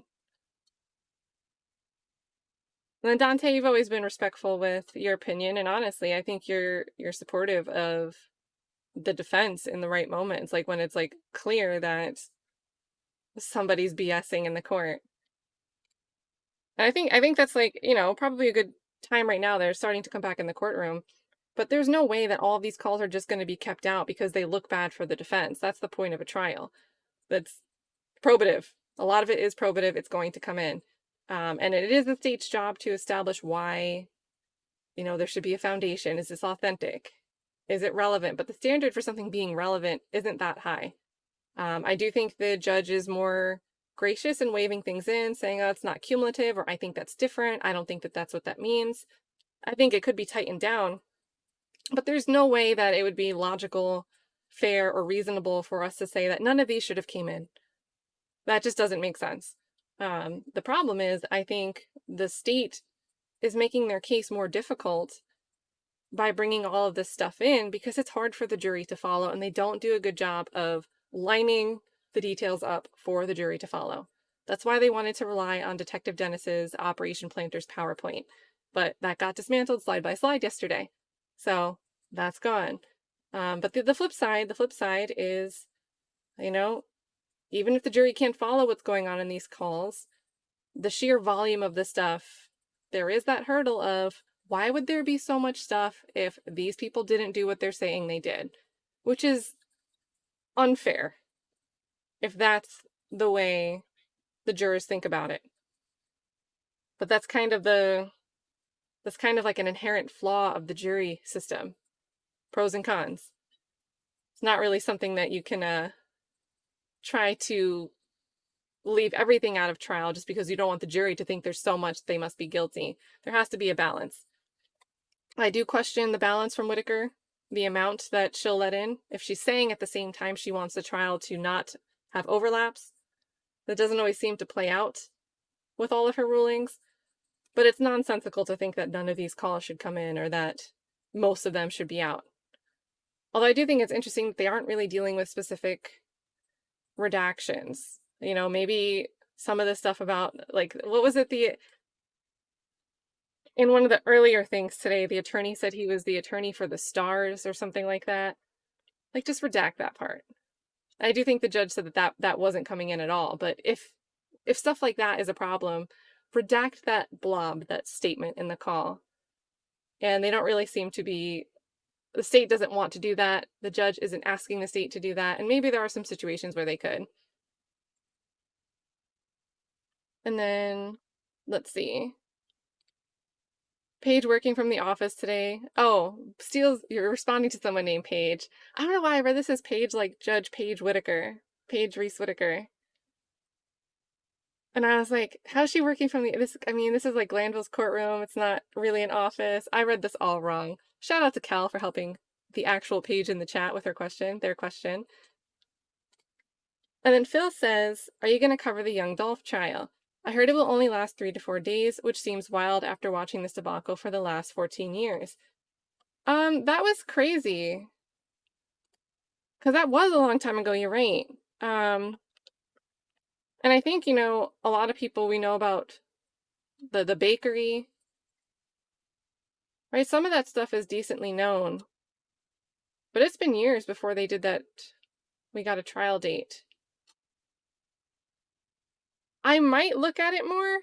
S1: And then Dante, you've always been respectful with your opinion, and honestly, I think you're supportive of the defense in the right moments, like when it's like clear that somebody's BSing in the court. And I think that's like, you know, probably a good time right now. They're starting to come back in the courtroom. But there's no way that all of these calls are just going to be kept out because they look bad for the defense. That's the point of a trial. That's probative. A lot of it is probative. It's going to come in. And it is the state's job to establish why, you know, there should be a foundation. Is this authentic? Is it relevant? But the standard for something being relevant isn't that high. I do think the judge is more gracious in waving things in, saying, oh, it's not cumulative, or I think that's different. I don't think that that's what that means. I think it could be tightened down. But there's no way that it would be logical, fair, or reasonable for us to say that none of these should have came in. That just doesn't make sense. The problem is, I think the state is making their case more difficult by bringing all of this stuff in because it's hard for the jury to follow, and they don't do a good job of lining the details up for the jury to follow. That's why they wanted to rely on Detective Dennis's Operation Planter's PowerPoint, but that got dismantled slide by slide yesterday. So that's gone. But the flip side is, you know, even if the jury can't follow what's going on in these calls, the sheer volume of the stuff, there is that hurdle of why would there be so much stuff if these people didn't do what they're saying they did, which is unfair if that's the way the jurors think about it. But that's kind of like an inherent flaw of the jury system. Pros and cons. It's not really something that you can try to leave everything out of trial just because you don't want the jury to think there's so much they must be guilty. There has to be a balance. I do question the balance from Whitaker, the amount that she'll let in. If she's saying at the same time she wants the trial to not have overlaps, that doesn't always seem to play out with all of her rulings. But it's nonsensical to think that none of these calls should come in or that most of them should be out. Although I do think it's interesting that they aren't really dealing with specific redactions. You know, maybe some of the stuff about, like, what was it? In one of the earlier things today, the attorney said he was the attorney for the stars or something like that. Like, just redact that part. I do think the judge said that wasn't coming in at all. But if stuff like that is a problem, redact that blob, that statement in the call. And they don't really seem to be, the state doesn't want to do that. The judge isn't asking the state to do that. And maybe there are some situations where they could. And then, let's see. Paige working from the office today. Oh, Steele's, you're responding to someone named Paige. I don't know why I read this as Paige, like Judge Paige Whitaker. Paige Reese Whitaker. And I was like, how's she working from this is like Glanville's courtroom. It's not really an office. I read this all wrong. Shout out to Cal for helping the actual Paige in the chat with their question. And then Phil says, are you going to cover the Young Dolph trial? I heard it will only last 3 to 4 days, which seems wild after watching this debacle for the last 14 years. That was crazy. Because that was a long time ago, you're right. And I think, you know, a lot of people we know about the bakery, right? Some of that stuff is decently known. But it's been years before they did that. We got a trial date. I might look at it more.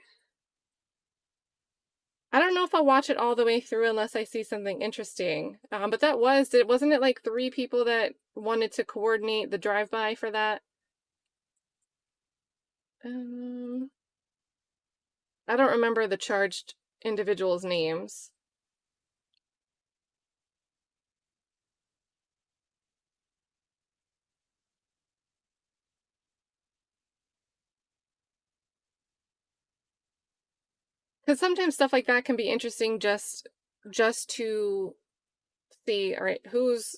S1: I don't know if I'll watch it all the way through unless I see something interesting. But wasn't it like 3 people that wanted to coordinate the drive-by for that? I don't remember the charged individuals' names. Because sometimes stuff like that can be interesting just to see, all right, is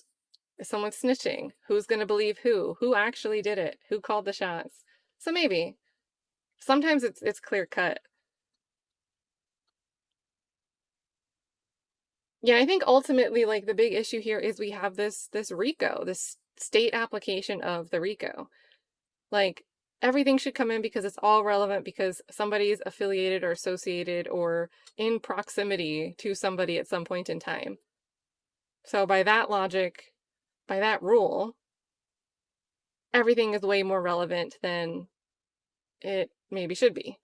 S1: someone snitching? Who's going to believe who? Who actually did it? Who called the shots? So maybe. Sometimes it's clear cut. Yeah, I think ultimately, like, the big issue here is we have this RICO, this state application of the RICO. Like, everything should come in because it's all relevant because somebody's affiliated or associated or in proximity to somebody at some point in time. So by that logic, by that rule, everything is way more relevant than it maybe should be.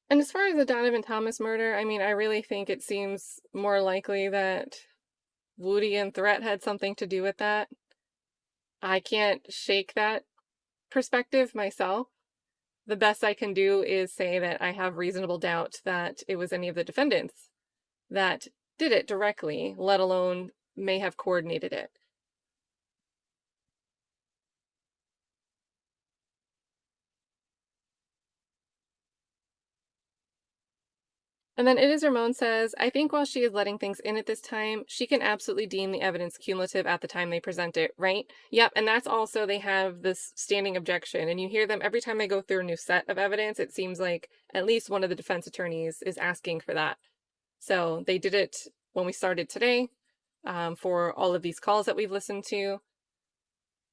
S1: And as far as the Donovan Thomas murder, I mean, I really think it seems more likely that Woody and Threat had something to do with that. I can't shake that perspective myself. The best I can do is say that I have reasonable doubt that it was any of the defendants that did it directly, let alone may have coordinated it. And then It Is Ramon says, I think while she is letting things in at this time, she can absolutely deem the evidence cumulative at the time they present it, right? Yep, and that's also, they have this standing objection, and you hear them every time they go through a new set of evidence, it seems like at least one of the defense attorneys is asking for that. So they did it when we started today, for all of these calls that we've listened to.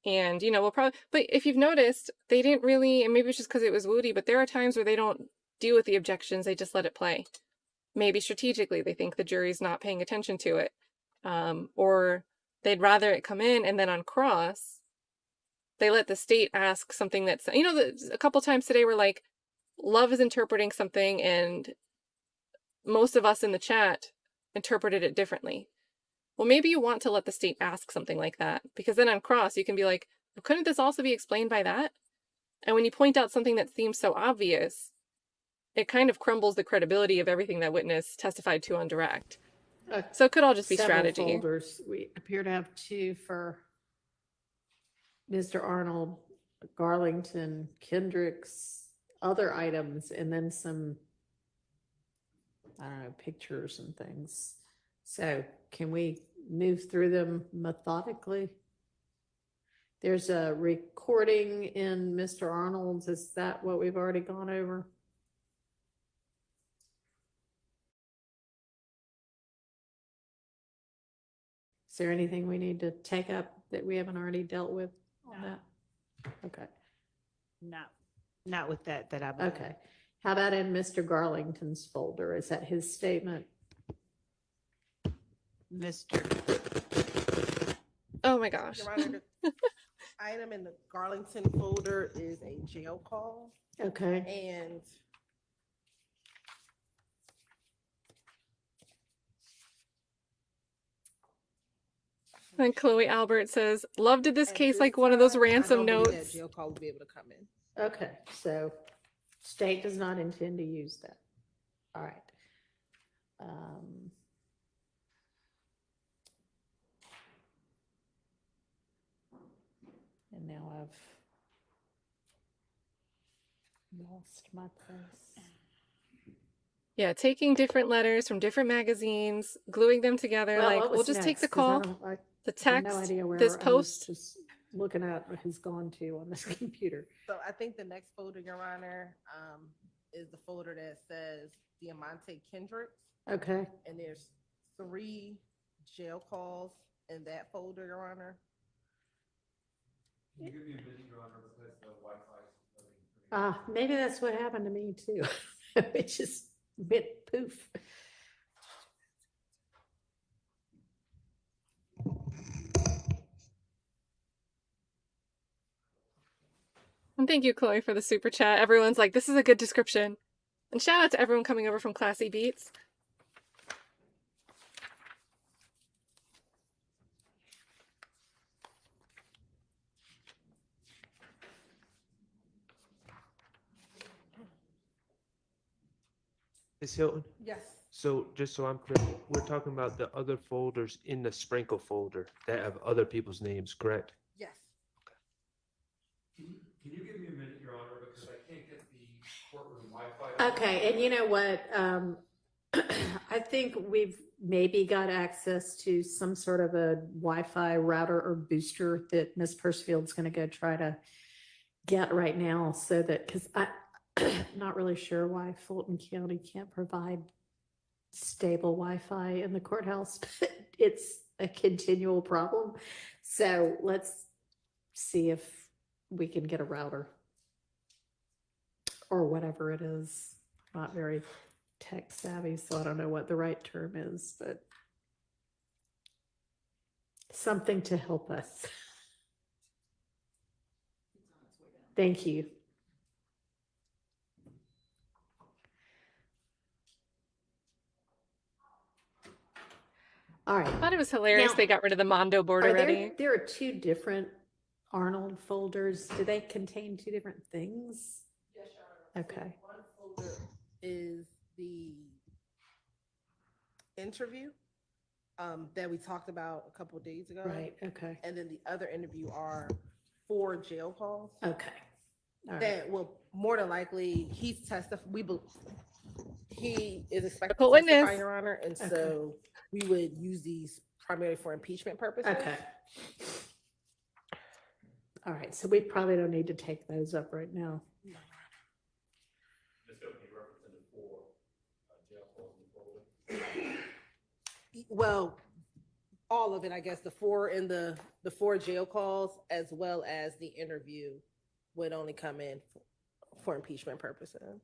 S1: And, we'll probably, but if you've noticed, they didn't really, and maybe it's just because it was Woody, but there are times where they don't deal with the objections, they just let it play. Maybe strategically they think the jury's not paying attention to it, or they'd rather it come in and then on cross they let the state ask something that's, a couple times today we're like, Love is interpreting something and most of us in the chat interpreted it differently. Well, maybe you want to let the state ask something like that, because then on cross you can be like, well, couldn't this also be explained by that? And when you point out something that seems so obvious, it kind of crumbles the credibility of everything that witness testified to on direct. So it could all just be
S2: Several
S1: strategy.
S2: Folders. We appear to have 2 for Mr. Arnold, Garlington, Kendricks, other items, and then some, I don't know, pictures and things. So can we move through them methodically? There's a recording in Mr. Arnold's. Is that what we've already gone over? Is there anything we need to take up that we haven't already dealt with on that? Okay.
S6: Not with that I believe.
S2: Okay. How about in Mr. Garlington's folder? Is that his statement?
S1: Oh my gosh.
S13: Your Honor, the item in the Garlington folder is a jail call.
S2: Okay.
S1: And Chloe Albert says, Love did this case like one of those ransom notes.
S13: That jail call will be able to come in.
S2: Okay, so state does not intend to use that. All right. And now I've lost my place.
S1: Yeah, taking different letters from different magazines, gluing them together.
S2: Well,
S1: like,
S2: what
S1: we'll
S2: was
S1: just take the
S2: next? 'Cause
S1: call,
S2: I
S1: the
S2: have
S1: text,
S2: no idea where
S1: this
S2: I was
S1: post.
S2: just looking at what has gone to on this computer.
S13: So I think the next folder, Your Honor, is the folder that says Diamante Kendricks.
S2: Okay.
S13: And there's 3 jail calls in that folder, Your Honor.
S2: Can you give me a minute, Your Honor, because the Wi-Fi is maybe that's what happened to me too. It just went poof.
S1: And thank you, Chloe, for the super chat. Everyone's like, this is a good description. And shout out to everyone coming over from Classy Beats.
S5: Ms. Hilton?
S13: Yes.
S5: So just so I'm clear, we're talking about the other folders in the sprinkle folder that have other people's names, correct?
S13: Yes.
S19: Can you give me a minute, Your Honor, because I can't get the courtroom Wi-Fi.
S2: Okay, and you know what? I think we've maybe got access to some sort of a Wi-Fi router or booster that Ms. Persfield's going to go try to get right now, so that, because I'm not really sure why Fulton County can't provide stable Wi-Fi in the courthouse, but it's a continual problem. So let's see if we can get a router or whatever it is. Not very tech savvy, so I don't know what the right term is, but something to help us. Thank you. All right.
S1: I thought it was hilarious
S2: Now,
S1: they got rid of the Mondo board already.
S2: There are two different Arnold folders. Do they contain two different things?
S13: Yes, Your Honor.
S2: Okay.
S13: One folder is the interview that we talked about a couple of days ago.
S2: Right, okay.
S13: And then the other interview are 4 jail calls.
S2: Okay. All right.
S13: That will more than likely, he's testifying, he is expected
S1: Critical
S13: to testify,
S1: witness.
S13: Your Honor, and
S2: Okay.
S13: so we would use these primarily for impeachment purposes.
S2: Okay. All right, so we probably don't need to take those up right now.
S13: Well, all of it, I guess, the 4 in the 4 jail calls, as well as the interview would only come in for impeachment purposes.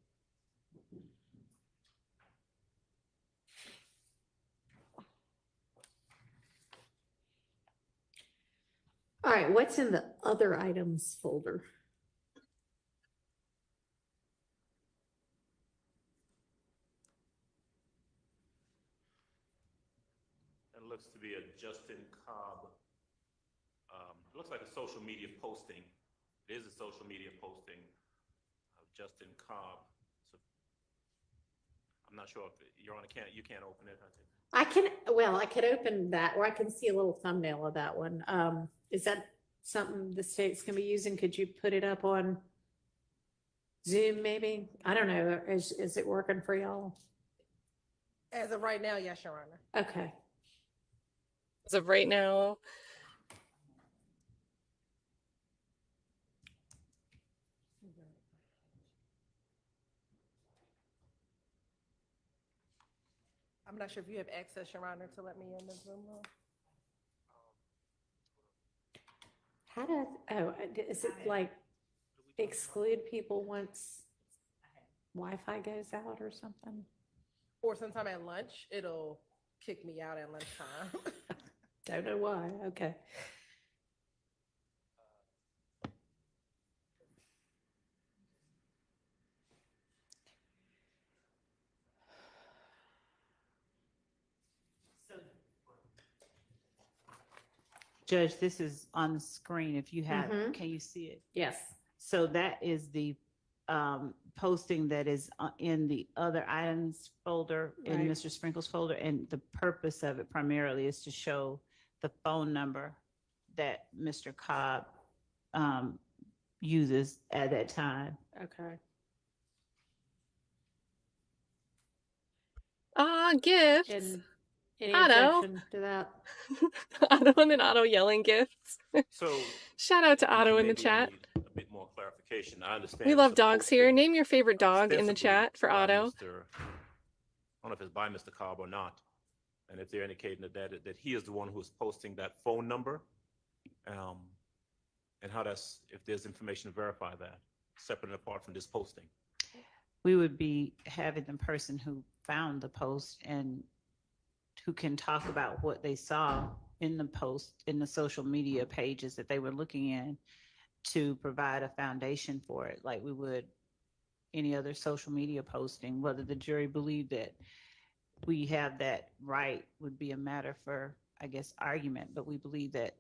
S2: All right, what's in the other items folder?
S9: It looks to be a Justin Cobb. It looks like a social media posting. It is a social media posting of Justin Cobb. So I'm not sure if Your Honor you can't open it. I think.
S2: I could open that, or I can see a little thumbnail of that one. Is that something the state's gonna be using? Could you put it up on Zoom maybe? I don't know. Is it working for y'all?
S13: As of right now, yes, Your Honor.
S2: Okay.
S1: As of right now,
S13: I'm not sure if you have access, Your Honor, to let me in the Zoom room.
S2: How does, is it like exclude people once Wi-Fi goes out or something?
S13: Or sometime at lunch, it'll kick me out at lunchtime.
S2: Don't know why. Okay.
S6: Judge, this is on the screen. If you have,
S2: Mhm.
S6: can you see it?
S2: Yes.
S6: So that is the posting that is in the other items folder, in
S2: Right.
S6: Mr. Sprinkle's folder. And the purpose of it primarily is to show the phone number that Mr. Cobb uses at that time.
S2: Okay.
S1: gifts.
S2: And any
S1: Otto.
S2: objection to that?
S1: Otto and then Otto yelling gifts.
S9: So
S1: Shout out to Otto in the
S9: maybe
S1: chat.
S9: need a bit more clarification. I understand.
S1: We
S9: it's
S1: love
S9: a
S1: dogs here.
S9: posting
S1: Name your favorite dog in the
S9: ostensibly
S1: chat for
S9: by
S1: Otto.
S9: I don't know if it's by Mr. Cobb or not. And if they're indicating that he is the one who's posting that phone number, and how if there's information to verify that, separate and apart from this posting.
S6: We would be having the person who found the post and who can talk about what they saw in the post, in the social media pages that they were looking in, to provide a foundation for it, like we would any other social media posting. Whether the jury believed that we have that right would be a matter for, I guess, argument, but we believe that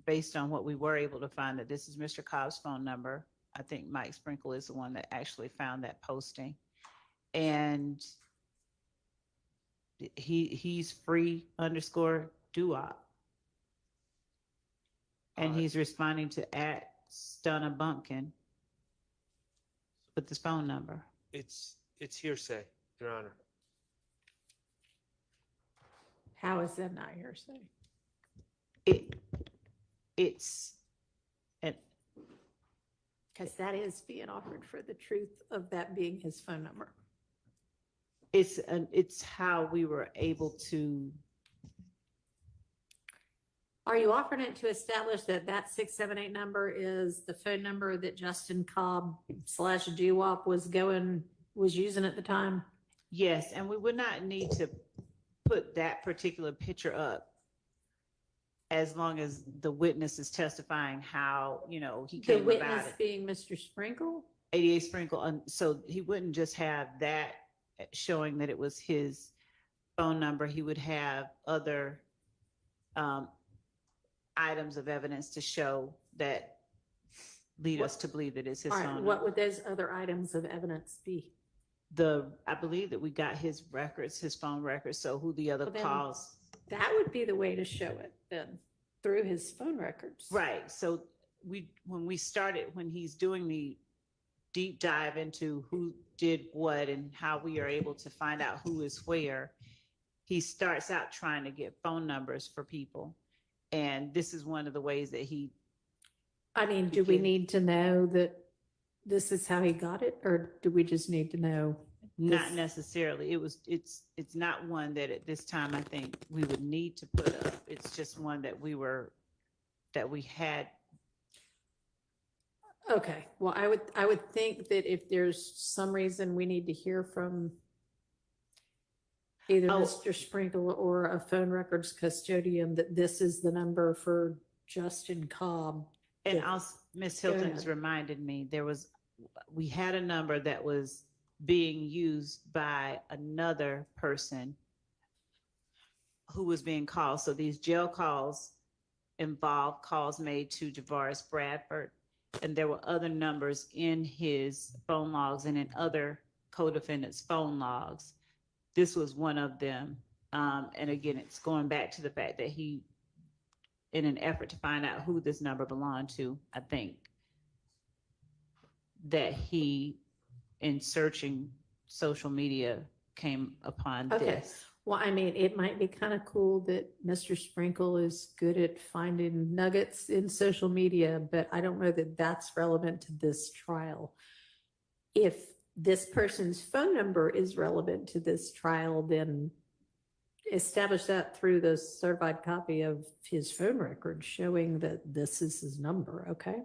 S6: based on what we were able to find, that this is Mr. Cobb's phone number. I think Mike Sprinkle is the one that actually found that posting. And he's free _ doo-wop. And he's responding to @Stunna Bumpkin with his phone number.
S5: It's hearsay, Your Honor.
S2: How is that not hearsay?
S6: It's
S2: because that is being offered for the truth of that being his phone number.
S6: It's how we were able to.
S2: Are you offering it to establish that that 678 number is the phone number that Justin Cobb / doo-wop was using at the time?
S6: Yes, and we would not need to put that particular picture up as long as the witness is testifying how, he
S2: The
S6: came
S2: witness
S6: about it.
S2: being Mr. Sprinkle?
S6: 88 Sprinkle. So he wouldn't just have that showing that it was his phone number. He would have other items of evidence to show that lead us to believe that it's his
S2: All
S6: phone
S2: right,
S6: number.
S2: what would those other items of evidence be?
S6: I believe that we got his records, his phone records, so who the other
S2: Well, then
S6: calls.
S2: That would be the way to show it then, through his phone records.
S6: Right, so when he's doing the deep dive into who did what and how we are able to find out who is where, he starts out trying to get phone numbers for people. And this is one of the ways that
S2: do we need to know that this is how he got it, or do we just need to know?
S6: Not necessarily. It's not one that at this time I think we would need to put up. It's just one that we had.
S2: Okay, well, I would think that if there's some reason we need to hear from either Mr. Sprinkle or a phone records custodian that this is the number for Justin Cobb.
S6: And also, Ms. Hilton's reminded me, we had a number that was being used by another person who was being called. So these jail calls involved calls made to Javaris Bradford, and there were other numbers in his phone logs and in other co-defendants' phone logs. This was one of them. And again, it's going back to the fact that he, in an effort to find out who this number belonged to, I think that he, in searching social media, came upon this.
S2: Well, it might be kind of cool that Mr. Sprinkle is good at finding nuggets in social media, but I don't know that that's relevant to this trial. If this person's phone number is relevant to this trial, then establish that through the certified copy of his phone record showing that this is his number, okay?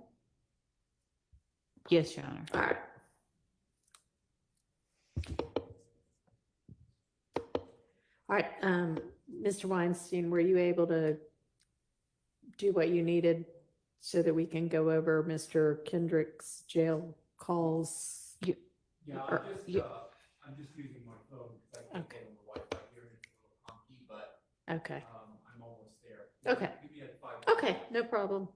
S6: Yes, Your Honor.
S2: All right. All right, Mr. Weinstein, were you able to do what you needed so that we can go over Mr. Kendrick's jail calls?
S19: Yeah, I'm just using my phone because I can't get on the Wi-Fi here. It's a little funky, but
S2: Okay.
S19: I'm almost there.
S2: Okay.
S19: Give me a 5
S2: Okay, no problem.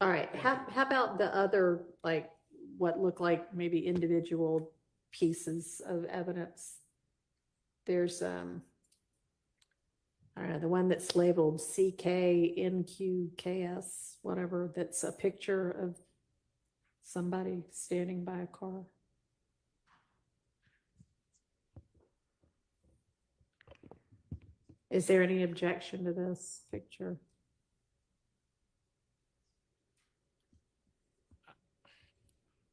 S2: All right, how about the other, like, what look like maybe individual pieces of evidence? There's, I don't know, the one that's labeled CKNQKS, whatever, that's a picture of somebody standing by a car. Is there any objection to this picture?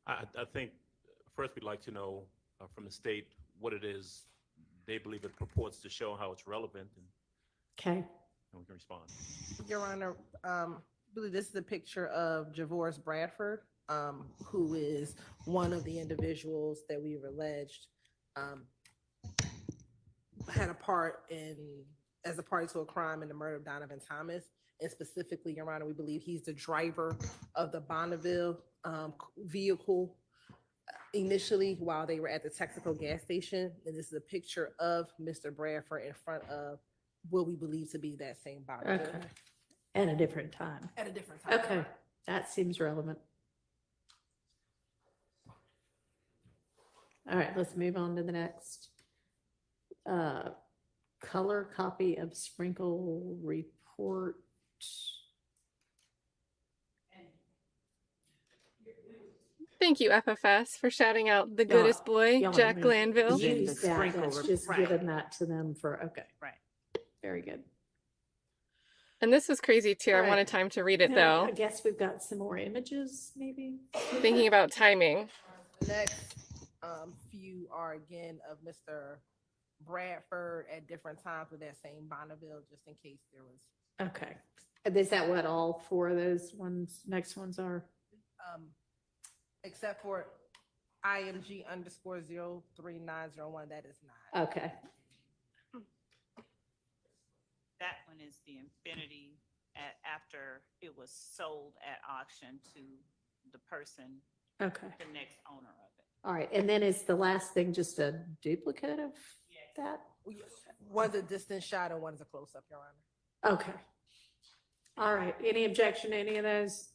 S9: I think first we'd like to know from the state what it is they believe it purports to show, how it's relevant, and
S2: Okay.
S9: we can respond.
S13: Your Honor, I believe this is a picture of Javaris Bradford, who is one of the individuals that we've alleged had a part as a party to a crime in the murder of Donovan Thomas. And specifically, Your Honor, we believe he's the driver of the Bonneville vehicle initially while they were at the Texaco gas station. And this is a picture of Mr. Bradford in front of what we believe to be that same Bonneville.
S2: Okay. At a different time.
S13: At a different time.
S2: Okay, that seems relevant. All right, let's move on to the next. Color copy of sprinkle report.
S1: Thank you, FFS, for shouting out the
S2: Y'all-
S1: goodest boy,
S2: y'all
S1: Jack
S2: wanna
S1: Glanville.
S2: Use that,
S6: Sprinkle
S2: that's just
S6: report.
S2: giving that to them for, okay.
S6: Right.
S2: Very good.
S1: And this was crazy too. I
S2: All right.
S1: wanted time to read it
S2: Now,
S1: though.
S2: I guess we've got some more images, maybe?
S1: Thinking about timing.
S13: Next few are again of Mr. Bradford at different times with that same Bonneville, just in case there was,
S2: Okay. Is that what all four of those ones, next ones are?
S13: except for IMG _03901, that is not.
S2: Okay.
S6: That one is the Infinity after it was sold at auction to the person,
S2: Okay.
S6: the next owner of it.
S2: All right. And then is the last thing just a duplicate of that?
S13: One's a distant shot and one's a close-up, Your Honor.
S2: Okay. All right. Any objection to any of those?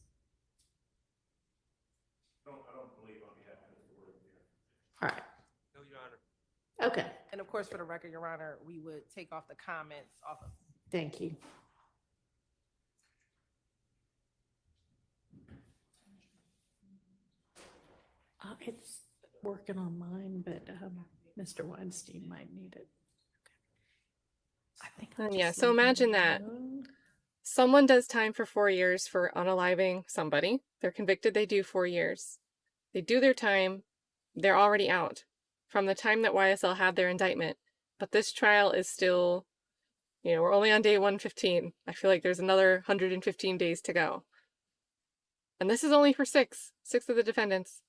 S9: I don't believe on behalf of Mr. Williams here.
S2: All right.
S5: No, Your Honor.
S2: Okay.
S13: And of course, for the record, Your Honor, we would take off the comments off of.
S2: Thank you. It's working on mine, but Mr. Weinstein might need it. I think. I'll
S1: Yeah,
S2: just
S1: so
S2: leave it
S1: imagine that.
S2: alone.
S1: Someone does time for 4 years for unaliving somebody. They're convicted, they do 4 years. They do their time, they're already out from the time that YSL had their indictment. But this trial is still, we're only on day 115. I feel like there's another 115 days to go. And this is only for six of the defendants.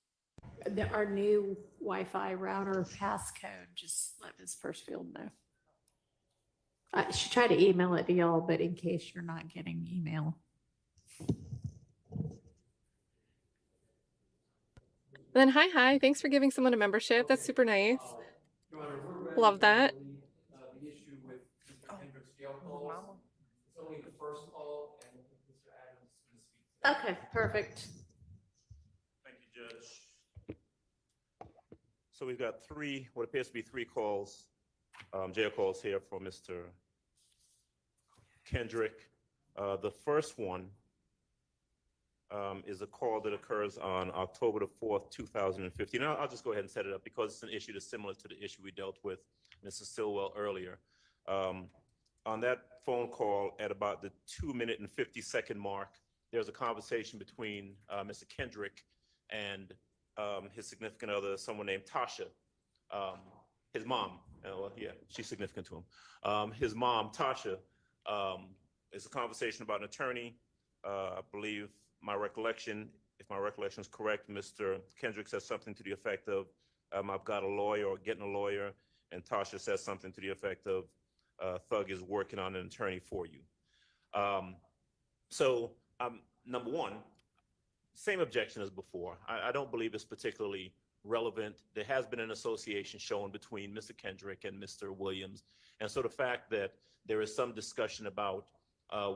S2: Our new Wi-Fi router passcode, just let Ms. Persfield know. I should try to email it to y'all, but in case you're not getting email.
S1: Then hi, thanks for giving someone a membership. That's super nice.
S19: Your Honor, we're ready
S1: Love
S19: to
S1: that.
S19: handle the issue with Mr. Kendrick's jail calls. It's only the first call, and Mr. Adams is going to speak.
S2: Okay, perfect.
S9: Thank you, Judge. So we've got what appears to be three calls, jail calls here for Mr. Kendrick. The first one is a call that occurs on October the 4th, 2015. I'll just go ahead and set it up because it's an issue that's similar to the issue we dealt with Mrs. Stillwell earlier. On that phone call at about the 2-minute and 50-second mark, there's a conversation between Mr. Kendrick and his significant other, someone named Tasha, his mom. Well, yeah, she's significant to him. His mom, Tasha, is a conversation about an attorney. I believe my recollection, if my recollection is correct, Mr. Kendrick says something to the effect of, I've got a lawyer or getting a lawyer, and Tasha says something to the effect of, Thug is working on an attorney for you. So number one, same objection as before. I don't believe it's particularly relevant. There has been an association shown between Mr. Kendrick and Mr. Williams. And so the fact that there is some discussion about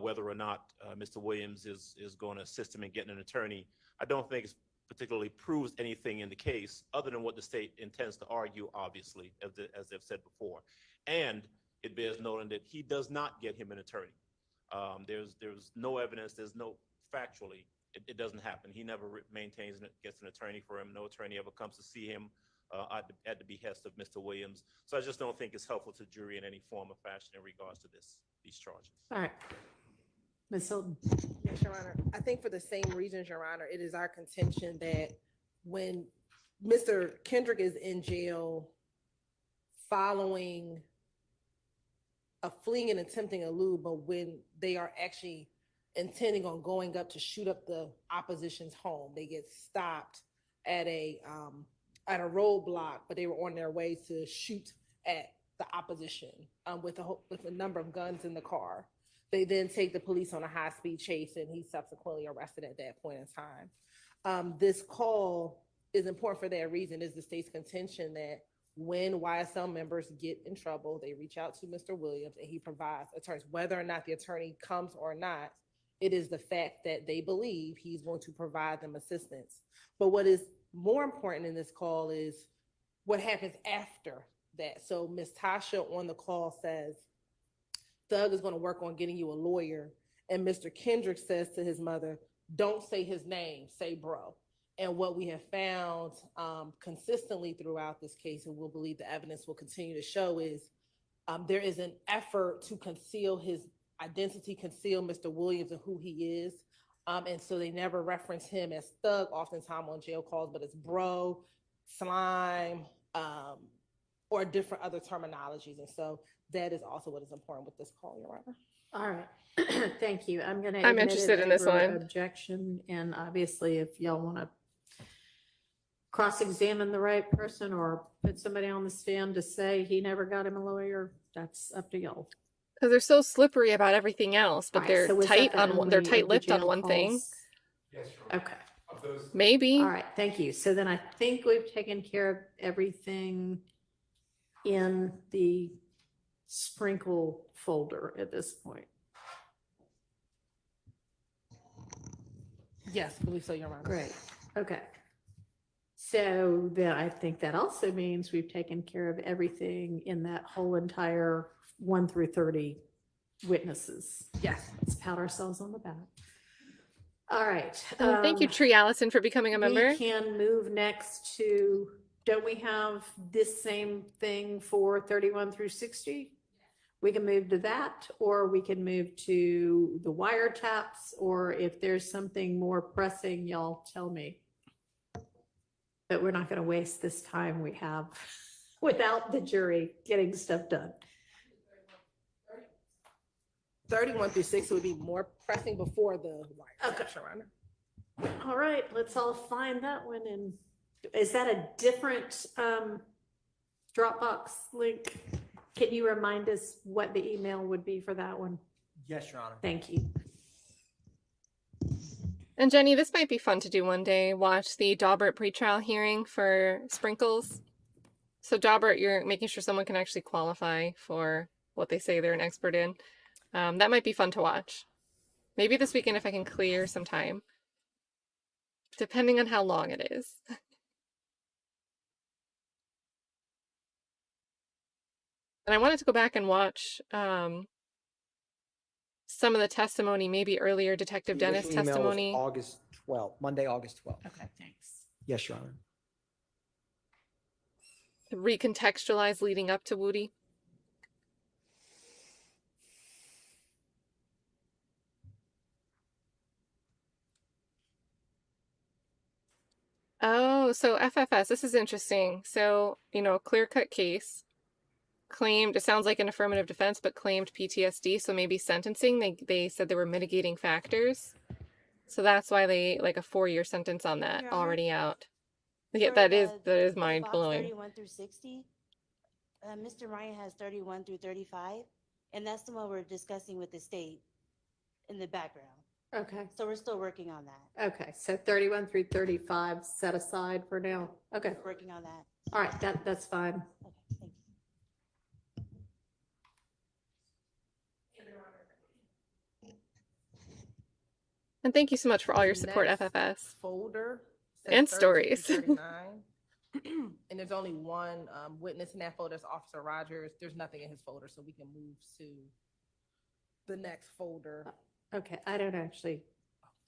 S9: whether or not Mr. Williams is going to assist him in getting an attorney, I don't think it particularly proves anything in the case other than what the state intends to argue, obviously, as they've said before. And it bears noting that he does not get him an attorney. There's no evidence, there's no factually, it doesn't happen. He never maintains and gets an attorney for him. No attorney ever comes to see him at the behest of Mr. Williams. So I just don't think it's helpful to the jury in any form or fashion in regards to these charges.
S2: All right. Ms. Hilton.
S13: Yes, Your Honor. I think for the same reasons, Your Honor, it is our contention that when Mr. Kendrick is in jail following a fleeing and attempting elude, but when they are actually intending on going up to shoot up the opposition's home, they get stopped at a roadblock, but they were on their way to shoot at the opposition with a number of guns in the car. They then take the police on a high-speed chase, and he's subsequently arrested at that point in time. This call is important for that reason. Is the state's contention that when YSL members get in trouble, they reach out to Mr. Williams and he provides attorneys. Whether or not the attorney comes or not, it is the fact that they believe he's going to provide them assistance. But what is more important in this call is what happens after that. So Ms. Tasha on the call says, Thug is going to work on getting you a lawyer. And Mr. Kendrick says to his mother, don't say his name, say bro. And what we have found consistently throughout this case, and we'll believe the evidence will continue to show, is there is an effort to conceal his identity, conceal Mr. Williams and who he is. And so they never reference him as Thug, oftentimes on jail calls, but it's bro, slime, or different other terminologies. And so that is also what is important with this call, Your Honor.
S2: All right. Thank you. I'm
S1: I'm interested in this one.
S2: Objection, and obviously if y'all want to cross-examine the right person or put somebody on the stand to say he never got him a lawyer, that's up to y'all.
S1: Because they're so slippery about everything else, but
S2: All right,
S1: they're
S2: so was that
S1: tight
S2: the
S1: on
S2: only
S1: they're
S2: of the
S1: tight-lipped on
S2: jail
S1: one thing.
S2: calls?
S19: Yes, Your Honor.
S2: Okay.
S19: Of those,
S1: Maybe.
S2: All right, thank you. So then I think we've taken care of everything in the sprinkle folder at this point.
S13: Yes, I believe so, Your Honor.
S2: Great, okay. So then I think that also means we've taken care of everything in that whole entire 1 through 30 witnesses.
S13: Yes.
S2: Let's pat ourselves on the back. All right.
S1: Thank you, Tree Allison, for becoming a member.
S2: We can move next to, don't we have this same thing for 31 through 60? We can move to that, or we can move to the wiretaps, or if there's something more pressing, y'all tell me. But we're not going to waste this time we have without the jury getting stuff done.
S13: 31 through 60 would be more pressing before the wire.
S2: Okay.
S13: Your Honor.
S2: All right, let's all find that one. And is that a different Dropbox link? Can you remind us what the email would be for that one?
S8: Yes, Your Honor.
S2: Thank you.
S1: And Jenny, this might be fun to do one day. Watch the Daubert pretrial hearing for sprinkles. So Daubert, you're making sure someone can actually qualify for what they say they're an expert in. That might be fun to watch. Maybe this weekend if I can clear some time. Depending on how long it is. And I wanted to go back and watch some of the testimony, maybe earlier Detective
S8: The
S1: Dennis
S8: initial email was
S1: testimony.
S8: August 12th, Monday, August 12th.
S2: Okay, thanks.
S8: Yes, Your Honor.
S1: Recontextualize leading up to Woody. Oh, so FFS, this is interesting. So, clear-cut case. Claimed, it sounds like an affirmative defense, but claimed PTSD. So maybe sentencing, they said there were mitigating factors. So that's why they, like a 4-year sentence on that
S20: Your Honor,
S1: already out. Yeah,
S20: for
S1: that is
S20: the
S1: mind
S20: box
S1: blowing.
S20: 31 through 60, Mr. Ryan has 31 through 35, and that's the one we're discussing with the state in the background.
S2: Okay.
S20: So we're still working on that.
S2: Okay, so 31 through 35 set aside for now. Okay.
S20: Working on that.
S2: All right, that's fine.
S1: And thank you so much for all your
S13: The
S1: support,
S13: next
S1: FFS.
S13: Folder
S1: And
S13: says 13
S1: stories.
S13: through 39. And there's only one witness in that folder, it's Officer Rogers. There's nothing in his folder, so we can move to the next folder.
S2: Okay, I don't actually,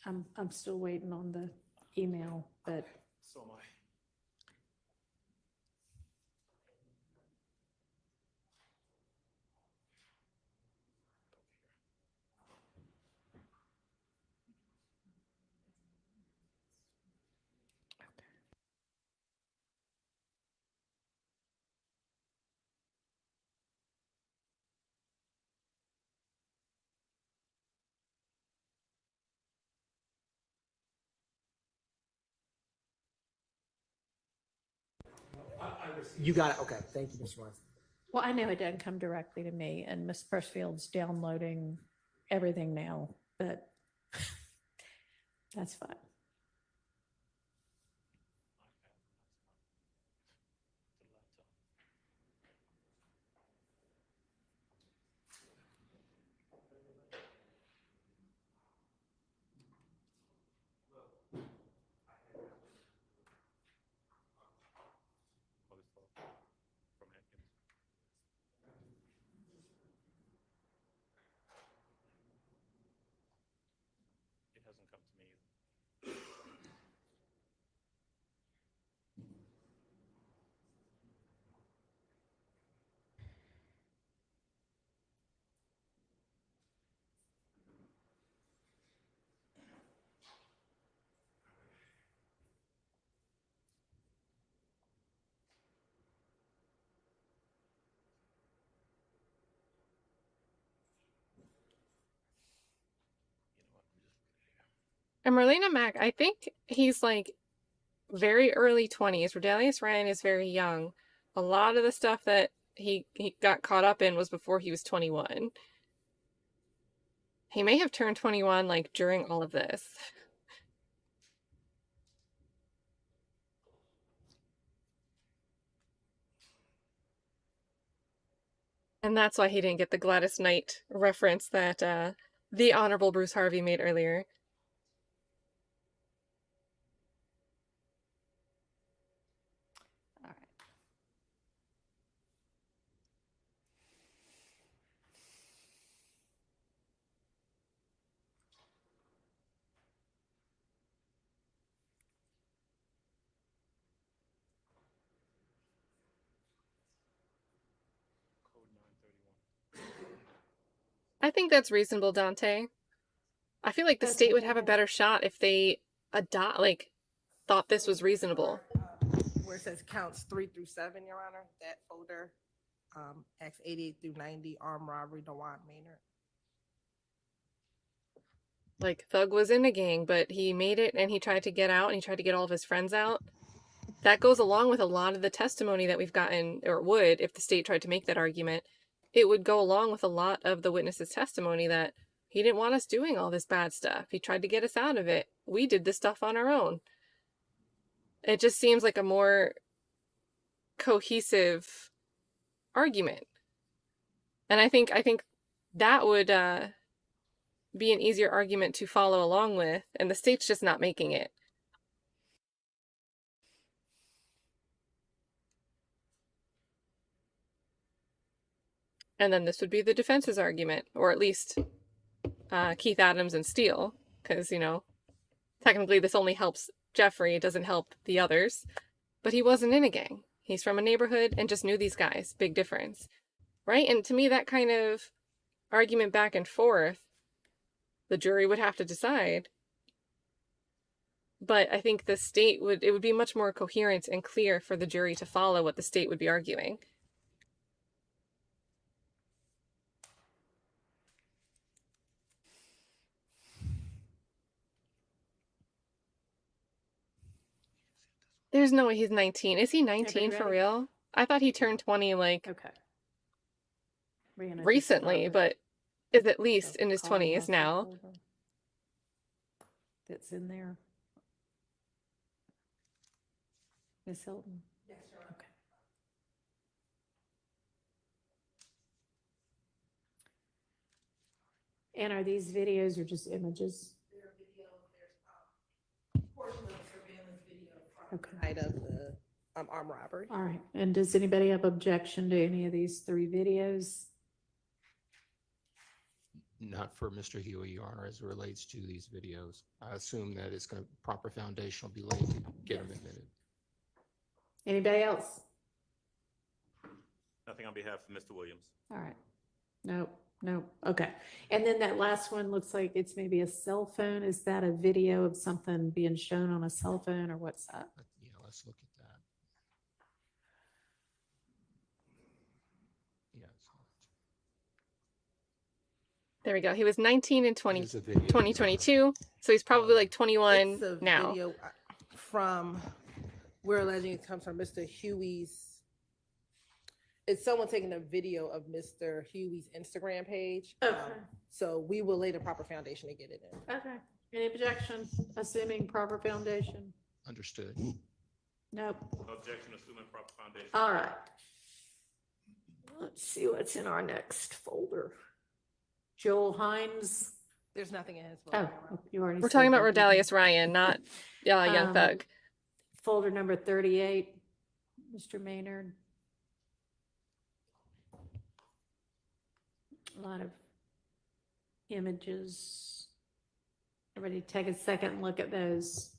S2: I'm still waiting on the email, but
S19: so am I.
S8: You got it. Okay. Thank you, Mr. Wise.
S2: well, I know it doesn't come directly to me, and Miss Persfield's downloading everything now, but that's fine.
S9: It hasn't come to me either.
S1: And Marlena Mack, I think he's like very early 20s. Rodelius Ryan is very young. A lot of the stuff that he got caught up in was before he was 21. He may have turned 21 like during all of this. And that's why he didn't get the Gladys Knight reference that the Honorable Bruce Harvey made earlier.
S2: All right.
S1: I think that's reasonable, Dante. I feel like the state would have a better shot if they thought this was reasonable.
S13: Where it says counts 3 through 7, Your Honor, that folder, Acts 88 through 90, armed robbery, Dewan Maynard.
S1: Like, Thug was in a gang, but he made it and he tried to get out and he tried to get all of his friends out. That goes along with a lot of the testimony that we've gotten, or would, if the state tried to make that argument. It would go along with a lot of the witnesses' testimony that he didn't want us doing all this bad stuff. He tried to get us out of it. We did this stuff on our own. It just seems like a more cohesive argument. And I think that would be an easier argument to follow along with, and the state's just not making it. And then this would be the defense's argument, or at least Keith Adams and Steele, because, technically this only helps Jeffrey, it doesn't help the others. But he wasn't in a gang. He's from a neighborhood and just knew these guys. Big difference. Right? And to me, that kind of argument back and forth, the jury would have to decide. But I think the state it would be much more coherent and clear for the jury to follow what the state would be arguing. There's no way he's 19. Is he 19 for real? I thought he turned 20 recently, but is at least in his 20s now.
S2: That's in there. Miss Hilton? Yes, sir. Okay. And are these videos or just images?
S13: There are videos, there's portion of the surveillance video from the night of the armed robbery.
S2: All right. And does anybody have objection to any of these 3 videos?
S7: Not for Mr. Huey, Your Honor, as it relates to these videos. I assume that it's going to, proper foundation will be laid to get them admitted.
S2: Anybody else?
S9: Nothing on behalf of Mr. Williams.
S2: All right. Nope. Okay. And then that last one looks like it's maybe a cell phone. Is that a video of something being shown on a cell phone, or what's that?
S7: Yeah, let's look at that. Yes.
S1: There we go. He was 19 in 2022, so he's probably like 21
S13: It's a
S1: now.
S13: video from, we're alleging it comes from Mr. Huey's It's someone taking a video of Mr. Huey's Instagram page.
S2: Okay.
S13: So we will lay the proper foundation to get it in.
S2: Okay. Any objection, assuming proper foundation?
S7: Understood.
S2: Nope.
S9: Objection, assuming proper foundation.
S2: All right. Let's see what's in our next folder. Joel Hines.
S13: There's nothing in his.
S2: Oh, you already.
S1: We're
S2: said
S1: talking about
S2: that.
S1: Rodalius Ryan, not Young
S2: Um,
S1: Thug.
S2: Folder number 38, Mr. Maynard. A lot of images. Everybody take a second and look at those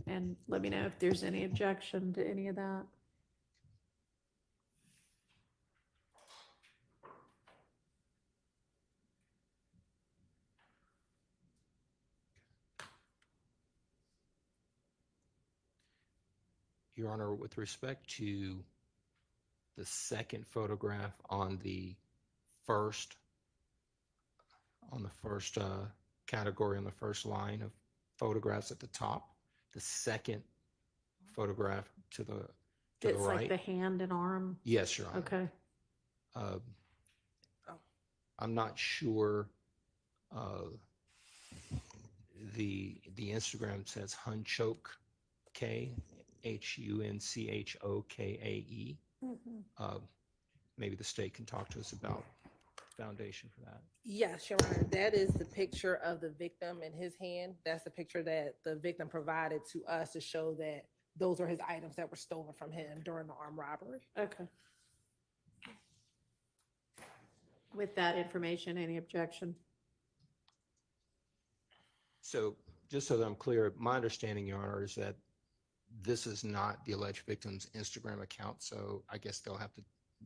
S2: and let me know if there's any objection to any of that.
S7: Your Honor, with respect to the second photograph on the first category, on the first line of photographs at the top, the second photograph to the
S2: It's like
S7: right.
S2: the hand and arm.
S7: Yes, Your Honor.
S2: Okay.
S7: I'm not sure. The Instagram says Hunchoke K, HUNCHOKAE. Maybe the state can talk to us about foundation for that.
S13: Yes, Your Honor, that is the picture of the victim in his hand. That's the picture that the victim provided to us to show that those are his items that were stolen from him during the armed robbery.
S2: Okay. With that information, any objection?
S7: So just so that I'm clear, my understanding, Your Honor, is that this is not the alleged victim's Instagram account. So I guess they'll have to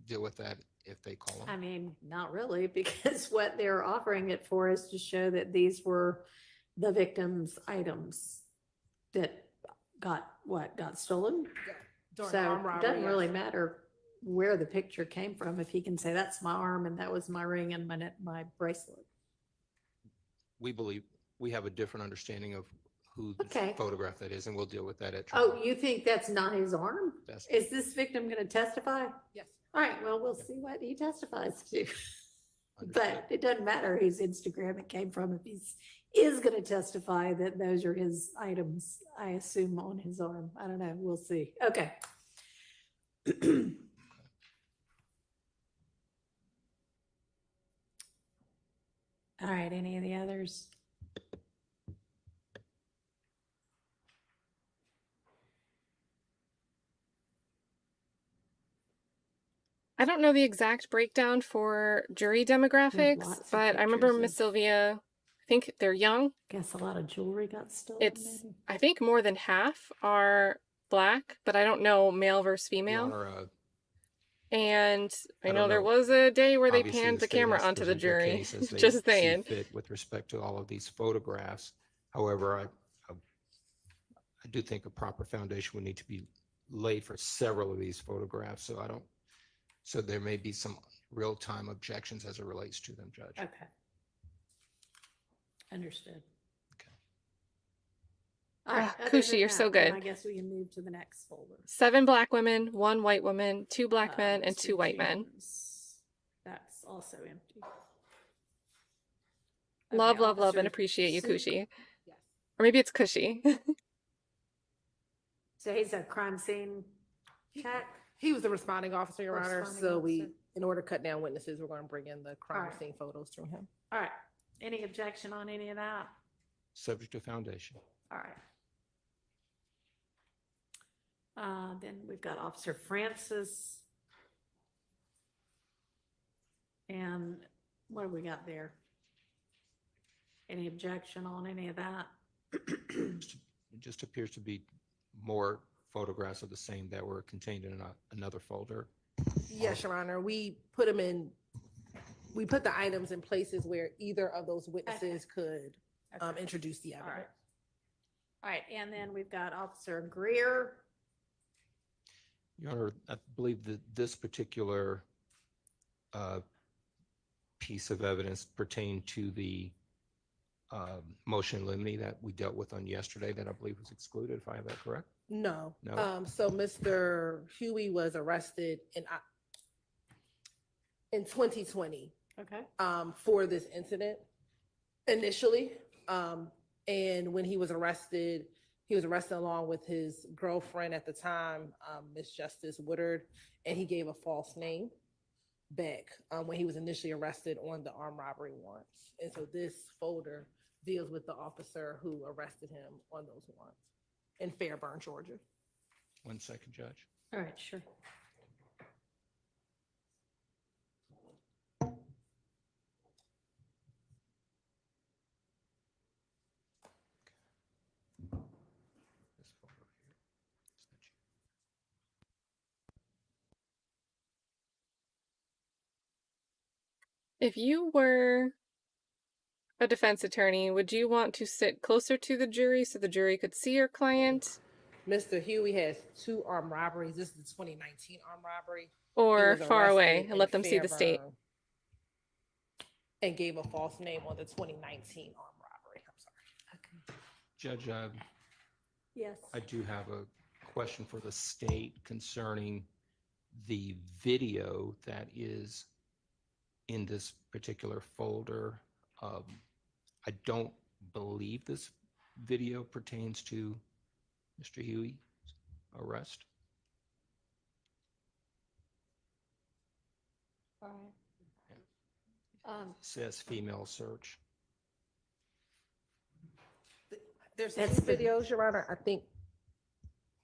S7: deal with that if they call them.
S2: I mean, not really, because what they're offering it for is to show that these were the victim's items that got stolen.
S13: During the
S2: So
S13: armed
S2: it
S13: robbery,
S2: doesn't
S13: yes.
S2: really matter where the picture came from. If he can say that's my arm and that was my ring and my bracelet.
S7: We believe we have a different understanding of who the
S2: Okay.
S7: photograph that is, and we'll deal with that at trial.
S2: Oh, you think that's not his arm?
S7: That's-
S2: Is this victim going to testify?
S13: Yes.
S2: All right, well, we'll see what he testifies to. But it doesn't matter whose Instagram it came from. If he's is going to testify that those are his items, I assume on his arm. I don't know. We'll see. Okay. All right, any of the others?
S1: I don't know the exact breakdown for jury demographics,
S2: lots of
S1: but I remember
S2: pictures
S1: Miss
S2: of-
S1: Sylvia, I think they're young.
S2: Guess a lot of jewelry got stolen.
S1: It's,
S2: maybe?
S1: I think more than half are black, but I don't know male versus
S7: Your
S1: female.
S7: Honor,
S1: And I
S7: I
S1: know
S7: don't
S1: there
S7: know.
S1: was a day where they
S7: Obviously,
S1: panned the
S7: state
S1: camera
S7: has to
S1: onto the
S7: present their
S1: jury.
S7: case as they
S1: Just
S7: see
S1: saying.
S7: fit with respect to all of these photographs. However, I do think a proper foundation would need to be laid for several of these photographs. So there may be some real-time objections as it relates to them, Judge.
S2: Okay. Understood.
S7: Okay.
S2: All right.
S1: Ah,
S2: other
S1: Kushi,
S2: than
S1: you're so
S2: that, then
S1: good.
S2: I guess we can move to the next folder.
S1: 7 black women, 1 white woman, 2 black men, and
S2: Mr.
S1: 2 white men.
S2: James. That's also empty.
S1: Love,
S2: Okay,
S1: love, love, and
S2: Officer
S1: appreciate you,
S2: Suk.
S1: Kushi. Or maybe it's Cushy.
S2: So he's a crime scene check.
S13: He was the responding officer, Your Honor.
S2: Responding
S13: So
S2: officer.
S13: in order to cut down witnesses, we're going to bring in the crime
S2: Alright.
S13: scene photos through him.
S2: All right. Any objection on any of that?
S7: Subject to foundation.
S2: All right. Then we've got Officer Francis. And what have we got there? Any objection on any of that?
S7: It just appears to be more photographs of the same that were contained in another folder.
S13: Yes, Your Honor. We put the items in places where either of those witnesses could
S2: Okay.
S13: introduce the
S2: All right.
S13: evidence.
S2: All right, and then we've got Officer Greer.
S7: Your Honor, I believe that this particular piece of evidence pertained to the motion in limine that we dealt with on yesterday that I believe was excluded, if I have that correct.
S13: No.
S7: No.
S13: So Mr. Huey was arrested in in 2020.
S2: Okay.
S13: For this incident initially. And when he was arrested along with his girlfriend at the time, Miss Justice Woodard, and he gave a false name back when he was initially arrested on the armed robbery warrants. And so this folder deals with the officer who arrested him on those warrants in Fairburn, Georgia.
S7: 1 second, Judge.
S2: All right, sure.
S7: This folder here. Is that you?
S1: If you were a defense attorney, would you want to sit closer to the jury so the jury could see your client?
S13: Mr. Huey has 2 armed robberies. This is the 2019 armed robbery. He
S1: Or
S13: was
S1: far away
S13: arrested
S1: and let
S13: in
S1: them see the state?
S13: Fairburn and gave a false name on the 2019 armed robbery. I'm sorry.
S7: Judge,
S2: Yes.
S7: I do have a question for the state concerning the video that is in this particular folder. I don't believe this video pertains to Mr. Huey's arrest.
S2: All right.
S7: Says female search.
S13: There's
S2: That's
S13: 2
S2: the-
S13: videos, Your Honor. I think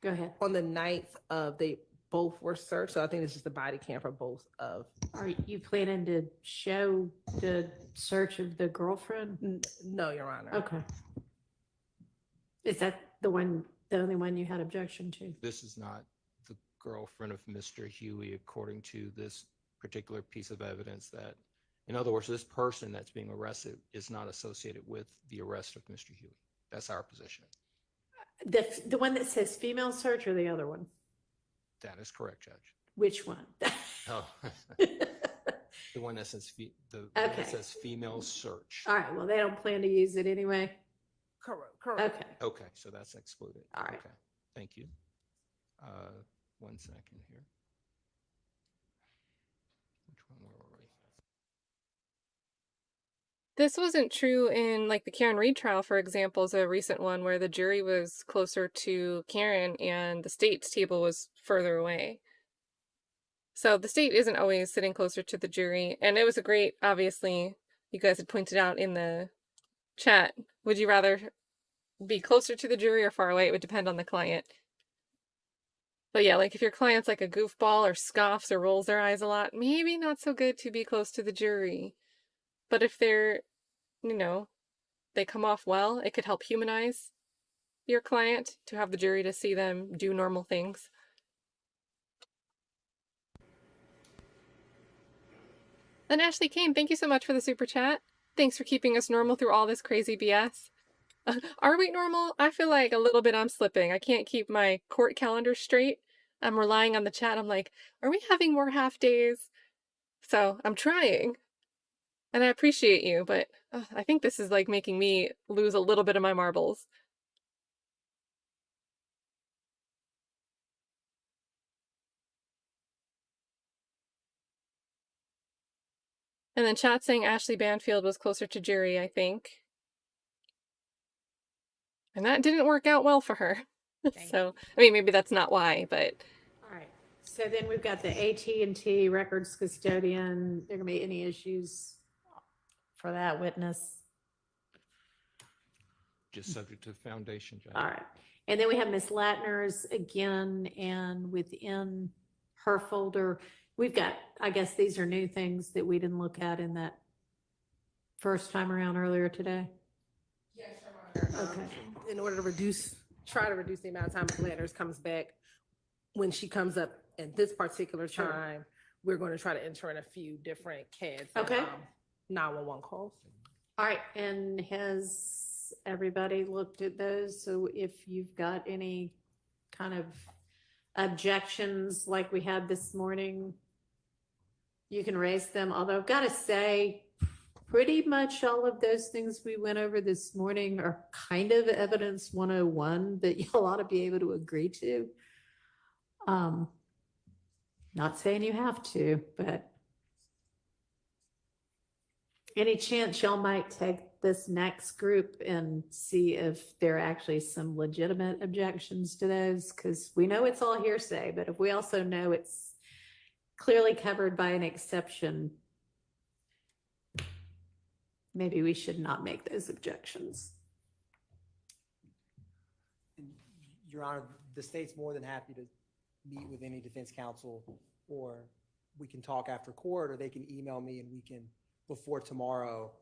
S2: Go ahead.
S13: on the 9th they both were searched. So I think it's just the body cam for both of.
S2: Are you planning to show the search of the girlfriend?
S13: No, Your Honor.
S2: Okay. Is that the only one you had objection to?
S7: This is not the girlfriend of Mr. Huey, according to this particular piece of evidence. That, in other words, this person that's being arrested is not associated with the arrest of Mr. Huey. That's our position.
S2: The one that says female search or the other one?
S7: That is correct, Judge.
S2: Which one?
S7: Oh. The one that says the one
S2: Okay.
S7: that says female search.
S2: All right, well, they don't plan to use it anyway.
S13: Correct.
S2: Okay.
S7: Okay, so that's excluded.
S2: All right.
S7: Okay, thank you. 1 second here. Which one were we?
S1: This wasn't true in like the Karen Reed trial, for example, is a recent one where the jury was closer to Karen and the state's table was further away. So the state isn't always sitting closer to the jury. And it was a great, obviously, you guys had pointed out in the chat. Would you rather be closer to the jury or far away? It would depend on the client. But yeah, like if your client's like a goofball or scoffs or rolls their eyes a lot, maybe not so good to be close to the jury. But if they're, they come off well, it could help humanize your client to have the jury to see them do normal things. And Ashley Kane, thank you so much for the super chat. Thanks for keeping us normal through all this crazy BS. Are we normal? I feel like a little bit I'm slipping. I can't keep my court calendar straight. I'm relying on the chat. I'm like, are we having more half days? So I'm trying. And I appreciate you, but I think this is like making me lose a little bit of my marbles. And then chat saying Ashley Banfield was closer to jury, I think. And that didn't work out well for her. So, I mean, maybe that's not why, but.
S2: All right. So then we've got the AT&T records custodian. There gonna be any issues for that witness?
S7: Just subject to foundation, Judge.
S2: All right. And then we have Miss Latner's again, and within her folder, we've got, I guess these are new things that we didn't look at in that first time around earlier today.
S13: Yes, Your Honor.
S2: Okay.
S13: In order to try to reduce the amount of time Ms. Landers comes back, when she comes up at this particular time, we're going to try to enter in a few different CADs.
S2: Okay.
S13: 911 calls.
S2: All right, and has everybody looked at those? So if you've got any kind of objections like we had this morning, you can raise them. Although I've got to say, pretty much all of those things we went over this morning are kind of evidence 101 that you'll ought to be able to agree to. Not saying you have to, but Any chance y'all might take this next group and see if there are actually some legitimate objections to those? Because we know it's all hearsay, but if we also know it's clearly covered by an exception, maybe we should not make those objections.
S8: Your Honor, the state's more than happy to meet with any defense counsel, or we can talk after court, or they can email me and we can, before tomorrow,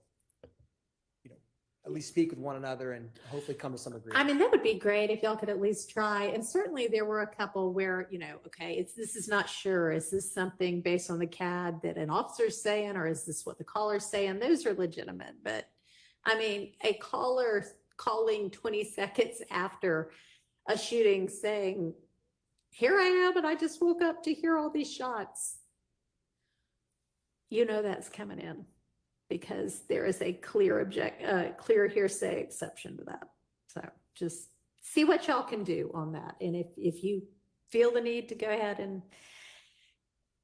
S8: at least speak with one another and hopefully come to some agreement.
S2: I mean, that would be great if y'all could at least try. And certainly there were a couple where, okay, this is not sure. Is this something based on the CAD that an officer's saying, or is this what the caller's saying? Those are legitimate. But I mean, a caller calling 20 seconds after a shooting saying, here I am, and I just woke up to hear all these shots. That's coming in, because there is a clear hearsay exception to that. So just see what y'all can do on that. And if you feel the need to go ahead and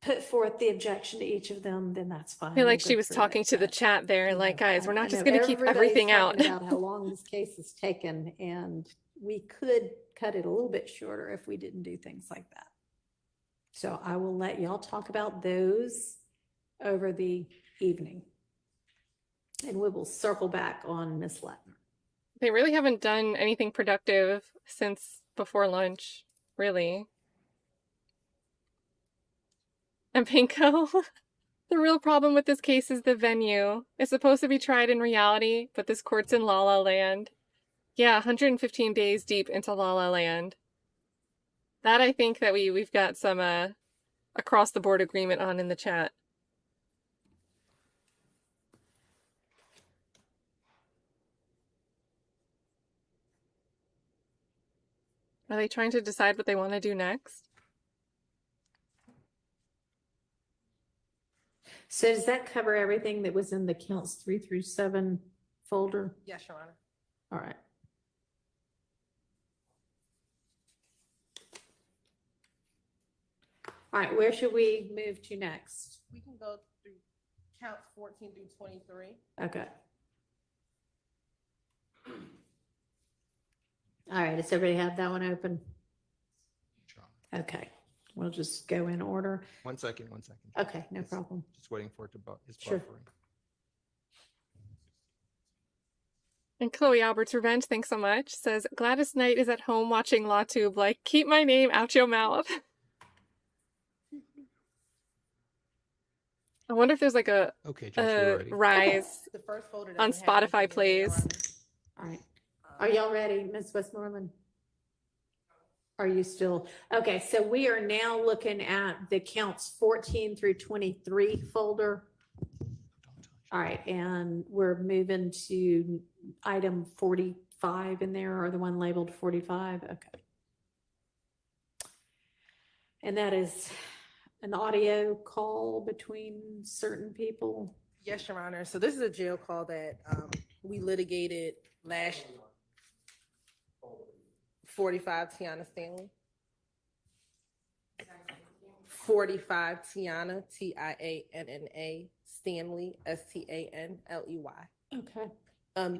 S2: put forth the objection to each of them, then that's fine.
S1: I feel like
S2: We'll
S1: she
S2: go
S1: was
S2: through
S1: talking
S2: it.
S1: to the
S2: But,
S1: chat there, like, guys, we're
S2: I
S1: not just
S2: know
S1: going to keep
S2: everybody's
S1: everything out.
S2: talking about how long this case is taken, and we could cut it a little bit shorter if we didn't do things like that. So I will let y'all talk about those over the evening. And we will circle back on Miss Lattner.
S1: They really haven't done anything productive since before lunch, really. And Pinko, the real problem with this case is the venue. It's supposed to be tried in reality, but this court's in La La Land. Yeah, 115 days deep into La La Land. That I think that we've got some across the board agreement on in the chat. Are they trying to decide what they want to do next?
S2: So does that cover everything that was in the counts 3 through 7 folder?
S13: Yes, Your Honor.
S2: All right. All right, where should we move to next?
S13: We can go through counts 14 through 23.
S2: Okay. All right, does everybody have that one open? Okay, we'll just go in order.
S7: One second.
S2: Okay, no problem.
S7: Just waiting for it to it's
S2: Sure.
S7: buffering.
S1: And Chloe Albert's Revenge, thanks so much, says Gladys Knight is at home watching LawTube, like, keep my name out your mouth. I wonder if there's like a rise
S13: The first folder
S1: on
S13: doesn't have
S1: Spotify
S13: anything in there, Your
S1: plays.
S13: Honor.
S2: All right. Are y'all ready, Ms. Westmoreland? Are you still? Okay, so we are now looking at the counts 14 through 23 folder. All right, and we're moving to item 45 in there, or the one labeled 45. Okay. And that is an audio call between certain people.
S13: Yes, Your Honor. So this is a jail call that we litigated last 45 Tiana Stanley. 45 Tiana, Tianna Stanley, Stanley.
S2: Okay.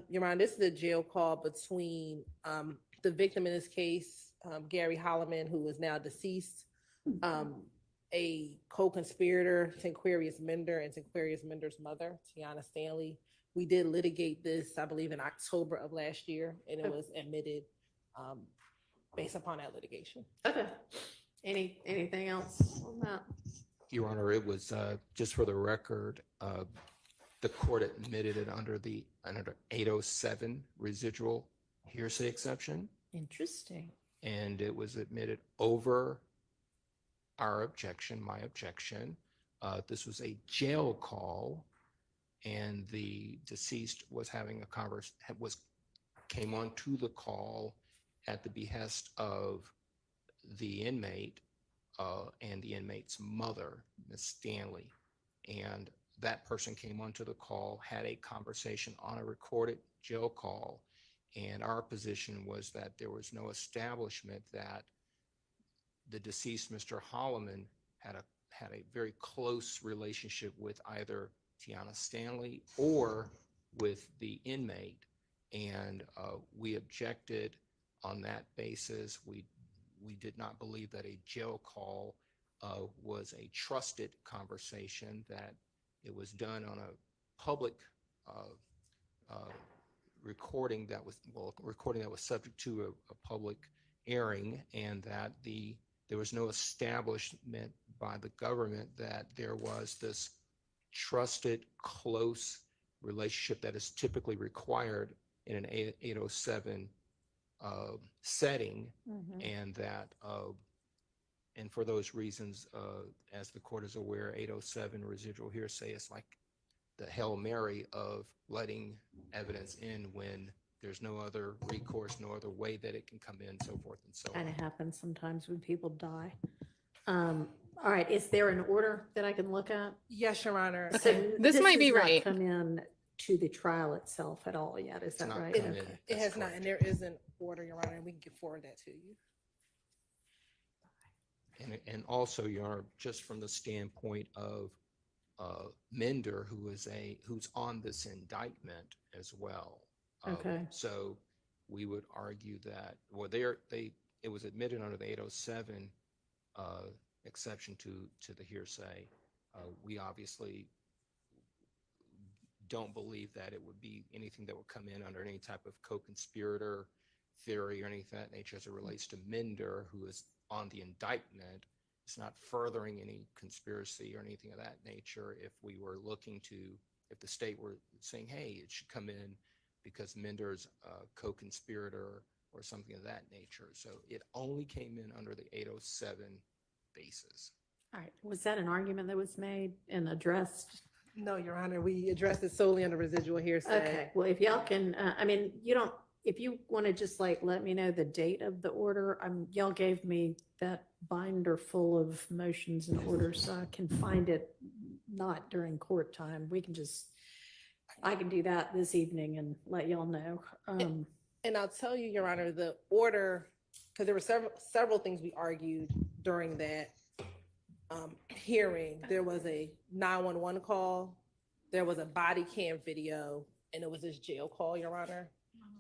S13: Your Honor, this is a jail call between the victim in this case, Gary Holloman, who is now deceased, a co-conspirator, Tanquarius Mender, and Tanquarius Mender's mother, Tiana Stanley. We did litigate this, I believe, in October of last year, and it was admitted based upon that litigation.
S2: Okay. Anything else on that?
S7: Your Honor, it was just for the record, the court admitted it under 807 residual hearsay exception,
S2: Interesting.
S7: and it was admitted over our objection, my objection. This was a jail call, and the deceased was having a came on to the call at the behest of the inmate and the inmate's mother, Miss Stanley. And that person came onto the call, had a conversation on a recorded jail call, and our position was that there was no establishment that the deceased Mr. Holloman had a very close relationship with either Tiana Stanley or with the inmate. And we objected on that basis. We did not believe that a jail call was a trusted conversation, that it was done on a public recording that was, recording that was subject to a public airing, and that there was no establishment by the government that there was this trusted, close relationship that is typically required in an 807 setting, and that and for those reasons, as the court is aware, 807 residual hearsay is like the Hail Mary of letting evidence in when there's no other recourse, no other way that it can come in, so forth and so on.
S2: Kind of happens sometimes when people die. All right, is there an order that I can look at?
S13: Yes, Your Honor.
S2: So
S1: This might be
S2: has not
S1: right.
S2: Come in to the trial itself at all yet, is that
S7: not
S2: right?
S7: come in.
S2: Okay.
S13: It has not, and there is an order, Your Honor, and we can forward that to you.
S7: And also, Your Honor, just from the standpoint of Mender, who's on this indictment as well.
S2: Okay.
S7: So we would argue that, well, it was admitted under the 807 exception to the hearsay. We obviously don't believe that it would be anything that would come in under any type of co-conspirator theory or anything of that nature as it relates to Mender, who is on the indictment. It's not furthering any conspiracy or anything of that nature. If we were looking to, if the state were saying, hey, it should come in because Mender's a co-conspirator or something of that nature. So it only came in under the 807 basis.
S2: All right, was that an argument that was made and addressed?
S13: No, Your Honor, we addressed it solely under residual hearsay.
S2: Okay, well, if y'all can, I mean, if you want to just like let me know the date of the order, y'all gave me that binder full of motions and orders, so I can find it not during court time. I can do that this evening and let y'all know.
S13: And I'll tell you, Your Honor, the order, because there were several things we argued during that hearing. There was a 911 call, there was a body cam video, and it was this jail call, Your Honor.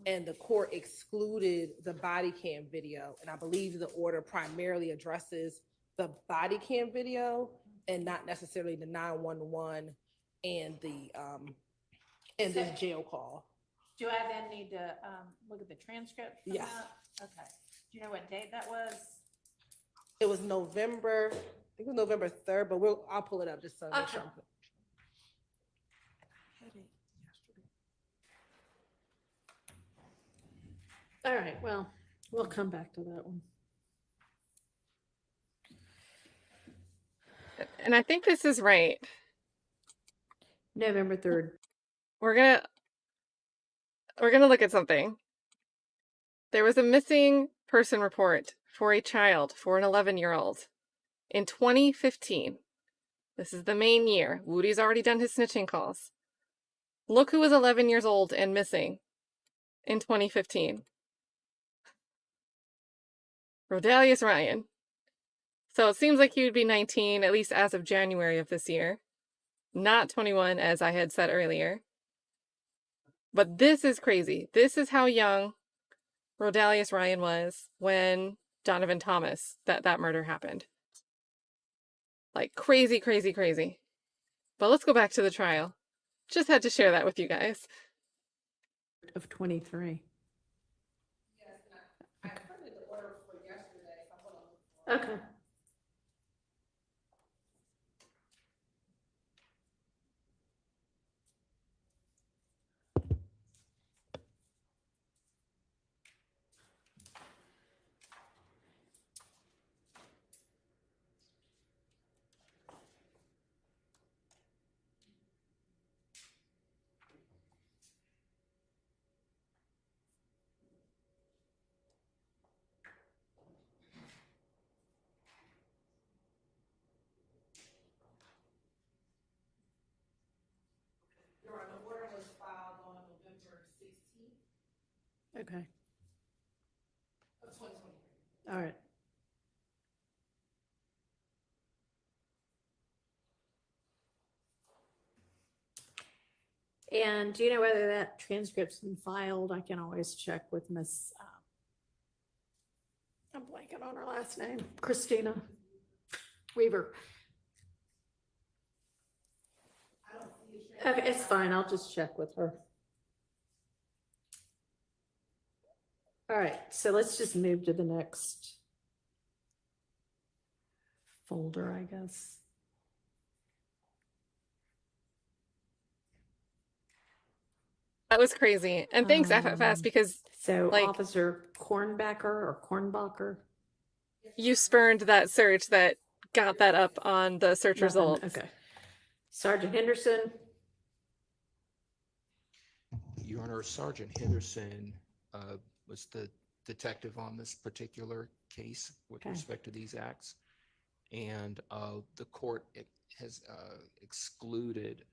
S13: And the court excluded the body cam video. And I believe the order primarily addresses the body cam video and not necessarily the 911 and this jail call.
S2: Do I then need to look at the transcript?
S13: Yes.
S2: Okay. Do you know what date that was?
S13: It was November, I think it was November 3rd, but I'll pull it up just so.
S2: Okay. All right, well, we'll come back to that one.
S1: And I think this is right.
S2: November 3rd.
S1: We're gonna look at something. There was a missing person report for a child, for an 11-year-old in 2015. This is the main year. Woody's already done his snitching calls. Look who was 11 years old and missing in 2015. Rodalius Ryan. So it seems like he would be 19, at least as of January of this year. Not 21, as I had said earlier. But this is crazy. This is how young Rodalius Ryan was when Donovan Thomas, that murder happened. Like crazy, crazy, crazy. But let's go back to the trial. Just had to share that with you guys.
S2: Of 23. Okay.
S13: The order was filed on November 16th
S2: Okay.
S13: of 2023.
S2: All right. And do you know whether that transcript's been filed? I can always check with Miss, I'm blanking on her last name, Christina Weaver. Okay, it's fine. I'll just check with her. All right, so let's just move to the next folder, I guess.
S1: That was crazy. And thanks, FFS, because
S2: So
S1: like
S2: Officer Kornbacher or Kornbacher?
S1: you spurned that search that got that up on the search
S2: Nothing,
S1: results.
S2: okay. Sergeant Henderson?
S7: Your Honor, Sergeant Henderson was the detective on this particular case with
S2: Okay.
S7: respect to these acts. And the court has excluded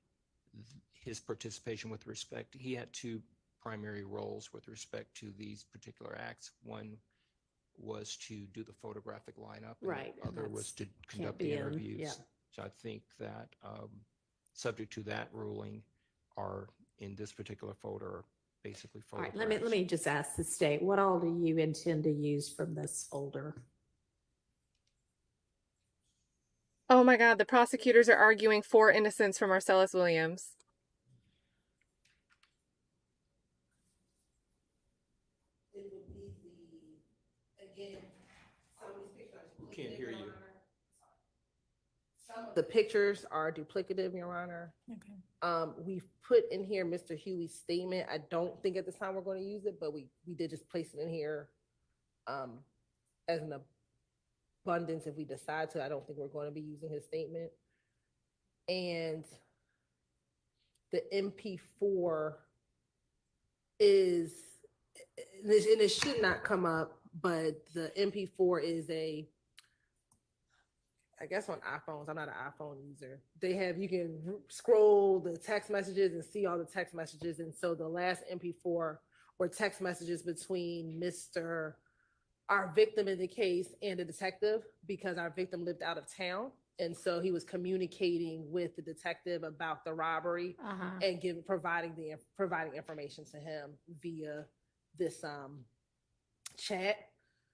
S7: his participation with respect. He had two primary roles with respect to these particular acts. One was to do the photographic lineup. And
S2: Right,
S7: the
S2: and
S7: other was to
S2: that's-
S7: conduct
S2: can't
S7: the
S2: be in,
S7: interviews.
S2: yeah.
S7: So I think that subject to that ruling are in this particular folder, basically
S2: All right,
S7: photographs.
S2: let me just ask the state, what all do you intend to use from this folder?
S1: Oh my God, the prosecutors are arguing for innocence for Marcellus Williams.
S7: Can't hear you.
S13: The pictures are duplicative, Your Honor. We've put in here Mr. Huey's statement. I don't think at this time we're going to use it, but we did just place it in here as an abundance if we decide to. I don't think we're going to be using his statement. And the MP4 is, and it should not come up, but the MP4 is I guess on iPhones, I'm not an iPhone user. They have, you can scroll the text messages and see all the text messages. And so the last MP4 were text messages between our victim in the case and the detective, because our victim lived out of town. And so he was communicating with the detective about the robbery and providing information to him via this chat.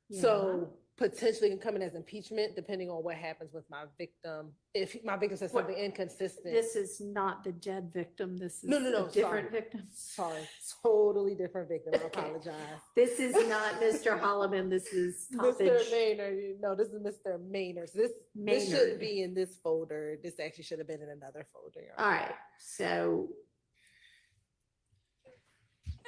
S13: So potentially can come in as impeachment depending on what happens with my victim. If my victim says something inconsistent.
S2: This is not the dead victim. This is
S13: No,
S2: a different victim.
S13: Sorry, totally different victim. I apologize.
S2: This is not Mr. Holloman. This is
S13: Mr. Maynard. No, this is Mr. Maynard. So this shouldn't be in this folder. This actually should have been in another folder.
S2: All right, so.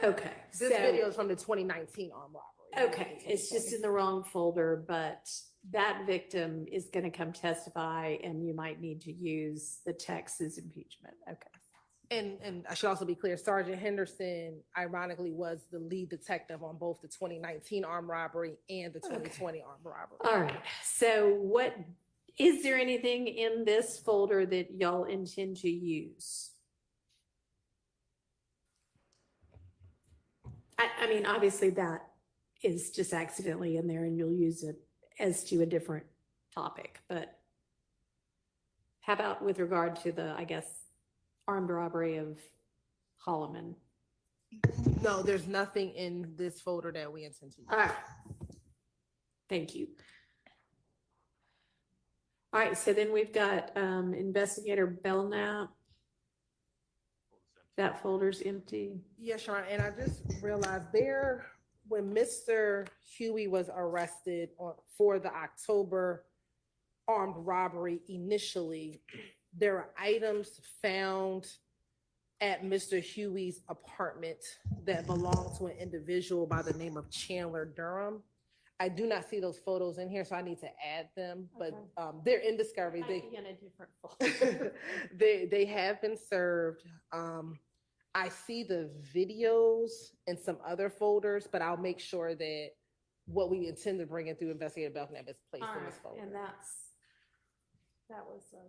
S2: Okay.
S13: This video is from the 2019 armed robbery.
S2: Okay, it's just in the wrong folder, but that victim is going to come testify and you might need to use the text as impeachment. Okay.
S13: And I should also be clear, Sergeant Henderson ironically was the lead detective on both the 2019 armed robbery and the 2020 armed robbery.
S2: All right, so is there anything in this folder that y'all intend to use? I mean, obviously that is just accidentally in there and you'll use it as to a different topic, but how about with regard to the, I guess, armed robbery of Holloman?
S13: No, there's nothing in this folder that we intend to use.
S2: All right. Thank you. All right, so then we've got Investigator Belknap. That folder's empty.
S13: Yes, Sharon, and I just realized when Mr. Huey was arrested for the October armed robbery initially, there are items found at Mr. Huey's apartment that belong to an individual by the name of Chandler Durham. I do not see those photos in here, so I need to add them, but they're in discovery.
S2: Might be in a different folder.
S13: They have been served. I see the videos in some other folders, but I'll make sure that what we intend to bring in through Investigator Belknap is placed in this folder.
S2: And that was a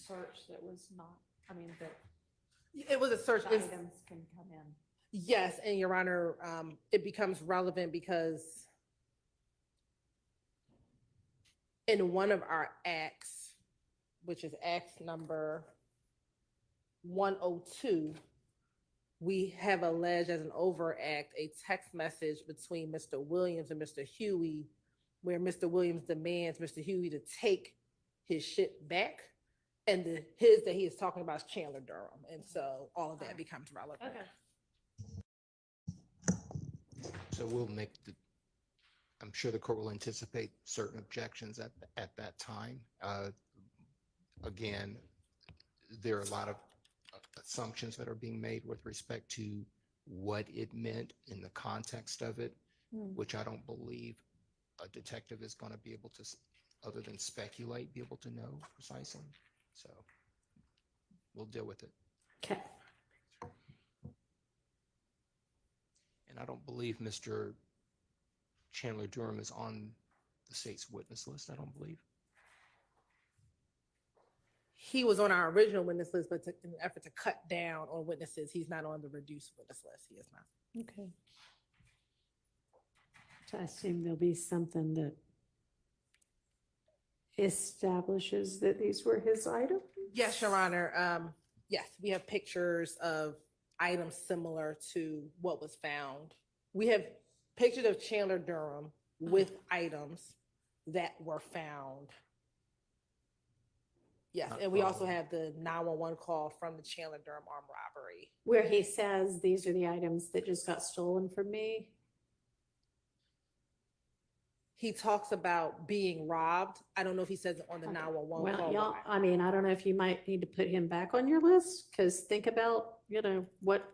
S2: search that was not, I mean, that
S13: it was a search.
S2: items can come in.
S13: Yes, and Your Honor, it becomes relevant because in one of our acts, which is act number 102, we have alleged as an overact a text message between Mr. Williams and Mr. Huey, where Mr. Williams demands Mr. Huey to take his shit back. And his that he is talking about is Chandler Durham. And so all of that becomes relevant.
S7: So we'll make I'm sure the court will anticipate certain objections at that time. Again, there are a lot of assumptions that are being made with respect to what it meant in the context of it, which I don't believe a detective is going to be able to, other than speculate, be able to know precisely. So we'll deal with it.
S15: Okay.
S7: And I don't believe Mr. Chandler Durham is on the state's witness list. I don't believe.
S13: He was on our original witness list, but in an effort to cut down on witnesses, he's not on the reduced witness list. He is not.
S2: Okay. So I assume there'll be something that establishes that these were his items?
S13: Yes, Your Honor. Yes, we have pictures of items similar to what was found. We have pictures of Chandler Durham with items that were found. Yes, and we also have the 911 call from the Chandler Durham armed robbery.
S2: Where he says, these are the items that just got stolen from me.
S13: He talks about being robbed. I don't know if he says it on the 911
S2: Well,
S13: call.
S2: y'all, I mean, I don't know if you might need to put him back on your list, because think about, what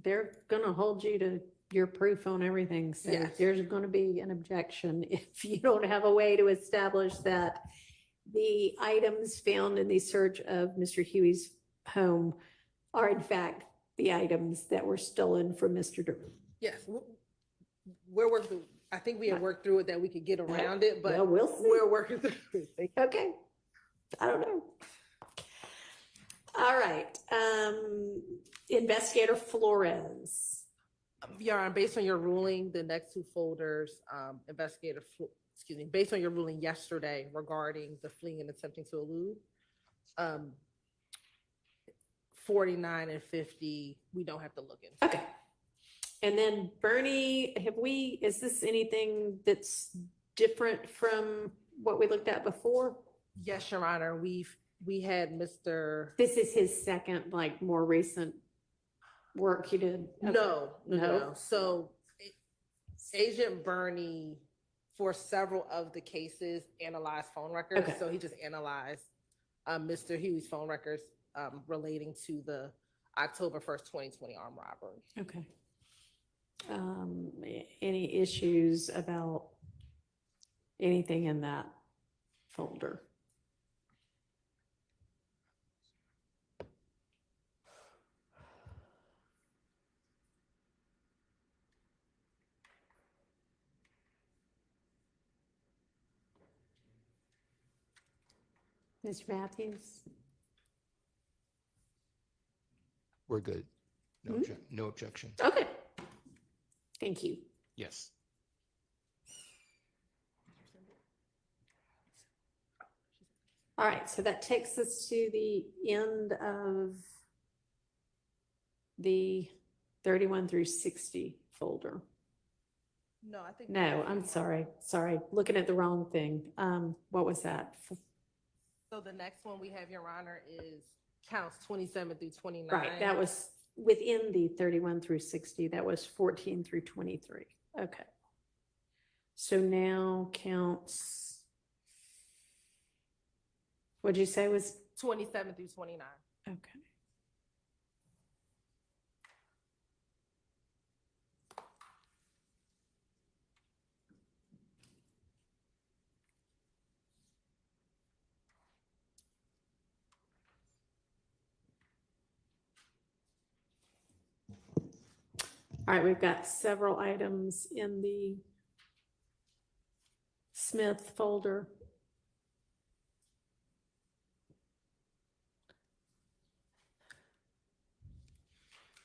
S2: they're gonna hold you to your proof on everything. So
S13: Yes.
S2: there's gonna be an objection if you don't have a way to establish that the items found in the search of Mr. Huey's home are in fact the items that were stolen from Mr. Durham.
S13: Yes, we're working through, I think we have worked through it that we could get around it, but
S2: Well, we'll see.
S13: we're working through it.
S2: Okay. I don't know. All right. Investigator Flores.
S13: Your Honor, based on your ruling, the next two folders, based on your ruling yesterday regarding the fleeing and attempting to elude, 49 and 50, we don't have to look into.
S2: Okay. And then Bernie, is this anything that's different from what we looked at before?
S13: Yes, Your Honor, we had Mr.
S2: This is his second, more recent work he did? Okay.
S13: No. So Agent Bernie, for several of the cases, analyzed phone records.
S2: Okay.
S13: So he just analyzed Mr. Huey's phone records relating to the October 1st, 2020 armed robbery.
S2: Okay. Any issues about anything in that folder? Mr. Matthews?
S7: We're good. No objection.
S2: Okay. Thank you.
S7: Yes.
S2: All right, so that takes us to the end of the 31 through 60 folder.
S13: No, I think.
S2: No, I'm sorry, looking at the wrong thing. What was that?
S13: So the next one we have, Your Honor, is counts 27 through 29.
S2: Right, that was within the 31 through 60, that was 14 through 23. Okay. So now counts, what'd you say was?
S13: 27 through 29.
S2: Okay. All right, we've got several items in the Smith folder.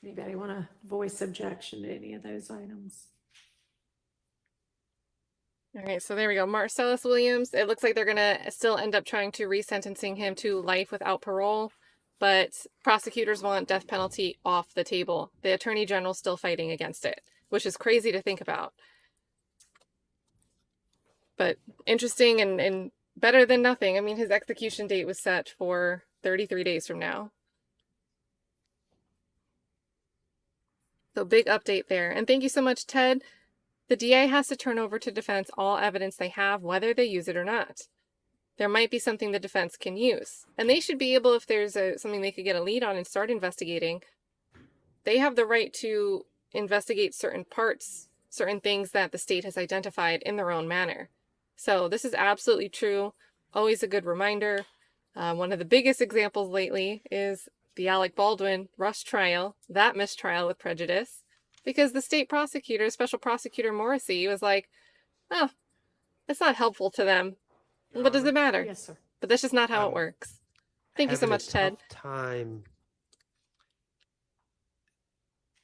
S2: Anybody want to voice objection to any of those items?
S1: All right, so there we go. Marcellus Williams, it looks like they're going to still end up trying to resentencing him to life without parole. but prosecutors want death penalty off the table. The attorney general's still fighting against it, which is crazy to think about. But interesting and better than nothing. I mean, his execution date was set for 33 days from now. So big update there. And thank you so much, Ted. The DA has to turn over to defense all evidence they have, whether they use it or not. There might be something the defense can use. And they should be able, if there's something they could get a lead on and start investigating, they have the right to investigate certain parts, certain things that the state has identified in their own manner. So this is absolutely true. Always a good reminder. One of the biggest examples lately is the Alec Baldwin Rush trial, that mistrial with prejudice, because the state prosecutor, Special Prosecutor Morrissey, was like, oh, it's not helpful to them. What does it matter?
S2: Yes, sir.
S1: But that's just not how it works. Thank you so
S5: Having a
S1: much, Ted.
S5: tough time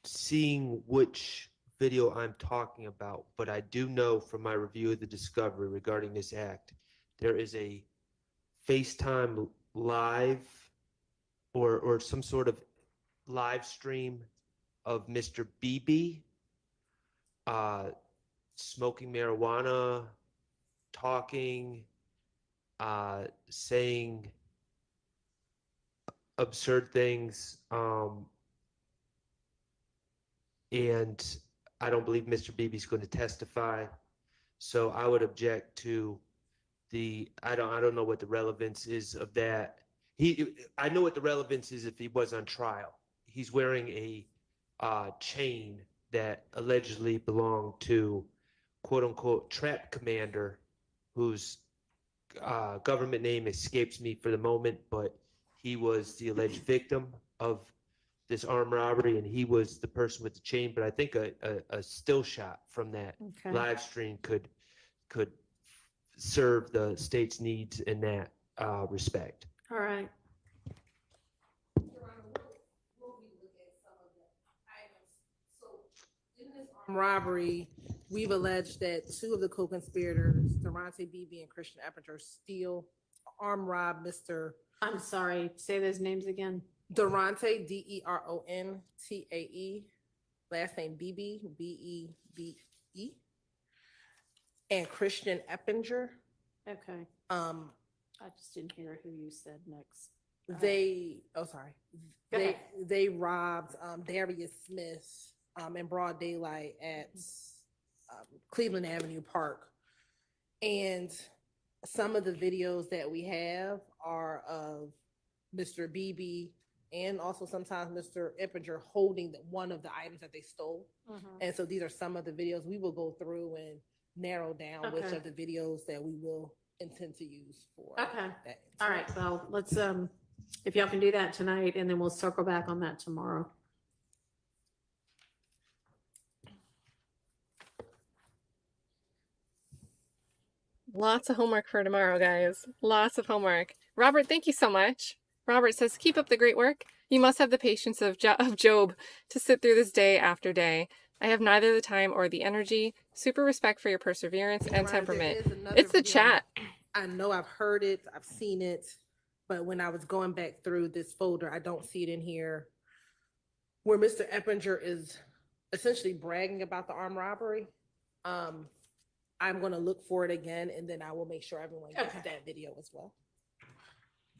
S5: seeing which video I'm talking about, but I do know from my review of the discovery regarding this act, there is a FaceTime live or some sort of live stream of Mr. BB smoking marijuana, talking, saying absurd things, and I don't believe Mr. Beebe's going to testify. So I would object to I don't know what the relevance is of that. I know what the relevance is if he was on trial. He's wearing a chain that allegedly belonged to quote unquote trap commander, whose government name escapes me for the moment, but he was the alleged victim of this armed robbery, and he was the person with the chain. But I think a still shot from that live stream could serve the state's needs in that respect.
S2: All right.
S13: Robbery, we've alleged that two of the co-conspirators, Durante Beebe and Christian Eppinger, armed rob Mr.
S2: I'm sorry, say those names again.
S13: Durante, Derontae, last name Beebe, Bebe, and Christian Eppinger.
S2: Okay.
S13: I
S2: just didn't hear who you said next.
S13: They
S2: ahead.
S13: they robbed Darius Smith in broad daylight at Cleveland Avenue Park. And some of the videos that we have are of Mr. Beebe and also sometimes Mr. Eppinger holding one of the items that they stole. And so these are some of the videos. We will go through and narrow down which of the videos that we will intend to use for that.
S2: All right, well, let's if y'all can do that tonight, and then we'll circle back on that tomorrow.
S1: Lots of homework for tomorrow, guys. Lots of homework. Robert, thank you so much. Robert says, keep up the great work. You must have the patience of Job to sit through this day after day. I have neither the time or the energy. Super respect for your perseverance and temperament. It's the chat.
S13: I know I've heard it, I've seen it, but when I was going back through this folder, I don't see it in here, where Mr. Eppinger is essentially bragging about the armed robbery. I'm going to look for it again, and then I will make sure everyone gets that video as well.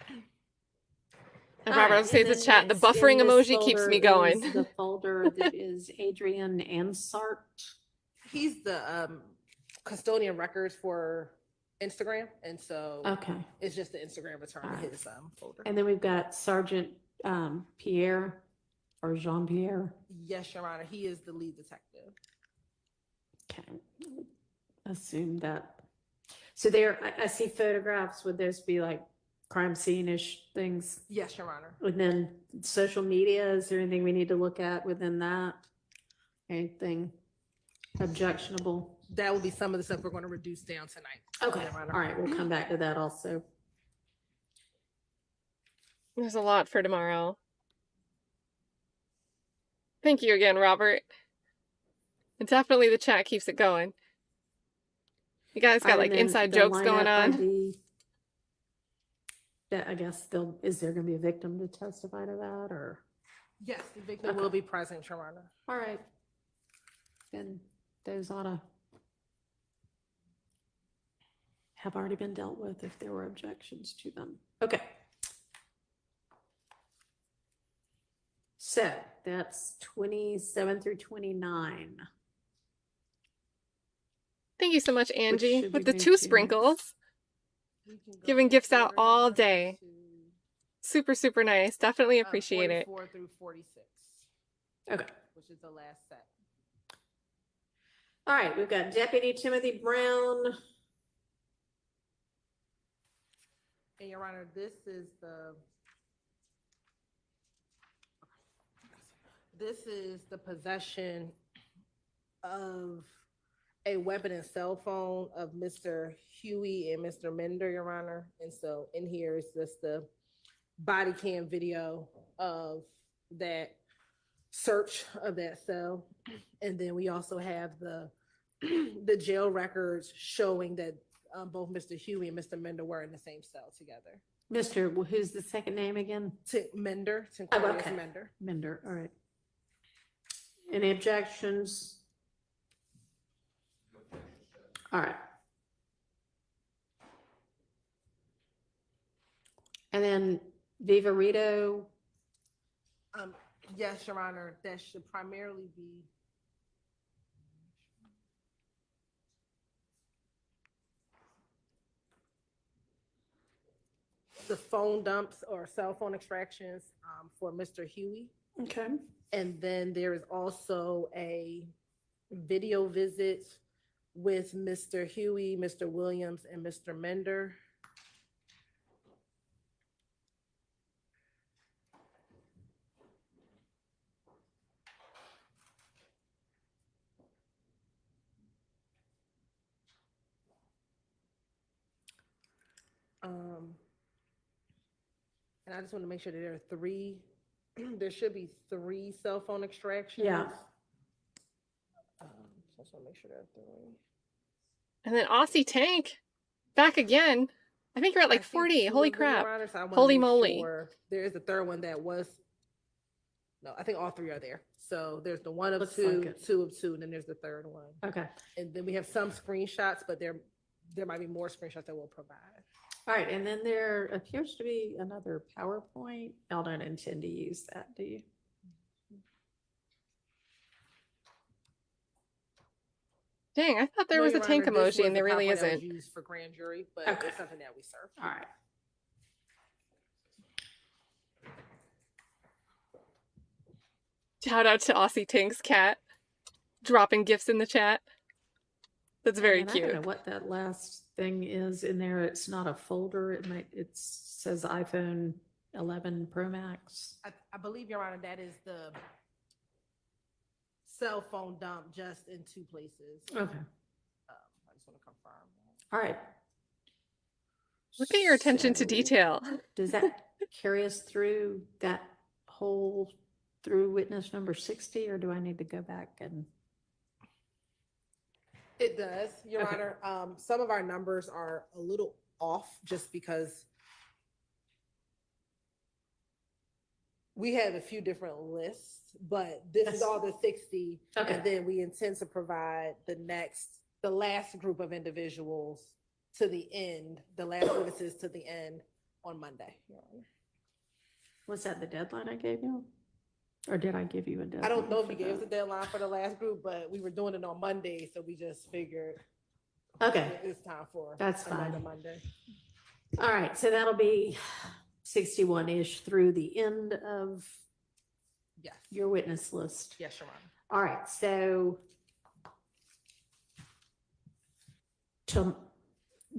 S1: And Robert, I was saying the chat, the buffering emoji keeps me going.
S2: The folder that is Adrian Ansart.
S13: He's the custodian records for Instagram, and so it's just the Instagram return to his folder.
S2: And then we've got Sergeant Pierre or Jean-Pierre.
S13: Yes, Your Honor, he is the lead detective.
S2: Okay, assume that. So there, I see photographs. Would those be like crime scene-ish things?
S13: Yes, Your Honor.
S2: And then social media, is there anything we need to look at within that? Anything objectionable?
S13: That will be some of the stuff we're going to reduce down tonight.
S2: Okay, all right, we'll come back to that also.
S1: There's a lot for tomorrow. Thank you again, Robert. And definitely the chat keeps it going. You guys got like inside jokes going on.
S2: that I guess is there gonna be a victim to testify to that, or?
S13: Yes, the victim will be present, Your Honor.
S2: All right. Then those oughta have already been dealt with if there were objections to them. Okay. So that's 27 through 29.
S1: Thank you so much, Angie,
S2: should
S1: with
S2: we
S1: the
S2: move
S1: 2
S2: to?
S1: sprinkles.
S13: We can go
S1: Giving gifts out
S13: forward
S1: all
S13: on
S1: day.
S13: to,
S1: Super, super nice. Definitely appreciate it.
S13: 44 through 46,
S2: Okay.
S13: which is the last set.
S2: All right, we've got Deputy Timothy Brown.
S13: And Your Honor, this is the possession of a weapon and cell phone of Mr. Huey and Mr. Mender, Your Honor. And so in here is just the body cam video of that search of that cell. And then we also have the jail records showing that both Mr. Huey and Mr. Mender were in the same cell together.
S2: Who's the second name again?
S13: Mender,
S2: Oh, okay.
S13: Mender.
S2: Mender, all right. Any objections? All right. And then Viva Rito,
S13: Yes, Your Honor, that should primarily be the phone dumps or cell phone extractions for Mr. Huey.
S2: okay.
S13: And then there is also a video visit with Mr. Huey, Mr. Williams, and Mr. Mender. And I just want to make sure that there are 3, there should be 3 cell phone extractions.
S2: Yeah.
S13: So I just want to make sure there are 3.
S1: And then Aussie Tank, back again. I think you're at like
S13: I see
S1: 40.
S13: 2
S1: Holy
S13: of them, Your
S1: crap.
S13: Honor, so I wanna
S1: Holy
S13: make
S1: moly.
S13: sure There is a third one that was, no, I think all 3 are there. So there's the 1 of
S2: Looks
S13: 2,
S2: like it.
S13: 2 of 2, and then there's the third one.
S2: Okay.
S13: And then we have some screenshots, but there might be more screenshots that we'll provide.
S2: All right, and then there appears to be another PowerPoint. Y'all don't intend to use that, do you?
S1: Dang, I thought there
S13: No,
S1: was a
S13: Your
S1: tank
S13: Honor, this
S1: emoji
S13: was
S1: and there
S13: the
S1: really
S13: PowerPoint that was
S1: isn't.
S13: used for grand jury, but
S2: Okay.
S13: it's something that we serve.
S2: All right.
S1: Shout out to Aussie Tank's cat dropping gifts in the chat. That's very
S2: And I
S1: cute.
S2: don't know what that last thing is in there. It's not a folder. It says iPhone 11 Pro Max.
S13: I believe, Your Honor, that is the cell phone dump just in 2 places.
S2: Okay.
S13: I just want to confirm.
S2: All right.
S1: Look at your attention to
S2: So,
S1: detail.
S2: Does that carry us through that whole, through witness number 60, or do I need to go back and?
S13: It does, Your
S2: Okay.
S13: Honor. Some of our numbers are a little off just because we have a few different lists, but this is all the 60.
S2: Okay.
S13: And then we intend to provide the last group of individuals to the end, the last witnesses to the end on Monday, Your Honor.
S2: Was that the deadline I gave you? Or did I give you a deadline?
S13: I don't know if
S2: for
S13: you gave us
S2: that?
S13: a deadline for the last group, but we were doing it on Monday, so we just figured
S2: Okay,
S13: it's time for
S2: That's
S13: another
S2: fine.
S13: Monday.
S2: all right, so that'll be 61-ish through the end of
S13: Yes.
S2: your witness list.
S13: Yes, Your Honor.
S2: All right, so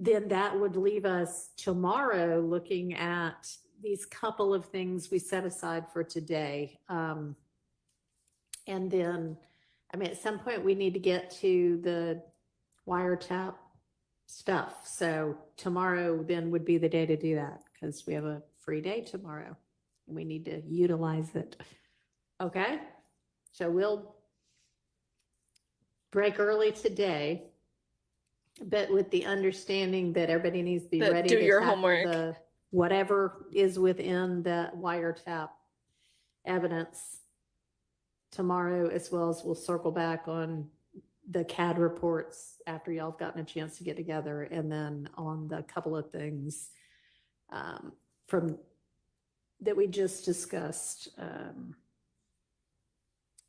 S2: then that would leave us tomorrow looking at these couple of things we set aside for today. And then, I mean, at some point we need to get to the wiretap stuff. So tomorrow then would be the day to do that because we have a free day tomorrow. And we need to utilize it. Okay? So we'll break early today, but with the understanding that everybody needs to be
S1: That
S2: ready
S1: do
S2: to
S1: your
S2: tackle
S1: homework.
S2: the whatever is within the wiretap evidence tomorrow, as well as we'll circle back on the CAD reports after y'all have gotten a chance to get together, and then on the couple of things from that we just discussed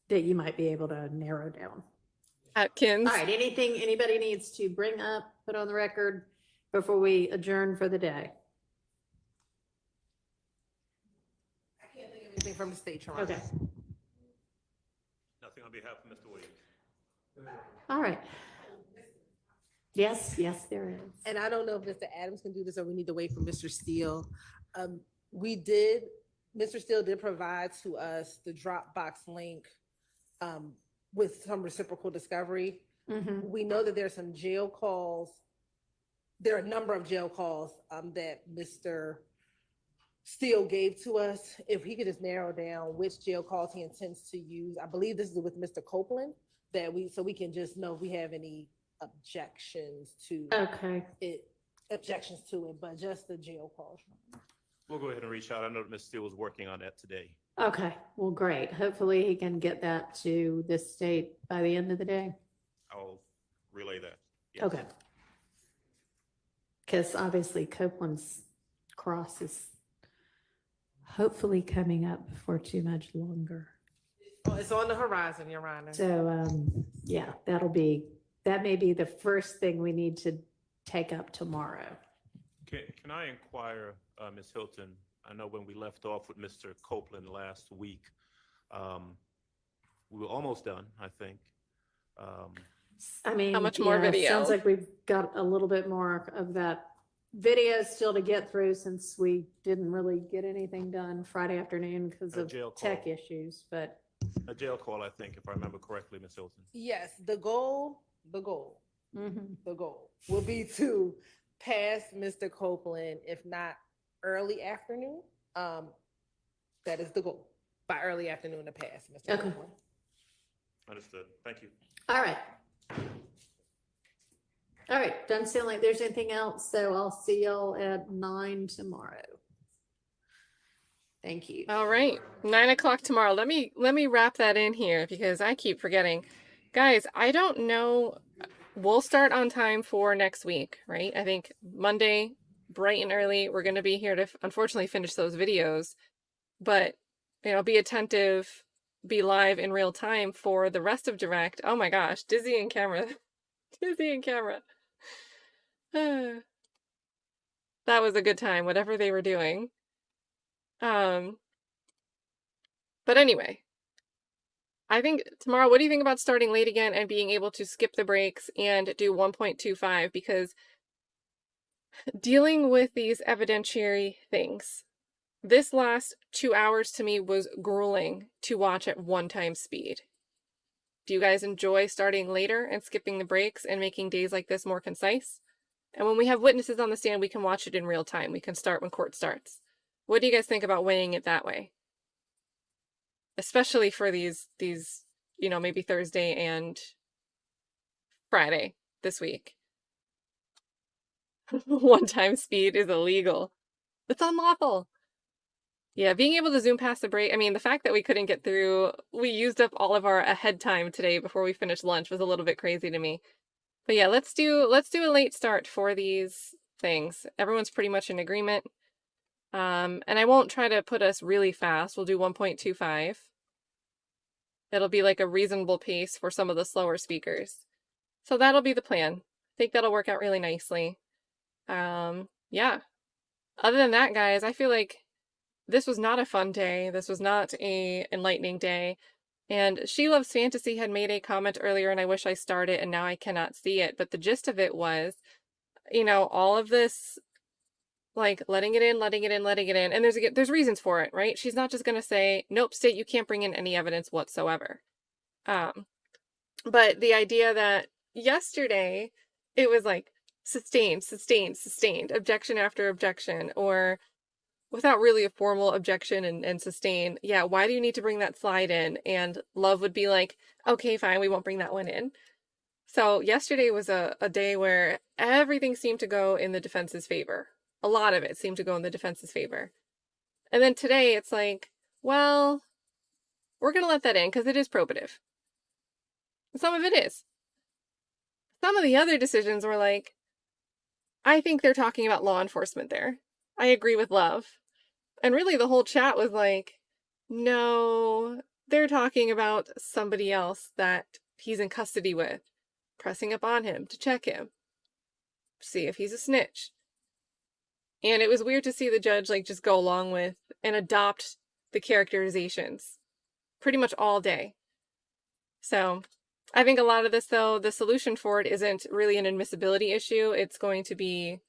S2: that you might be able to narrow down.
S1: Atkins.
S2: All right, anything anybody needs to bring up, put on the record before we adjourn for the day?
S13: I can't think of anything from the state, Your Honor.
S2: Okay.
S9: Nothing on behalf of Mr. Williams.
S2: All right. Yes, there is.
S13: And I don't know if Mr. Adams can do this or we need to wait for Mr. Steele. Mr. Steele did provide to us the Dropbox link with some reciprocal discovery.
S2: Mhm.
S13: We know that there's some jail calls. There are a number of jail calls that Mr. Steele gave to us. If he could just narrow down which jail calls he intends to use. I believe this is with Mr. Copeland, so we can just know if we have any objections to
S2: Okay.
S13: objections to it, but just the jail calls.
S9: We'll go ahead and reach out. I know that Ms. Steele was working on that today.
S2: Okay, well, great. Hopefully he can get that to the state by the end of the day.
S9: I'll relay that. Yes.
S2: Okay. Because obviously Copeland's cross is hopefully coming up for too much longer.
S13: Oh, it's on the horizon, Your Honor.
S2: So, yeah, that may be the first thing we need to take up tomorrow.
S9: Can I inquire, Ms. Hilton? I know when we left off with Mr. Copeland last week, we were almost done, I think.
S2: I mean,
S1: How much more
S2: yeah,
S1: video?
S2: Sounds like we've got a little bit more of that video still to get through, since we didn't really get anything done Friday afternoon because
S9: A
S2: of
S9: jail
S2: tech
S9: call.
S2: issues, but
S9: A jail call, I think, if I remember correctly, Ms. Hilton.
S13: Yes, the goal
S2: mhm.
S13: will be to pass Mr. Copeland, if not early afternoon. That is the goal, by early afternoon to pass Mr.
S2: Okay.
S13: Copeland.
S9: Understood. Thank you.
S2: All right. All right, doesn't sound like there's anything else, so I'll see y'all at 9 tomorrow. Thank you.
S1: All right, 9 o'clock tomorrow. Let me wrap that in here because I keep forgetting. Guys, I don't know. We'll start on time for next week, right? I think Monday, bright and early, we're going to be here to unfortunately finish those videos, but be attentive, be live in real time for the rest of Direct. Oh my gosh, dizzying camera. Dizzying camera. That was a good time, whatever they were doing. But anyway, I think tomorrow, what do you think about starting late again and being able to skip the breaks and do 1.25? Because dealing with these evidentiary things, this last 2 hours to me was grueling to watch at 1x speed. Do you guys enjoy starting later and skipping the breaks and making days like this more concise? And when we have witnesses on the stand, we can watch it in real time. We can start when court starts. What do you guys think about weighing it that way? Especially for these, maybe Thursday and Friday this week. 1x speed is illegal. It's unlawful. Yeah, being able to zoom past the break. I mean, the fact that we couldn't get through, we used up all of our ahead time today before we finished lunch was a little bit crazy to me. But yeah, let's do a late start for these things. Everyone's pretty much in agreement. And I won't try to put us really fast. We'll do 1.25. It'll be like a reasonable pace for some of the slower speakers. So that'll be the plan. I think that'll work out really nicely. Yeah. Other than that, guys, I feel like this was not a fun day. This was not a enlightening day. And She Loves Fantasy had made a comment earlier, and I wish I started and now I cannot see it. But the gist of it was, all of this, like letting it in. And there's reasons for it, right? She's not just going to say, nope, state, you can't bring in any evidence whatsoever. But the idea that yesterday it was like sustained, objection after objection, or without really a formal objection and sustain. Yeah, why do you need to bring that slide in? And Love would be like, okay, fine, we won't bring that one in. So yesterday was a day where everything seemed to go in the defense's favor. A lot of it seemed to go in the defense's favor. And then today it's like, well, we're going to let that in because it is probative. And some of it is. Some of the other decisions were like, I think they're talking about law enforcement there. I agree with Love. And really the whole chat was like, no, they're talking about somebody else that he's in custody with, pressing up on him to check him, see if he's a snitch. And it was weird to see the judge like just go along with and adopt the characterizations pretty much all day. So I think a lot of this, though, the solution for it isn't really an admissibility issue. It's going to be,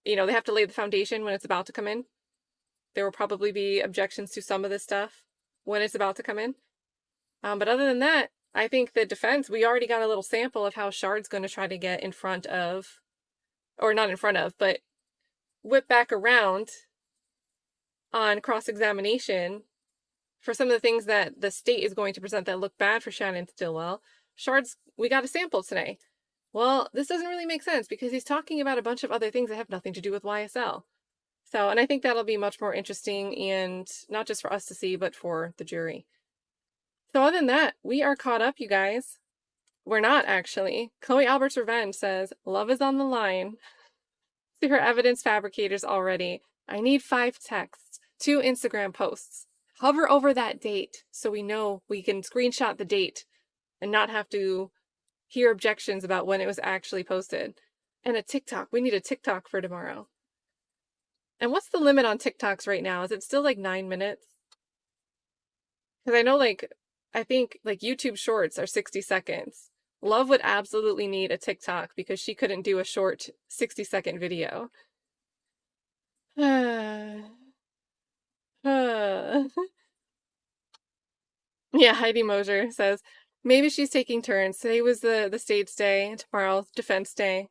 S1: they have to lay the foundation when it's about to come in. There will probably be objections to some of this stuff when it's about to come in. But other than that, I think the defense, we already got a little sample of how Shardt's going to try to get in front of, or not in front of, but whip back around on cross-examination for some of the things that the state is going to present that look bad for Shannon Stillwell. Shardt's, we got a sample today. Well, this doesn't really make sense because he's talking about a bunch of other things that have nothing to do with YSL. So, and I think that'll be much more interesting and not just for us to see, but for the jury. So other than that, we are caught up, you guys. We're not, actually. Chloe Albert's Revenge says, Love is on the line. To her evidence fabricators already. I need 5 texts, 2 Instagram posts. Hover over that date so we know we can screenshot the date and not have to hear objections about when it was actually posted. And a TikTok. We need a TikTok for tomorrow. And what's the limit on TikToks right now? Is it still like 9 minutes? Because I know I think YouTube shorts are 60 seconds. Love would absolutely need a TikTok because she couldn't do a short 60-second video. Yeah, Heidi Mosier says, maybe she's taking turns. Today was the state's day, and tomorrow's defense day.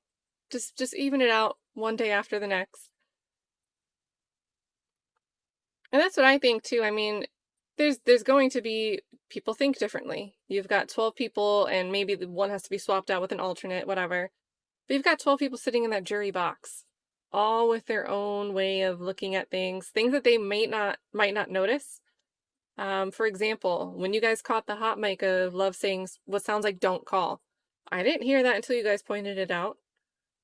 S1: Just even it out one day after the next. And that's what I think too. I mean, there's going to be people think differently. You've got 12 people and maybe the one has to be swapped out with an alternate, whatever. But you've got 12 people sitting in that jury box, all with their own way of looking at things that they might not notice. For example, when you guys caught the hot mic of Love saying what sounds like don't call, I didn't hear that until you guys pointed it out.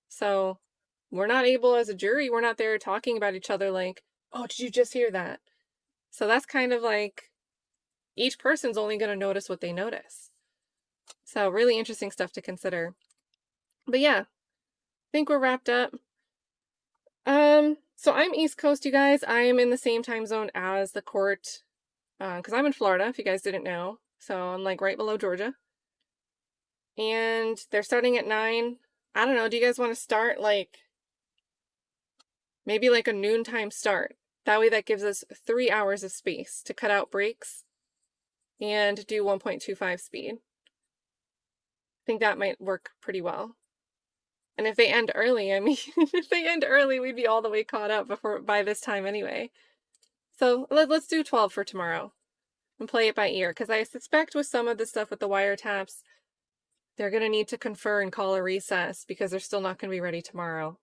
S1: So we're not able as a jury, we're not there talking about each other like, oh, did you just hear that? So that's kind of like each person's only going to notice what they notice. So really interesting stuff to consider. But yeah, I think we're wrapped up. So I'm East Coast, you guys. I am in the same time zone as the court, because I'm in Florida, if you guys didn't know. So I'm like right below Georgia. And they're starting at 9. I don't know, do you guys want to start maybe like a noontime start? That way that gives us 3 hours of space to cut out breaks and do 1.25 speed. I think that might work pretty well. And if they end early, I mean, if they end early, we'd be all the way caught up by this time anyway. So let's do 12 for tomorrow and play it by ear. Because I suspect with some of the stuff with the wiretaps, they're going to need to confer and call a recess because they're still not going to be ready tomorrow.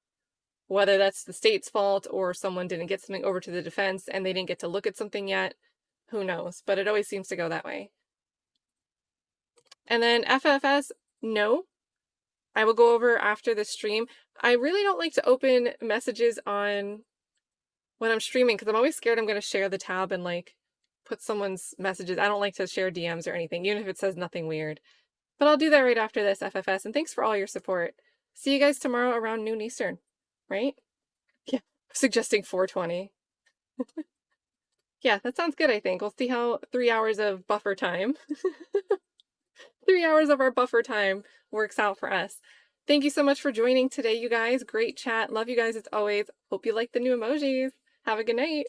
S1: Whether that's the state's fault or someone didn't get something over to the defense and they didn't get to look at something yet, who knows? But it always seems to go that way. And then FFS, no. I will go over after the stream. I really don't like to open messages on when I'm streaming because I'm always scared I'm going to share the tab and put someone's messages. I don't like to share DMs or anything, even if it says nothing weird. But I'll do that right after this, FFS. And thanks for all your support. See you guys tomorrow around noon Eastern. Right? Yeah, suggesting 4:20. Yeah, that sounds good, I think. We'll see how 3 hours of buffer time, 3 hours of our buffer time works out for us. Thank you so much for joining today, you guys. Great chat. Love you guys as always. Hope you like the new emojis. Have a good night.